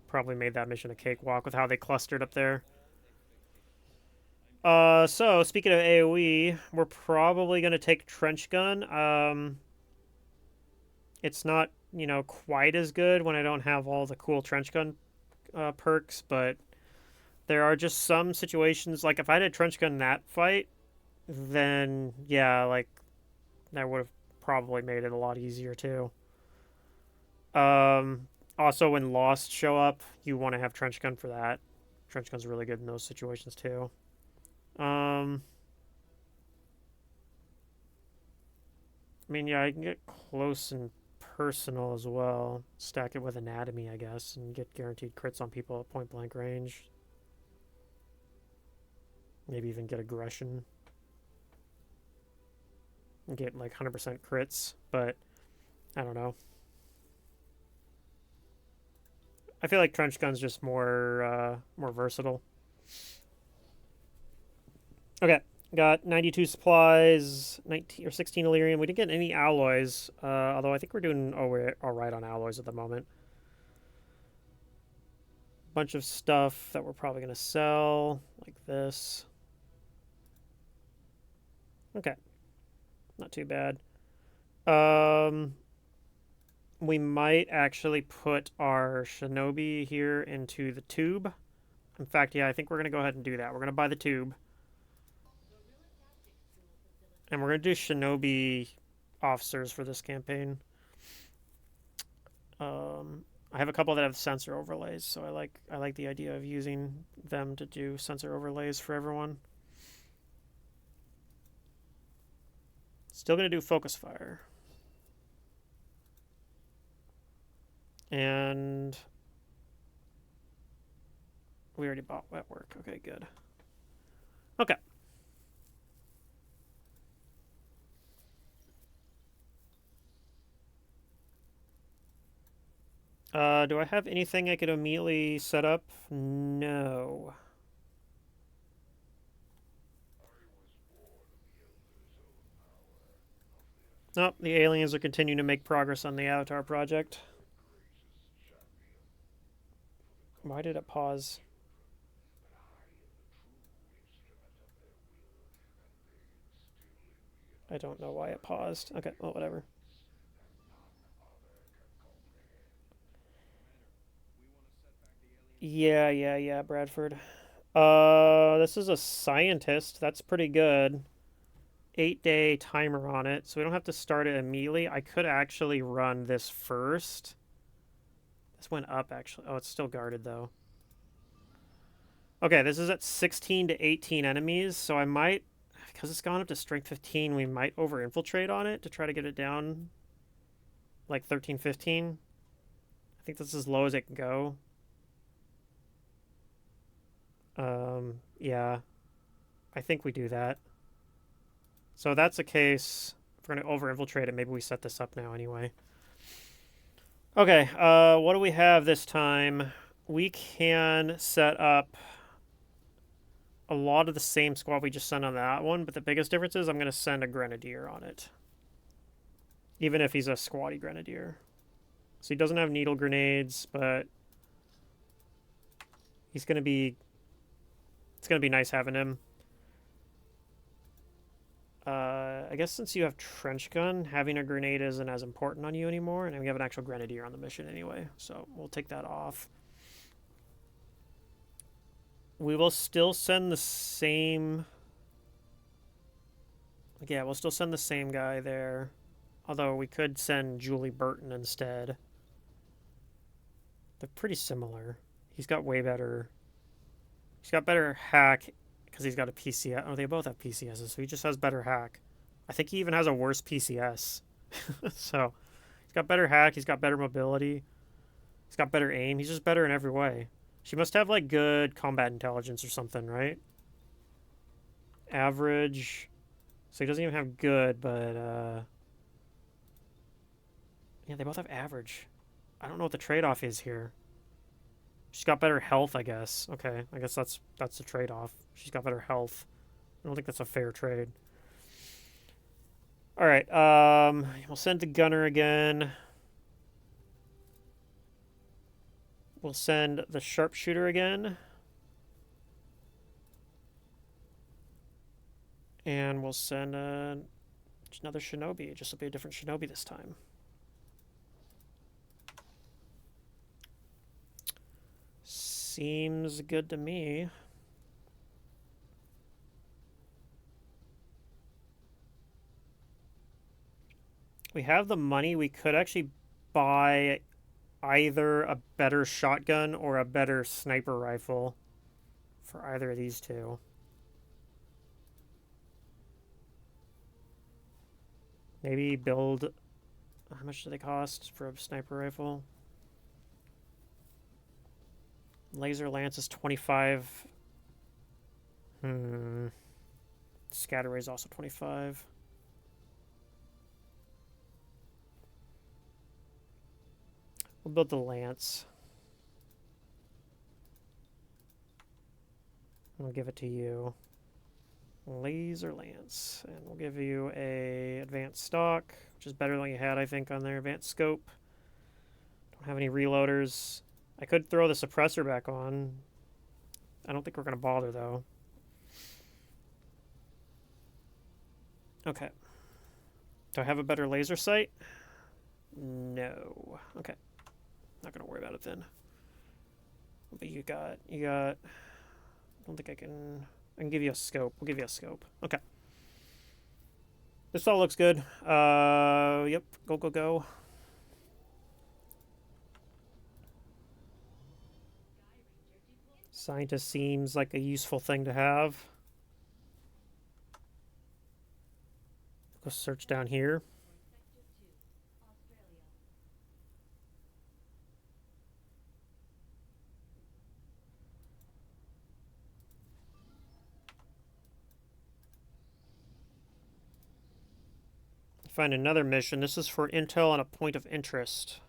probably made that mission a cakewalk with how they clustered up there. So speaking of AoE, we're probably gonna take trench gun. It's not, quite as good when I don't have all the cool trench gun perks, but there are just some situations, like if I had a trench gun in that fight, then yeah, like that would have probably made it a lot easier too. Also, when Lost show up, you want to have trench gun for that. Trench gun's really good in those situations too. Um, I mean, yeah, I can get close and personal as well. Stack it with anatomy, I guess, and get guaranteed crits on people at point blank range. Maybe even get aggression. And get like 100% crits, but I don't know. I feel like trench gun's just more versatile. Okay, got 92 supplies, 19 or 16 Illyrium. We didn't get any alloys, although I think we're doing all right on alloys at the moment. Bunch of stuff that we're probably going to sell, like this. Okay, not too bad. We might actually put our Shinobi here into the tube. In fact, yeah, I think we're going to go ahead and do that. We're going to buy the tube. And we're going to do Shinobi officers for this campaign. I have a couple that have sensor overlays, so I like the idea of using them to do sensor overlays for everyone. Still going to do focus fire. And we already bought wet work. Okay, good. Okay. Do I have anything I could immediately set up? No. Nope, the aliens are continuing to make progress on the Avatar project. Why did it pause? I don't know why it paused. Okay, well, whatever. Yeah, Bradford. This is a scientist. That's pretty good. 8-day timer on it, so we don't have to start it immediately. I could actually run this first. This went up, actually. Oh, it's still guarded, though. Okay, this is at 16 to 18 enemies, so I might, because it's gone up to strength 15, we might over-infiltrate on it to try to get it down like 13, 15. I think think that's as low as it can go. Yeah. I think we do that. So that's the case. If we're going to over-infiltrate it, maybe we set this up now anyway. Okay, what do we have this time? We can set up a lot of the same squad we just sent on that one, but the biggest difference is I'm going to send a Grenadier on it. Even if he's a squatty Grenadier. So he doesn't have needle grenades, but he's going to be... It's going to be nice having him. I guess since you have trench gun, having a grenade isn't as important on you anymore, and we have an actual Grenadier on the mission anyway, so we'll take that off. We will still send the same... Yeah, we'll still send the same guy there. Although we could send Julie Burton instead. They're pretty similar. He's got way better... He's got better hack because he's got a PCS. Oh, they both have PCSs, so he just has better hack. I think he even has a worse PCS. So, he's got better hack, he's got better mobility. He's got better aim. He's just better in every way. She must have, like, good combat intelligence or something, right? Average. So he doesn't even have good, but, yeah, they both have average. I don't know what the trade-off is here. She's got better health, I guess. Okay, I guess that's the trade-off. She's got better health. I don't think that's a fair trade. Alright, we'll send the gunner again. We'll send the sharpshooter again. And we'll send another shinobi. It just will be a different shinobi this time. Seems good to me. We have the money. We could actually buy either a better shotgun or a better sniper rifle for either of these two. Maybe build... How much do they cost for a sniper rifle? Laser lance is 25. Scatter ray is also 25. We'll build the lance. I'll give it to you. Laser lance. And we'll give you a advanced stock, which is better than you had, I think, on their advanced scope. Don't have any reloaders. I could throw the suppressor back on. I don't think we're going to bother, though. Okay. Do I have a better laser sight? No. Okay. Not going to worry about it then. But you got... I don't think I can give you a scope. We'll give you a scope. Okay. This all looks good. Yep. Go, go, go. Scientist seems like a useful thing to have. Go search down here. Find another mission. This is for intel on a point of interest.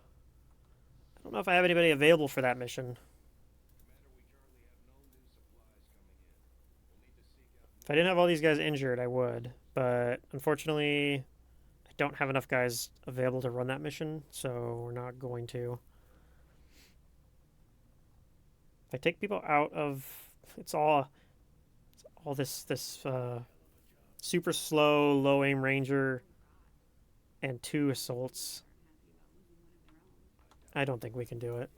I don't know if I have anybody available for that mission. If I didn't have all these guys injured, I would. But unfortunately, I don't have enough guys available to run that mission, so we're not going to. If I take people out of... It's all this super slow, low aim ranger and 2 assaults. I don't think we can do it.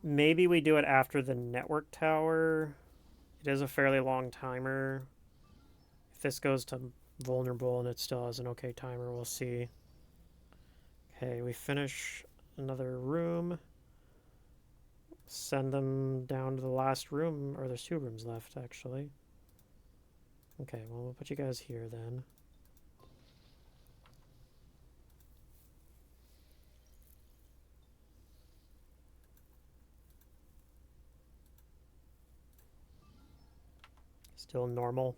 Maybe we do it after the network tower. It is a fairly long timer. If this goes to vulnerable and it still has an okay timer, we'll see. Okay, we finish another room. Send them down to the last room, or there's 2 rooms left, actually. Okay, well, we'll put you guys here then. Still normal.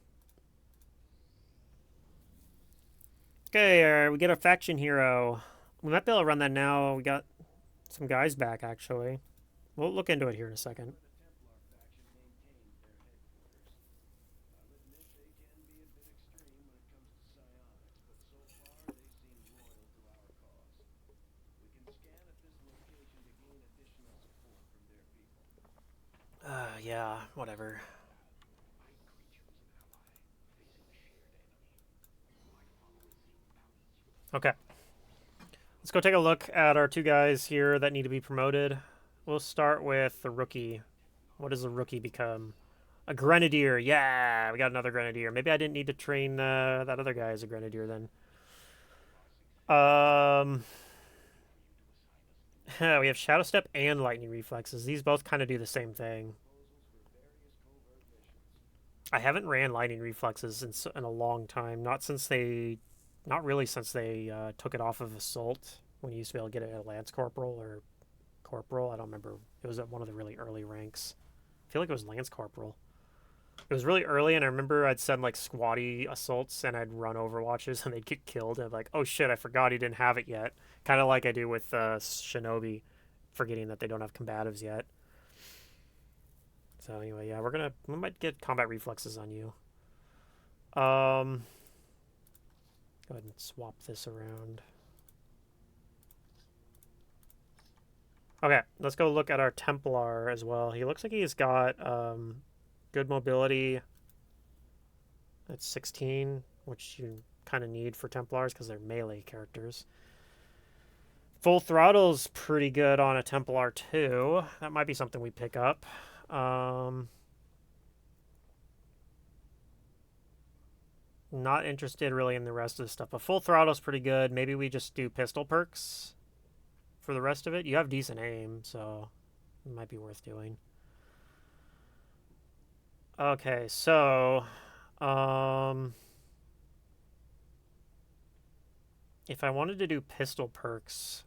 Okay, we get a faction hero. We might be able to run that now. We got some guys back, actually. We'll look into it here in a second. Yeah, whatever. Okay. Let's go take a look at our two guys here that need to be promoted. We'll start with the rookie. What does the rookie become? A grenadier. Yeah, we got another grenadier. Maybe I didn't need to train that other guy as a grenadier then. We have shadow step and lightning reflexes. These both kind of do the same thing. I haven't ran lightning reflexes in a long time. Not really since they took it off of assault when you used to be able to get it at lance corporal or corporal. I don't remember. It was at one of the really early ranks. I feel like it was lance corporal. It was really early, and I remember I'd send like squatty assaults, and I'd run overwatches, and they'd get killed. And I'm like, oh shit, I forgot he didn't have it yet. Kind of like I do with Shinobi, forgetting that they don't have combatives yet. So anyway, yeah, we might get combat reflexes on you. Go ahead and swap this around. Okay, let's go look at our Templar as well. He looks like he's got good mobility. That's 16, which you kind of need for Templars because they're melee characters. Full throttle's pretty good on a Templar too. That might be something we pick up. Not interested really in the rest of the stuff, but full throttle's pretty good. Maybe we just do pistol perks for the rest of it. You have decent aim, so it might be worth doing. Okay, so if I wanted to do pistol perks,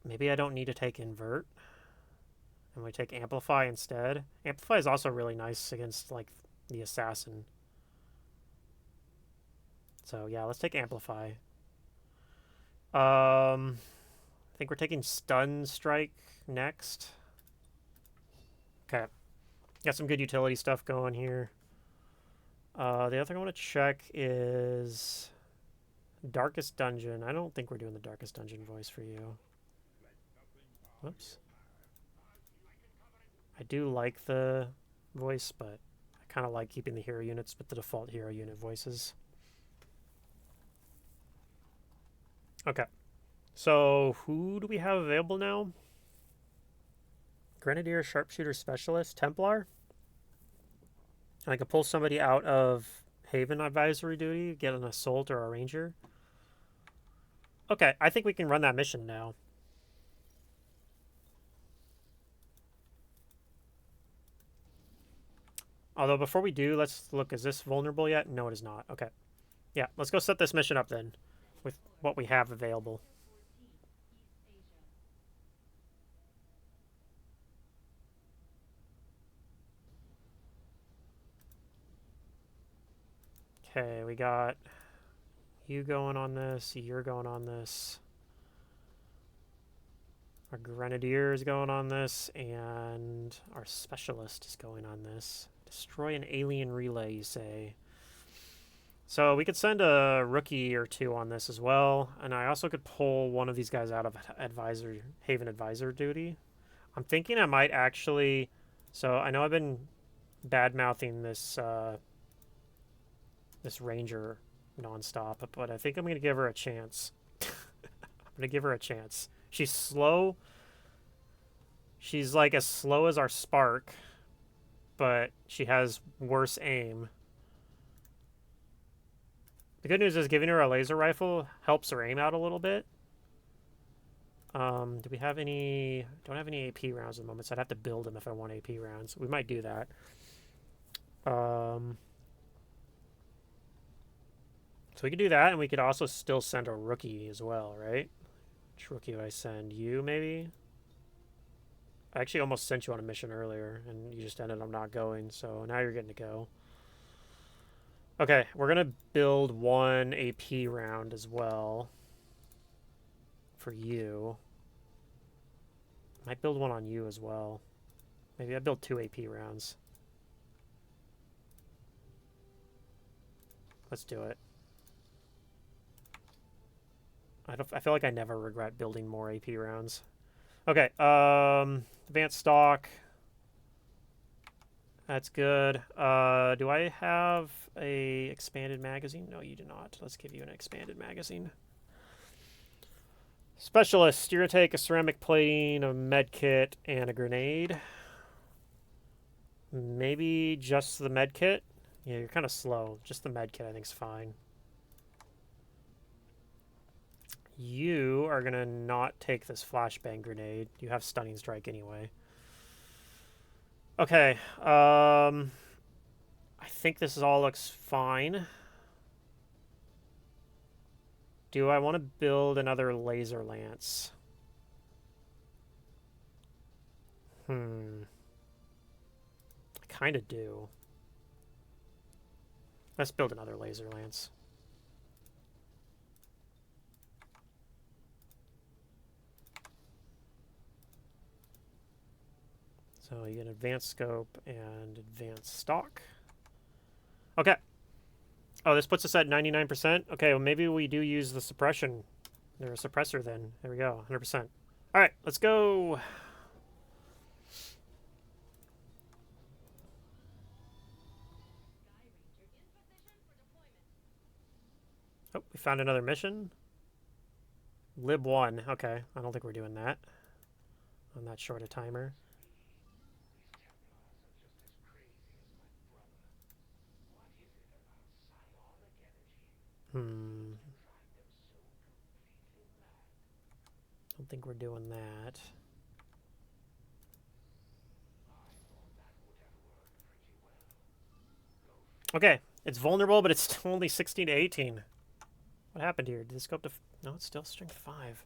maybe I don't need to take invert, and we take amplify instead. Amplify is also really nice against like the assassin. So yeah, let's take amplify. I think we're taking stun strike next. Okay, got some good utility stuff going here. The other thing I want to check is Darkest Dungeon. I don't think we're doing the Darkest Dungeon voice for you. Whoops. I do like the voice, but I kind of like keeping the hero units with the default hero unit voices. Okay. So, who do we have available now? Grenadier, Sharpshooter Specialist, Templar. I could pull somebody out of Haven Advisory Duty, get an Assault or a Ranger. Okay, I think we can run that mission now. Although before we do, let's look. Is this vulnerable yet? No, it is not. Okay. Yeah, let's go set this mission up then with what we have available. Okay, we got you going on this, you're going on this. Our Grenadier is going on this, and our Specialist is going on this. Destroy an alien relay, you say. So we could send a rookie or two on this as well, and I also could pull one of these guys out of Haven Advisor duty. I'm thinking I might actually... So I know I've been bad-mouthing this this Ranger nonstop, but I think I'm going to give her a chance. I'm going to give her a chance. She's slow. She's like as slow as our Spark, but she has worse aim. The good news is giving her a laser rifle helps her aim out a little bit. Do we have any... Don't have any AP rounds at the moment, so I'd have to build them if I want AP rounds. We might do that. So we could do that, and we could also still send a rookie as well, right? Which rookie would I send? You, maybe? I actually almost sent you on a mission earlier, and you just ended up not going, so now you're getting to go. Okay, we're going to build one AP round as well for you. Might build one on you as well. Maybe I build 2 AP rounds. Let's do it. I feel like I never regret building more AP rounds. Okay, advanced stock. That's good. Do I have a expanded magazine? No, you do not. Let's give you an expanded magazine. Specialist, you're gonna take a ceramic plating, a med kit, and a grenade. Maybe just the med kit. Yeah, you're kind of slow. Just the med kit, I think, is fine. You are gonna not take this flashbang grenade. You have stunning strike anyway. Okay. I think this all looks fine. Do I want to build another laser lance? I kind of do. Let's build another laser lance. So you get advanced scope and advanced stock. Okay. Oh, this puts us at 99%. Okay, well maybe we do use the suppression. Or a suppressor then. There we go, 100%. All right, let's go. Oh, we found another mission. Lib 1. Okay, I don't think we're doing that on that short a timer. Don't think we're doing that. Okay, it's vulnerable, but it's only 16 to 18. What happened here? Did this go up to... No, it's still strength 5.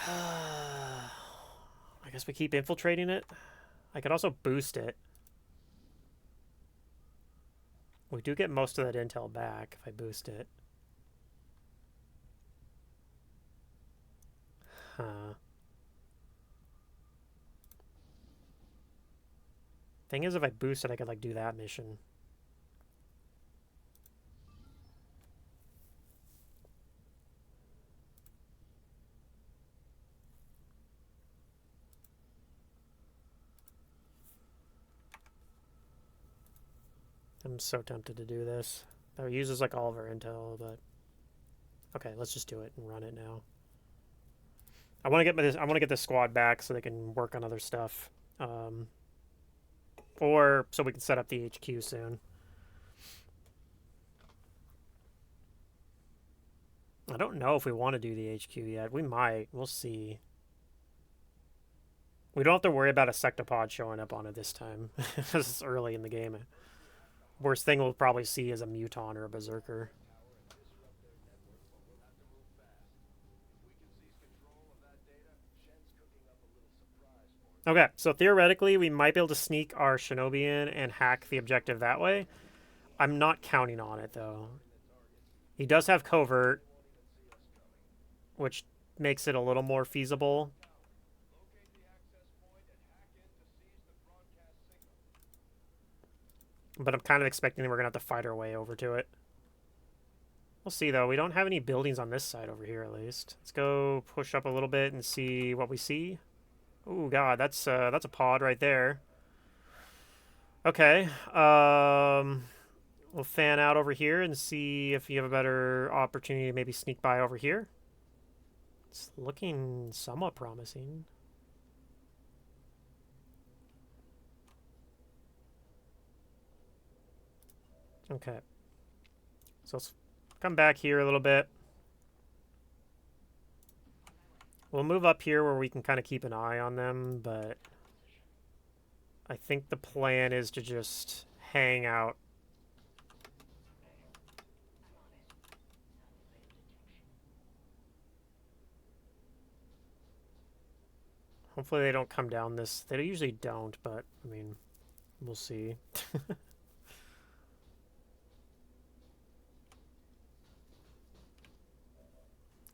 I guess we keep infiltrating it. I could also boost it. We do get most of that intel back if I boost it. Huh. Thing is, if I boost it, I could, like, do that mission. I'm so tempted to do this. That uses, like, all of our intel, but... Okay, let's just do it and run it now. I want to get this squad back so they can work on other stuff. Or so we can set up the HQ soon. I don't know if we want to do the HQ yet. We might. We'll see. We don't have to worry about a sectopod showing up on it this time. It's early in the game. Worst thing we'll probably see is a muton or a berserker. Okay, so theoretically we might be able to sneak our shinobi in and hack the objective that way. I'm not counting on it, though. He does have covert, which makes it a little more feasible. But I'm kind of expecting we're going to have to fight our way over to it. We'll see, though. We don't have any buildings on this side over here, at least. Let's go push up a little bit and see what we see. Oh, God, that's a pod right there. Okay. We'll fan out over here and see if you have a better opportunity to maybe sneak by over here. It's looking somewhat promising. Okay. So let's come back here a little bit. We'll move up here where we can kind of keep an eye on them, but I think the plan is to just hang out. Hopefully they don't come down this. They usually don't, but, I mean, we'll see.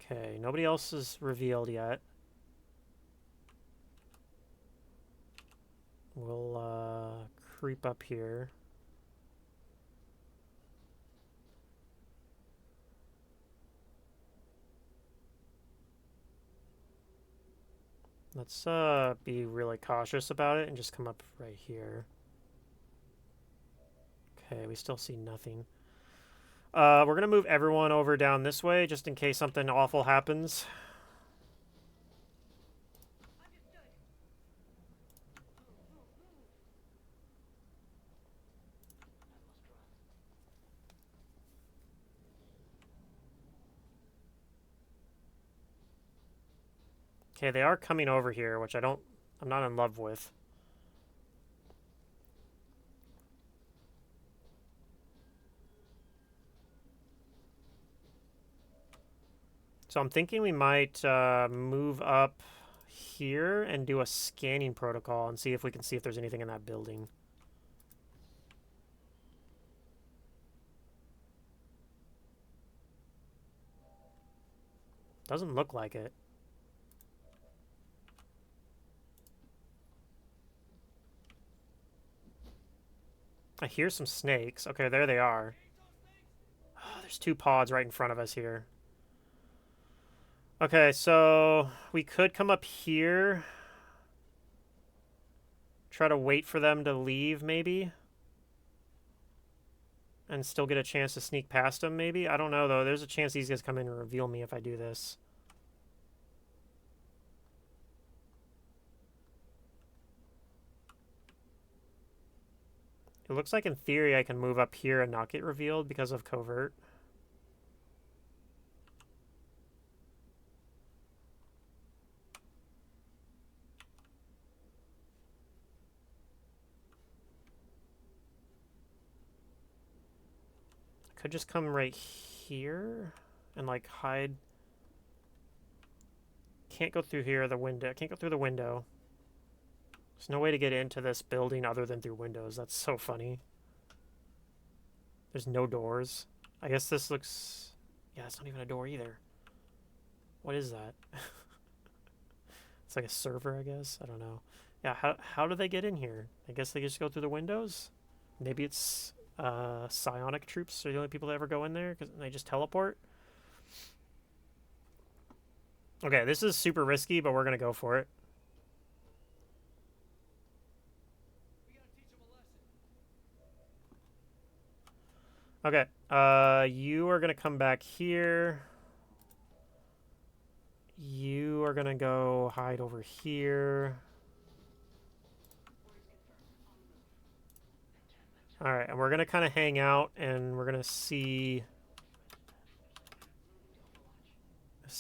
Okay, nobody else is revealed yet. We'll, creep up here. Let's, be really cautious about it and just come up right here. Okay, we still see nothing. We're gonna move everyone over down this way just in case something awful happens. Okay, they are coming over here, which I'm not in love with. So I'm thinking we might move up here and do a scanning protocol and see if we can see if there's anything in that building. Doesn't look like it. I hear some snakes. Okay, there they are. Oh, there's two pods right in front of us here. Okay, so we could come up here. Try to wait for them to leave, maybe. And still get a chance to sneak past them, maybe? I don't know, though. There's a chance these guys come in and reveal me if I do this. It looks like, in theory, I can move up here and not get revealed because of covert. I could just come right here and, like, hide. Can't go through here, the window. Can't go through the window. There's no way to get into this building other than through windows. That's so funny. There's no doors. I guess this looks... Yeah, it's not even a door either. What is that? It's like a server, I guess. I don't know. Yeah, how do they get in here? I guess they just go through the windows? Maybe it's psionic troops are the only people that ever go in there because they just teleport? Okay, this is super risky, but we're going to go for it. Okay, you are going to come back here. You are going to go hide over here. Alright, and we're going to kind of hang out, and we're going to see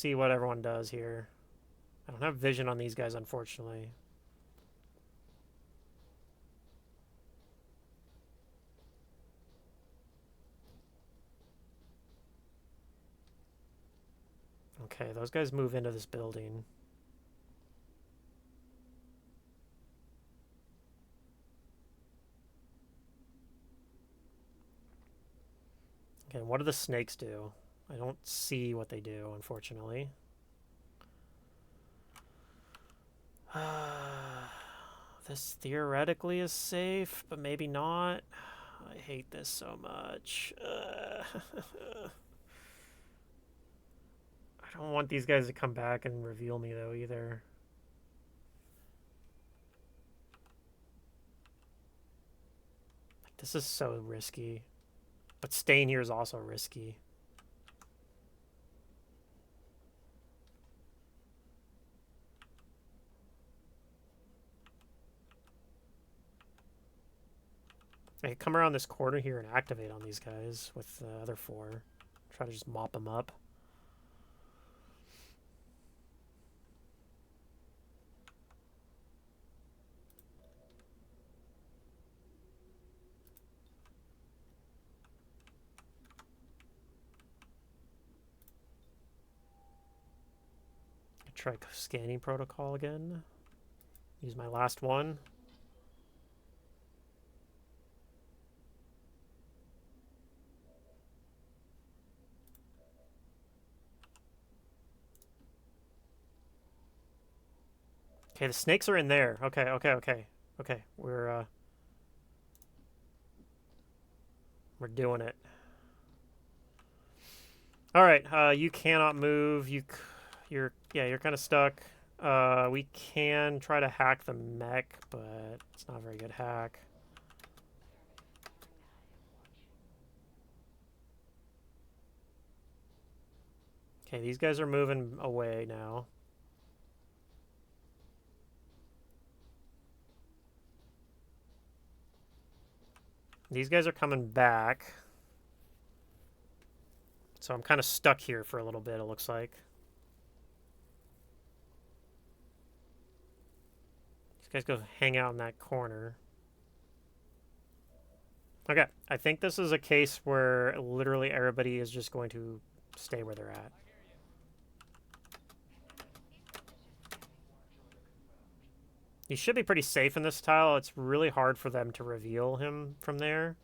what everyone does here. I don't have vision on these guys, unfortunately. Okay, those guys move into this building. Okay, what do the snakes do? I don't see what they do, unfortunately. This theoretically is safe, but maybe not. I hate this so much. I don't want these guys to come back and reveal me, though, either. This is so risky. But staying here is also risky. I could come around this corner here and activate on these guys with the other four. Try to just mop them up. Try scanning protocol again. Use my last one. Okay, the snakes are in there. Okay, okay, okay. Okay, we're doing it. All right, you cannot move. You're kind of stuck. We can try to hack the mech, but it's not a very good hack. Okay, these guys are moving away now. These guys are coming back. So I'm kind of stuck here for a little bit, it looks like. These guys go hang out in that corner. Okay, I think this is a case where literally everybody is just going to stay where they're at. He should be pretty safe in this tile. It's really hard for them to reveal him from there.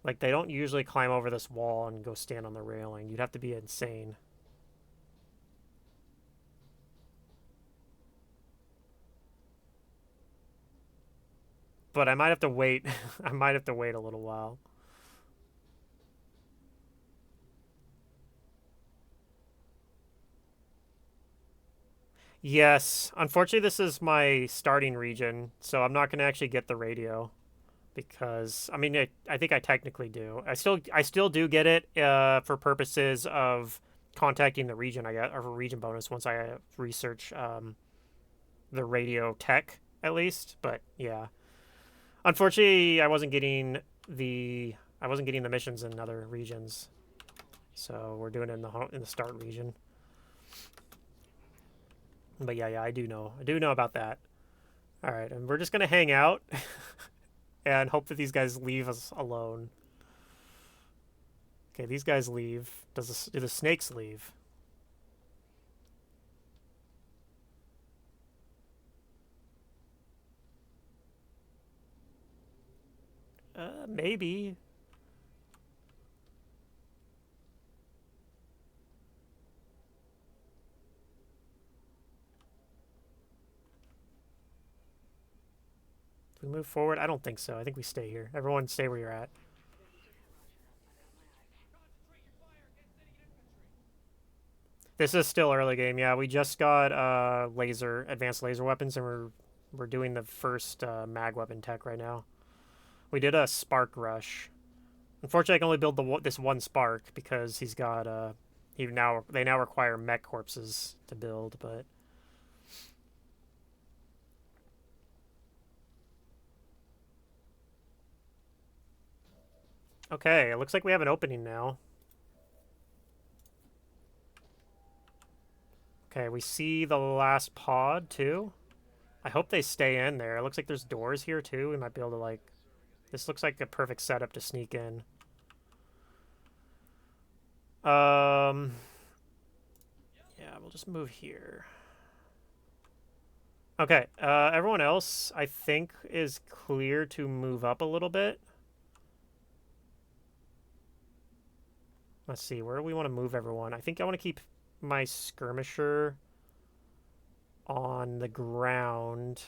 Like, they don't usually climb over this wall and go stand on the railing. You'd have to be insane. But I might have to wait. I might have to wait a little while. Yes. Unfortunately, this is my starting region, so I'm not going to actually get the radio. Because, I mean, I think I technically do. I still do get it for purposes of contacting the region I get, or a region bonus once I research the radio tech, at least. But, yeah. Unfortunately, I wasn't getting the missions in other regions, so we're doing it in the start region. But yeah, I do know about that. All right, and we're just gonna hang out and hope that these guys leave us alone. Okay, these guys leave. Do the snakes leave? Maybe. If we move forward, I don't think so. I think we stay here. Everyone stay where you're at. This is still early game. Yeah, we just got advanced laser weapons, and we're doing the first mag weapon tech right now. We did a spark rush. Unfortunately, I can only build this one spark because he's got they now require mech corpses to build, but okay, it looks like we have an opening now. Okay, we see the last pod too. I hope they stay in there. It looks like there's doors here too. We might be able to like. This looks like a perfect setup to sneak in. Yeah, we'll just move here. Okay, everyone else, I think, is clear to move up a little bit. Let's see, where do we want to move everyone? I think I want to keep my skirmisher on the ground.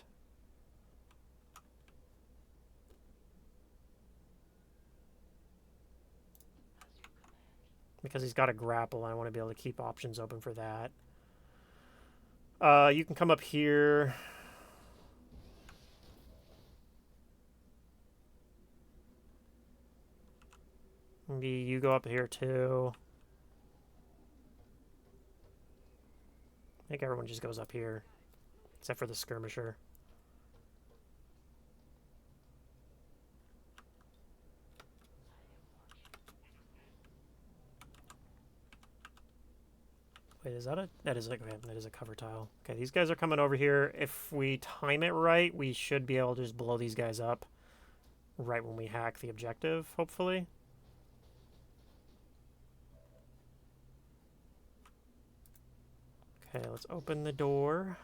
Because he's got a grapple, I want to be able to keep options open for that. You can come up here. Maybe you go up here too. I think everyone just goes up here, except for the skirmisher. Wait, is that that is a cover tile. Okay, these guys are coming over here. If we time it right, we should be able to just blow these guys up right when we hack the objective, hopefully. Okay, let's open the door.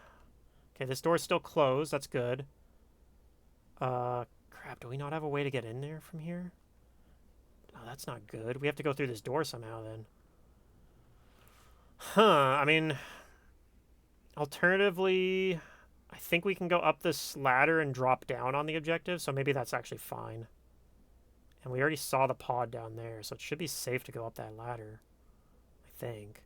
Okay, this door's still closed. That's good. Crap, do we not have a way to get in there from here? Oh, that's not good. We have to go through this door somehow then. Huh, I mean, alternatively, I think we can go up this ladder and drop down on the objective, so maybe that's actually fine. And we already saw the pod down there, so it should be safe to go up that ladder, I think.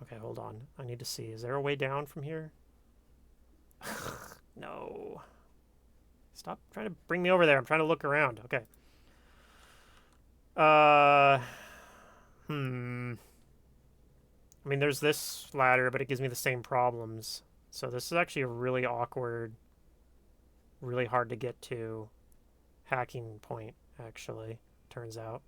Okay, hold on. I need to see. Is there a way down from here? No. Stop trying to bring me over there. I'm trying to look around. Okay. I mean, there's this ladder, but it gives me the same problems. So this is actually a really awkward, really hard to get to hacking point, actually, turns out.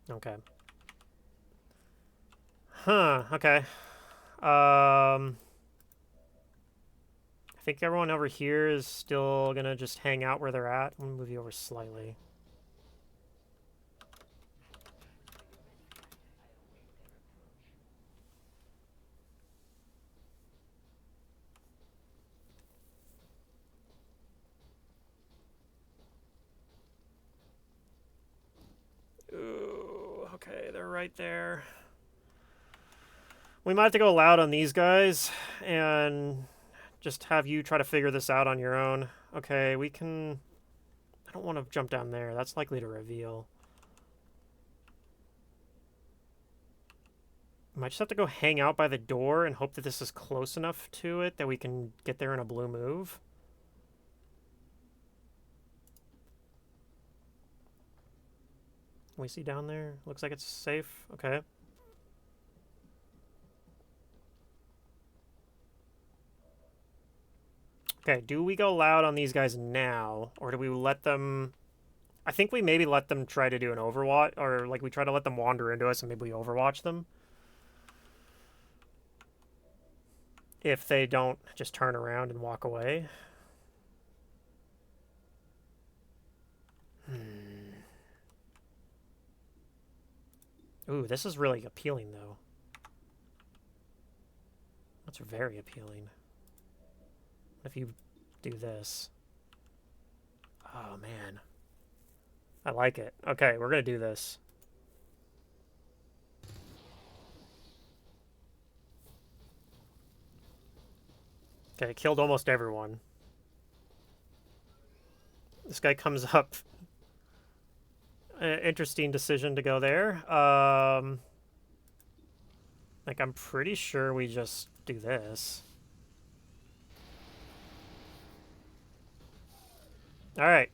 Okay. Huh, okay. I think everyone over here is still gonna just hang out where they're at. I'm gonna move you over slightly. Ooh, okay, they're right there. We might have to go loud on these guys and just have you try to figure this out on your own. Okay, we can... I don't want to jump down there. That's likely to reveal. Might just have to go hang out by the door and hope that this is close enough to it that we can get there in a blue move. Can we see down there? Looks like it's safe. Okay. Okay, do we go loud on these guys now, or do we let them... I think we maybe let them try to do an overwatch, or like we try to let them wander into us and maybe we overwatch them. If they don't just turn around and walk away. Ooh, this is really appealing, though. That's very appealing. What if you do this? Oh, man. I like it. Okay, we're going to do this. Okay, killed almost everyone. This guy comes up. Interesting decision to go there. Like, I'm pretty sure we just do this. All right.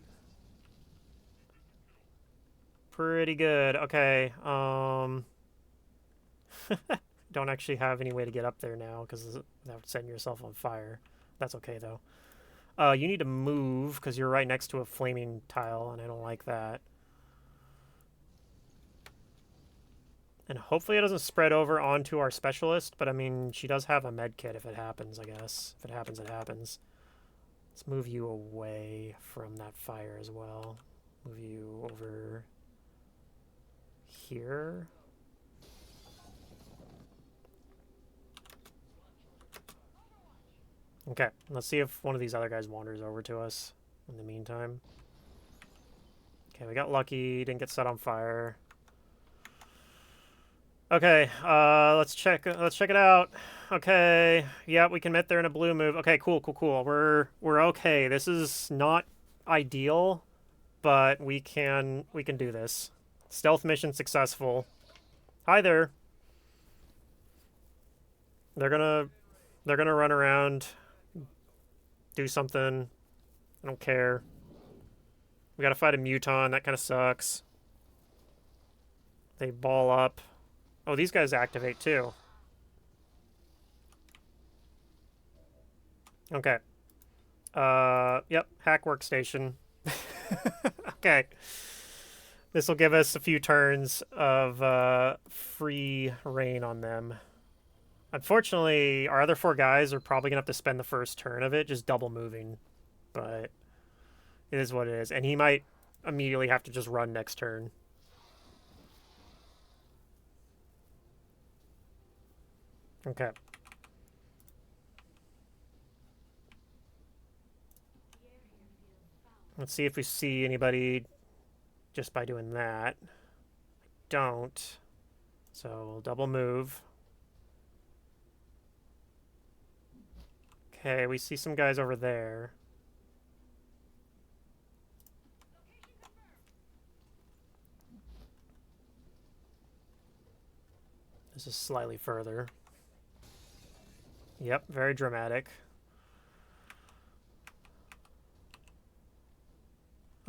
Pretty good. Okay. Don't actually have any way to get up there now because without setting yourself on fire. That's okay, though. You need to move because you're right next to a flaming tile, and I don't like that. And hopefully it doesn't spread over onto our specialist, but I mean, she does have a med kit if it happens, I guess. If it happens, it happens. Let's move you away from that fire as well. Move you over here. Okay, let's see if one of these other guys wanders over to us in the meantime. Okay, we got lucky, didn't get set on fire. Okay, let's check it out. Okay, yeah, we can met there in a blue move. Okay, cool. We're okay. This is not ideal, but we can do this. Stealth mission successful. Hi there. They're gonna run around, do something. I don't care. We gotta fight a muton. That kind of sucks. They ball up. Oh, these guys activate too. Okay. Yep, hack workstation. Okay. This will give us a few turns of free reign on them. Unfortunately, our other four guys are probably going to have to spend the first turn of it just double moving. But it is what it is. And he might immediately have to just run next turn. Okay. Let's see if we see anybody just by doing that. Don't. So we'll double move. Okay, we see some guys over there. This is slightly further. Yep, very dramatic.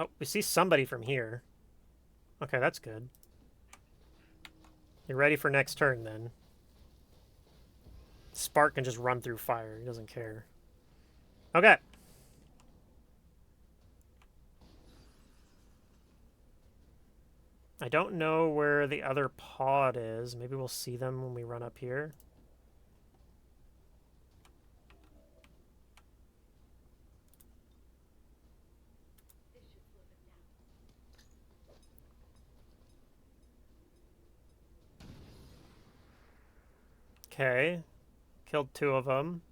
Oh, we see somebody from here. Okay, that's good. You're ready for next turn, then. Spark can just run through fire. He doesn't care. Okay. I don't know where the other pod is. Maybe we'll see them when we run up here. Okay. Killed two of them.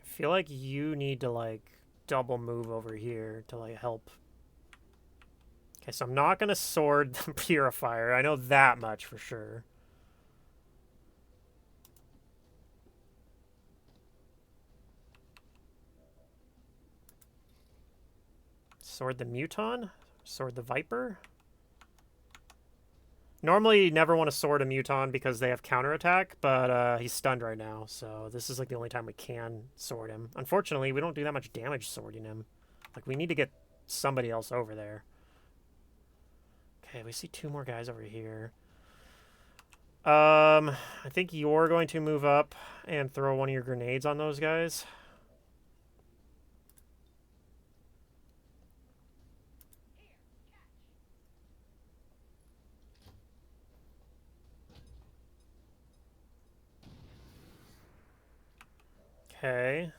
I feel like you need to, like, double move over here to, like, help. Okay, so I'm not going to sword the Purifier. I know that much for sure. Sword the Muton? Sword the Viper? Normally, you never want to sword a Muton because they have counterattack, but he's stunned right now, so this is like the only time we can sword him. Unfortunately, we don't do that much damage swording him. Like, we need to get somebody else over there. Okay, we see two more guys over here. I think you're going to move up and throw one of your grenades on those guys. Okay.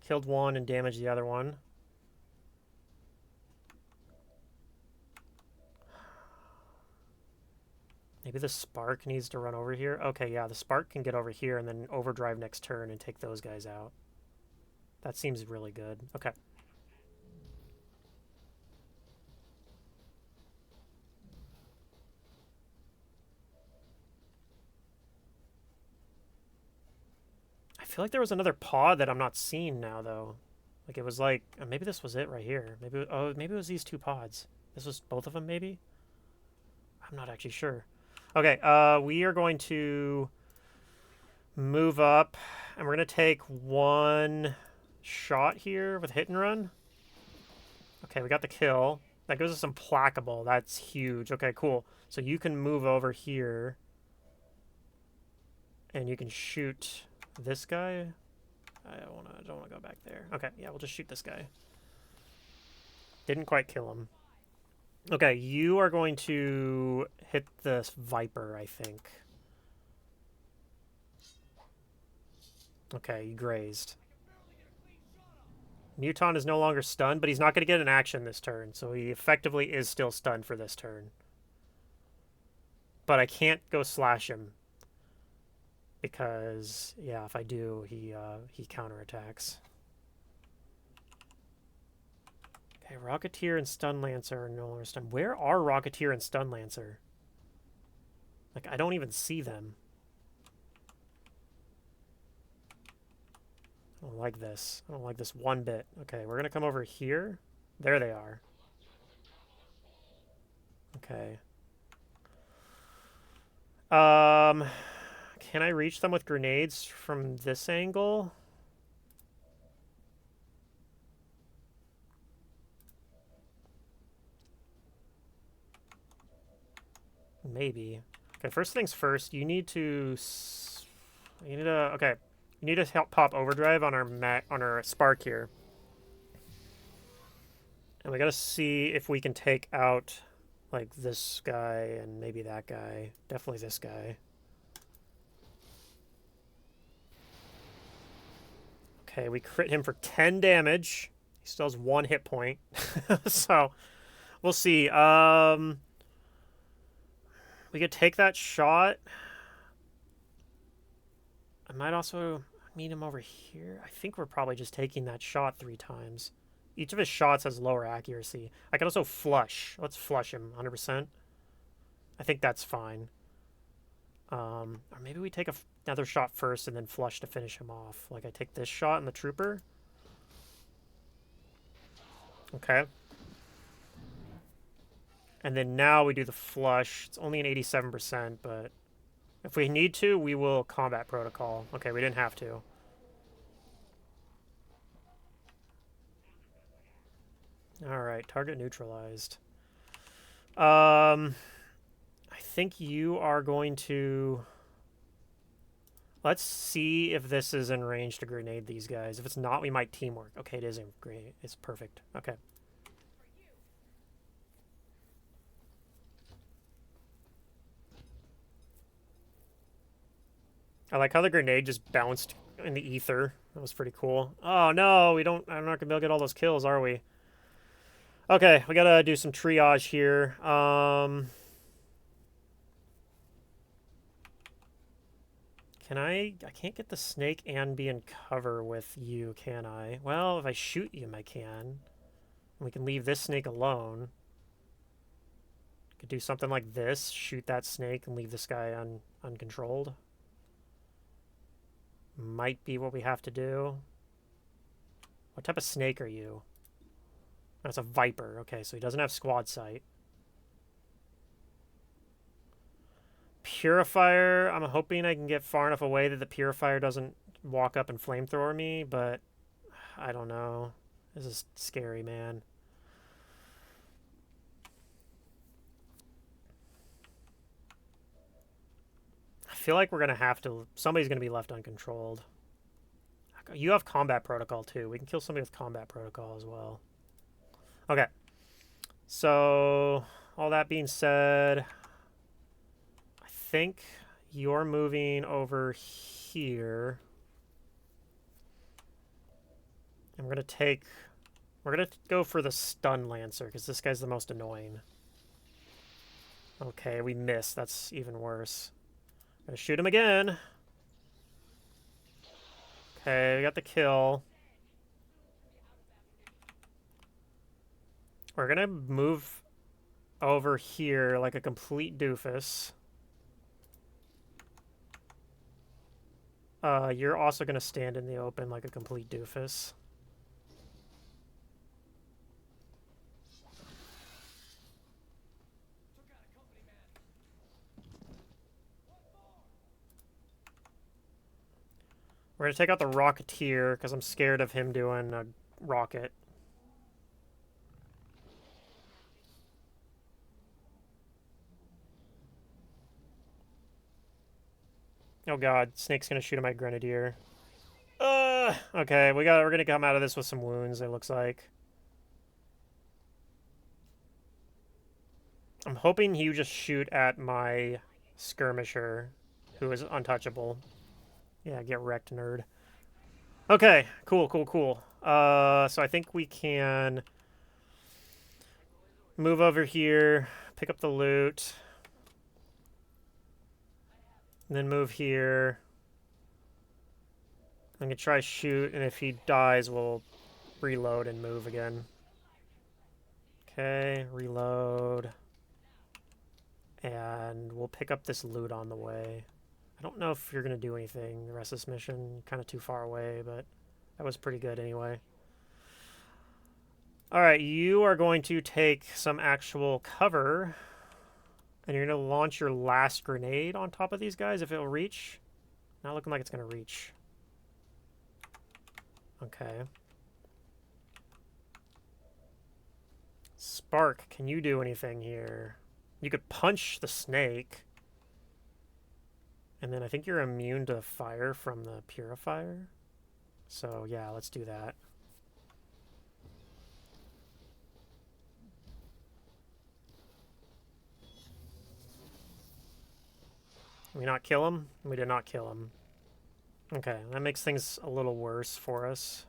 Killed one and damaged the other one. Maybe the Spark needs to run over here. Okay, yeah, the Spark can get over here and then overdrive next turn and take those guys out. That seems really good. Okay. I feel like there was another pod that I'm not seeing now, though. Like, it was like... maybe this was it right here. Maybe... oh, maybe it was these two pods. This was both of them, maybe? I'm not actually sure. Okay, we are going to move up, and we're going to take one shot here with hit and run. Okay, we got the kill. That gives us some placable. That's huge. Okay, cool. So you can move over here, and you can shoot this guy. I don't want to go back there. Okay, yeah, we'll just shoot this guy. Didn't quite kill him. Okay, you are going to hit this Viper, I think. Okay, you grazed. Muton is no longer stunned, but he's not going to get an action this turn, so he effectively is still stunned for this turn. But I can't go slash him. Because, yeah, if I do, he counterattacks. Okay, Rocketeer and Stun Lancer are no longer stunned. Where are Rocketeer and Stun Lancer? Like, I don't even see them. I don't like this. I don't like this one bit. Okay, we're going to come over here. There they are. Okay. Can I reach them with grenades from this angle? Maybe. Okay, first things first, you need to... okay. You need to help pop overdrive on our spark here. And we gotta see if we can take out, like, this guy and maybe that guy. Definitely this guy. Okay, we crit him for 10 damage. He still has 1 hit point. So, we'll see. We could take that shot. I might also meet him over here. I think we're probably just taking that shot 3 times. Each of his shots has lower accuracy. I can also flush. Let's flush him 100%. I think that's fine. Or maybe we take another shot first and then flush to finish him off. Like I take this shot and the trooper. Okay. And then now we do the flush. It's only an 87%, but if we need to, we will combat protocol. Okay, we didn't have to. Alright, target neutralized. I think you are going to... Let's see if this is in range to grenade these guys. If it's not, we might teamwork. Okay, it is in grenade. It's perfect. Okay. I like how the grenade just bounced in the ether. That was pretty cool. Oh no, we don't... I'm not gonna be able to get all those kills, are we? Okay, we gotta do some triage here. Can I can't get the snake and be in cover with you, can I? Well, if I shoot you, I can. We can leave this snake alone. Could do something like this. Shoot that snake and leave this guy uncontrolled. Might be what we have to do. What type of snake are you? That's a viper. Okay, so he doesn't have squad sight. Purifier, I'm hoping I can get far enough away that the purifier doesn't walk up and flamethrower me, but I don't know. This is scary, man. I feel like we're going to have to... Somebody's going to be left uncontrolled. You have combat protocol, too. We can kill somebody with combat protocol as well. Okay. So, all that being said... I think you're moving over here. And we're going to go for the stun lancer, because this guy's the most annoying. Okay, we missed. That's even worse. I'm going to shoot him again. Okay, we got the kill. We're going to move over here like a complete doofus. You're also going to stand in the open like a complete doofus. We're going to take out the Rocketeer because I'm scared of him doing a rocket. Oh god, Snake's gonna shoot at my Grenadier. Okay, we're gonna come out of this with some wounds, it looks like. I'm hoping you just shoot at my skirmisher, who is untouchable. Yeah, get wrecked, nerd. Okay, cool. So I think we can move over here, pick up the loot. And then move here. I'm going to try shoot, and if he dies, we'll reload and move again. Okay, reload. And we'll pick up this loot on the way. I don't know if you're going to do anything the rest of this mission. Kind of too far away, but that was pretty good anyway. Alright, you are going to take some actual cover. And you're going to launch your last grenade on top of these guys if it'll reach. Not looking like it's going to reach. Okay. Spark, can you do anything here? You could punch the snake. And then I think you're immune to fire from the purifier. So yeah, let's do that. Did we not kill him? We did not kill him. Okay, that makes things a little worse for us.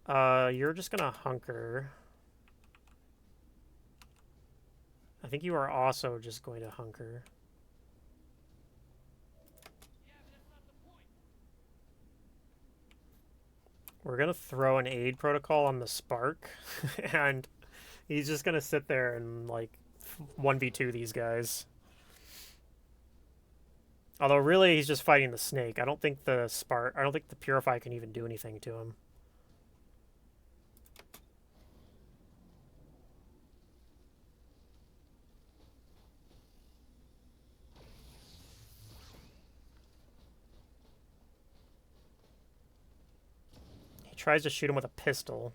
You're just gonna hunker. I think you are also just going to hunker. We're gonna throw an aid protocol on the Spark, and he's just gonna sit there and like 1v2 these guys. Although really he's just fighting the snake. I don't think the Purify can even do anything to him. He tries to shoot him with a pistol.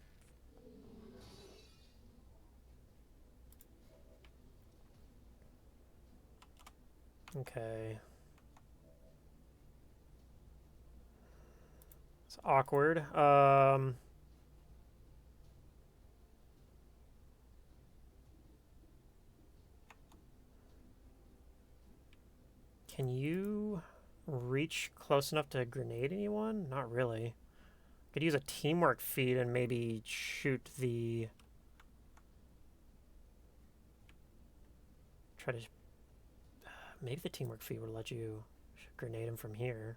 Okay. It's awkward. Can you reach close enough to grenade anyone? Not really. Could use a teamwork feat and maybe shoot the... Try to... maybe the teamwork feat would let you grenade him from here.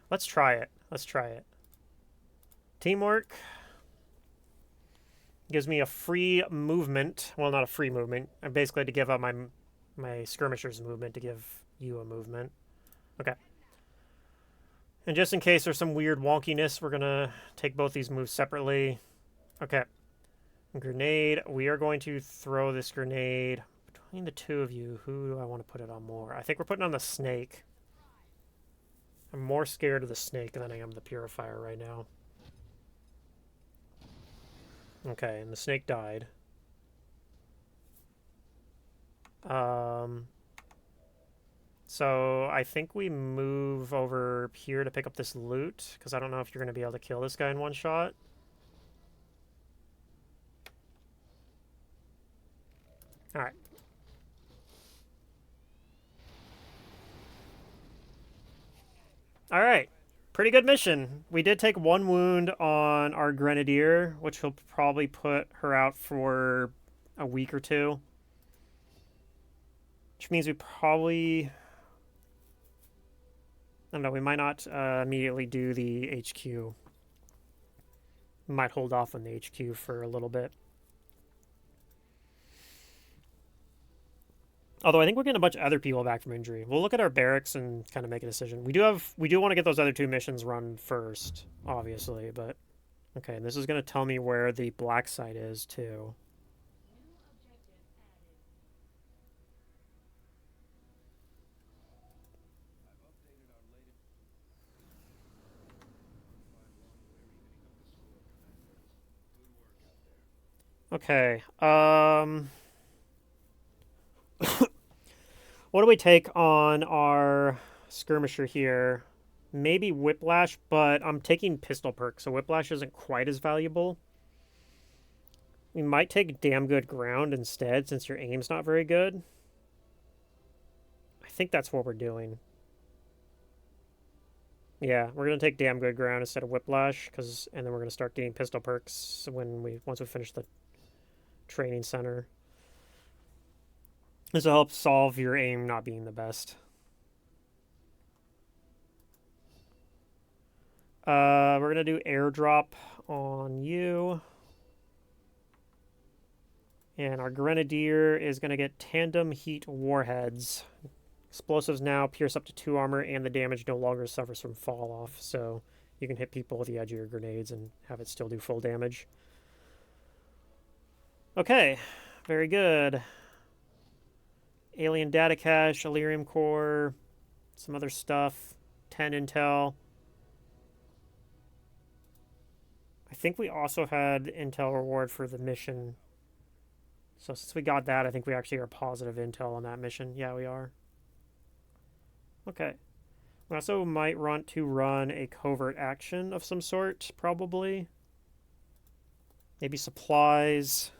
Let's try it. Let's try it. Teamwork gives me a free movement. Well, not a free movement. I basically had to give up my skirmisher's movement to give you a movement. Okay. And just in case there's some weird wonkiness, we're going to take both these moves separately. Okay. Grenade. We are going to throw this grenade between the two of you. Who do I want to put it on more? I think we're putting on the snake. I'm more scared of the snake than I am the purifier right now. Okay, and the snake died. So I think we move over here to pick up this loot, because I don't know if you're going to be able to kill this guy in one shot. Alright. Alright. Pretty good mission. We did take one wound on our Grenadier, which will probably put her out for a week or two. Which means we probably... I don't know, we might not immediately do the HQ. We might hold off on the HQ for a little bit. Although I think we're getting a bunch of other people back from injury. We'll look at our barracks and kind of make a decision. We do want to get those other two missions run first, obviously, but okay, and this is going to tell me where the black site is too. Okay. What do we take on our skirmisher here? Maybe Whiplash, but I'm taking pistol perk, so Whiplash isn't quite as valuable. We might take damn good ground instead, since your aim's not very good. I think that's what we're doing. Yeah, we're gonna take damn good ground instead of Whiplash, and then we're gonna start getting pistol perks once we finish the training center. This will help solve your aim not being the best. We're going to do airdrop on you. And our Grenadier is going to get tandem heat warheads. Explosives now pierce up to 2 armor, and the damage no longer suffers from fall off. So you can hit people with the edge of your grenades and have it still do full damage. Okay, very good. Alien data cache, Elerium core, some other stuff, 10 intel. I think we also had intel reward for the mission. So since we got that, I think we actually are positive intel on that mission. Yeah, we are. Okay. We also might want to run a covert action of some sort, probably. Maybe supplies.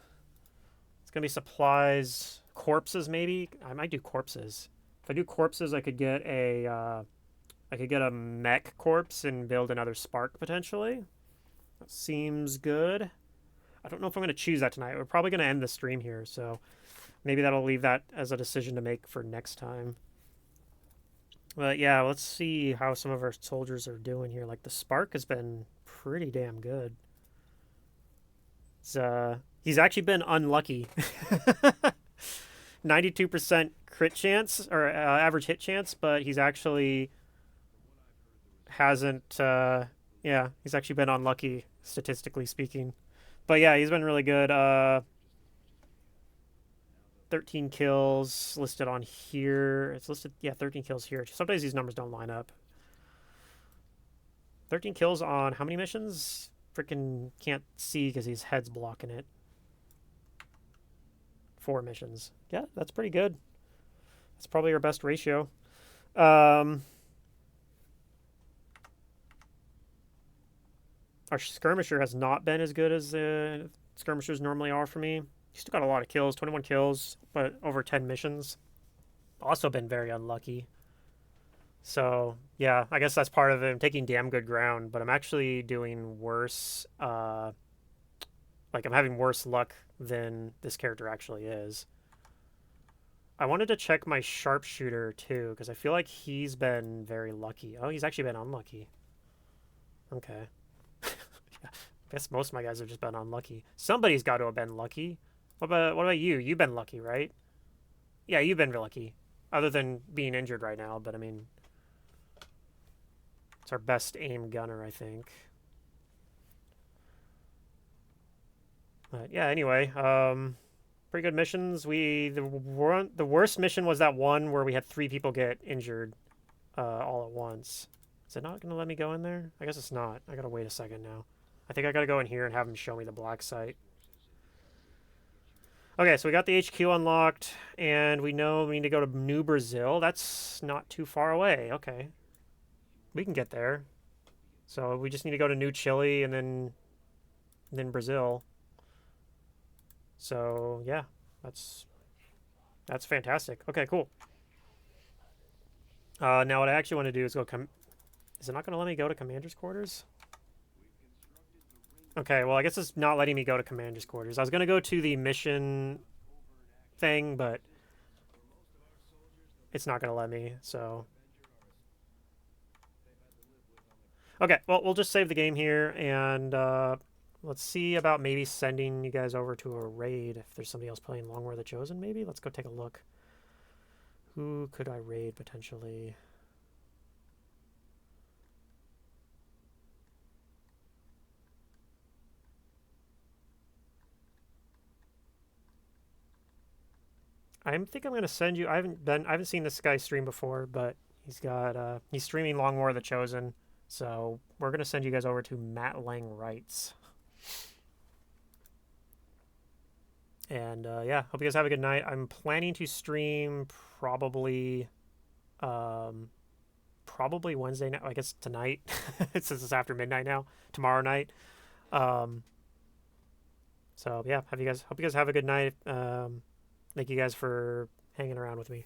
It's gonna be supplies. Corpses, maybe. I might do corpses. If I do corpses, I could get a mech corpse and build another spark potentially. That seems good. I don't know if I'm gonna choose that tonight. We're probably gonna end the stream here, so maybe that'll leave that as a decision to make for next time. But yeah, let's see how some of our soldiers are doing here. Like the spark has been pretty damn good. He's actually been unlucky. 92% crit chance or average hit chance, but he's actually hasn't. Yeah, he's actually been unlucky statistically speaking. But yeah, he's been really good. 13 kills listed on here. It's listed, yeah, 13 kills here. Sometimes these numbers don't line up. 13 kills on how many missions? Freaking can't see because his head's blocking it. 4 missions. Yeah, that's pretty good. That's probably our best ratio. Our skirmisher has not been as good as skirmishers normally are for me. He's still got a lot of kills, 21 kills, but over 10 missions. Also been very unlucky. So, yeah, I guess that's part of it. I'm taking damn good ground, but I'm actually doing worse. Like, I'm having worse luck than this character actually is. I wanted to check my sharpshooter, too, because I feel like he's been very lucky. Oh, he's actually been unlucky. Okay. Yeah, I guess most of my guys have just been unlucky. Somebody's got to have been lucky. What about you? You've been lucky, right? Yeah, you've been lucky. Other than being injured right now, but I mean... It's our best aim gunner, I think. But yeah, anyway, pretty good missions. The worst mission was that one where we had 3 people get injured all at once. Is it not going to let me go in there? I guess it's not. I got to wait a second now. I think I got to go in here and have him show me the black site. Okay, so we got the HQ unlocked, and we know we need to go to New Brazil. That's not too far away. Okay. We can get there. So we just need to go to New Chile and then Brazil. So yeah, that's fantastic. Okay, cool. Now what I actually want to do is go is it not going to let me go to Commander's Quarters? Okay, well I guess it's not letting me go to Commander's Quarters. I was going to go to the mission thing, but it's not going to let me, so... Okay, well, we'll just save the game here, and let's see about maybe sending you guys over to a raid. If there's somebody else playing Long War of the Chosen, maybe? Let's go take a look. Who could I raid, potentially? I think I'm going to send you... I haven't seen this guy stream before, but he's streaming Long War of the Chosen. So we're going to send you guys over to Matt Lang Writes. And yeah, hope you guys have a good night. I'm planning to stream probably Wednesday night. I guess tonight, since it's after midnight now. Tomorrow night. So yeah, hope you guys have a good night. Thank you guys for hanging around with me.